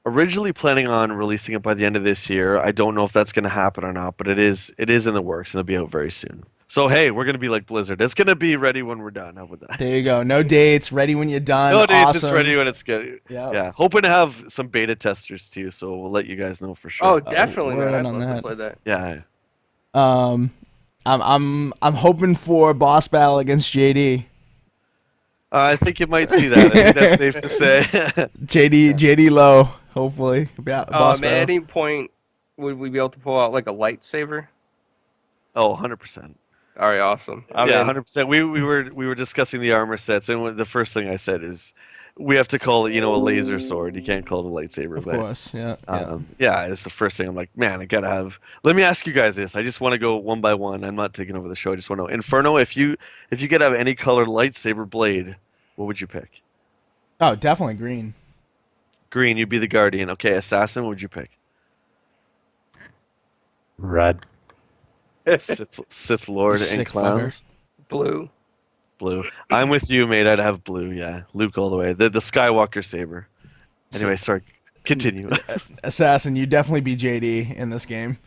originally planning on releasing it by the end of this year. I don't know if that's going to happen or not, but it is in the works and it'll be out very soon. So hey, we're going to be like Blizzard. It's going to be ready when we're done. How about that? There you go. No dates. Ready when you're done. No dates, it's Awesome. ready when it's good. Yep. Yeah, hoping to have some beta testers too, so we'll let you guys know for sure. Oh, definitely, we're man. in I'd on love that. to play that. Yeah. I'm hoping for boss battle against JD. I think you might see that. I think that's safe to say. JD Low, hopefully. Boss At battle. any point, would we be able to pull out like a lightsaber? Oh, 100%. All right, awesome. I'm Yeah, in. 100%. We were discussing the armor sets, and the first thing I said is we have to call it, a laser sword. You can't call it a lightsaber. Of but, course, yeah. yeah, it's the first thing. I'm like, man, I gotta have. Let me ask you guys this. I just want to go one by one. I'm not taking over the show. I just want to know, Inferno, if you could have any colored lightsaber blade, what would you pick? Oh, definitely green. Green, you'd be the guardian. Okay, assassin, what would you pick? Red. Sith Lord and Sick clowns. Blue. Blue. I'm with you, mate. I'd have blue. Yeah, Luke all the way. The Skywalker saber. Anyway, sorry. Continue. Assassin, you'd definitely be JD in this game.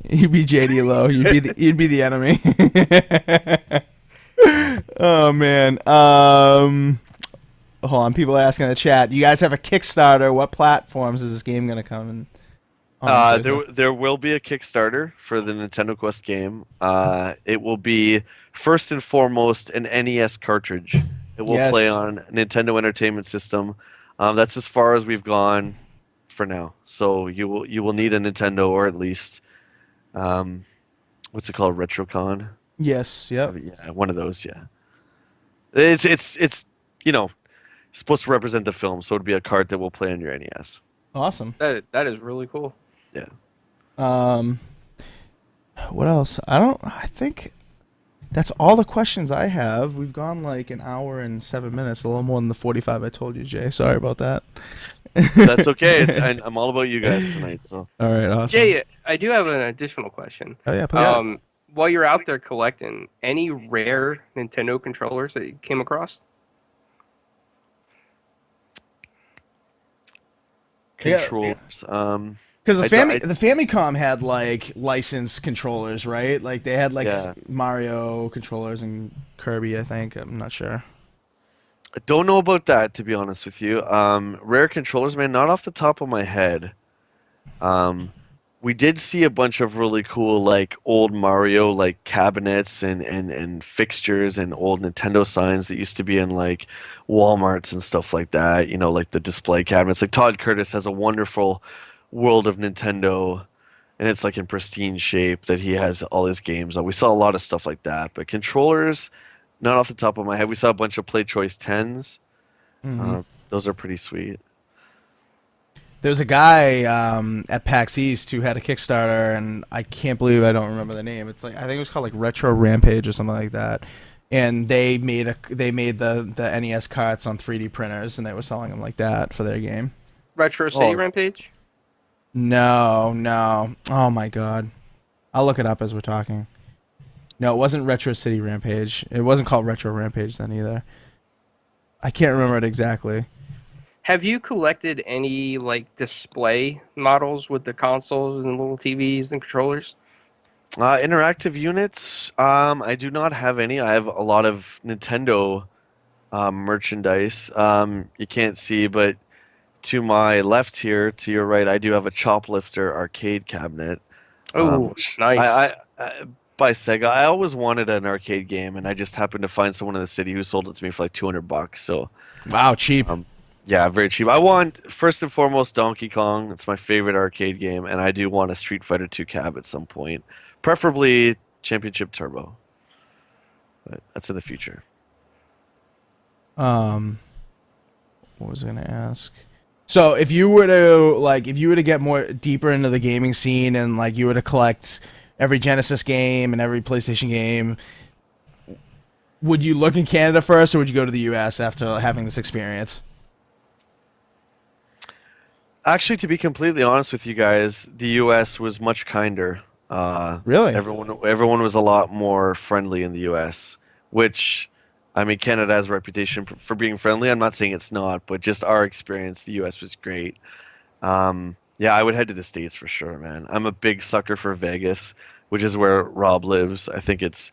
You'd be JD Low. You'd be the enemy. Oh man. Hold on. People are asking in the chat. You guys have a Kickstarter. What platforms is this game gonna come in? There will be a Kickstarter for the Nintendo Quest game. It will be first and foremost an NES cartridge. It will Yes. play on Nintendo Entertainment System. That's as far as we've gone for now. So you will need a Nintendo or at least what's it called, Retrocon? Yes. Yep. Yeah, one of those. Yeah. It's supposed to represent the film, so it'd be a card that will play on your NES. Awesome. That is really cool. Yeah. What else? I think that's all the questions I have. We've gone like an hour and 7 minutes, a little more than the 45 I told you, Jay. Sorry about that. That's okay. I'm all about you guys tonight. So. All right, awesome. Jay, I do have an additional question. Oh yeah, please. While you're out there collecting, any rare Nintendo controllers that you came across? Controllers. Because the I don't- the Famicom had like licensed controllers, right? Like they had like Yeah. Mario controllers and Kirby. I think I'm not sure. I don't know about that, to be honest with you. Rare controllers, man, not off the top of my head. We did see a bunch of really cool, like, old Mario, like, cabinets and fixtures and old Nintendo signs that used to be in, like, Walmarts and stuff like that. Like the display cabinets. Like, Todd Curtis has a wonderful World of Nintendo, and it's, like, in pristine shape that he has all his games on. We saw a lot of stuff like that. But controllers, not off the top of my head. We saw a bunch of Play Choice 10s. Mhm. Those are pretty sweet. There's a guy at PAX East who had a Kickstarter, and I can't believe I don't remember the name. It's like I think it was called like Retro Rampage or something like that. And they made the NES carts on 3D printers, and they were selling them like that for their game. Retro City Oh. Rampage? No. Oh my god. I'll look it up as we're talking. No, it wasn't Retro City Rampage. It wasn't called Retro Rampage then either. I can't remember it exactly. Have you collected any like display models with the consoles and little TVs and controllers? Interactive units. I do not have any. I have a lot of Nintendo merchandise. You can't see, but to my left here, to your right, I do have a Choplifter arcade cabinet. Oh, nice. By Sega. I always wanted an arcade game, and I just happened to find someone in the city who sold it to me for like $200. So, wow, cheap. Yeah, very cheap. I want first and foremost Donkey Kong. It's my favorite arcade game, and I do want a Street Fighter 2 cab at some point, preferably Championship Turbo. But that's in the future. What was I gonna ask? So if you were to get more deeper into the gaming scene and like you were to collect every Genesis game and every PlayStation game, would you look in Canada first, or would you go to the US after having this experience? Actually, to be completely honest with you guys, the US was much kinder. Really? Everyone was a lot more friendly in the US, which, I mean, Canada has a reputation for being friendly. I'm not saying it's not, but just our experience, the US was great. Yeah, I would head to the States for sure, man. I'm a big sucker for Vegas, which is where Rob lives. I think it's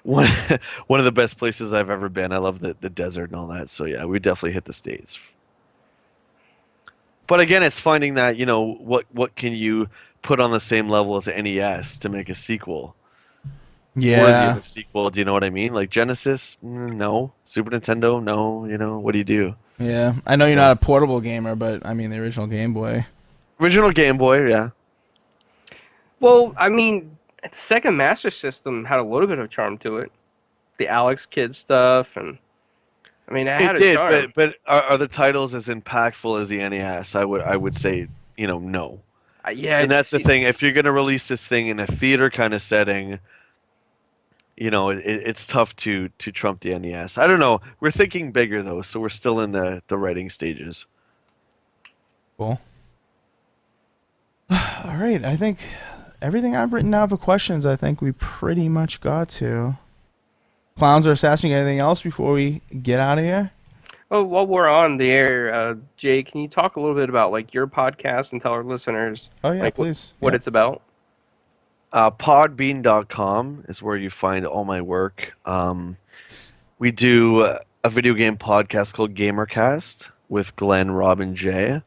one of the best places I've ever been. I love the desert and all that. So yeah, we definitely hit the States. But again, it's finding that, you know, what can you put on the same level as NES to make a sequel? Yeah. Or do you have a sequel? Do you know what I mean? Like Genesis, no. Super Nintendo, no. You know, what do you do? Yeah, I know you're not a portable gamer, but I mean the original Game Boy. Original Game Boy, yeah. Well, I mean, the Sega Master System had a little bit of charm to it. The Alex Kidd stuff, and I mean, it had a charm. But are the titles as impactful as the NES? I would say, you know, no. Yeah, and that's the thing. If you're gonna release this thing in a theater kind of setting, you know, it's tough to trump the NES. I don't know. We're thinking bigger though, so we're still in the writing stages. Cool. All right, I think everything I've written down for questions, I think we pretty much got to. Clowns or Assassin, anything else before we get out of here? Oh, while we're on the air, Jay, can you talk a little bit about like your podcast and tell our listeners? Oh yeah, like, please. What it's about? Podbean.com is where you find all my work. We do a video game podcast called Gamercast with Glenn, Rob, and Jay.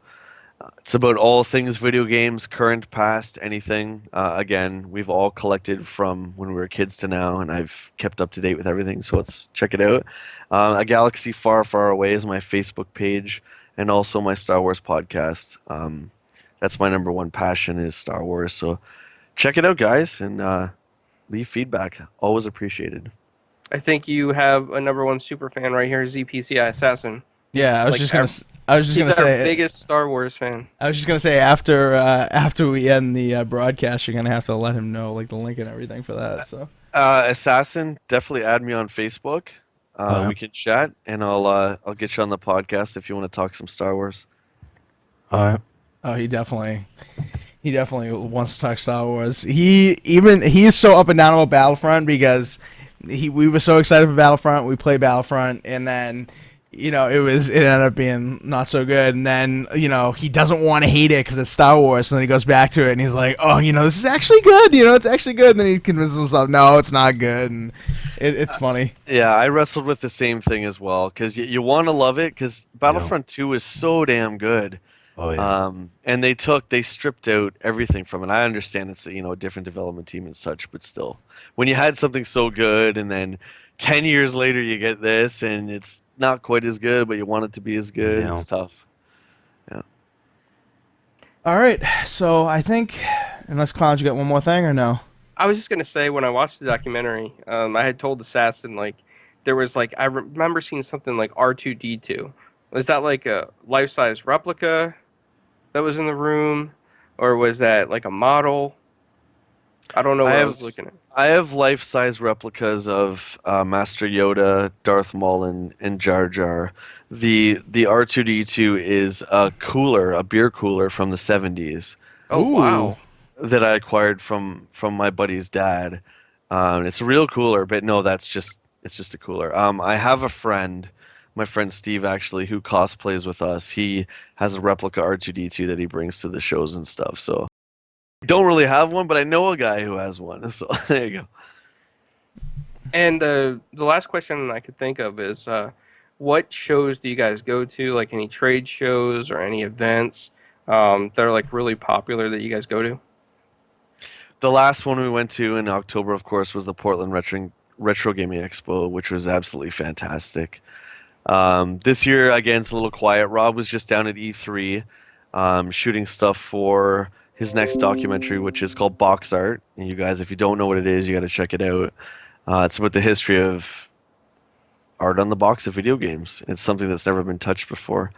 It's about all things video games, current, past, anything. Again, we've all collected from when we were kids to now, and I've kept up to date with everything, so let's check it out. A Galaxy Far, Far Away is my Facebook page, and also my Star Wars podcast. That's my number one passion is Star Wars, so check it out, guys, and leave feedback. Always appreciated. I think you have a number one super fan right here, ZPCI Assassin. Yeah, I was just gonna he's our say biggest Star Wars fan. I was just gonna say after we end the broadcast, you're gonna have to let him know like the link and everything for that. So Assassin, definitely add me on Facebook. We can chat, and I'll get you on the podcast if you want to talk some Star Wars. All right. Oh, he definitely wants to talk Star Wars. He's so up and down about Battlefront because we were so excited for Battlefront. We played Battlefront, and then, you know, it ended up being not so good. And then, you know, he doesn't want to hate it because it's Star Wars. And then he goes back to it and he's like, oh, you know, this is actually good. You know, it's actually good. And then he convinces himself, no, it's not good. And it's funny. Yeah, I wrestled with the same thing as well because you want to love it because Battlefront 2 is so damn good. Oh yeah. And they stripped out everything from it. I understand it's, you know, a different development team and such, but still, when you had something so good and then 10 years later you get this and it's not quite as good, but you want it to be as good, it's tough. Yeah. All right, so I think, unless Clowns, you got one more thing or no? I was just gonna say when I watched the documentary, I had told Assassin like there was like I remember seeing something like R2D2. Was that like a life-size replica that was in the room, or was that like a model? I don't know what I was looking at. I have life-size replicas of Master Yoda, Darth Maul, and Jar Jar. The R2D2 is a beer cooler from the 70s. Oh, wow. That I acquired from my buddy's dad. It's a real cooler, but no, it's just a cooler. I have a friend, my friend Steve actually, who cosplays with us. He has a replica R2D2 that he brings to the shows and stuff. So I don't really have one, but I know a guy who has one. So there you go. And the last question I could think of is, what shows do you guys go to? Like any trade shows or any events that are like really popular that you guys go to? The last one we went to in October, of course, was the Portland Retro Gaming Expo, which was absolutely fantastic. This year, again, it's a little quiet. Rob was just down at E3 shooting stuff for his next documentary, which is called Box Art. And you guys, if you don't know what it is, you got to check it out. It's about the history of art on the box of video games. It's something that's never been touched before.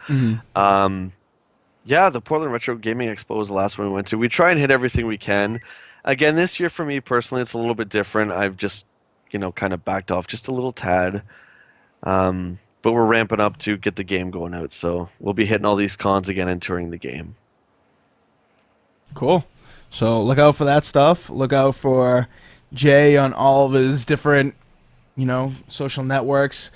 Yeah, the Portland Retro Gaming Expo was the last one we went to. We try and hit everything we can. Again, this year for me personally, it's a little bit different. I've just, kind of backed off just a little tad. But we're ramping up to get the game going out. So we'll be hitting all these cons again and touring the game. Cool. So look out for that stuff. Look out for Jay on all of his different, social networks.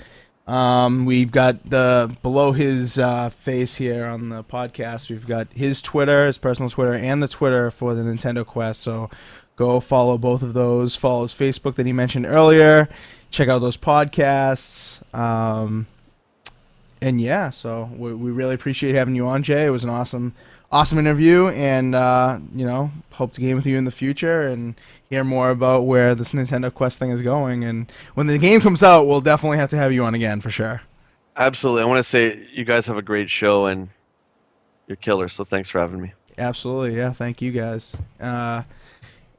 We've got below his face here on the podcast, we've got his Twitter, his personal Twitter, and the Twitter for the Nintendo Quest. So go follow both of those. Follow his Facebook that he mentioned earlier. Check out those podcasts. And yeah, so we really appreciate having you on, Jay. It was an awesome interview, and hope to game with you in the future and hear more about where this Nintendo Quest thing is going. And when the game comes out, we'll definitely have to have you on again for sure. Absolutely. I want to say you guys have a great show and you're killers, so thanks for having me. Absolutely, yeah. Thank you guys.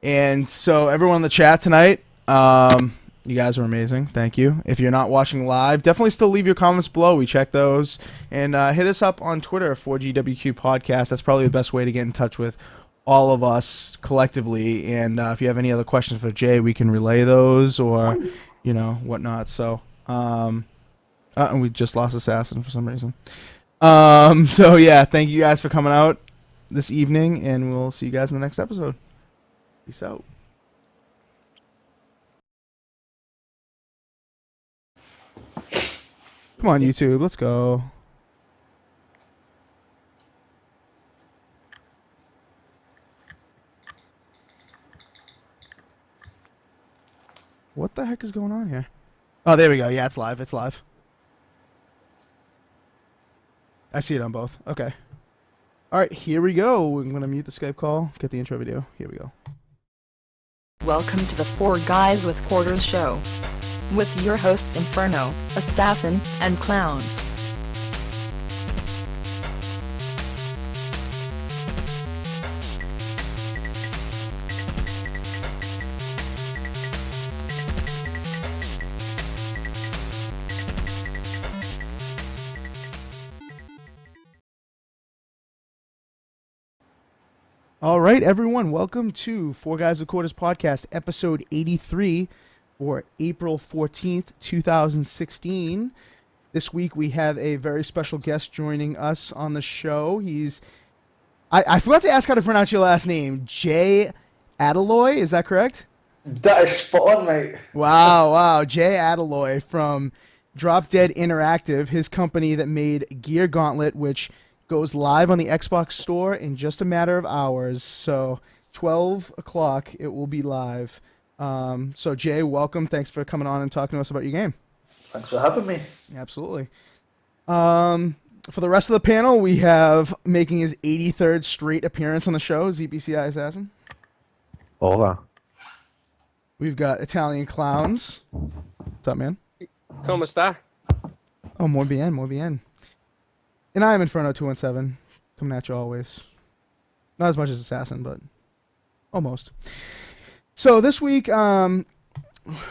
And so everyone in the chat tonight, you guys are amazing. Thank you. If you're not watching live, definitely still leave your comments below. We check those. And hit us up on Twitter, 4GWQ Podcast. That's probably the best way to get in touch with all of us collectively. And if you have any other questions for Jay, we can relay those or, whatnot. So, and we just lost Assassin for some reason. So, yeah, thank you guys for coming out this evening, and we'll see you guys in the next episode. Peace out. Come on, YouTube. Let's go. What the heck is going on here? Oh, there we go. Yeah, it's live. It's live. I see it on both. Okay. All right, here we go. I'm going to mute the Skype call, get the intro video. Here we go. Welcome to the Four Guys with Quarters show. With your hosts Inferno, Assassin, and Clowns. All right, everyone, welcome to Four Guys with Quarters podcast, episode 83 for April 14th, 2016. This week we have a very special guest joining us on the show. He's, I forgot to ask how to pronounce your last name, Jay Adaloy, is that correct? That is spot on, mate. Wow, Jay Adaloy from Drop Dead Interactive, his company that made Gear Gauntlet, which goes live on the Xbox Store in just a matter of hours. So 12 o'clock, it will be live. So Jay, welcome. Thanks for coming on and talking to us about your game. Thanks for having me. Absolutely. For the rest of the panel, we have making his 83rd straight appearance on the show, ZBCI Assassin. Hola. We've got Italian Clowns. What's up, man? ¿Cómo está? Oh, muy bien. And I'm Inferno217, coming at you always. Not as much as Assassin, but almost. So this week,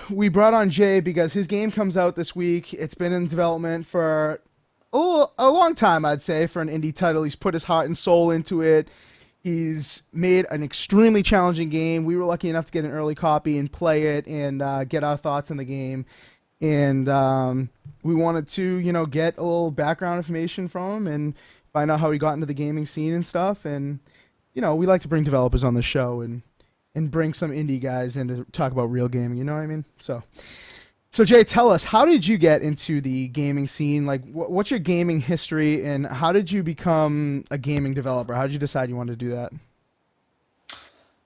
we brought on Jay because his game comes out this week. It's been in development for a long time, I'd say, for an indie title. He's put his heart and soul into it. He's made an extremely challenging game. We were lucky enough to get an early copy and play it and get our thoughts on the game. And we wanted to, get a little background information from him and find out how he got into the gaming scene and stuff. And we like to bring developers on the show and bring some indie guys in to talk about real gaming. You know what I mean? So Jay, tell us, how did you get into the gaming scene? Like, what's your gaming history, and how did you become a gaming developer? How did you decide you wanted to do that?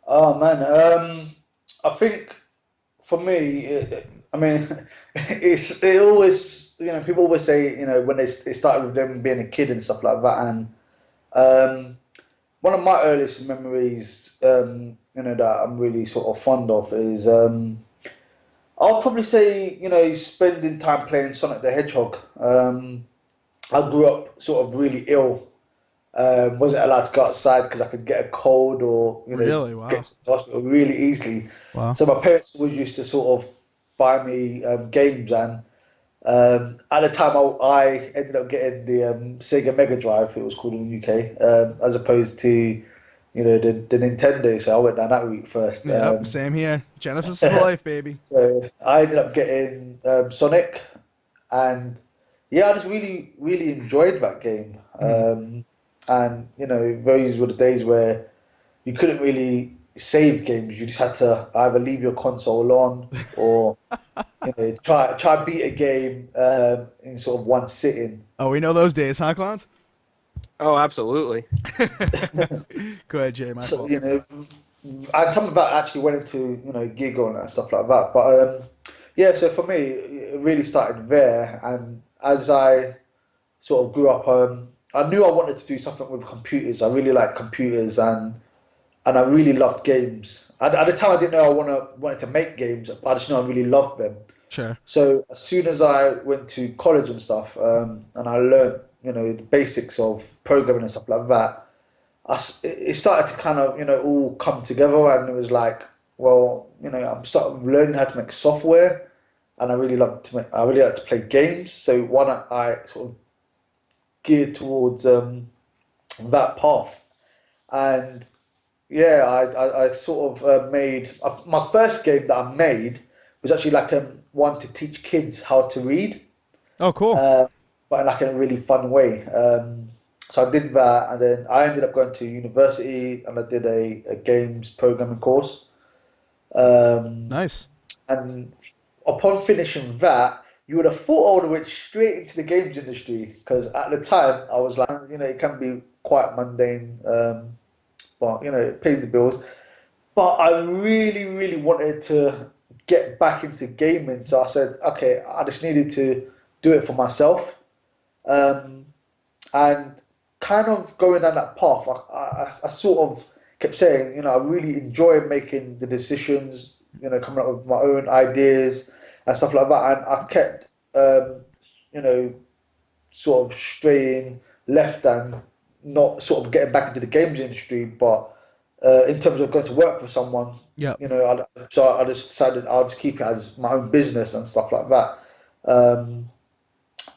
Oh man, I think for me, it always, people always say, when it started with them being a kid and stuff like that, and one of my earliest memories, that I'm really sort of fond of is, I'll probably say, spending time playing Sonic the Hedgehog. I grew up sort of really ill. Wasn't allowed to go outside because I could get a cold or Really? Wow. get to the hospital really easily. Wow. So my parents always used to sort of buy me games, and at the time I ended up getting the Sega Mega Drive, it was called in the UK, as opposed to the Nintendo. So I went down that route first. Yep, same here. Genesis of life, baby. So I ended up getting Sonic, and yeah, I just really, really enjoyed that game. And those were the days where you couldn't really save games. You just had to either leave your console on or try beat a game in sort of one sitting. Oh, we know those days, huh, Clowns? Oh, absolutely. Go ahead, Jay. My So fault. and some of that actually went into Giga and stuff like that. But yeah, so for me, it really started there. And as I sort of grew up, I knew I wanted to do something with computers. I really liked computers, and I really loved games. At the time, I didn't know I wanted to make games, but I just knew I really loved them. Sure. So as soon as I went to college and stuff, and I learned, the basics of programming and stuff like that, it started to kind of, all come together, and it was like, well, I'm sort of learning how to make software, and I really like to play games. So why not I sort of geared towards that path, and yeah, I sort of made my first game that I made was actually like one to teach kids how to read. Oh, cool. But like in a really fun way. So I did that, and then I ended up going to university, and I did a games programming course. Nice. And upon finishing that, you would have thought I would have went straight into the games industry, because at the time I was like, it can be quite mundane, but it pays the bills. But I really, really wanted to get back into gaming, so I said, okay, I just needed to do it for myself, and kind of going down that path. I sort of kept saying, I really enjoy making the decisions, coming up with my own ideas and stuff like that. And I kept, sort of straying left and not sort of getting back into the games industry, but in terms of going to work for someone, yeah. So I just decided I'll just keep it as my own business and stuff like that.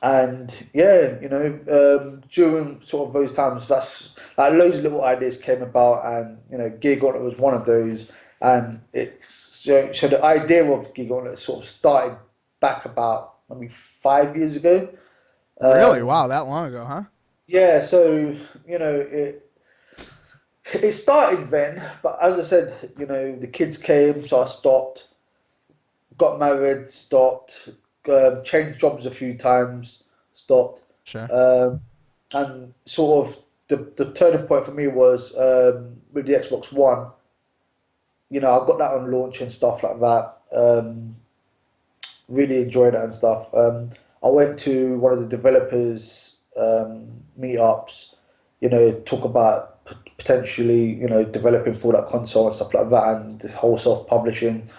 And yeah, during sort of those times, that's like loads of little ideas came about, and Gear Gauntlet was one of those. And so the idea of Gear Gauntlet sort of started back about maybe 5 years ago. Really? Wow, that long ago, huh? Yeah, so it started then, but as I said, the kids came, so I stopped. Got married, stopped. Changed jobs a few times, stopped. Sure. And sort of the turning point for me was with the Xbox One. I got that on launch and stuff like that. Really enjoyed it and stuff. I went to one of the developers meetups, talk about potentially, developing for that console and stuff like that, and this whole self-publishing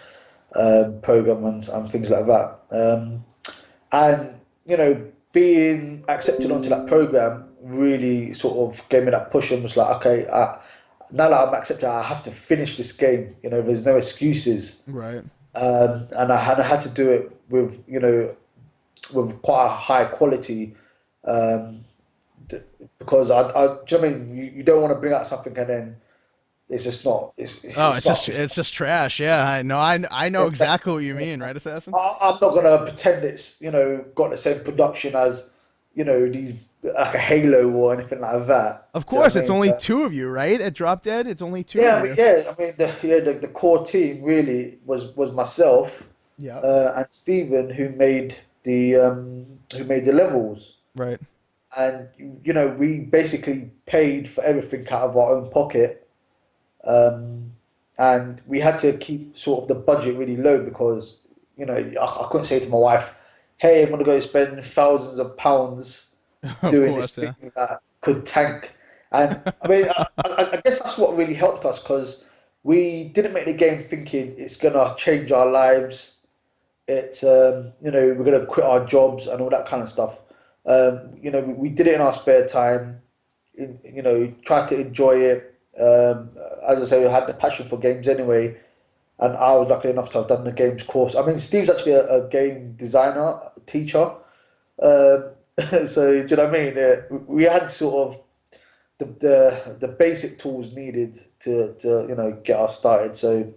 program and things like that. And being accepted onto that program really sort of gave me that push, and was like, okay, now that I'm accepted, I have to finish this game. There's no excuses. Right. And I had to do it with with quite a high quality, because do you know what I mean? You don't want to bring out something and then it's just not. It's just trash. Yeah, I know exactly what you mean, right, Assassin? I'm not gonna pretend it's got the same production as you know, these like a Halo or anything like that. Of Do you know what course, I it's mean? only two of you, right? At Drop Dead, it's only two Yeah, of I you. mean, yeah, I mean, the core team really was myself, Yeah. and Steven, who made the levels. Right. And you know, we basically paid for everything out of our own pocket, and we had to keep sort of the budget really low because you know I couldn't say to my wife, "Hey, I'm gonna go spend thousands of pounds Of doing course, this yeah. thing that could tank." And I mean, I guess that's what really helped us because we didn't make the game thinking it's gonna change our lives. It's you know, we're gonna quit our jobs and all that kind of stuff. You know, we did it in our spare time. You know, tried to enjoy it. As I say, we had the passion for games anyway, and I was lucky enough to have done the games course. I mean, Steve's actually a game designer, teacher. So do you know what I mean? We had sort of the basic tools needed to you know get us started. So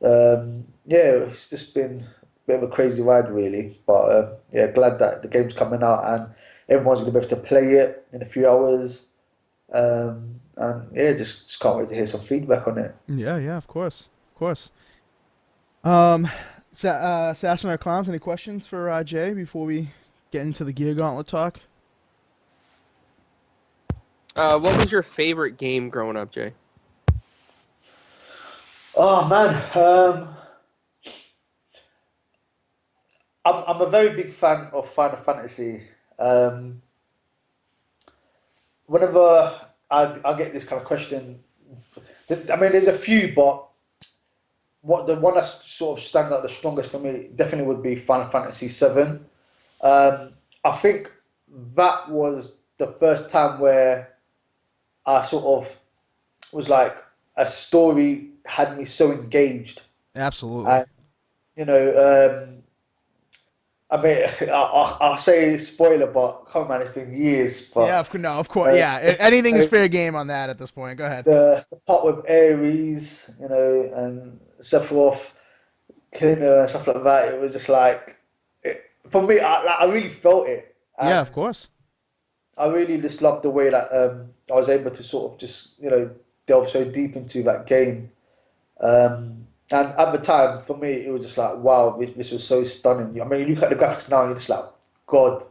yeah, it's just been a bit of a crazy ride really. But yeah, glad that the game's coming out and everyone's gonna be able to play it in a few hours. And yeah, just can't wait to hear some feedback on it. Yeah, yeah, of course, of course. Assassin or Clowns, any questions for Jay before we get into the Gear Gauntlet talk? What was your favorite game growing up, Jay? Oh man, I'm a very big fan of Final Fantasy. Whenever I get this kind of question, I mean, there's a few, but the one that sort of stands out the strongest for me definitely would be Final Fantasy VII. I think that was the first time where I sort of was like a story had me so engaged. Absolutely. And you know, I mean, I'll say spoiler, but come on, it's been years. But Yeah, of course, yeah. Anything is fair game on that at this point. Go ahead. the part with Ares, you know, and Sephiroth killing her and stuff like that, it was just like, for me, I really felt it. Yeah, of course. I really just loved the way that I was able to sort of just, you know, delve so deep into that game. And at the time, for me, it was just like, wow, this was so stunning. I mean, you look at the graphics now, and you're just like, God,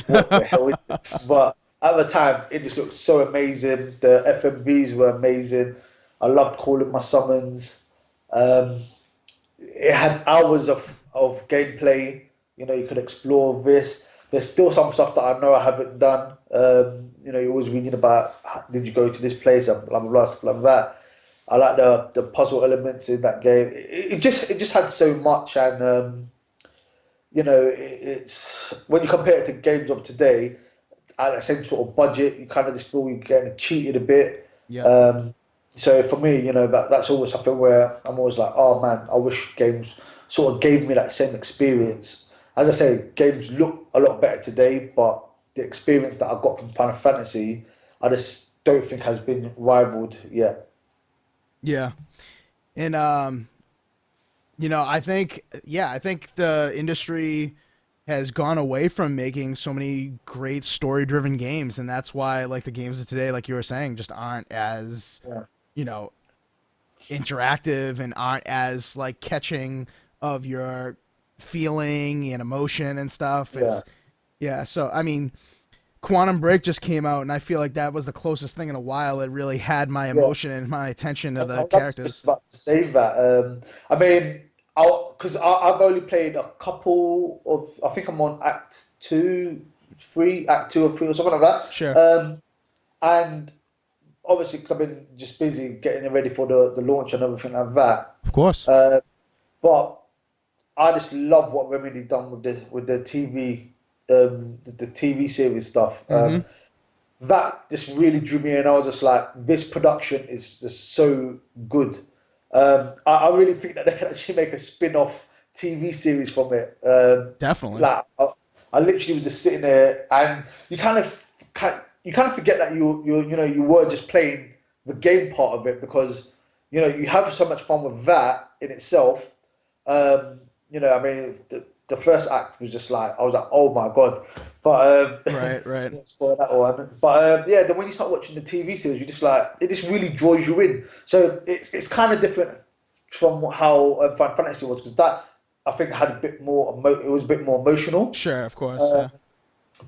what the hell is this? But at the time, it just looked so amazing. The FMVs were amazing. I loved calling my summons. It had hours of gameplay. You know, you could explore this. There's still some stuff that I know I haven't done. You know, you're always reading about, did you go to this place and blah, blah, blah, stuff like that. I like the puzzle elements in that game. It just had so much, and you know, it's when you compare it to games of today, at the same sort of budget, you kind of just feel you're getting cheated a bit. Yeah. So for me, you know, that's always something where I'm always like, oh man, I wish games sort of gave me that same experience. As I say, games look a lot better today, but the experience that I got from Final Fantasy, I just don't think has been rivaled yet. Yeah. And you know, I think the industry has gone away from making so many great story-driven games, and that's why like the games of today, like you were saying, just aren't as you know, interactive and aren't as like catching of your feeling and emotion and stuff. Yeah, so I mean, Quantum Break just came out, and I feel like that was the closest thing in a while it really had my emotion and my attention to the I was characters. just about to say that. I mean, because I've only played a couple of. I think I'm on Act 2 or 3 or something like that. Sure. And obviously, because I've been just busy getting ready for the launch and everything like that. Of course. But I just love what Remedy done with the TV. The TV series stuff. That just really drew me in. I was just like, this production is just so good. I really think that they can actually make a spin-off TV series from it. Definitely. Like, I literally was just sitting there, and you kind of forget that you were just playing the game part of it, because you know you have so much fun with that in itself. You know, I mean, the first act was just like I was like, oh my god. But right. Don't spoil that one. But yeah, then when you start watching the TV series, you just like it just really draws you in. So it's kind of different from how Final Fantasy was, because that I think had a bit more. It was a bit more emotional. Sure, of course. Yeah.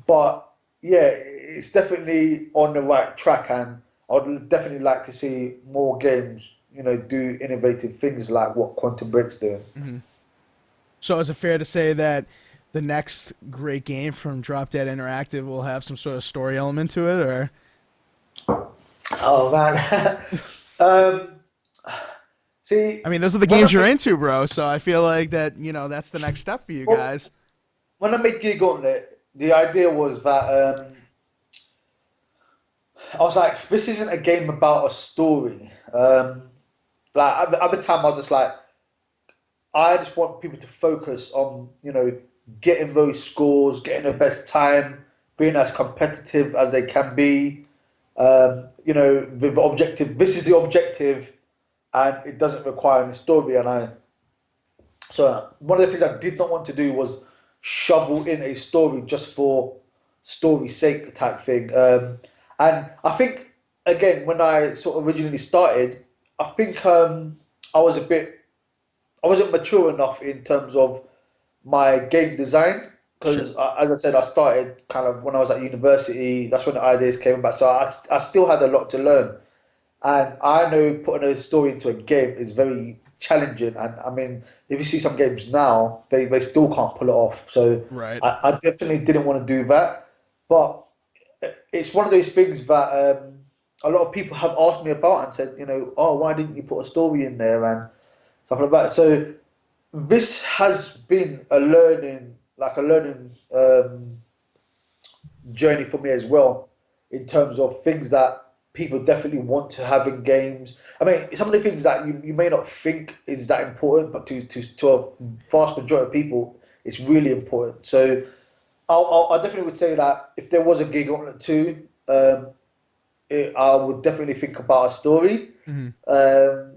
But yeah, it's definitely on the right track, and I would definitely like to see more games, do innovative things like what Quantum Break's doing. Mm-hmm. So is it fair to say that the next great game from Drop Dead Interactive will have some sort of story element to it, or? Oh man. See, I mean, those are the games you're into, bro. So I feel like that, that's the next step for you guys. When I made Gear Gauntlet, the idea was that I was like, this isn't a game about a story. Like at the other time, I was just like, I just want people to focus on, getting those scores, getting the best time, being as competitive as they can be. The objective. This is the objective, and it doesn't require any story. So one of the things I did not want to do was shovel in a story just for story's sake type thing. And I think again, when I sort of originally started, I think I wasn't mature enough in terms of my game design, because as I said, I started kind of when I was at university. That's when the ideas came about. So I still had a lot to learn, and I know putting a story into a game is very challenging. And I mean, if you see some games now, they still can't pull it off. So right. I definitely didn't want to do that. But it's one of those things that a lot of people have asked me about and said, oh, why didn't you put a story in there and stuff like that. So this has been a learning journey for me as well, in terms of things that people definitely want to have in games. I mean, some of the things that you may not think is that important, but to a vast majority of people, it's really important. So I definitely would say that if there was a Gear Gauntlet 2, I would definitely think about a story. Mm-hmm.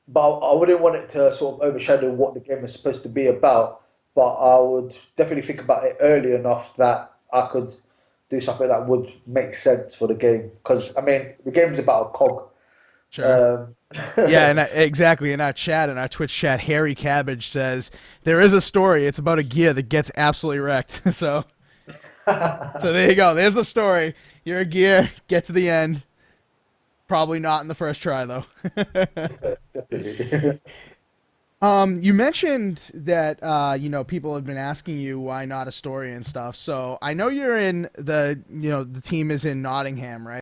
But I wouldn't want it to sort of overshadow what the game is supposed to be about. But I would definitely think about it early enough that I could do something that would make sense for the game. Because, I mean, the game's about a cog. Sure. Yeah, and exactly. In our Twitch chat, Harry Cabbage says, there is a story. It's about a gear that gets absolutely wrecked. So there you go. There's the story. You're a gear. Get to the end. Probably not in the first try, though. Definitely. You mentioned that people have been asking you why not a story and stuff. So I know you're in the team is in Nottingham, right?